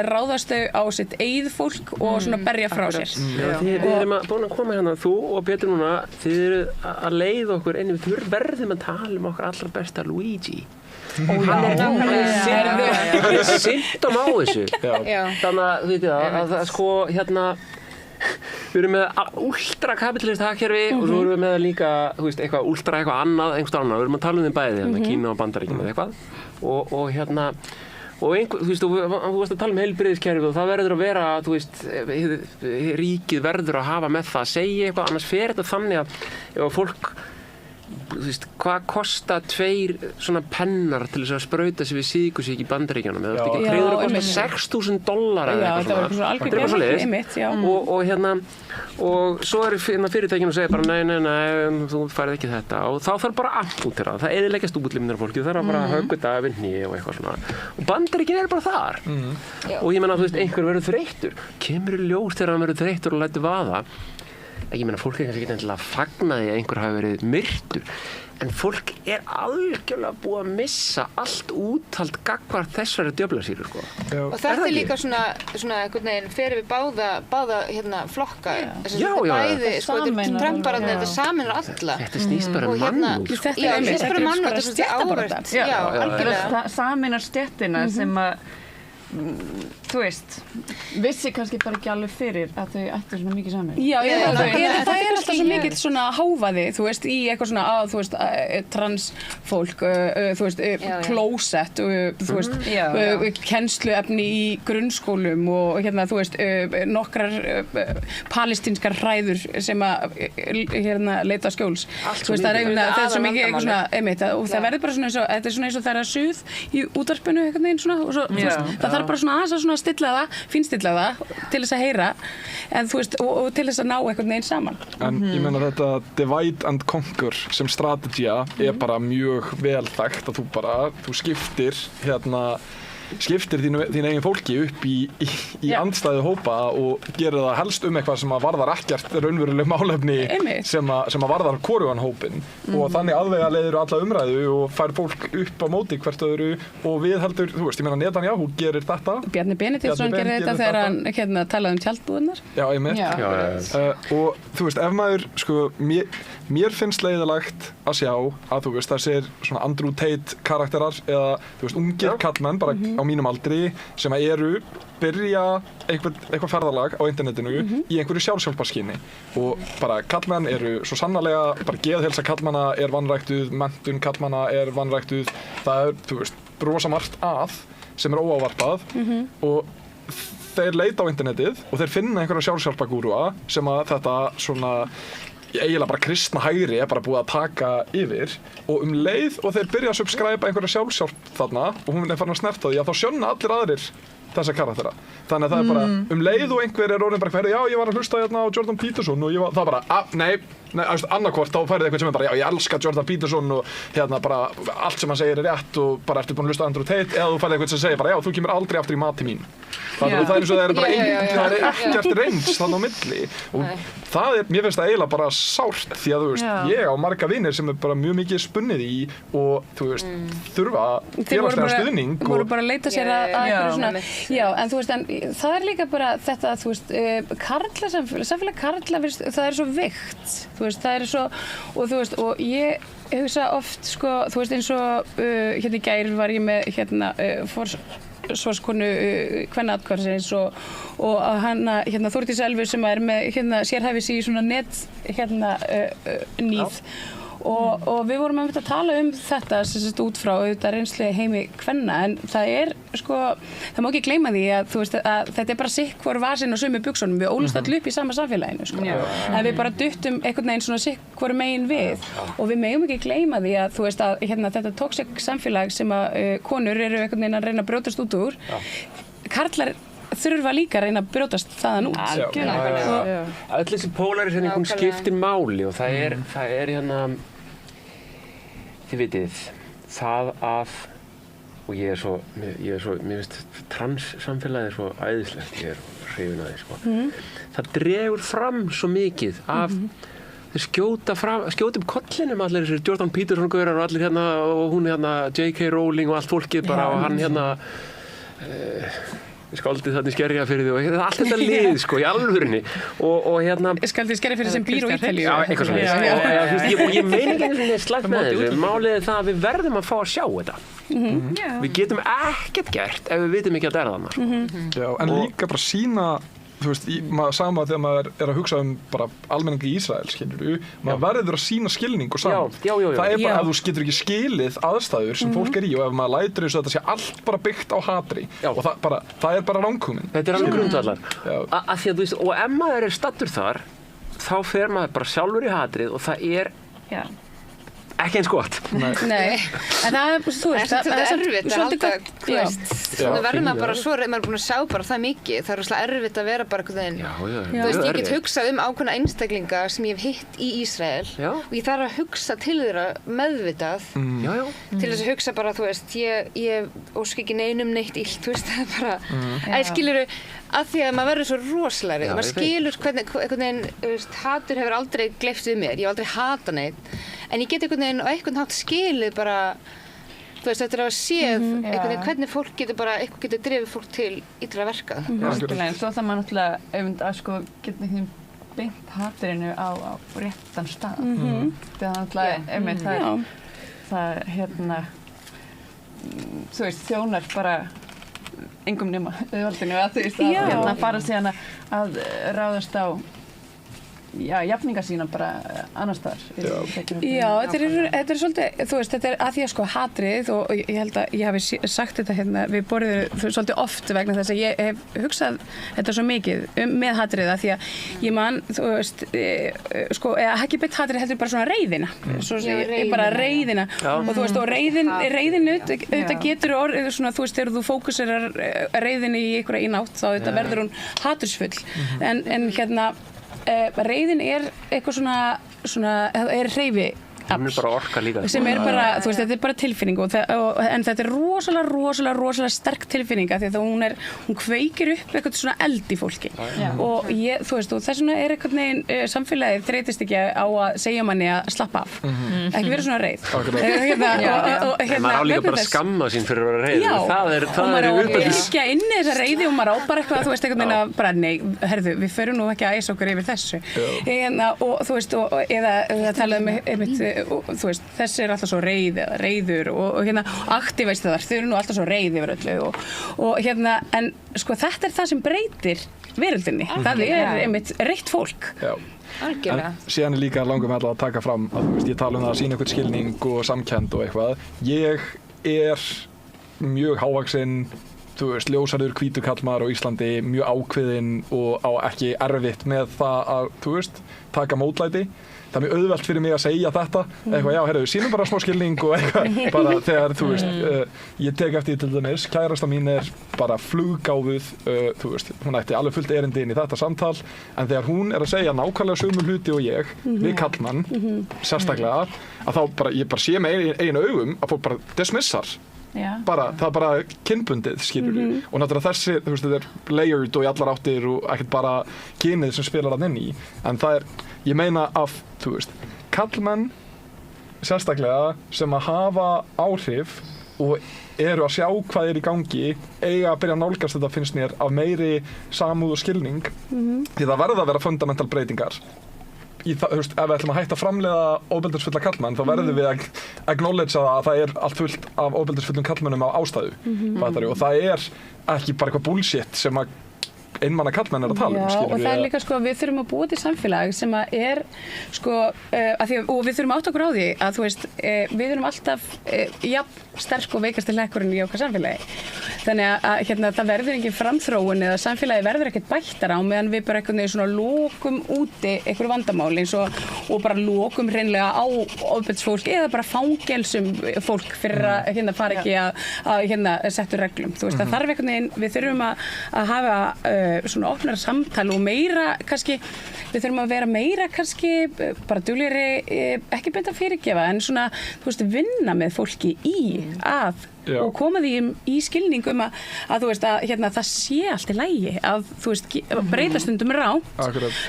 ráðast þau á sitt eigið fólk og svona berja frá sér. Þið erum búin að koma hérna, þú og Pétur núna, þið eru að leiða okkur inn við verðum að tala okkar allra besta Luigi. Hann er symptom á þessu þannig að þú veit að sko við erum með ultrakapitalist hagkerfi og svo erum við með líka þú veist eitthvað ultra eitthvað annað einhverstað annað, við erum að tala þeim bæði Kína og Bandaríkin eða eitthvað og þú veist, þú varst að tala heilbrigðiskerfið og það verður að vera, þú veist, ríkið verður að hafa með það að segja eitthvað, annars fer þetta þannig að ef fólk þú veist, hvað kosta 2 svona pennar til þess að sprauta sig við sykursýki í Bandaríkjunum eða ekki tryggður að kosta $6,000 eða eitthvað svona. Það er bara svoleiðis. Og svo eru fyrirtækin og segja bara nei, þú færið ekki þetta og þá þarf bara að ampútera það eyðileggjast útlimnar fólki, það þarf bara að höggva þetta við hné og eitthvað svona. Og Bandaríkin er bara þar. Og ég meina, þú veist, einhver verður þreyttur. Kemur í ljós þegar hann verður þreyttur og lætur vaða. Ég meina, fólk er kannski ekki endilega að fagna því að einhver hafi verið myrtur en fólk er algjörlega búið að missa allt úthald gagnvart þessari djöflasýru sko. Og þetta er líka svona einhvern veginn fyrir við báða flokka bæði, sko, Trumpararnir þetta saminar alla. Þetta snýst bara mannúð. Þetta snýst bara mannúð, þetta er svo áhugavert. Já, algjörlega. Saminar stéttina sem að þú veist, vissi kannski bara ekki alveg fyrir að þau ættu svona mikið saman. Já, það er alltaf svo mikill svona hávaði, þú veist, í eitthvað svona þú veist, transfólk, þú veist, klósett, þú veist, kennsluefni í grunnskólum og þú veist, nokkrar palestínskar hræður sem að leita skjóls. Þú veist, það er svo mikið eitthvað svona, einmitt, og það verður bara svona eins og, þetta er svona eins og það er að suð í útvarpinu eitthvað neginn svona, og svo, það þarf bara svona aðeins að stilla það, finstilla það til þess að heyra en þú veist, og til þess að ná einhvern veginn saman. En ég meina þetta divide and conquer sem strategía er bara mjög vel þekkt að þú skiptir þín eigin fólki upp í andstæðu hópa og gerir það helst eitthvað sem að varðar ekkert raunveruleg málefni sem að varðar hvorugan hópin og þannig aðvegaleiðir alla umræðu og fær fólk upp á móti hvert öðru og viðheldur, þú veist, ég meina Netanyahu gerir þetta. Bjarni Benediktsson gerir þetta þegar hann talaði tjaldbúðirnar. Já, einmitt. Og þú veist, ef maður, sko, mér finnst leiðilegt að sjá að þú veist, þessir svona Andrew Tate karakterar eða, þú veist, ungir kallmenn bara á mínum aldri sem að byrja eitthvað ferðalag á internetinu í einhverju sjálfshjálparskyni og bara kallmenn eru svo sannarlega, bara geðheilsa kallmanna er vanræktuð, menntun kallmanna er vanræktuð, það er, þú veist, rosa margt að sem er óávarpað og þeir leita á internetið og þeir finna einhverja sjálfshjálpagúrúa sem að þetta svona eiginlega bara kristna hægri er bara búið að taka yfir og leið og þeir byrja að subscribe einhverja sjálfshjálp þarna og hún er farin að snerta því að þá sjónna allir aðrir þessa karaktera. Þannig að það er bara leið og einhver er orðin bara hverju, já ég var að hlusta hérna á Jordan Peterson og það bara, nei, annarkvort þá færði eitthvað sem er bara, já ég elska Jordan Peterson og hérna bara allt sem hann segir er rétt og bara ertu búin að hlusta á Andrew Tate eða þú færði eitthvað sem segir bara, já þú kemur aldrei aftur í mati mín. Þannig að það er eins og það er bara ekkert reyns þannig á milli og það er, mér finnst það eiginlega bara sárt því að þú veist, ég á marga vinir sem er bara mjög mikið spunnið í og þú veist, þurfa félagslega stuðning. Þeir voru bara að leita sér að einhverju svona Já, en þú veist, en það líka bara þetta, þú veist, samfélag karla, það svo veikt, þú veist, það svo, og þú veist, og ég hugsa oft, sko, þú veist, eins og hérna í gær var ég með, hérna, forsvarskonu kvennaatkvæðisins og hana, hérna, Þórdís Elfu sem með, hérna, sérhæfis í svona nýð. Og við vorum að tala þetta út frá reynslu heimi kvenna, en það sko, það má ekki gleyma því að, þú veist, að þetta bara sikk hvor vasinn og sömu buxunum, við ólumst allir upp í sama samfélaginu, sko. En við bara duttum einhvern veginn svona sikk hvor megin við og við megum ekki gleyma því að, þú veist, að hérna, þetta toxic samfélag sem að konur eru einhvern veginn að reyna að brjótast út úr, karlar þurfa líka að reyna að brjótast þaðan út. Öll þessi polarisering, hún skiptir máli og það er hérna, þið vitið, það að, og ég mér finnst trans-samfélagið svo æðislegt, ég hrifinn að því, sko. Það dregur fram svo mikið af, þeir skjóta kollinum allir þessir Jordan Peterson-gaurar og allir hérna, og hún hérna, J.K. Rowling og allt fólkið bara, og hann hérna, skáldið þarna í Skerjafirði og allt þetta lið, sko, í alvörinni og hérna skáldið í Skerjafirði sem býr á Ítalíu. Já, eitthvað svona. Og ég meina ekki eins og slæmt með þessu. Málið er það að við verðum að fá að sjá þetta. Við getum ekkert gert ef við vitum ekki að það er þarna. Já, en líka bara sína, þú veist, sama þegar maður að hugsa bara almenningi í Ísrael, skilur maður verður að sína skilning og saman. Já. Það bara að þú getur ekki skilið aðstæður sem fólk í og ef maður lætur eins og þetta sé allt bara byggt á hatri og það er bara rangkomin. Þetta er alveg grundvallar. Af því að þú veist, og ef maður er staddur þar, þá fer maður bara sjálfur í hatrið og það er ekki eins gott. Nei. En það er, þú veist, það er erfitt að halda, þú veist, það verður maður bara svo, maður er búin að sjá bara það mikið, það er rosalega erfitt að vera bara einhvern veginn. Þú veist, ég get hugsað ákveðna einstaklinga sem ég hef hitt í Ísrael og ég þarf að hugsa til þeirra meðvitað til þess að hugsa bara, þú veist, ég óska ekki neinum neitt illt, þú veist, það er bara, skilurðu, að því að maður verður svo rosalegri og maður skilur hvernig, einhvern veginn, hatur hefur aldrei gleypt við mér, ég hef aldrei hatað neitt, en ég get einhvern veginn á einhvern hátt skilið bara, þú veist, eftir að hafa séð einhvern veginn hvernig fólk getur bara, eitthvað getur drifið fólk til illra verka. En svo það maður náttúrulega að sko geta einhvern veginn beint haturinu á réttan stað. Það er náttúrulega, það hérna, þú veist, þjónar bara engum nema auðvaldinu að þú veist að hérna fara síðan að ráðast á jafninga sína bara annars staðar. Já, þetta er svolítið, þú veist, þetta er að því að sko hatrið og ég held að ég hafi sagt þetta hérna við borðið svolítið oft vegna þess að ég hef hugsað þetta svo mikið með hatrið að því að ég man, þú veist, sko, ekki beint hatrið heldur bara svona reiðina, bara reiðina og þú veist, og reiðinu þetta getur orðið svona, þú veist, þegar þú fókuserar reiðinu í einhverja ínátt þá þetta verður hún hatursfull en hérna reiðin eitthvað svona er hreyfi Hún er bara orka líka. Sem bara, þú veist, þetta bara tilfinning en þetta rosalega sterk tilfinning af því að hún kveikir upp eitthvað svona eld í fólki og þú veist, og þess vegna einhvern veginn samfélagið þreytist ekki á að segja manni að slappa af ekki vera svona reið maður á líka bara að skamma sín fyrir að vera reið það er og maður á ekki inn í þessa reiði og maður á bara eitthvað, þú veist, einhvern veginn að bara, nei, herðu, við förum nú ekki að æsa okkur yfir þessu og þú veist, eða talaðum einmitt þú veist, þessi er alltaf svo reiður og hérna, aktivistar þau eru nú alltaf svo reið yfir öllu og hérna, en sko þetta er það sem breytir veröldinni, það er einmitt reitt fólk. En síðan er líka langum alltaf að taka fram að ég tala það að sína eitthvað skilning og samkennd og eitthvað, ég er mjög hávaxinn, þú veist, ljósarður hvítur kallmaður á Íslandi, mjög ákveðinn og á ekki erfitt með það að, þú veist, taka mótlæti. Það er mjög auðvelt fyrir mig að segja þetta, eitthvað, já, heyrðu, sínum bara smá skilning og eitthvað, bara þegar, þú veist, ég tek eftir til dæmis, kærasta mín er bara fluggáfuð, þú veist, hún ætti alveg fullt erindi inn í þetta samtal, en þegar hún er að segja nákvæmlega sömu hluti og ég, við kallmann, sérstaklega, að þá bara, ég bara sé með einu augum að fólk bara dismissar. Það er bara kynbundið, skilur og náttúrulega þessi, þú veist, þetta er layered og í allar áttir og ekkert bara kynið sem spilar hann inn í, en það er, ég meina að, þú veist, kallmenn sérstaklega sem að hafa áhrif og eru að sjá hvað í gangi eiga að byrja að nálgast þetta finnst mér af meiri samúð og skilning því það verða að vera fundamental breytingar í það, ef við ætlum að hætta að framleiða ofbeldisfulla karlmenn þá verðum við að acknowledge að það allt fullt af ofbeldisfullum karlmennum á ástæðu og það ekki bara eitthvað bullshit sem að einmanna karlmenn að tala og það líka við þurfum að búa til samfélag sem að og við þurfum átt okkur á því að þú veist, við erum alltaf sterk og veikasti hlekkurinn í okkar samfélagi þannig að það verður engin framþróun eða samfélagi verður ekkert bættara á meðan við bara einhvern veginn svona lokum úti einhverju vandamál eins og bara lokum hreinlega á ofbeldisfólk eða bara fangelsum fólk fyrir að fara ekki að setja reglum þú veist, það þarf einhvern veginn, við þurfum að hafa svona opnara samtal og meira kannski, við þurfum að vera meira kannski bara duglegri ekki beint að fyrirgefa en svona þú veist, vinna með fólki og koma því í skilning að þú veist að það sé allt í lagi að þú veist, breyta stundum rátt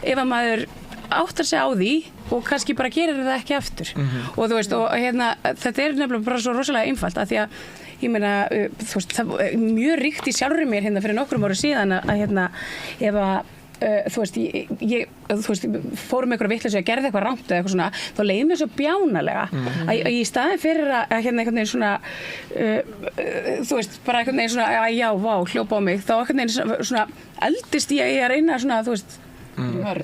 ef að maður áttar sig á því og kannski bara gerir það ekki aftur og þú veist, og þetta nefnilega bara svo rosalega einfalt að því að ég meina, þú veist, það mjög ríkt í sjálfri mér fyrir nokkrum árum síðan að ef að þú veist, ég fór með einhverja vitleysu að gerði eitthvað rangt eða eitthvað svona, þá leiði mér svo bjánalega að í staðin fyrir að einhvern veginn svona þú veist, bara einhvern veginn svona já, vá, hljópa á mig, þá einhvern veginn svona eldist ég að reyna svona, þú veist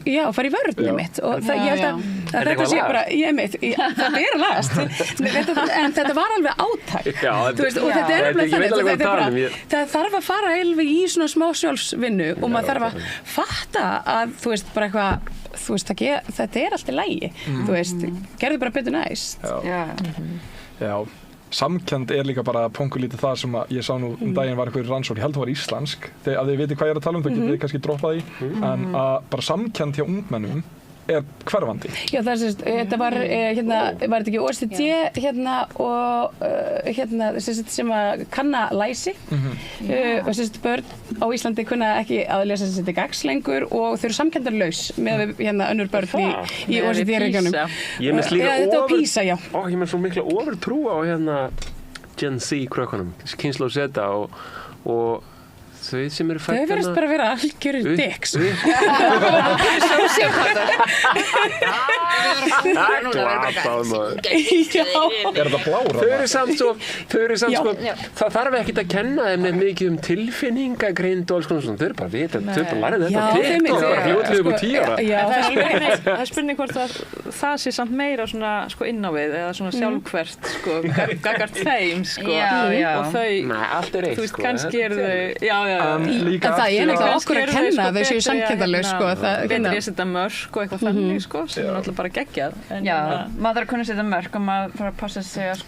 já, fara í vörðni mitt og ég held að þetta sé bara þetta að lagast en þetta var alveg átak þú veist, og þetta alveg þannig það þarf að fara alveg í svona smá sjálfsvinnu og maður þarf að fatta að þú veist, bara eitthvað þú veist, þetta allt í lagi þú veist, gerðu bara betur næst Já samkennd líka bara pongulítið það sem ég sá nú daginn var eitthvað rannsókn, ég held það var íslensk að þið viti hvað ég að tala þá getið þið kannski droppað í en að bara samkennd hjá ungmennum hverfandi. Já, það þetta var var þetta ekki OECD og sem að kanna læsi og börn á Íslandi kunna ekki að lesa gags lengur og þau eru samkenndarlaus með önnur börn í OECD-regjunum. Þetta var PISA, já. Ég með svo mikla ofurtrú á Gen Z krökkunum, kynslóð Z og þau sem eru fætt þau verðast bara að vera algjörir dicks þetta blára? Þau eru samt sko það þarf ekkert að kenna þeim neitt mikið tilfinningagreind og alls konar svona, þau eru bara að vita þau bara lærið þetta TikTok bara fljótlega upp á 10 ára það er spurning hvort það sé samt meira svona inn á við eða svona sjálfhvert gagnvart þeim og þau þú veist, kannski þau en það náttúrulega okkur að kenna þau séu samkenndarlaus betur ég setja mörk og eitthvað þannig sem er náttúrulega bara geggjað maður þarf að kunna setja mörk og maður þarf að passa sig að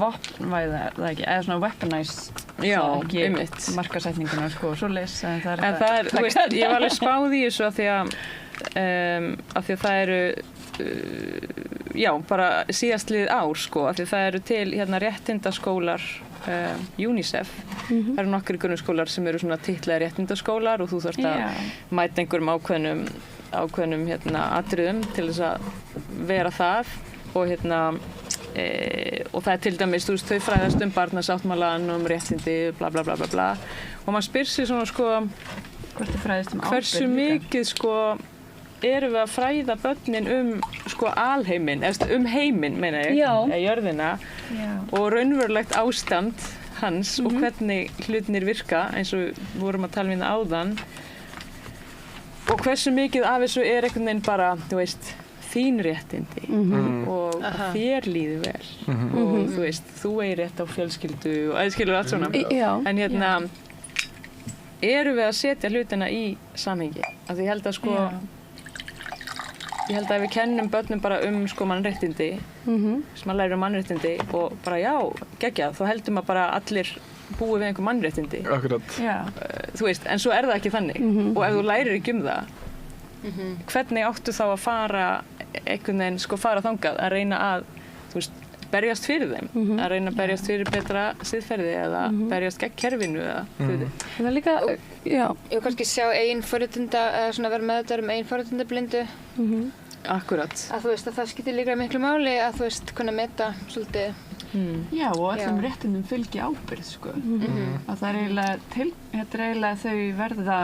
vopnvæða það ekki, eða svona weaponize ekki markasetninguna svoleiðis en það er, þú veist, ég var alveg spáð í þessu af því að það eru bara síðastlið ár af því það eru til réttindaskólar UNICEF það eru nokkrir grunnskólar sem eru svona titlaðir réttindaskólar og þú þarft að mæta einhverjum ákveðnum atriðum til þess að vera það og og það er til dæmis, þú veist, þau fræðast barnasáttmálann og réttindi bla bla bla bla bla og maður spyr sig svona hversu mikið erum við að fræða börnin alheiminn, heiminn meina ég, jörðina og raunverulegt ástand hans og hvernig hlutinir virka eins og við vorum að tala um áðan og hversu mikið af þessu einhvern veginn bara, þú veist, þín réttindi og þér líður vel og þú veist, þú eigi rétt á fjölskyldu og aðskilur allt svona en erum við að setja hlutina í samhengi af því ég held að ég held að ef við kennum börnum bara mannréttindi sem maður lærir mannréttindi og bara geggjað, þá heldur maður bara allir búið við einhver mannréttindi þú veist, en svo það ekki þannig og ef þú lærir ekki það hvernig áttu þá að fara einhvern veginn fara þangað að reyna að þú veist, berjast fyrir þeim að reyna að berjast fyrir betra siðferði eða berjast gegn kerfinu eða það er líka, og kannski sjá eigin forréttinda eða svona vera meðvitaður eigin forréttindablindu Akkurat að þú veist að það skiptir líka miklu máli að þú veist kunna meta svolítið Já, og öllum réttindum fylgi ábyrgð, sko. Að það þetta eiginlega þau verða,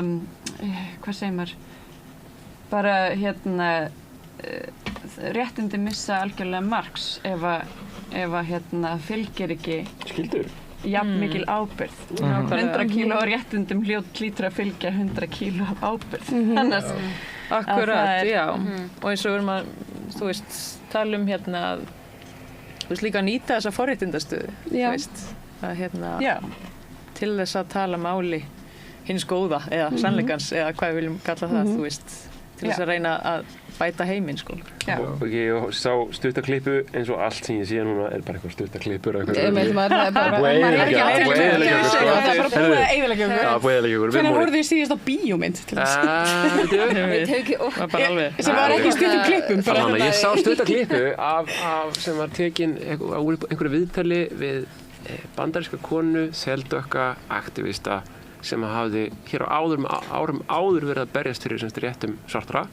hvað segir maður, bara réttindi missa algjörlega marks ef að fylgir ekki skyldur. Jafn mikil ábyrgð. 100 kíló réttindum hlýtur að fylgja 100 kíló ábyrgð. Annars Akkurat, já. Og eins og við þú veist, tala að þú veist líka að nýta þessa forréttindastöðu, þú veist, að til þess að tala máli hins góða eða sannleikans eða hvað við viljum kalla það, þú veist, til þess að reyna að bæta heiminn, sko. Og ég sá stuttaklipu eins og allt sem ég sé núna bara eitthvað stuttaklippur og eitthvað. Það er bara búið að eyðileggja okkur. Hvernig voruð þið síðast á bíómynd til þess? Sem var ekki stuttum klippum. Ég sá stuttaklipu sem var tekin á einhverju viðtali við bandaríska konu, þeldökka aktivista sem hafði hér á árum áður verið að berjast fyrir réttum svartra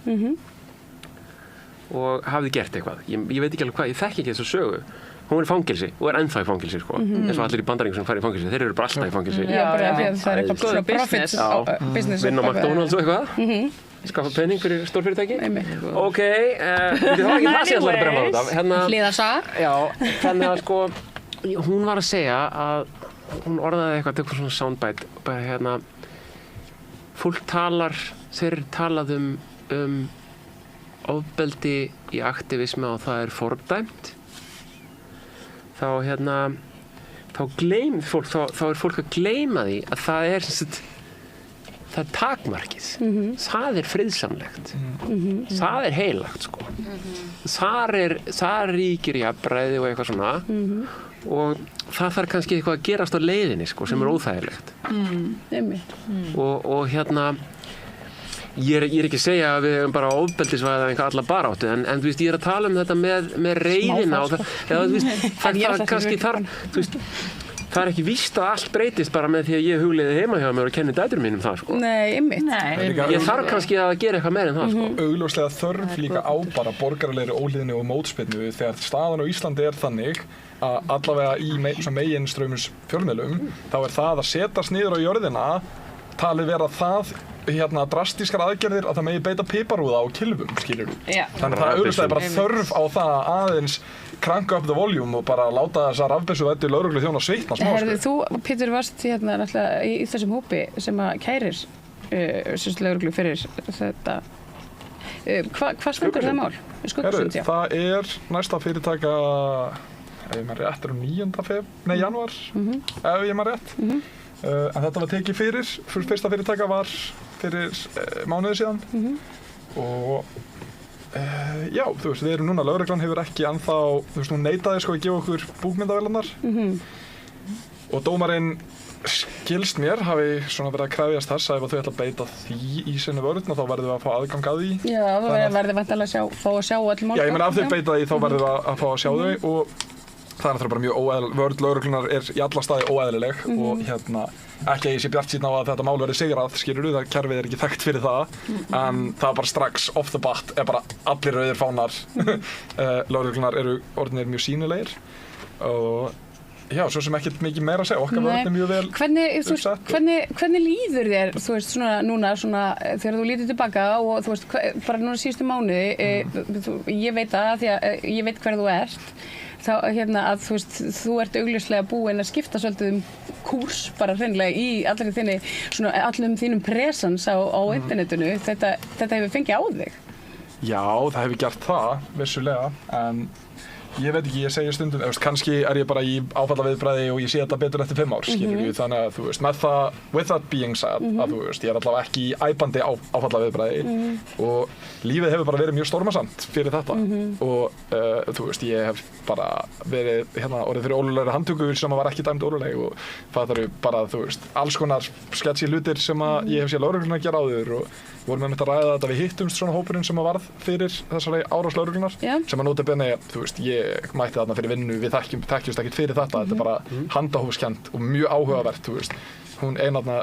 og hafði gert eitthvað. Ég veit ekki alveg hvað, ég þekki ekki þessa sögu. Hún í fangelsi og ennþá í fangelsi, sko. Eins og allir í Bandaríkjum sem fara í fangelsi, þeir eru bara alltaf í fangelsi. Já, bara því að það eitthvað svona profit business. Vinna á McDonald's og eitthvað. Skaffa penning fyrir stórfyrirtæki. Ok, það var ekki það sem ég ætlaði að bremma út af. Hliðarsaga. Já, þannig að sko, hún var að segja að hún orðaði eitthvað svona soundbite, bara fólk þeir talað ofbeldi í aktivisma og það fordæmt, þá gleymir fólk, þá fólk að gleyma því að það er takmarkið, það friðsamlegt, það heilagt, sko. Það ríkir jafnræði og eitthvað svona og það þarf kannski eitthvað að gerast á leiðinni, sko, sem óþægilegt. Og ég er ekki að segja að við höfum bara ofbeldisvæða alla baráttu, en þú veist, ég að tala þetta með reiðina og það er ekki víst að allt breytist bara með því að ég hugleiði heima hjá mér og kenni dætrum mínum það, sko. Nei, einmitt. Ég þarf kannski að gera eitthvað meira en það, sko. Augljóslega þörf líka á bara borgaralegri óhlýðni og mótspyrnu þegar staðan á Íslandi þannig að allavega í meginstraumins fjölmiðlum þá það að setjast niður á jörðina talið vera það drastískar aðgerðir að það megi beita piparúða á kylfum, skilurðu. Þannig að það augljóslega bara þörf á það aðeins crank up the volume og bara láta þessar rafbyssuvæddu lögregluþjónar svitna smá. Herðu, þú, Pétur, varst náttúrulega í þessum hópi sem að kærir lögreglu fyrir þetta. Hvað stendur það mál? Herðu, það næsta fyrirtæka, ef ég maður rétt, 9. janúar, ef ég maður rétt. En þetta var tekið fyrir, fyrsta fyrirtæka var fyrir mánuði síðan og já, þú veist, við erum núna, lögreglan hefur ekki ennþá, þú veist, hún neitaði að gefa okkur búkmyndavélarnar og dómarinn skilst mér hafi svona verið að krefjast þess að ef þau ætla að beita því í sinni vörn þá verðum við að fá aðgang að því. Já, þá verðum við að fá að sjá öll mál. Já, ég meina ef þau beita því þá verðum við að fá að sjá þau og það náttúrulega bara mjög óeðlileg, vörn lögreglunar í alla staði óeðlileg og ekki að ég sé bjartsýnn á að þetta mál verði sigrað, skilurðu, það kerfið ekki þekkt fyrir það, en það bara strax off the bat bara allir rauðir fánar lögreglunar eru orðnir mjög sýnilegir og já, svo sem ekkert mikið meira að segja, okkar vörn mjög vel uppsett. Hvernig líður þér, þú veist, svona núna, þegar þú lítur tilbaka og þú veist, bara núna síðustu mánuði, ég veit það, því að ég veit hver þú ert, þá að þú veist, þú ert augljóslega búin að skipta svolítið kúrs bara hreinlega í allum þínum presens á internetinu, þetta hefur fengið á þig. Já, það hefur gert það, vissulega, en ég veit ekki, ég segi stundum, kannski ég bara í áfallaviðbragði og ég sé þetta betur eftir 5 ár, skilur við, þannig að þú veist, með það, with that being said, að þú veist, ég allavega ekki í æpandi áfallaviðbragði og lífið hefur bara verið mjög stormasamt fyrir þetta og þú veist, ég hef bara verið orðið fyrir ólulegri handtöku sem var ekki dæmd óluleg og það eru bara, þú veist, alls konar sketchy hlutir sem að ég hef séð lögregluna gera áður og vorum einmitt að ræða þetta við hittumst svona hópurinn sem að varð fyrir þessari árás lögreglunar sem að notabene, þú veist, ég mætti þarna fyrir vinnu, við þekkjumst ekkert fyrir þetta, þetta er bara handahófskennt og mjög áhugavert, þú veist, hún einarna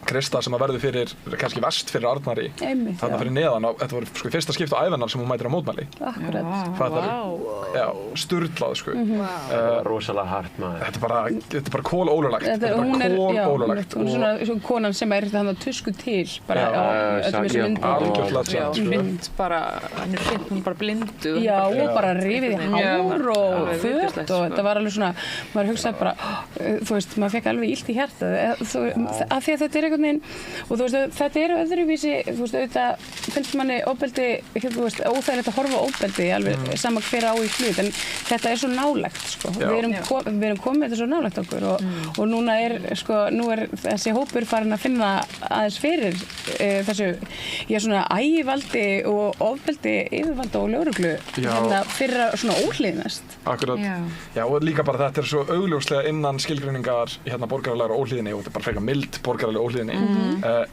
Krista sem að verður fyrir, kannski vest fyrir Arnari, þarna fyrir neðan, þetta var sko fyrsta skipt á ævinnar sem hún mætir á mótmæli. Já, sturlað sko. Rosalega hart maður. Þetta er bara kólólulegt. Hún er svona konan sem þannig tusku til, bara öllum þessum mynd bara, hún er bara blindu. Já, og bara rifið í hár og föt og þetta var alveg svona, maður hugsaði bara, þú veist, maður fekk alveg illt í hjartað, af því að þetta einhvern veginn, og þú veist, þetta öðruvísi, þú veist, auðvitað finnst manni ofbeldi, þú veist, óþægilegt að horfa á ofbeldi, alveg sama hver á í hlut, en þetta svo nálægt, sko. Við erum komið þetta svo nálægt okkur og núna nú er þessi hópur farin að finna aðeins fyrir þessu, svona ægivaldi og ofbeldi yfirvalda og lögreglu fyrir að svona óhlýðnast. Akkurat. Já, og líka bara þetta svo augljóslega innan skilgreiningar borgaralegra óhlýðni og þetta bara frekar mild borgaralega óhlýðni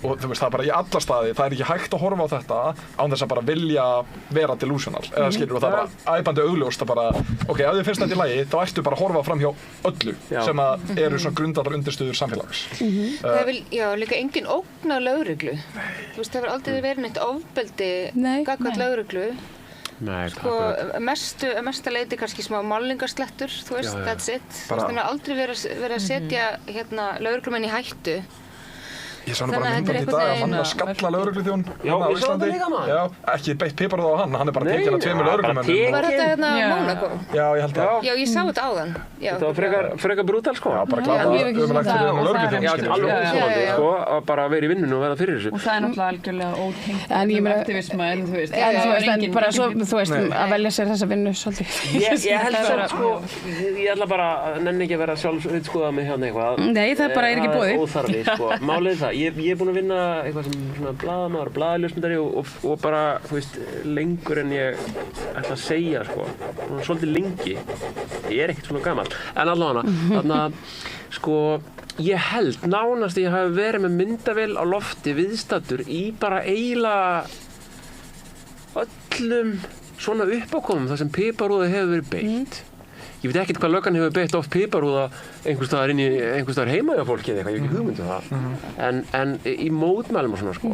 og þú veist það bara í alla staði, það ekki hægt að horfa á þetta án þess að bara vilja vera delusional eða skilur og það bara æpandi augljóst að bara ok, ef þið finnst þetta í lagi þá ættu bara að horfa fram hjá öllu sem að eru svona grundvallar undirstöður samfélags. Það vil, líka engin ógn af lögreglu. Þú veist, það hefur aldrei verið neitt ofbeldi gagnvart lögreglu. Sko, mesta leiti kannski smá málningarslettur, þú veist, that's it. Það er aldrei verið að setja lögreglumenn í hættu. Ég sá nú bara myndband í dag að hann skalla lögregluþjón á Íslandi. Já, ekki beitt piparúða á hann er bara tekinn af 2 lögreglumennum. Var þetta Mónakó? Já, ég held að. Já, ég sá þetta áðan. Þetta var frekar brútal, sko. Já, bara glápa ömurlegt fyrir lögregluþjón. Já, alveg óþolandi, sko, að bara vera í vinnunni og verða fyrir þessu. Og það náttúrulega algjörlega ótengt aktivisma, en þú veist. En bara svo, þú veist, að velja sér þessa vinnu svolítið. Ég held að, sko, ég ætla bara að nenni ekki að vera sjálfsritskoða mig hérna eitthvað. Nei, það bara er ekki boðið. Óþarfi, sko. Málið það. Ég er búinn að vinna eitthvað sem svona blaðamaður og blaðaljósmyndari og bara, þú veist, lengur en ég ætla að segja, sko. Svolítið lengi. Ég er ekkert svona gamall. En allavega, þarna, sko, ég held nánast að ég hafi verið með myndavél á lofti viðstaddur í bara eiginlega öllum svona uppákomum þar sem piparúða hefur verið beitt. Ég veit ekkert hvað löggan hefur beitt oft piparúða einhvers staðar heima hjá fólki eða eitthvað, ég hef ekki hugmynd það. En í mótmælum og svona, sko.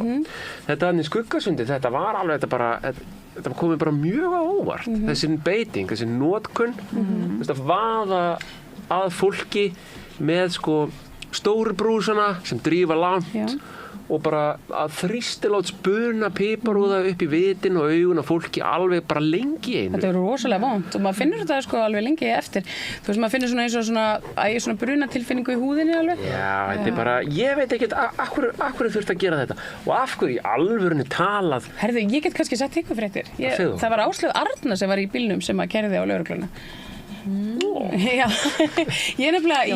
Þetta hann í Skuggasundi, þetta var alveg, þetta komið bara mjög á óvart. Þessi beiting, þessi notkun, að vaða að fólki með, sko, stóru brúsana sem drífa langt og bara að þrýstilát spuna piparúða upp í vitin og augun á fólki alveg bara lengi í einu. Þetta er rosalega vont og maður finnur þetta sko alveg lengi eftir. Þú veist, maður finnur svona eins og svona brunatilfinningu í húðinni alveg. Já, þetta er bara, ég veit ekkert af hverju þurft að gera þetta og af hverju í alvörunni talað. Herðu, ég get kannski sett ykkur fréttir. Það var Áslaug Arna sem var í bílnum sem að keyrði á lögregluna. Já, ég nefnilega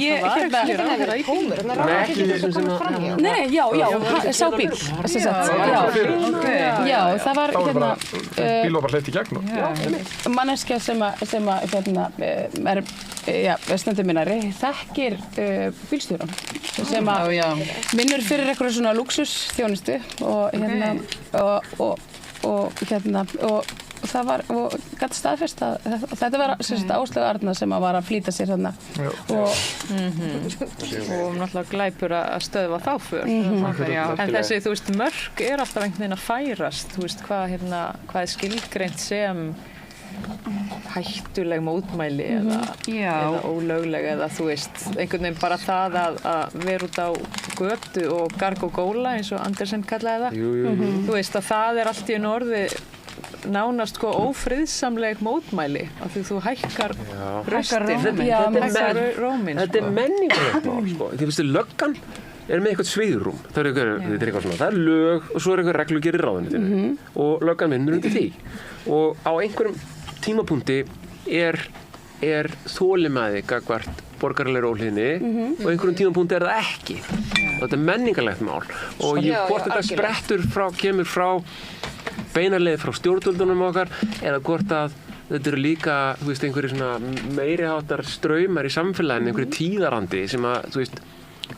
sá bíl já, það var bíl var bara hleypt í gegn manneskja sem stendur minna þekkir bílstjóran sem að vinnur fyrir eitthvað svona lúxusþjónustu og það var, og gæti staðfest að þetta var Áslaug Arna sem var að flýta sér þarna og náttúrulega glæpur að stöðva þá för en þessi, þú veist, mörk er alltaf einhvern veginn að færast, þú veist, hvað er skilgreint sem hættuleg mótmæli eða ólögleg eða þú veist, einhvern veginn bara það að vera út á götu og garg og góla eins og Andersen kallaði það þú veist að það er allt í einu orði nánast sko ófriðsamleg mótmæli af því þú hækkar röstin þetta er menningarlegt mál sko. Því veistu, löggan er með eitthvað svigrúm það er eitthvað svona, það er lög og svo er eitthvað reglugerð í ráðuneytinu og löggan vinnur undir því og á einhverjum tímapunkti er þolinmæði gagnvart borgaralegri óhlýðni og einhverjum tímapunkti er það ekki og þetta er menningarlegt mál og hvort þetta kemur frá beinarleið frá stjórnvöldunum okkar eða hvort að þetta eru líka, þú veist, einhverjir svona meiriháttar straumar í samfélaginu, einhverjir tíðarandi sem að, þú veist,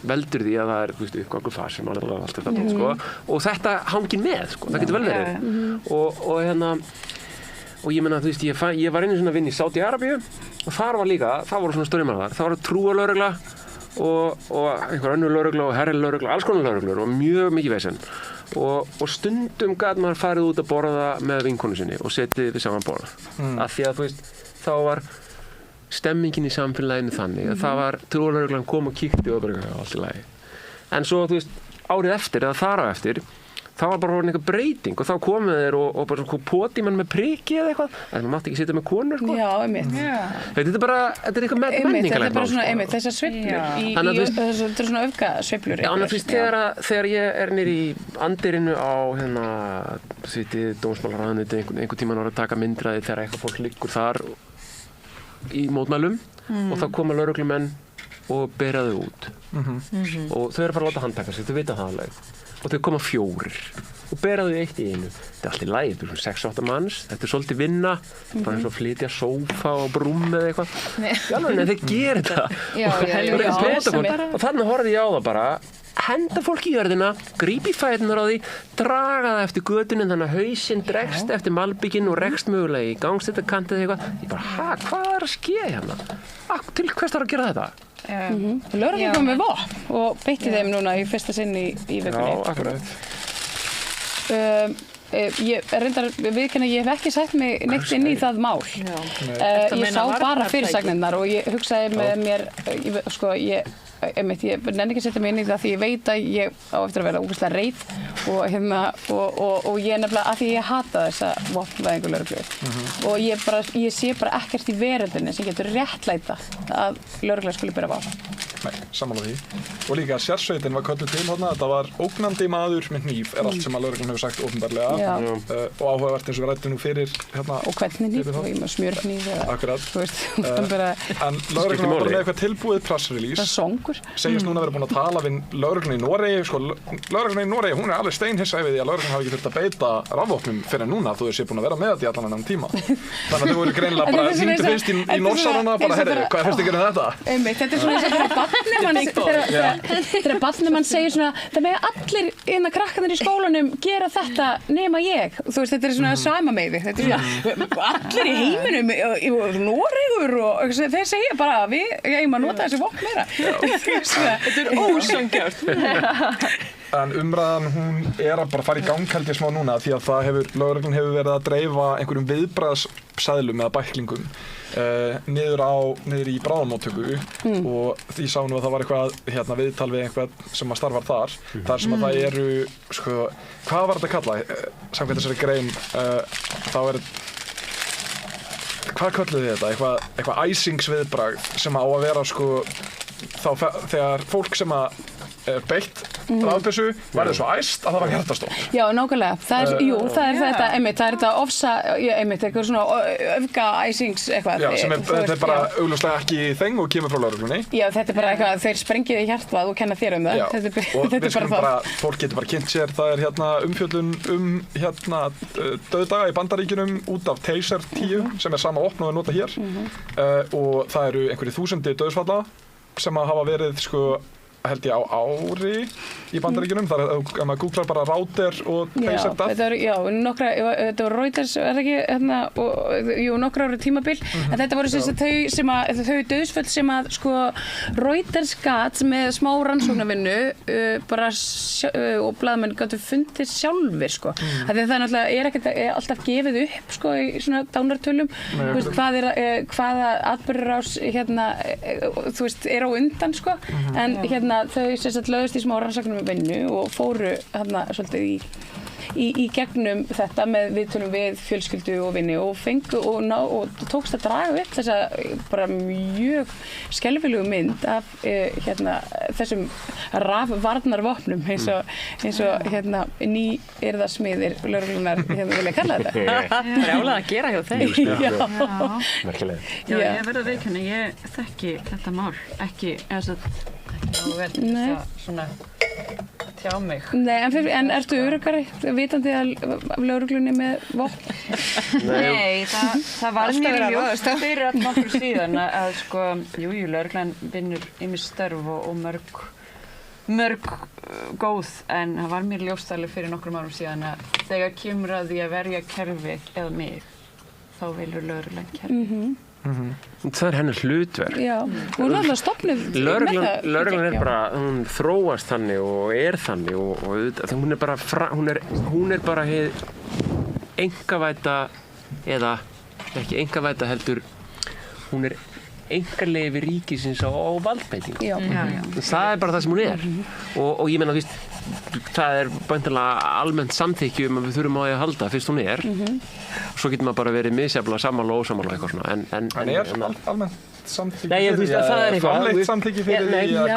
veldur því að það er, þú veist, uppgangur fasum og allt þetta, sko, og þetta hangir með, sko, það getur vel verið og hérna, og ég meina, þú veist, ég var einu svona vinn í Sádi-Arabíu og þar var líka, það voru svona straumar þar var trúarlögregla og einhver önnur lögregla og herri lögregla, alls konar lögreglur og mjög mikið vesen og stundum gat maður farið út að borða með vinkonu sinni og setið við saman borð af því að þú veist, þá var stemmingin í samfélaginu þannig að það var lögreglan kom og kíkti og bara allt í lagi en svo þú veist, árið eftir eða þar á eftir þá var bara einhver breyting og þá komið þeir og bara poti mann með priki eða eitthvað en maður mátti ekki sitja með konur sko. Já, einmitt. Þetta er eitthvað menningalegt þetta er bara svona, einmitt, þessar sveiflur þetta er svona öfgasveiflur. Já, en þú veist, þegar ég er niður í andirinu á svitið dómsmálaráðuneytið einhvern tímann var að taka myndraði þegar eitthvað fólk liggur þar í mótmælum og þá koma lögreglumenn og bera þau út og þau eru bara að láta handtaka sig, þau vita það alveg og þau koma 4 og bera þau eitt í einu. Þetta er allt í lagi, þetta er svona 6-8 manns, þetta er svolítið vinna, bara eins og flytja sófa og brúm eða eitthvað. Já, en þeir gera þetta. Og þannig horfði ég á það bara, henda fólk í jörðina, grípa í fæturnar á því, draga það eftir götunni þannig að hausinn dregst eftir malbygginn og rekst mögulega í gangstéttarkantið eða eitthvað. Ég bara, hvað er að ske hérna? Til hvers þarf að gera þetta? Lögreglan kom með vopn og beitti þeim núna í fyrsta sinn í vikunni. Já, akkurat. Ég hef ekki sett mig neitt inn í það mál. Ég sá bara fyrirsagnirnar og ég hugsaði með mér, ég nenni ekki að setja mig inn í það því ég veit að ég á eftir að vera ógeðslega reið og ég nefnilega að því ég hata þessa vopnvæðingu lögreglu og ég sé bara ekkert í veröldinni sem getur réttlæta að lögregla skuli bera vopn. Nei, sammála því. Og líka sérsveitin var kölluð til hérna, þetta var ógnandi maður með hníf er allt sem að lögreglan hefur sagt opinberlega og áhugavert eins og við rættum nú fyrir hérna. Og hvernig hníf, og ég með smjörhníf eða. Akkurat. Þú veist, en lögreglan var bara með eitthvað tilbúið pressrelease. Það songur. Segjast núna að vera búin að tala við lögregluna í Noregi, lögregluna í Noregi, hún er alveg steinhissa yfir því að lögreglan hafi ekki þurft að beita rafvopnum fyrir núna þó þau sé búin að vera með þetta í allan annan tíma. Þannig að þau voru greinilega bara hringdu fyrst í Norsarana bara, herri, hvað finnst ykkur um þetta? Þetta er svona þegar barnemann segir svona, það með allir innan krakkarnir í skólanum gera þetta nema ég. Þú veist, þetta er svona sama meiði. Þetta er svona, allir í heiminum, Noregur og þeir segja bara, við eigum að nota þessi vopn meira. Þetta er ósanngjarnt. En umræðan hún er að bara fara í gang held ég smá núna því að lögreglan hefur verið að dreifa einhverjum viðbragðsseðlum eða bæklingum niður í bráðamóttöku og því sá nú að það var eitthvað viðtal við einhvern sem að starfar þar sem að það eru hvað var þetta að kalla? Samkvæmt þessari grein þá er hvað kölluðu þið þetta? Eitthvað æsingsviðbragð sem á að vera þegar fólk sem að beitt rafbyssu verður svo æst að það var hjartastopp. Já, nákvæmlega. Það er þetta, einmitt, það er þetta ofsa, einmitt, eitthvað svona öfgaæsings eitthvað. Já, þetta er bara augljóslega ekki þeng og kemur frá lögreglunni. Já, þetta er bara eitthvað, þeir sprengið í hjartað og kenna þér um það. Já, og við skulum bara, fólk getur bara kynnt sér, það er umfjöllun dauðdaga í Bandaríkjunum út af Taser 10 sem er sama opn og við nota hér og það eru einhverjir 1000 dauðsfalla sem að hafa verið held ég á ári í Bandaríkjunum, þar ef maður googlar bara Router og Taser Death. Þetta var Reuters, er það ekki, nokkra ára tímabil, en þetta voru þau dauðsföll sem að Reuters gat með smá rannsóknarvinnu og blaðamenn gátu fundið sjálfir, það er náttúrulega ekkert alltaf gefið upp í svona dánartölum, hvaða atburðarás þú veist, er á undan, en þau lögðust í smá rannsóknarvinnu og fóru svolítið í gegnum þetta með viðtölum við fjölskyldu og vini og fengu og tókst að draga upp þessa bara mjög skelfilegu mynd af þessum rafvarnarvopnum eins og nýyrðasmiðir lögreglunar vilja kalla þetta. Brjálað að gera hjá þeim. Merkilega. Já, ég verð að viðurkenna, ég þekki þetta mál ekki og vel til að svona tjá mig. Nei, en ertu öruggari vitandi af lögreglunni með vopn? Nei, það var mér ljóst fyrir að nokkur síðan að lögreglan vinnur ýmis störf og mörg góð, en það var mér ljóst alveg fyrir nokkrum árum síðan að þegar kemur að því að verja kerfi eða mig, þá velur lögreglan kerfi. Það hennar hlutverk. Já, hún er alltaf stofnuð lögreglan bara, hún þróast þannig og þannig og hún bara hún bara einkavædda eða ekki einkavædda heldur hún einkaleyfi ríkisins á valdbeitingu. Já. Það bara það sem hún og ég meina það bæntanlega almennt samþykki að við þurfum á því að halda fyrst hún svo getur maður bara verið misjafnlega sammála og ósammála eitthvað svona en almennt samþykki Nei, ég veist að það eitthvað framleitt samþykki fyrir því að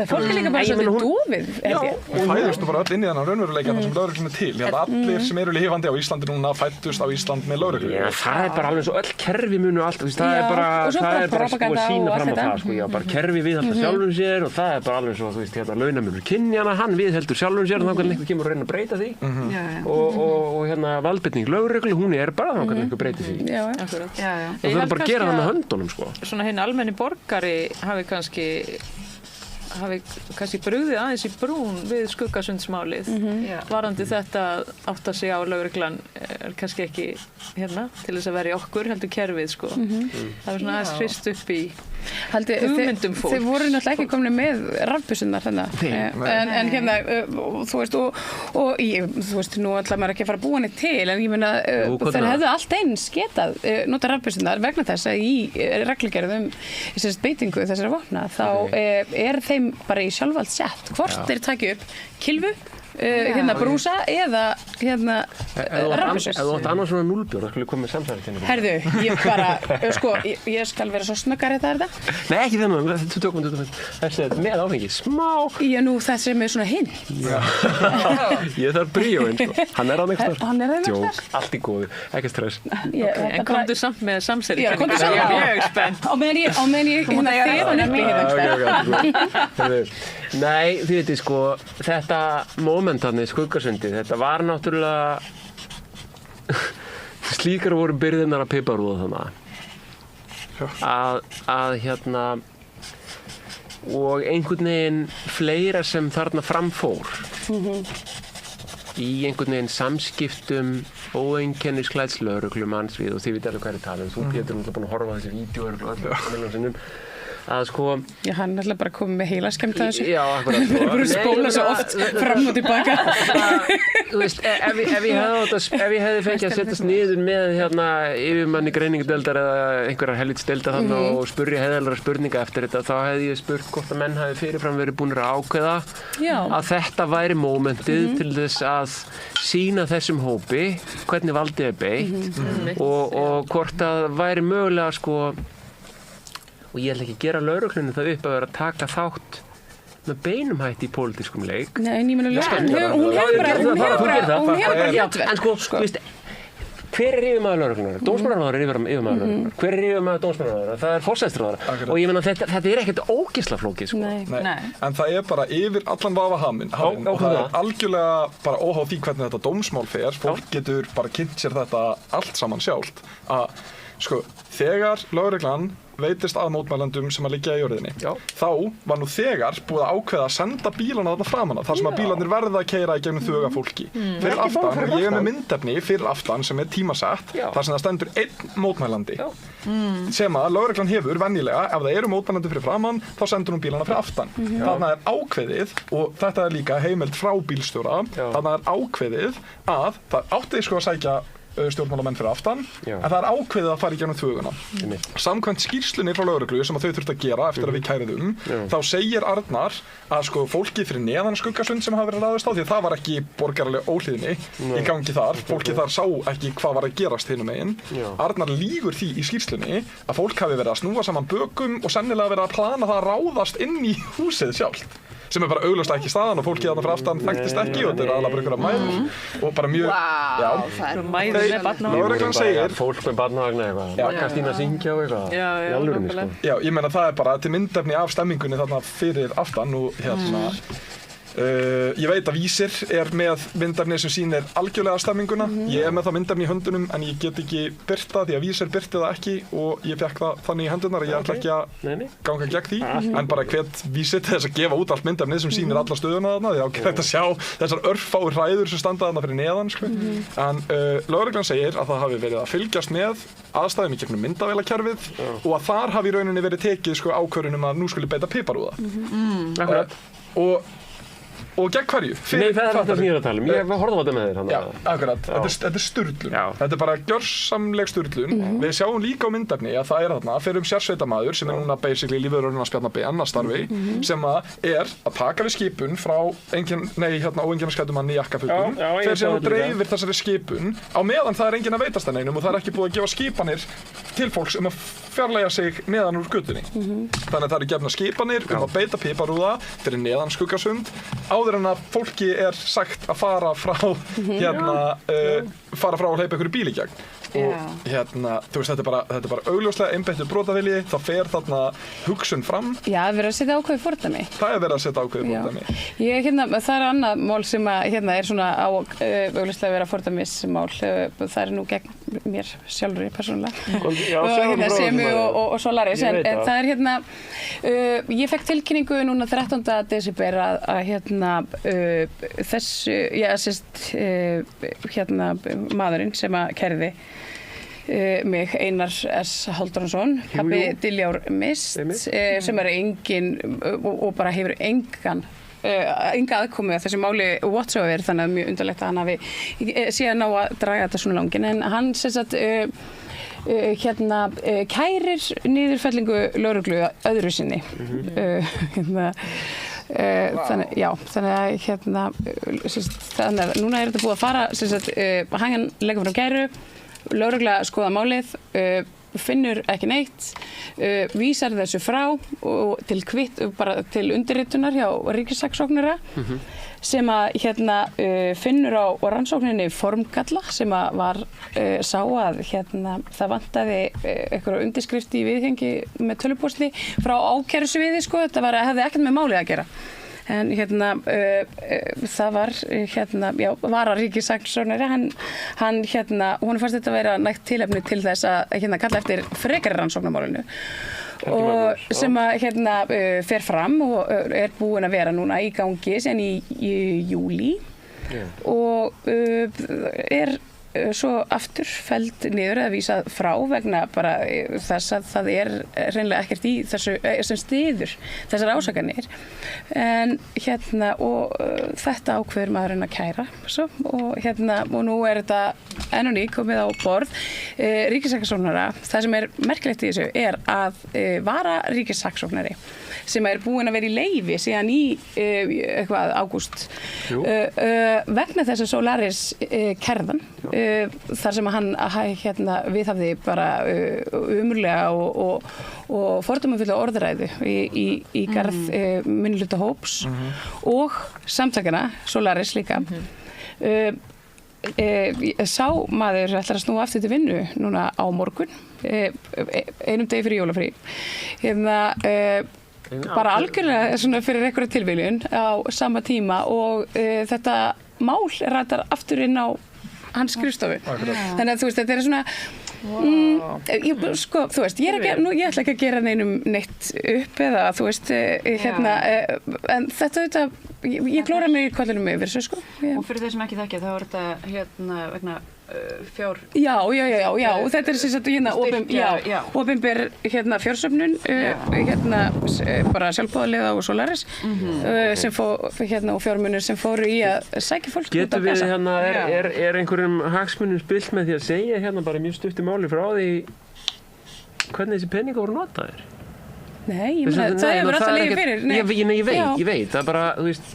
fólk líka bara svolítið dofið og fæðust bara öll inn í þennan raunveruleika þar sem lögreglun til allir sem eru lifandi á Íslandi núna fæddust á Ísland með lögreglu það bara alveg svo öll kerfi munu alltaf það bara sko að sína fram á það sko bara kerfi viðhalda sjálfum sér og það bara alveg svo þú veist launamunur kynjanna hann viðheldur sjálfum sér og þá einhver kemur að reyna að breyta því og valdbeiting lögreglu hún bara þá einhver breyta því og það bara gera það með höndunum sko hinn almenni borgari hafi kannski brugðið aðeins í brún við Skuggasundsmálið varandi þetta átta sig á lögreglan kannski ekki til þess að vera í okkur heldur kerfið sko það svona aðeins hrist upp í hugmyndum fólks þeir voru náttúrulega ekki komni með rafbyssurnar en þú veist þú veist nú ætla maður ekki að fara að búa henni til en ég meina þeir hefðu allt eins getað nota rafbyssurnar vegna þess að í reglugerðum beitingu þessara vopna þá þeim bara í sjálfvald sett hvort þeir taki upp kylfu brúsa eða rafbyssur. Ef þú átt annars svona núlbjór, það skulle koma með samsæri Herðu, ég bara, ég skal vera svo snöggar þetta Nei, ekki þennan, þetta tökum þessi með áfengi, smá Já, nú þessi með svona hinn Ég þarf bríóinn, sko Hann á next Hann á Djók, allt í góðu, ekki stress En komdu samt með samsæri Já, komdu samt Ég er mjög spennt Á meðan ég þegar uppi Nei, þið veitir sko, þetta momentarnir Skuggasundi, þetta var náttúrulega slíkar voru byrðirnar að piparúða þannig að og einhvern veginn fleira sem þarna framfór í einhvern veginn samskiptum óeinkennisklædds lögreglumanns við og þið vitið alveg hvað tala þú Pétur náttúrulega búin að horfa á þessi vídeó milljón sinnum að sko Já, hann er alltaf bara komið með heilaskemmt að þessu Já, akkurat Við erum bara að spóla svo oft fram og tilbaka Þú veist, ef ég hefði fengið að setjast niður með yfirmanni greiningadeildar eða einhverjar helvitsdeildar þannig og spurja heiðarlega spurninga eftir þetta þá hefði ég spurt hvort að menn hafi fyrirfram verið búinir að ákveða að þetta væri mómentið til þess að sýna þessum hópi hvernig valdið beitt og hvort að væri mögulega sko og ég ætla ekki að gera lögreglunni það upp að vera að taka þátt með beinum hætti í pólitískum leik Nei, en ég meina hún hefur bara en sko, þú veist hver yfirmaður lögreglunnar? Dómsmálaráðherra er yfirmaður lögreglunnar hver yfirmaður dómsmálaráðherra? Það er forsætisráðherra og ég meina þetta er ekkert ógeðslega flókið sko. Nei. En það er bara yfir allan vafa haminn og það er algjörlega bara óháð því hvernig þetta dómsmál fer fólk getur bara kynnt sér þetta allt saman sjálft að sko, þegar lögreglan veitist að mótmælendum sem að liggja í jörðinni þá var nú þegar búið að ákveða að senda bílana þarna framan þar sem að bílarnir verða að keyra í gegnum þöga fólki fyrir aftan, ég er með myndefni fyrir aftan sem er tímasett þar sem það stendur einn mótmælandi sem að lögreglan hefur venjulega ef það eru mótmælandi fyrir framan þá sendur hún bílana fyrir aftan þarna er ákveðið og þetta er líka heimild frá bílstjóra þarna er ákveðið að það átti sko að sækja stjórnmálamenn fyrir aftan en það er ákveðið að fara í gegnum þvöguna samkvæmt skýrslunni frá lögreglu sem að þau þurft að gera eftir að við kæriðum þá segir Arnar að sko fólki fyrir neðan Skuggasund sem hafa verið ráðist á því það var ekki borgaraleg óhlýðni í gangi þar fólki þar sá ekki hvað var að gerast hinum megin Arnar lýgur því í skýrslunni að fólk hafi verið að snúa saman bökum og sennilega verið að plana það að ráðast inn í húsið sjálft sem er bara augljóslega ekki staðan og fólki þarna fyrir aftan þekktist ekki og þetta er aðalega bara einhverja mæður og bara mjög lögreglan segir fólk með barnavagna eitthvað Kristína syngja og eitthvað í alvörunni sko Já, ég meina það er bara til myndefni af stemmingunni þarna fyrir aftan og Ég veit að Vísir með myndefni sem sýnir algjörlega stemminguna. Ég með það myndefni í höndunum en ég get ekki byrta því að Vísir byrti það ekki og ég fekk það þannig í hendunar að ég ætla ekki að ganga gegn því. En bara hvet Vísir til þess að gefa út allt myndefni sem sýnir alla stöðuna þarna því þá hægt að sjá þessar örfáu hræður sem standa þarna fyrir neðan. En lögreglan segir að það hafi verið að fylgjast með aðstæðum í gegnum myndavélakerfið og að þar hafi í rauninni verið tekið ákvörðun að nú skuli beita piparúða. Og gegn hverju? Nei, það þetta sem ég að tala Ég horfði á þetta með þér. Já, akkurat. Þetta sturlun. Þetta bara gjörsamleg sturlun. Við sjáum líka á myndefni að það þarna fyrir sérsveitamaður sem núna basically lífvörðurinn að spjarna B starfi sem að taka við skipun frá óeinkennisklæddum í jakkafutum fyrir sem að dreifir þessari skipun á meðan það enginn að veitast neinum og það ekki búið að gefa skipanir til fólks að fjarlægja sig neðan úr götunni. Þannig að það gefnar skipanir að beita piparúða fyrir neðan Skuggasund áður en að fólki sagt að fara frá fara frá að hleypa einhverju bíl í gegn. Og þú veist, þetta er bara augljóslega einbeittur brotavilji, það fer þarna hugsun fram. Já, það er verið að setja ákveðið fordæmi. Það er verið að setja ákveðið fordæmi. Það er annað mál sem er svona augljóslega að vera fordæmismál. Það nú gegn mér sjálfri persónulega. Semi og Solaris. En það er ég fekk tilkynningu núna 13. desember að maðurinn sem að kærði mig, Einar S. Halldórsson, pabbi Diljár Mist, sem engin og bara hefur enga aðkomu að þessu máli whatsoever, þannig að mjög undarlegt að hann hafi síðan ná að draga þetta svona langinn, en hann kærir niðurfellingu lögreglu öðru sinni. Þannig að núna þetta búið að fara hann leggur fram kæru, lögregla skoða málið, finnur ekki neitt, vísar þessu frá og til undirritunar hjá ríkissaksóknara sem að finnur á rannsókninni formgalla sem að sá að það vantaði einhverja undirskrift í viðhengi með tölvupósti frá ákærusviði, þetta hefði ekkert með málið að gera. En það var vararíkissaksóknari, honum fannst þetta vera nægt tilefni til þess að kalla eftir frekari rannsóknarmálinu og sem að fer fram og er búin að vera núna í gangi síðan í júlí og er svo aftur felld niður eða vísað frá vegna bara þess að það er hreinlega ekkert í þessu sem styður þessar ásakanir en og þetta ákveður maðurinn að kæra svo, og nú er þetta enn og ný komið á borð ríkissaksóknara. Það sem er merkilegt í þessu er að vara ríkissaksóknari sem er búin að vera í leyfi síðan í ágúst vegna þess að Solaris kærðan þar sem hann viðhafði bara umurlega og fordómafulla orðræðu í garð minnihlutahóps og samtakana Solaris líka. Sá maður ætlar að snúa aftur til vinnu núna á morgun einum degi fyrir jólafrí bara algjörlega fyrir einhverja tilviljun á sama tíma og þetta mál rætar aftur inn á hans skrifstofu. Þannig að þú veist, þetta er svona þú veist, ég ætla ekki að gera neitt upp eða þú veist, en þetta ég klóra mig í kollinum yfir þessu, Og fyrir þeir sem ekki þekkja, þá er þetta vegna fjár... Já, þetta er sem sagt opinber fjársöfnun, bara sjálfboðaliða og Solaris, sem og fjármunir sem fóru í að sækja fólk út af Getur við er einhverjum hagsmunum spilt með því að segja bara mjög stuttu máli frá því hvernig þessi peningar voru notaðir? Nei, það hefur alltaf legið fyrir. Ég veit, það bara, þú veist...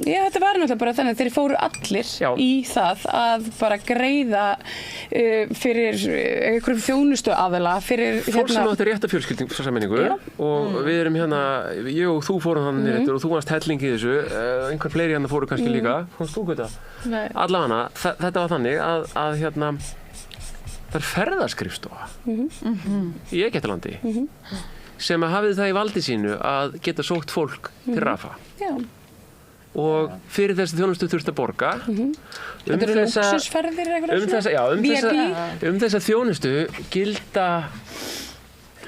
Já, þetta var náttúrulega bara þannig að þeir fóru allir í það að bara greiða fyrir einhverjum þjónustu aðila fyrir fólk sem átti rétt að fjölskyldusameiningu og við erum ég og þú fórum þannig réttur og þú varst helling í þessu einhver fleiri fóru kannski líka komst þú hvað það? Allavega þetta var þannig að það er ferðaskrifstofa í Egyptalandi sem hafið það í valdi sínu að geta sótt fólk til Rafa og fyrir þessi þjónustu þurfti að borga. Þetta eru lúksusferðir þessa þjónustu gilda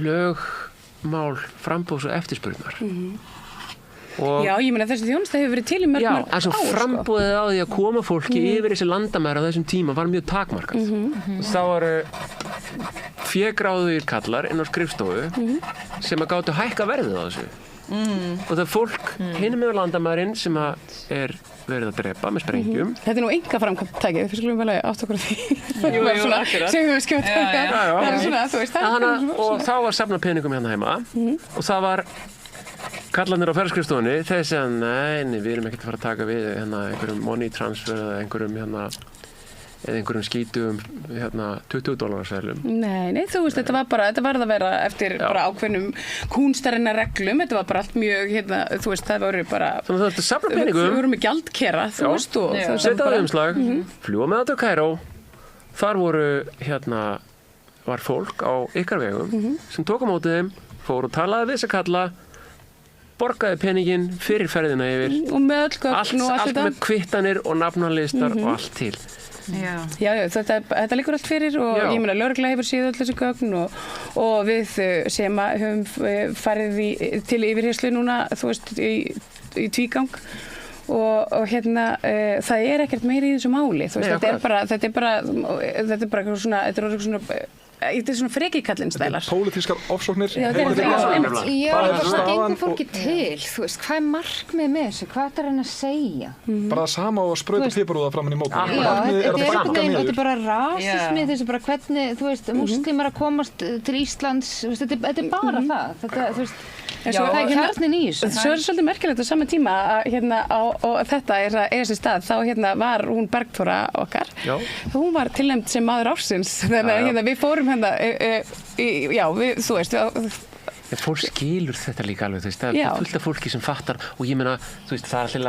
lögmál framboðs og eftirspurnar. Já, ég meina þessi þjónusta hefur verið til í mörg ár. Já, frambúðið á því að koma fólki yfir þessi landamæri á þessum tíma var mjög takmarkað. Þá voru fégráðugir kallar inn á skrifstofu sem að gátu hækka verðið á þessu. Og það er fólk hinum yfir landamærin sem að er verið að drepa með sprengjum. Þetta er nú enga framkvæmdtækið, við skulum vel átt okkur á því. Jú, akkurat. Segjum við skjóta. Það er svona, þú veist það. Og þá var safnað peningum hérna heima og það var kallarnir á ferðskrifstofunni, þeir segja nei, við erum ekkert að fara að taka við einhverjum money transfer eða einhverjum skítugum $20 seðlum. Nei, þú veist, þetta var að vera eftir bara ákveðnum kúnstarinnar reglum, þetta var bara allt mjög, þú veist, það voru bara... Þannig að þú ert að safna peningum. Við vorum með gjaldkera, þú veist, og... Setja á umslag, fljúa með þetta á Kaíró, þar var fólk á ykkar vegum sem tók á mótið þeim, fór og talaði við þess að kalla, borgaði peningin fyrir ferðina yfir og með öll gögn og allt þetta með kvittanir og nafnalistar og allt til. Já, þetta liggur allt fyrir og ég meina lögregla hefur séð öll þessi gögn og við sem höfum farið til yfirheyrslu núna, þú veist, í tvígang og það er ekkert meira í þessu máli, þú veist, þetta er bara svona frekikallinn stælar. Þetta er pólitískar ofsóknir. Já, það gengur fólki til, þú veist, hvað er markmið með þessu, hvað er það að reyna að segja? Bara það sama og sprauta piparúða framan í mótum. Þetta er bara rasismi, þessu bara hvernig, þú veist, múslimar að komast til Íslands, þetta er bara það, þú veist, það er kjarnin í þessu. Svo er svolítið merkilegt á sama tíma og þetta er þessi stað, þá var hún Bergþóra okkar, hún var tilnefnd sem maður ársins, þannig að við fórum þú veist fólk skilur þetta líka alveg, það er fullt af fólki sem fattar og ég meina, þú veist, það er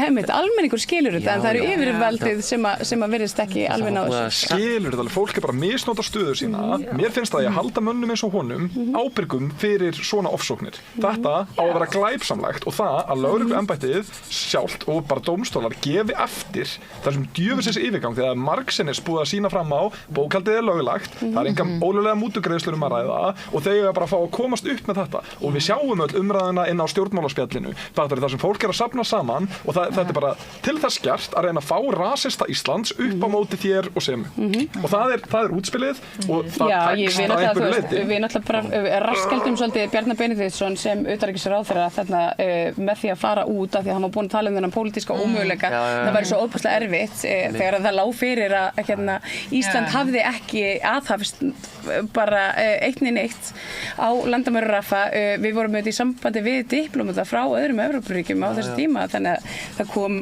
alltaf almenningur skilur þetta, en það eru yfirvaldið sem að virðist ekki alveg ná þessu. Skilur þetta alveg, fólk er bara að misnota stöður sína. Mér finnst það að ég halda mönnum eins og honum ábyrgum fyrir svona ofsóknir. Þetta á að vera glæpsamlegt og það að lögregluembættið sjálft og bara dómstólar gefi eftir þessum djöfisins yfirgang þegar margsinnis búið að sýna fram á, bókhaldið er löglegt, það er engan ólöglega mútugreiðslur að ræða og þeir eru bara að fá að komast upp með þetta og við sjáum öll umræðina inn á stjórnmálaspjallinu það sem fólk er að safna saman og þetta er bara til þess gert að reyna að fá rasista Íslands upp á móti þér og sem og það er útspilið og það tekst að einhverju leyti. Við náttúrulega bara raskaldum svolítið Bjarna Benediktsson sem utanríkisráðherra þarna með því að fara út af því að hann var búinn að tala þennan pólitíska ómöguleika það væri svo óbúslega erfitt þegar það lá fyrir að Ísland hafði ekki aðhafst bara eitt á landamærarafa. Við vorum auðvitað í sambandi við diplómata frá öðrum Evrópuríkjum á þessu tíma þannig að það kom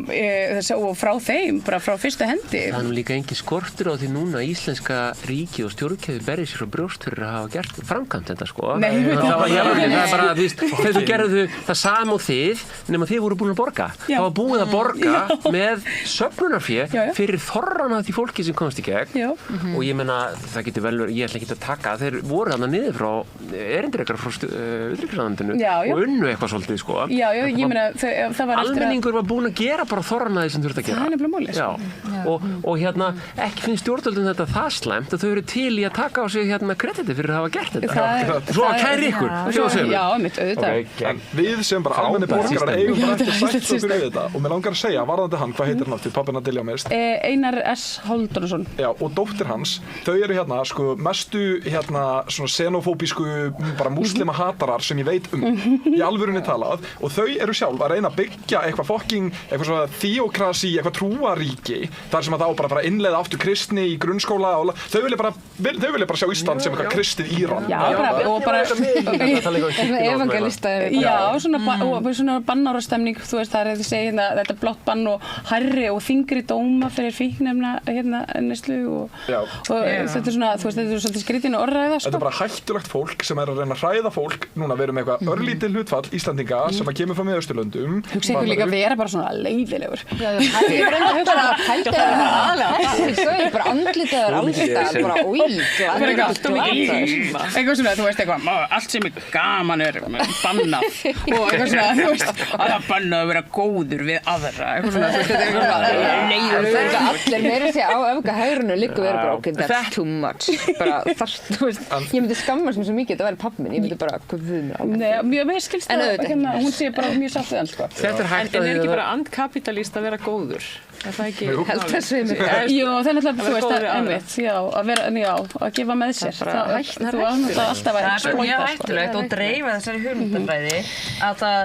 og frá þeim, bara frá fyrstu hendi. Það er nú líka engin skortur á því núna íslenska ríki og stjórnkerfið berið sér frá brjóst fyrir að hafa gert framkvæmt þetta sko. Nei, það er bara, þú veist, þegar þú gerðu það sama og þið, nema þið voru búin að borga. Það var búið að borga með söfnunarfé fyrir þorran af því fólki sem komst í gegn og ég meina, það getur vel verið, ég ætla ekki að taka, þeir voru þarna niður frá erindirekar frá utanríkisráðuneytinu og unnu eitthvað svolítið sko. Já, ég meina það var almenningur var búinn að gera bara þorrana því sem þurfti að gera. Það er nefnilega málið sko. Og ekki finnst stjórnvöldum þetta það slæmt að þau eru til í að taka á sig krediti fyrir að hafa gert þetta. Svo að kæri ykkur. Já, mitt auðvitað. Við sem bara almenni borgarar eigum bara ekki að sætta okkur við þetta og mér langar að segja, varðandi hann, hvað heitir hann aftur, pappina Dilja mest? Einar S. Halldórsson. Já, og dóttir hans, þau eru sko mestu svona xenofóbísku bara múslima hatarar sem ég veit í alvörunni talað og þau eru sjálf að reyna að byggja eitthvað svona theokrasi, eitthvað trúaríki þar sem að þá bara innleiða aftur kristni í grunnskóla og þau vilja bara sjá Ísland sem eitthvað kristið Íran. Já, og bara evangelista. Já, svona bannárastemning, þú veist, það er að segja þetta blátt bann og hærri og þyngri dóma fyrir fíknefna neyslu og þetta er svona, þú veist, þetta er svolítið skrítin orðræða. Þetta er bara hættulegt fólk sem er að reyna að hræða minna fólk, núna verum með eitthvað örlítið hlutfall Íslandinga sem að kemur frá Miðausturlöndum. Hugsa ykkur líka vera bara svona leiðilegur. Ég er að hugsa að pælta það bara andlitið er alltaf bara eitthvað svona, þú veist eitthvað, allt sem er gaman er bannað og eitthvað svona, þú veist, að það bannað að vera góður við aðra, eitthvað svona, þú veist, þetta er eitthvað svona allir meira því á öfgahægrinu líka verið bara ok, that's too much bara þar, þú veist, ég myndi skammast mér svo mikið að vera pabbi minn, ég myndi bara, hvað við mér Nei, mér skilst það, hérna, hún sé bara mjög sátt við hann, sko. Þetta er hægt en er ekki bara andkapitalist að vera góður? Er það ekki held þessu Jú, það er náttúrulega, þú veist, einmitt, að gefa með sér. Það þú ánum alltaf að það er mjög hættulegt og dreifa þessari hugmyndafræði að það,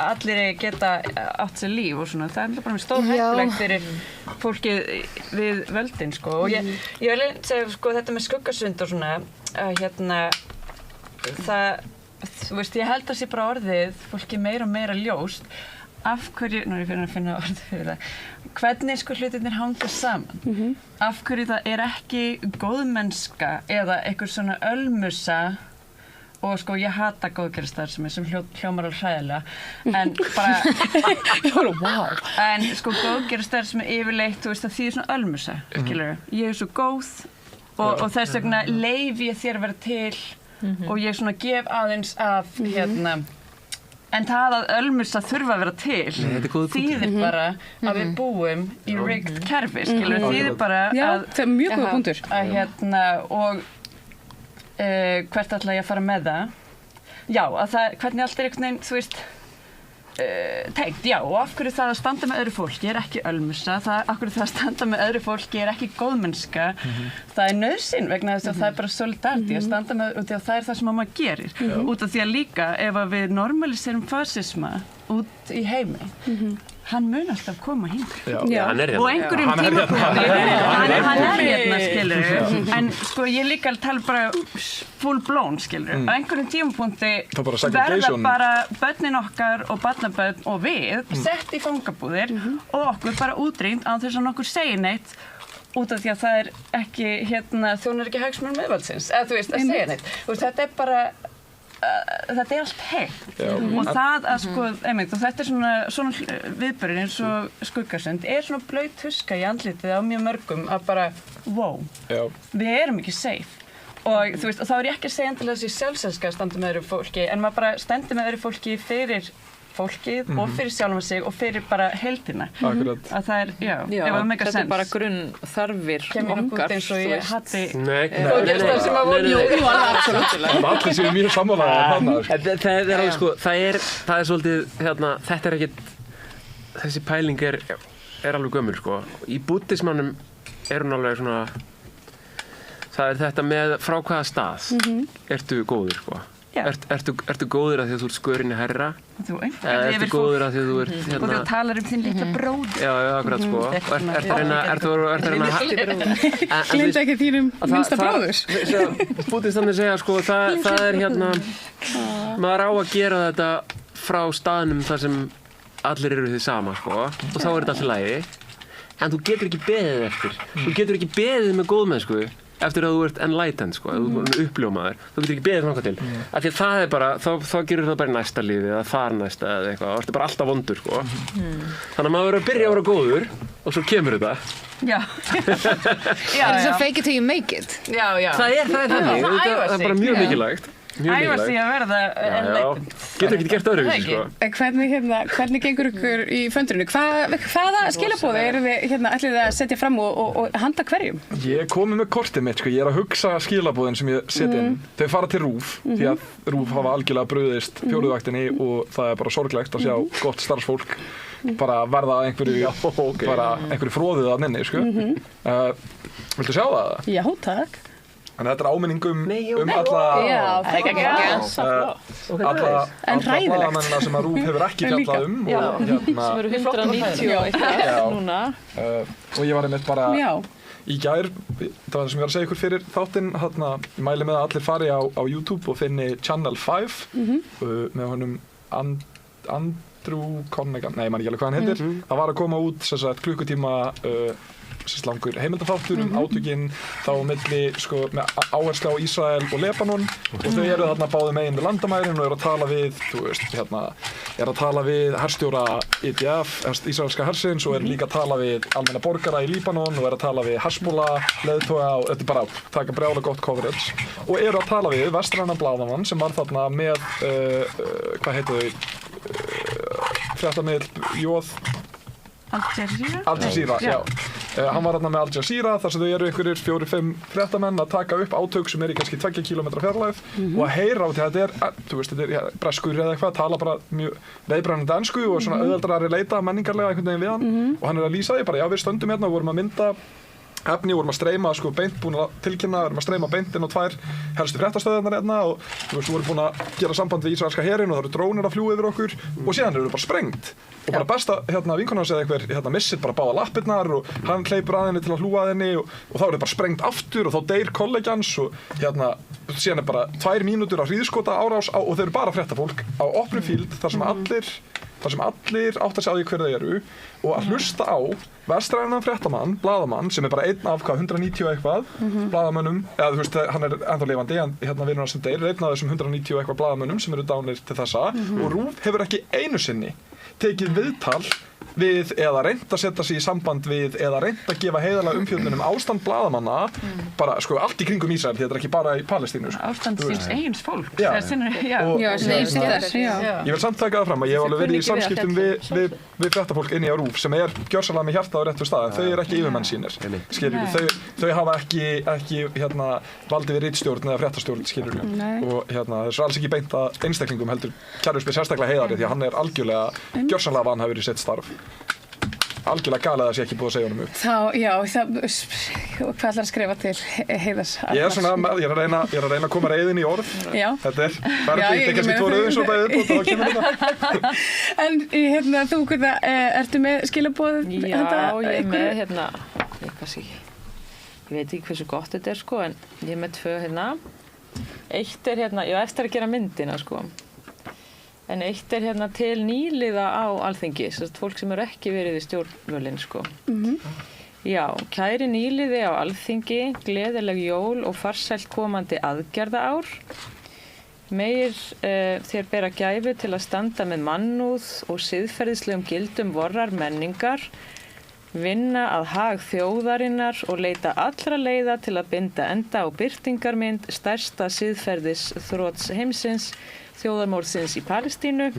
allir geta átt sér líf og svona. Það er bara mjög stór hættulegt fyrir fólkið við völdin, sko. Og ég vil segja, sko, þetta með skuggasund og svona, þú veist, ég held að sé bara orðið fólki meira og meira ljóst af hverju, nú er ég fyrir að finna orðið fyrir það, hvernig sko hlutirnir hanga saman, af hverju það er ekki góðmennska eða einhver svona ölmusa og sko ég hata góðgerðarstarfsemi sem hljómar alveg hræðilega en bara en sko góðgerðarstarfsemi yfirleitt, þú veist, það þýðir svona ölmusa, skilurðu, ég er svo góð og þess vegna leyfi ég þér að vera til og ég svona gef aðeins af en það að ölmusa þurfa að vera til þýðir bara að við búum í rigged kerfi, skilur þýðir bara það er mjög góða punktur og hvert ætla ég að fara með það að það, hvernig allt er einhvern veginn, þú veist tengt, og af hverju það að standa með öðru fólki er ekki ölmusa, af hverju það að standa með öðru fólki er ekki góðmennska það er nauðsyn vegna þess að það er bara solidarity að standa með, út af það er það sem maður gerir út af því að líka ef að við normaliserum fasisma út í heimi hann mun alltaf koma hingað hann er hérna og einhverjum tímapunkti hann er hérna, skilur en sko ég líka að tala bara full blown, skilur á einhverjum tímapunkti verða bara börnin okkar og barnabörn og við sett í fangabúðir og okkur bara útrýmt án þess að nokkur segir neitt út af því að það er ekki þjónar ekki hagsmunum meðvaldsins eða þú veist að segja neitt þetta er bara þetta er allt heilt og það að sko, einmitt, og þetta er svona viðburðir eins og skuggasund er svona blaut tuska í andlitið á mjög mörgum að bara, við erum ekki safe og þú veist, og þá er ég ekki að segja endilega þessi sjálfselska að standa með öðru fólki en maður bara stendur með öðru fólki fyrir fólkið og fyrir sjálfum sig og fyrir bara heildina að það er, ef það meika sens þetta er bara grunn þarfir okkar eins og ég hatti góðgerðarstarf sem að voru allir séu mjög sammálaðir það er alveg sko, það er svolítið þetta er ekkit þessi pæling er alveg gömul sko í búddismannum er hún alveg svona það er þetta með frá hvaða stað ertu góður sko Ertu góður að því að þú ert skörinni herra? Ertu góður að því að þú ert og þú talar þinn litla bróð Já, akkurat sko Ertu að reyna Gleymdu ekki þínum minnsta bróður Búddistarnir segja sko það er maður á að gera þetta frá staðnum þar sem allir eru því sama sko og þá er þetta alltaf lagi en þú getur ekki beðið eftir þú getur ekki beðið með góðmennsku eftir að þú ert enlightened sko, ef þú ert uppljómaður þú getur ekki beðið þangað til af því að það er bara, þá gerur það bara í næsta lífi eða þar næsta eða eitthvað, þá ertu bara alltaf vondur sko þannig að maður verður að byrja að vera góður og svo kemur þetta It's a fake it till you make it það er þannig, það er bara mjög mikilvægt æfa sig að verða enlightened getur ekki gert öðruvísi sko hvernig gengur ykkur í fundurinu hvaða skilaboði eru þið ætlið að setja fram og handa hverjum ég komi með kortið mitt sko ég er að hugsa skilaboðin sem ég set inn þau fara til RÚV því að RÚV hafa algjörlega brugðist fjórðuvaktinni og það er bara sorglegt að sjá gott starfsfólk bara verða einhverju fróðið að nynni sko viltu sjá það? Já, takk En þetta er áminning alla blaðamennina sem að RÚV hefur ekki fjallað sem eru 191 núna og ég var einmitt bara í gær það var sem ég var að segja ykkur fyrir þáttinn ég mæli með að allir fari á YouTube og finni Channel 5 með honum Andrew Connegan, nei, ég man ekki alveg hvað hann heitir. Það var að koma út sem sagt klukkutíma langur heimildaþáttur átökin þá milli sko með áherslu á Ísrael og Lebanon og þau eru þarna báðum megin við landamærin og eru að tala við, þú veist, eru að tala við herstjóra IDF, Ísraelska hersins og eru líka að tala við almenna borgara í Líbanon og eru að tala við Hezbollah, leiðtoga og þetta er bara taka brjála gott coverage og eru að tala við vestrænan blaðamann sem var þarna með, hvað heitir þau, fréttamiðl Jóð Al Jazeera, já. Hann var þarna með Al Jazeera þar sem þau eru einhverjir 4-5 fréttamenn að taka upp átök sem er í kannski 2 kilometra fjarlægð og að heyra á því að þetta þú veist, þetta er breskur eða eitthvað, tala bara mjög leiðbrennandi ensku og svona auðveldara að leita menningarlega einhvern veginn við hann og hann er að lýsa því bara, já við stöndum hérna og vorum að mynda efni, vorum að streyma sko beint, búin að tilkynna, vorum að streyma beint inn á 2 helstu fréttastöðarnar hérna og þú veist, vorum búin að gera samband við ísraelska herinn og það eru drónir að fljúga yfir okkur og síðan eru bara sprengt og bara besta vinkona hans eða einhver missir bara báða lappirnar og hann hleypur að henni til að hlúa að henni og þá er það bara sprengt aftur og þá deyr kollegjans og síðan er bara 2 mínútur af hríðskota árás og þau eru bara fréttafólk á opnum fíld þar sem allir átt að sjá því hver þau eru og að hlusta á vestrænan fréttamann, blaðamann sem er bara einn af 190 eitthvað blaðamönnum, eða þú veist hann er ennþá lifandi en vinur hans sem deyr er einn af þessum 190 eitthvað blaðamönnum sem eru dánir til þessa og RÚV hefur ekki einu sinni tekið viðtal við eða reynt að setja sig í samband við eða reynt að gefa heiðarlega umfjöllun ástand blaðamanna bara sko allt í kringum Ísrael þetta er ekki bara í Palestínu sko. Ástand síns eigins fólk Ég vil samt taka það fram að ég hef alveg verið í samskiptum við fréttafólk inni á RÚV sem er gjörsamlega með hjarta á réttu stað en þau eru ekki yfirmenn sínir þau hafa ekki valdi við ritstjórn eða fréttastjórn og það er svo alls ekki beint að einstaklingum heldur Kjarval sérstaklega heiðari því að hann er algjörlega gjörsamlega vanhæfur í sitt starf algjörlega galið að það sé ekki búið að segja honum upp hvað ætlar að skrifa til Heiðars? Ég er að reyna að koma reiðin í orð þetta er kannski 2 rauðin svo bæðið og þá kemur þetta En þú, ertu með skilaboð? Já, ég er með ég veit ekki hversu gott þetta er sko en ég er með 2 eitt er ég á eftir að gera myndina sko en eitt er til nýliða á Alþingi, fólk sem eru ekki verið í stjórnvölinn sko. Já, kæri nýliði á Alþingi, gleðileg jól og farsælt komandi aðgerðaár. Megir þér bera gæfu til að standa með mannúð og siðferðislegum gildum vorrar menningar, vinna að hag þjóðarinnar og leita allra leiða til að binda enda á birtingarmynd stærsta siðferðisþrots heimsins, þjóðarmorðsins í Palestínu,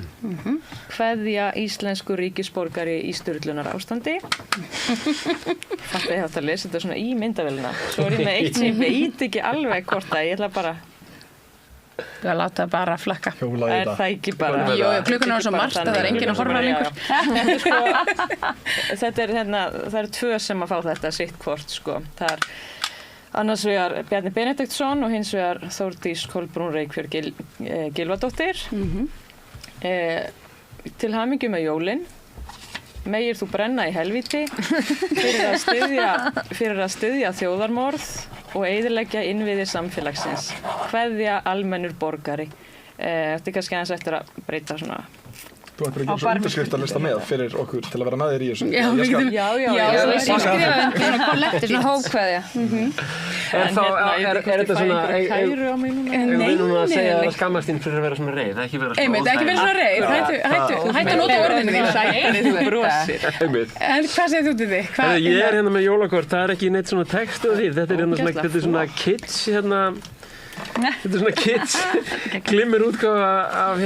kveðja íslensku ríkisborgari í sturlunar ástandi. Þetta ég haft að lesa þetta svona í myndavélina. Svo er ég með eitt sem ég veit ekki alveg hvort að ég ætla bara að láta bara flakka. Er það ekki bara? Jú, klukkan er svo margt að það er enginn að horfa lengur. Þetta er það eru 2 sem að fá þetta sitt hvort sko. Það er annars vegar Bjarni Benediktsson og hins vegar Þórdís Kolbrún Reykfjörð Gylfadóttir. Til hamingju með jólin. Megir þú brenna í helvíti fyrir að styðja þjóðarmorð og eyðileggja innviði samfélagsins. Kveðja almennur borgari. Þetta er kannski aðeins eftir að breyta svona Þú ættir að gera svo undirskriftarlista með fyrir okkur til að vera með þér í þessu. Já, svona kollektir, svona hópkveðja. Er þetta svona eigum við núna að segja að skammast þín fyrir að vera svona reið, ekki vera svona reið, hættu að nota orðinu þín. Þú brosir. En hvað segir þú til því? Ég er hérna með jólakort, það er ekki neitt svona textu af því, þetta er svona kids þetta er svona kids glimmir útgáfa af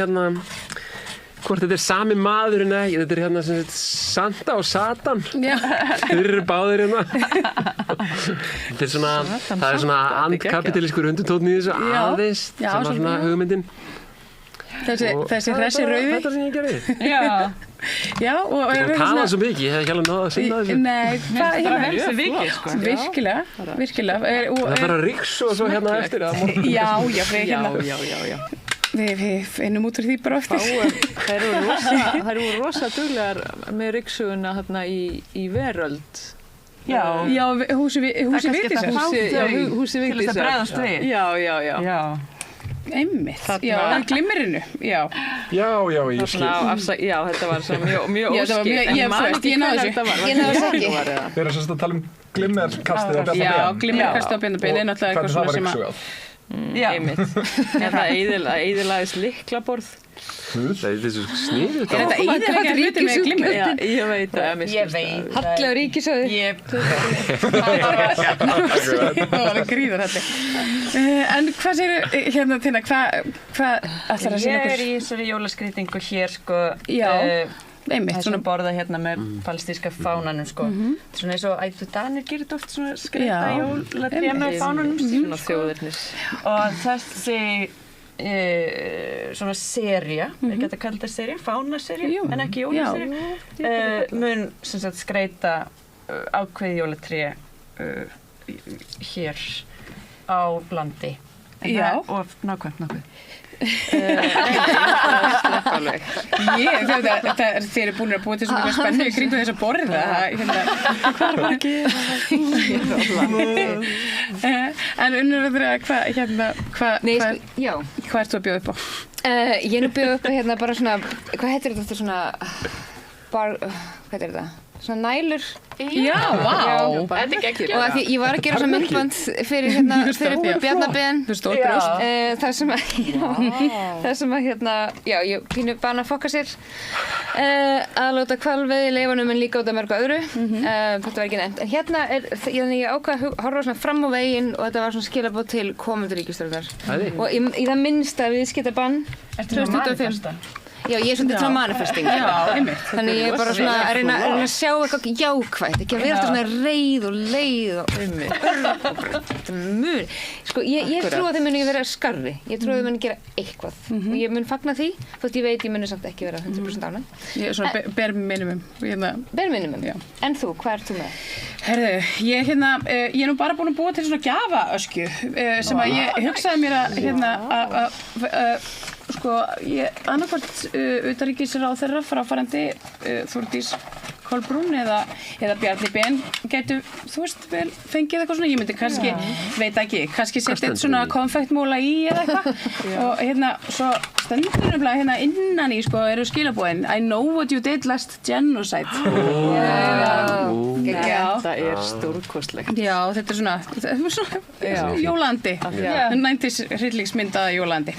hvort þetta er sami maður en ekki, þetta er sem Santa og Satan. Þeir eru báðir Þetta er svona, það er svona andkapitalískur undirtónn í þessu aðeins, sem var svona hugmyndin. Þessi rauði. Þetta sem ég gerði. Já, og það tala svo mikið, ég hef ekki alveg náða að sinna þessu. Nei, það virkilega. Það er bara riks og svo eftir það. Já. Við finnum út úr því bara eftir. Þær eru rosa duglegar með rykksuguna hérna í Veröld. Já, húsi Vigdísar. Húsi Vigdísar. Til þess að bregðast við. Já. Einmitt, já, glimmerinu, já. Já, ég skil. Já, þetta var svona mjög óskil. Ég náðu þessu ekki. Við erum sérst að tala um glimmerkastið á Bjarna Ben. Já, glimmerkastið á Bjarna Ben er náttúrulega eitthvað svona sem að... Einmitt. Það eyðilagðist lyklaborð. Það er þessu sniðu. Er þetta eyðilegja hluti með glimmer? Já, ég veit það. Ég veit. Halli á ríkisjóði. Það var að gríða þetta. En hvað segir hérna Tinna, hvað ætlar að segja okkur? Ég er í þessari jólaskrýtingu hér sko. Já. Einmitt, svona borða hérna með palestíska fánanum sko. Svona eins og ættu Danir gerir þetta oft svona skreyta jólatré með fánanum svona þjóðirnis. Og þessi svona sería, ekki að kalla þetta sería, fánasería, en ekki jólasería, mun sem sagt skreyta ákveði jólatré hér á landi. Já. Og nákvæmt. Þeir eru búin að búa til svo mjög spennu í kringu þess að borða hvað var ekki en unnur hvað ert þú að bjóða upp á? Ég er nú bjóða upp á hérna bara svona hvað heitir þetta svona hvað heitir þetta? Svona nælur. Já, vá. Og að því ég var að gera svona myndband fyrir Bjarna Ben. Stór brjóst. Það sem að hérna, já, ég pínu bana að fokka sér. Að láta hvalveiði í leifunum en líka út af mörgu öðru. Þetta var ekki nefnt. En hérna ég ákvað að horfa svona fram á veginn og þetta var svona skilaboð til komandi ríkisstjórnar. Og í það minnsta viðskiptabann 2025. Já, ég er svolítið svona manifesting. Já, einmitt. Þannig ég er bara svona að reyna að sjá eitthvað jákvætt, ekki að vera alltaf svona reið og leið og þetta mun. Sko, ég trú að þau muni vera skarri. Ég trú að þau muni gera eitthvað. Og ég mun fagna því, þótt ég veit ég muni samt ekki vera 100% ánægð. Ég er svona bare minimum. Bare minimum, já. En þú, hvað ert þú með? Herðu, ég er nú bara búin að búa til svona gjafaöskju sem að ég hugsaði mér að sko, ég annarkvort utanríkisráðherra fráfarandi Þórdís Kolbrún eða Bjarni Ben gætu, þú veist, vel fengið eitthvað svona, ég myndi kannski, veit ekki, kannski setja eitt svona konfektmóla í eða eitthvað og hérna, svo stendur nefnilega hérna innan í, sko, eru skilabóðin I know what you did last genocide. Það er stórkostlegt. Já, þetta er svona jólandi, 90s hryllingsmyndaða jólandi.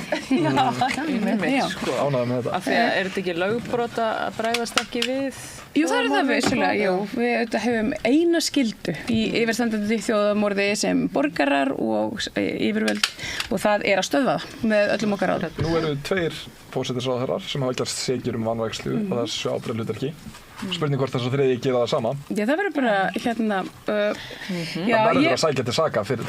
Sko, ánægður með þetta. Af því að er þetta ekki lögbrot að bregðast ekki við? Jú, það er það vissulega, jú. Við hefum eina skyldu í yfirstandandi þjóðamorði sem borgarar og yfirvöld og það er að stöðva það með öllum okkar ráð. Nú eru 2 forsætisráðherrar sem hafa gerst sekir vanrækslu og þessu ábyrgðarhlutverki. Spurning hvort þess að þriðji gera það sama. Já, það verður bara hérna það verður að sækja til saka fyrir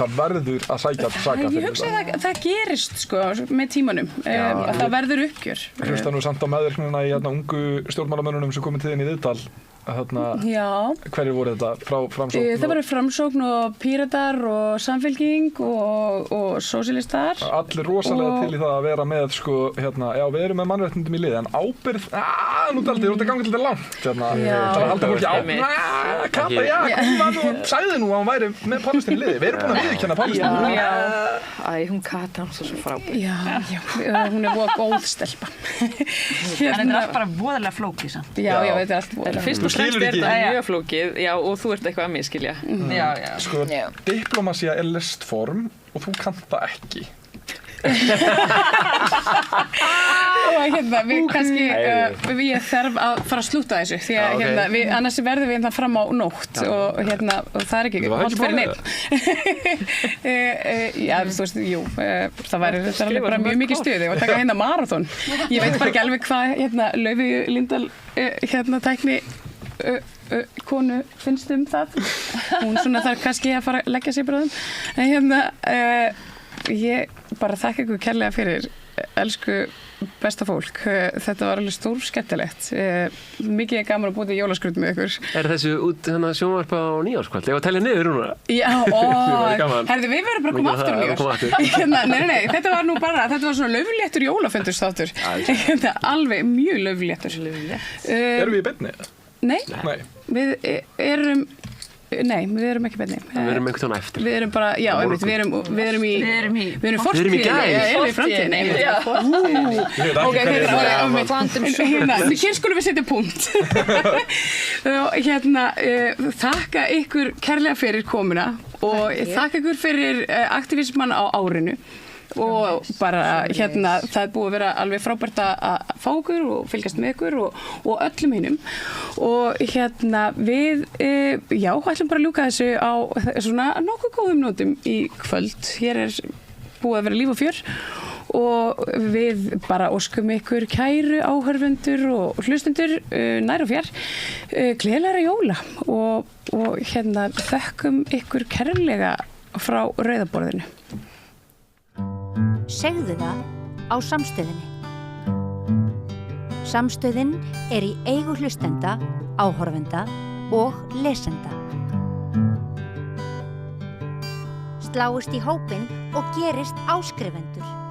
Ég hugsa að það gerist sko með tímanum að það verður uppgjör. Hlusta nú samt á meðvirknina í ungu stjórnmálamönnunum sem komið til þín í viðtal hverjir voru þetta frá Framsókn? Það voru Framsókn og Píratar og Samfylking og Sósíalistar. Allir rosalega til í það að vera með sko, já við erum með mannréttindum í liði en ábyrgð, nú daldi, þú ert að ganga til langt það er alltaf fólki Kata, hún sagði nú að hún væri með Palestínu í liði, við erum búin að viðurkenna Palestínu. Hún Kata, hún svo frábær. Já, hún er voða góð stelpa. En þetta er allt bara voðalega flókið samt. Já, þetta er allt voðalega. Fyrst og fremst er þetta mjög flókið, já, og þú ert eitthvað að miskilja. Sko, diplomasía er listform og þú kannt það ekki. Og hérna, við kannski ég þarf að fara að slúta þessu því að hérna, annars verðum við hérna fram á nótt og hérna, og það er ekki hótt fyrir neitt. Já, þú veist, jú, það er alveg bara mjög mikið stuði og taka hérna marathon. Ég veit bara ekki alveg hvað hérna Laufey Líndal hérna tækni konu finnst það. Hún svona þarf kannski að fara að leggja sig bráðum. En hérna, ég bara þakka ykkur kærlega fyrir elsku besta fólk. Þetta var alveg stór skemmtilegt. Mikið er gaman að búa til jólaskraut með ykkur. Er þessu út sjónvarp á nýárskvöld? Ég var að telja niður núna. Já, herðu, við verðum bara að koma aftur á nýjárs. Nei, þetta var nú bara, þetta var svona laufléttur jólafundurstáttur. Alveg mjög laufléttur. Erum við í beinni? Nei. Við erum Nei, við erum ekki beinni. Við erum einhvern veginn eftir. Við erum bara, já, einmitt, við erum fortíðinni. Við erum í framtíðinni. Ok, hér skulum við setja punkt. Þakka ykkur kærlega fyrir komuna og þakka ykkur fyrir aktivisman á árinu. Og bara það búið að vera alveg frábært að fá ykkur og fylgjast með ykkur og öllum hinnum og við ætlum bara að ljúka þessu á svona nokkuð góðum nótum í kvöld. Hér búið að vera líf og fjör og við bara óskum ykkur kæru áhorfendur og hlustendur nær og fjær gleðilegra jóla og þökkum ykkur kærlega frá Rauða borðinu. Segðu það á Samstöðinni. Samstöðin í eigu hlustenda, áhorfenda og lesenda. Sláist í hópinn og gerist áskrifendur.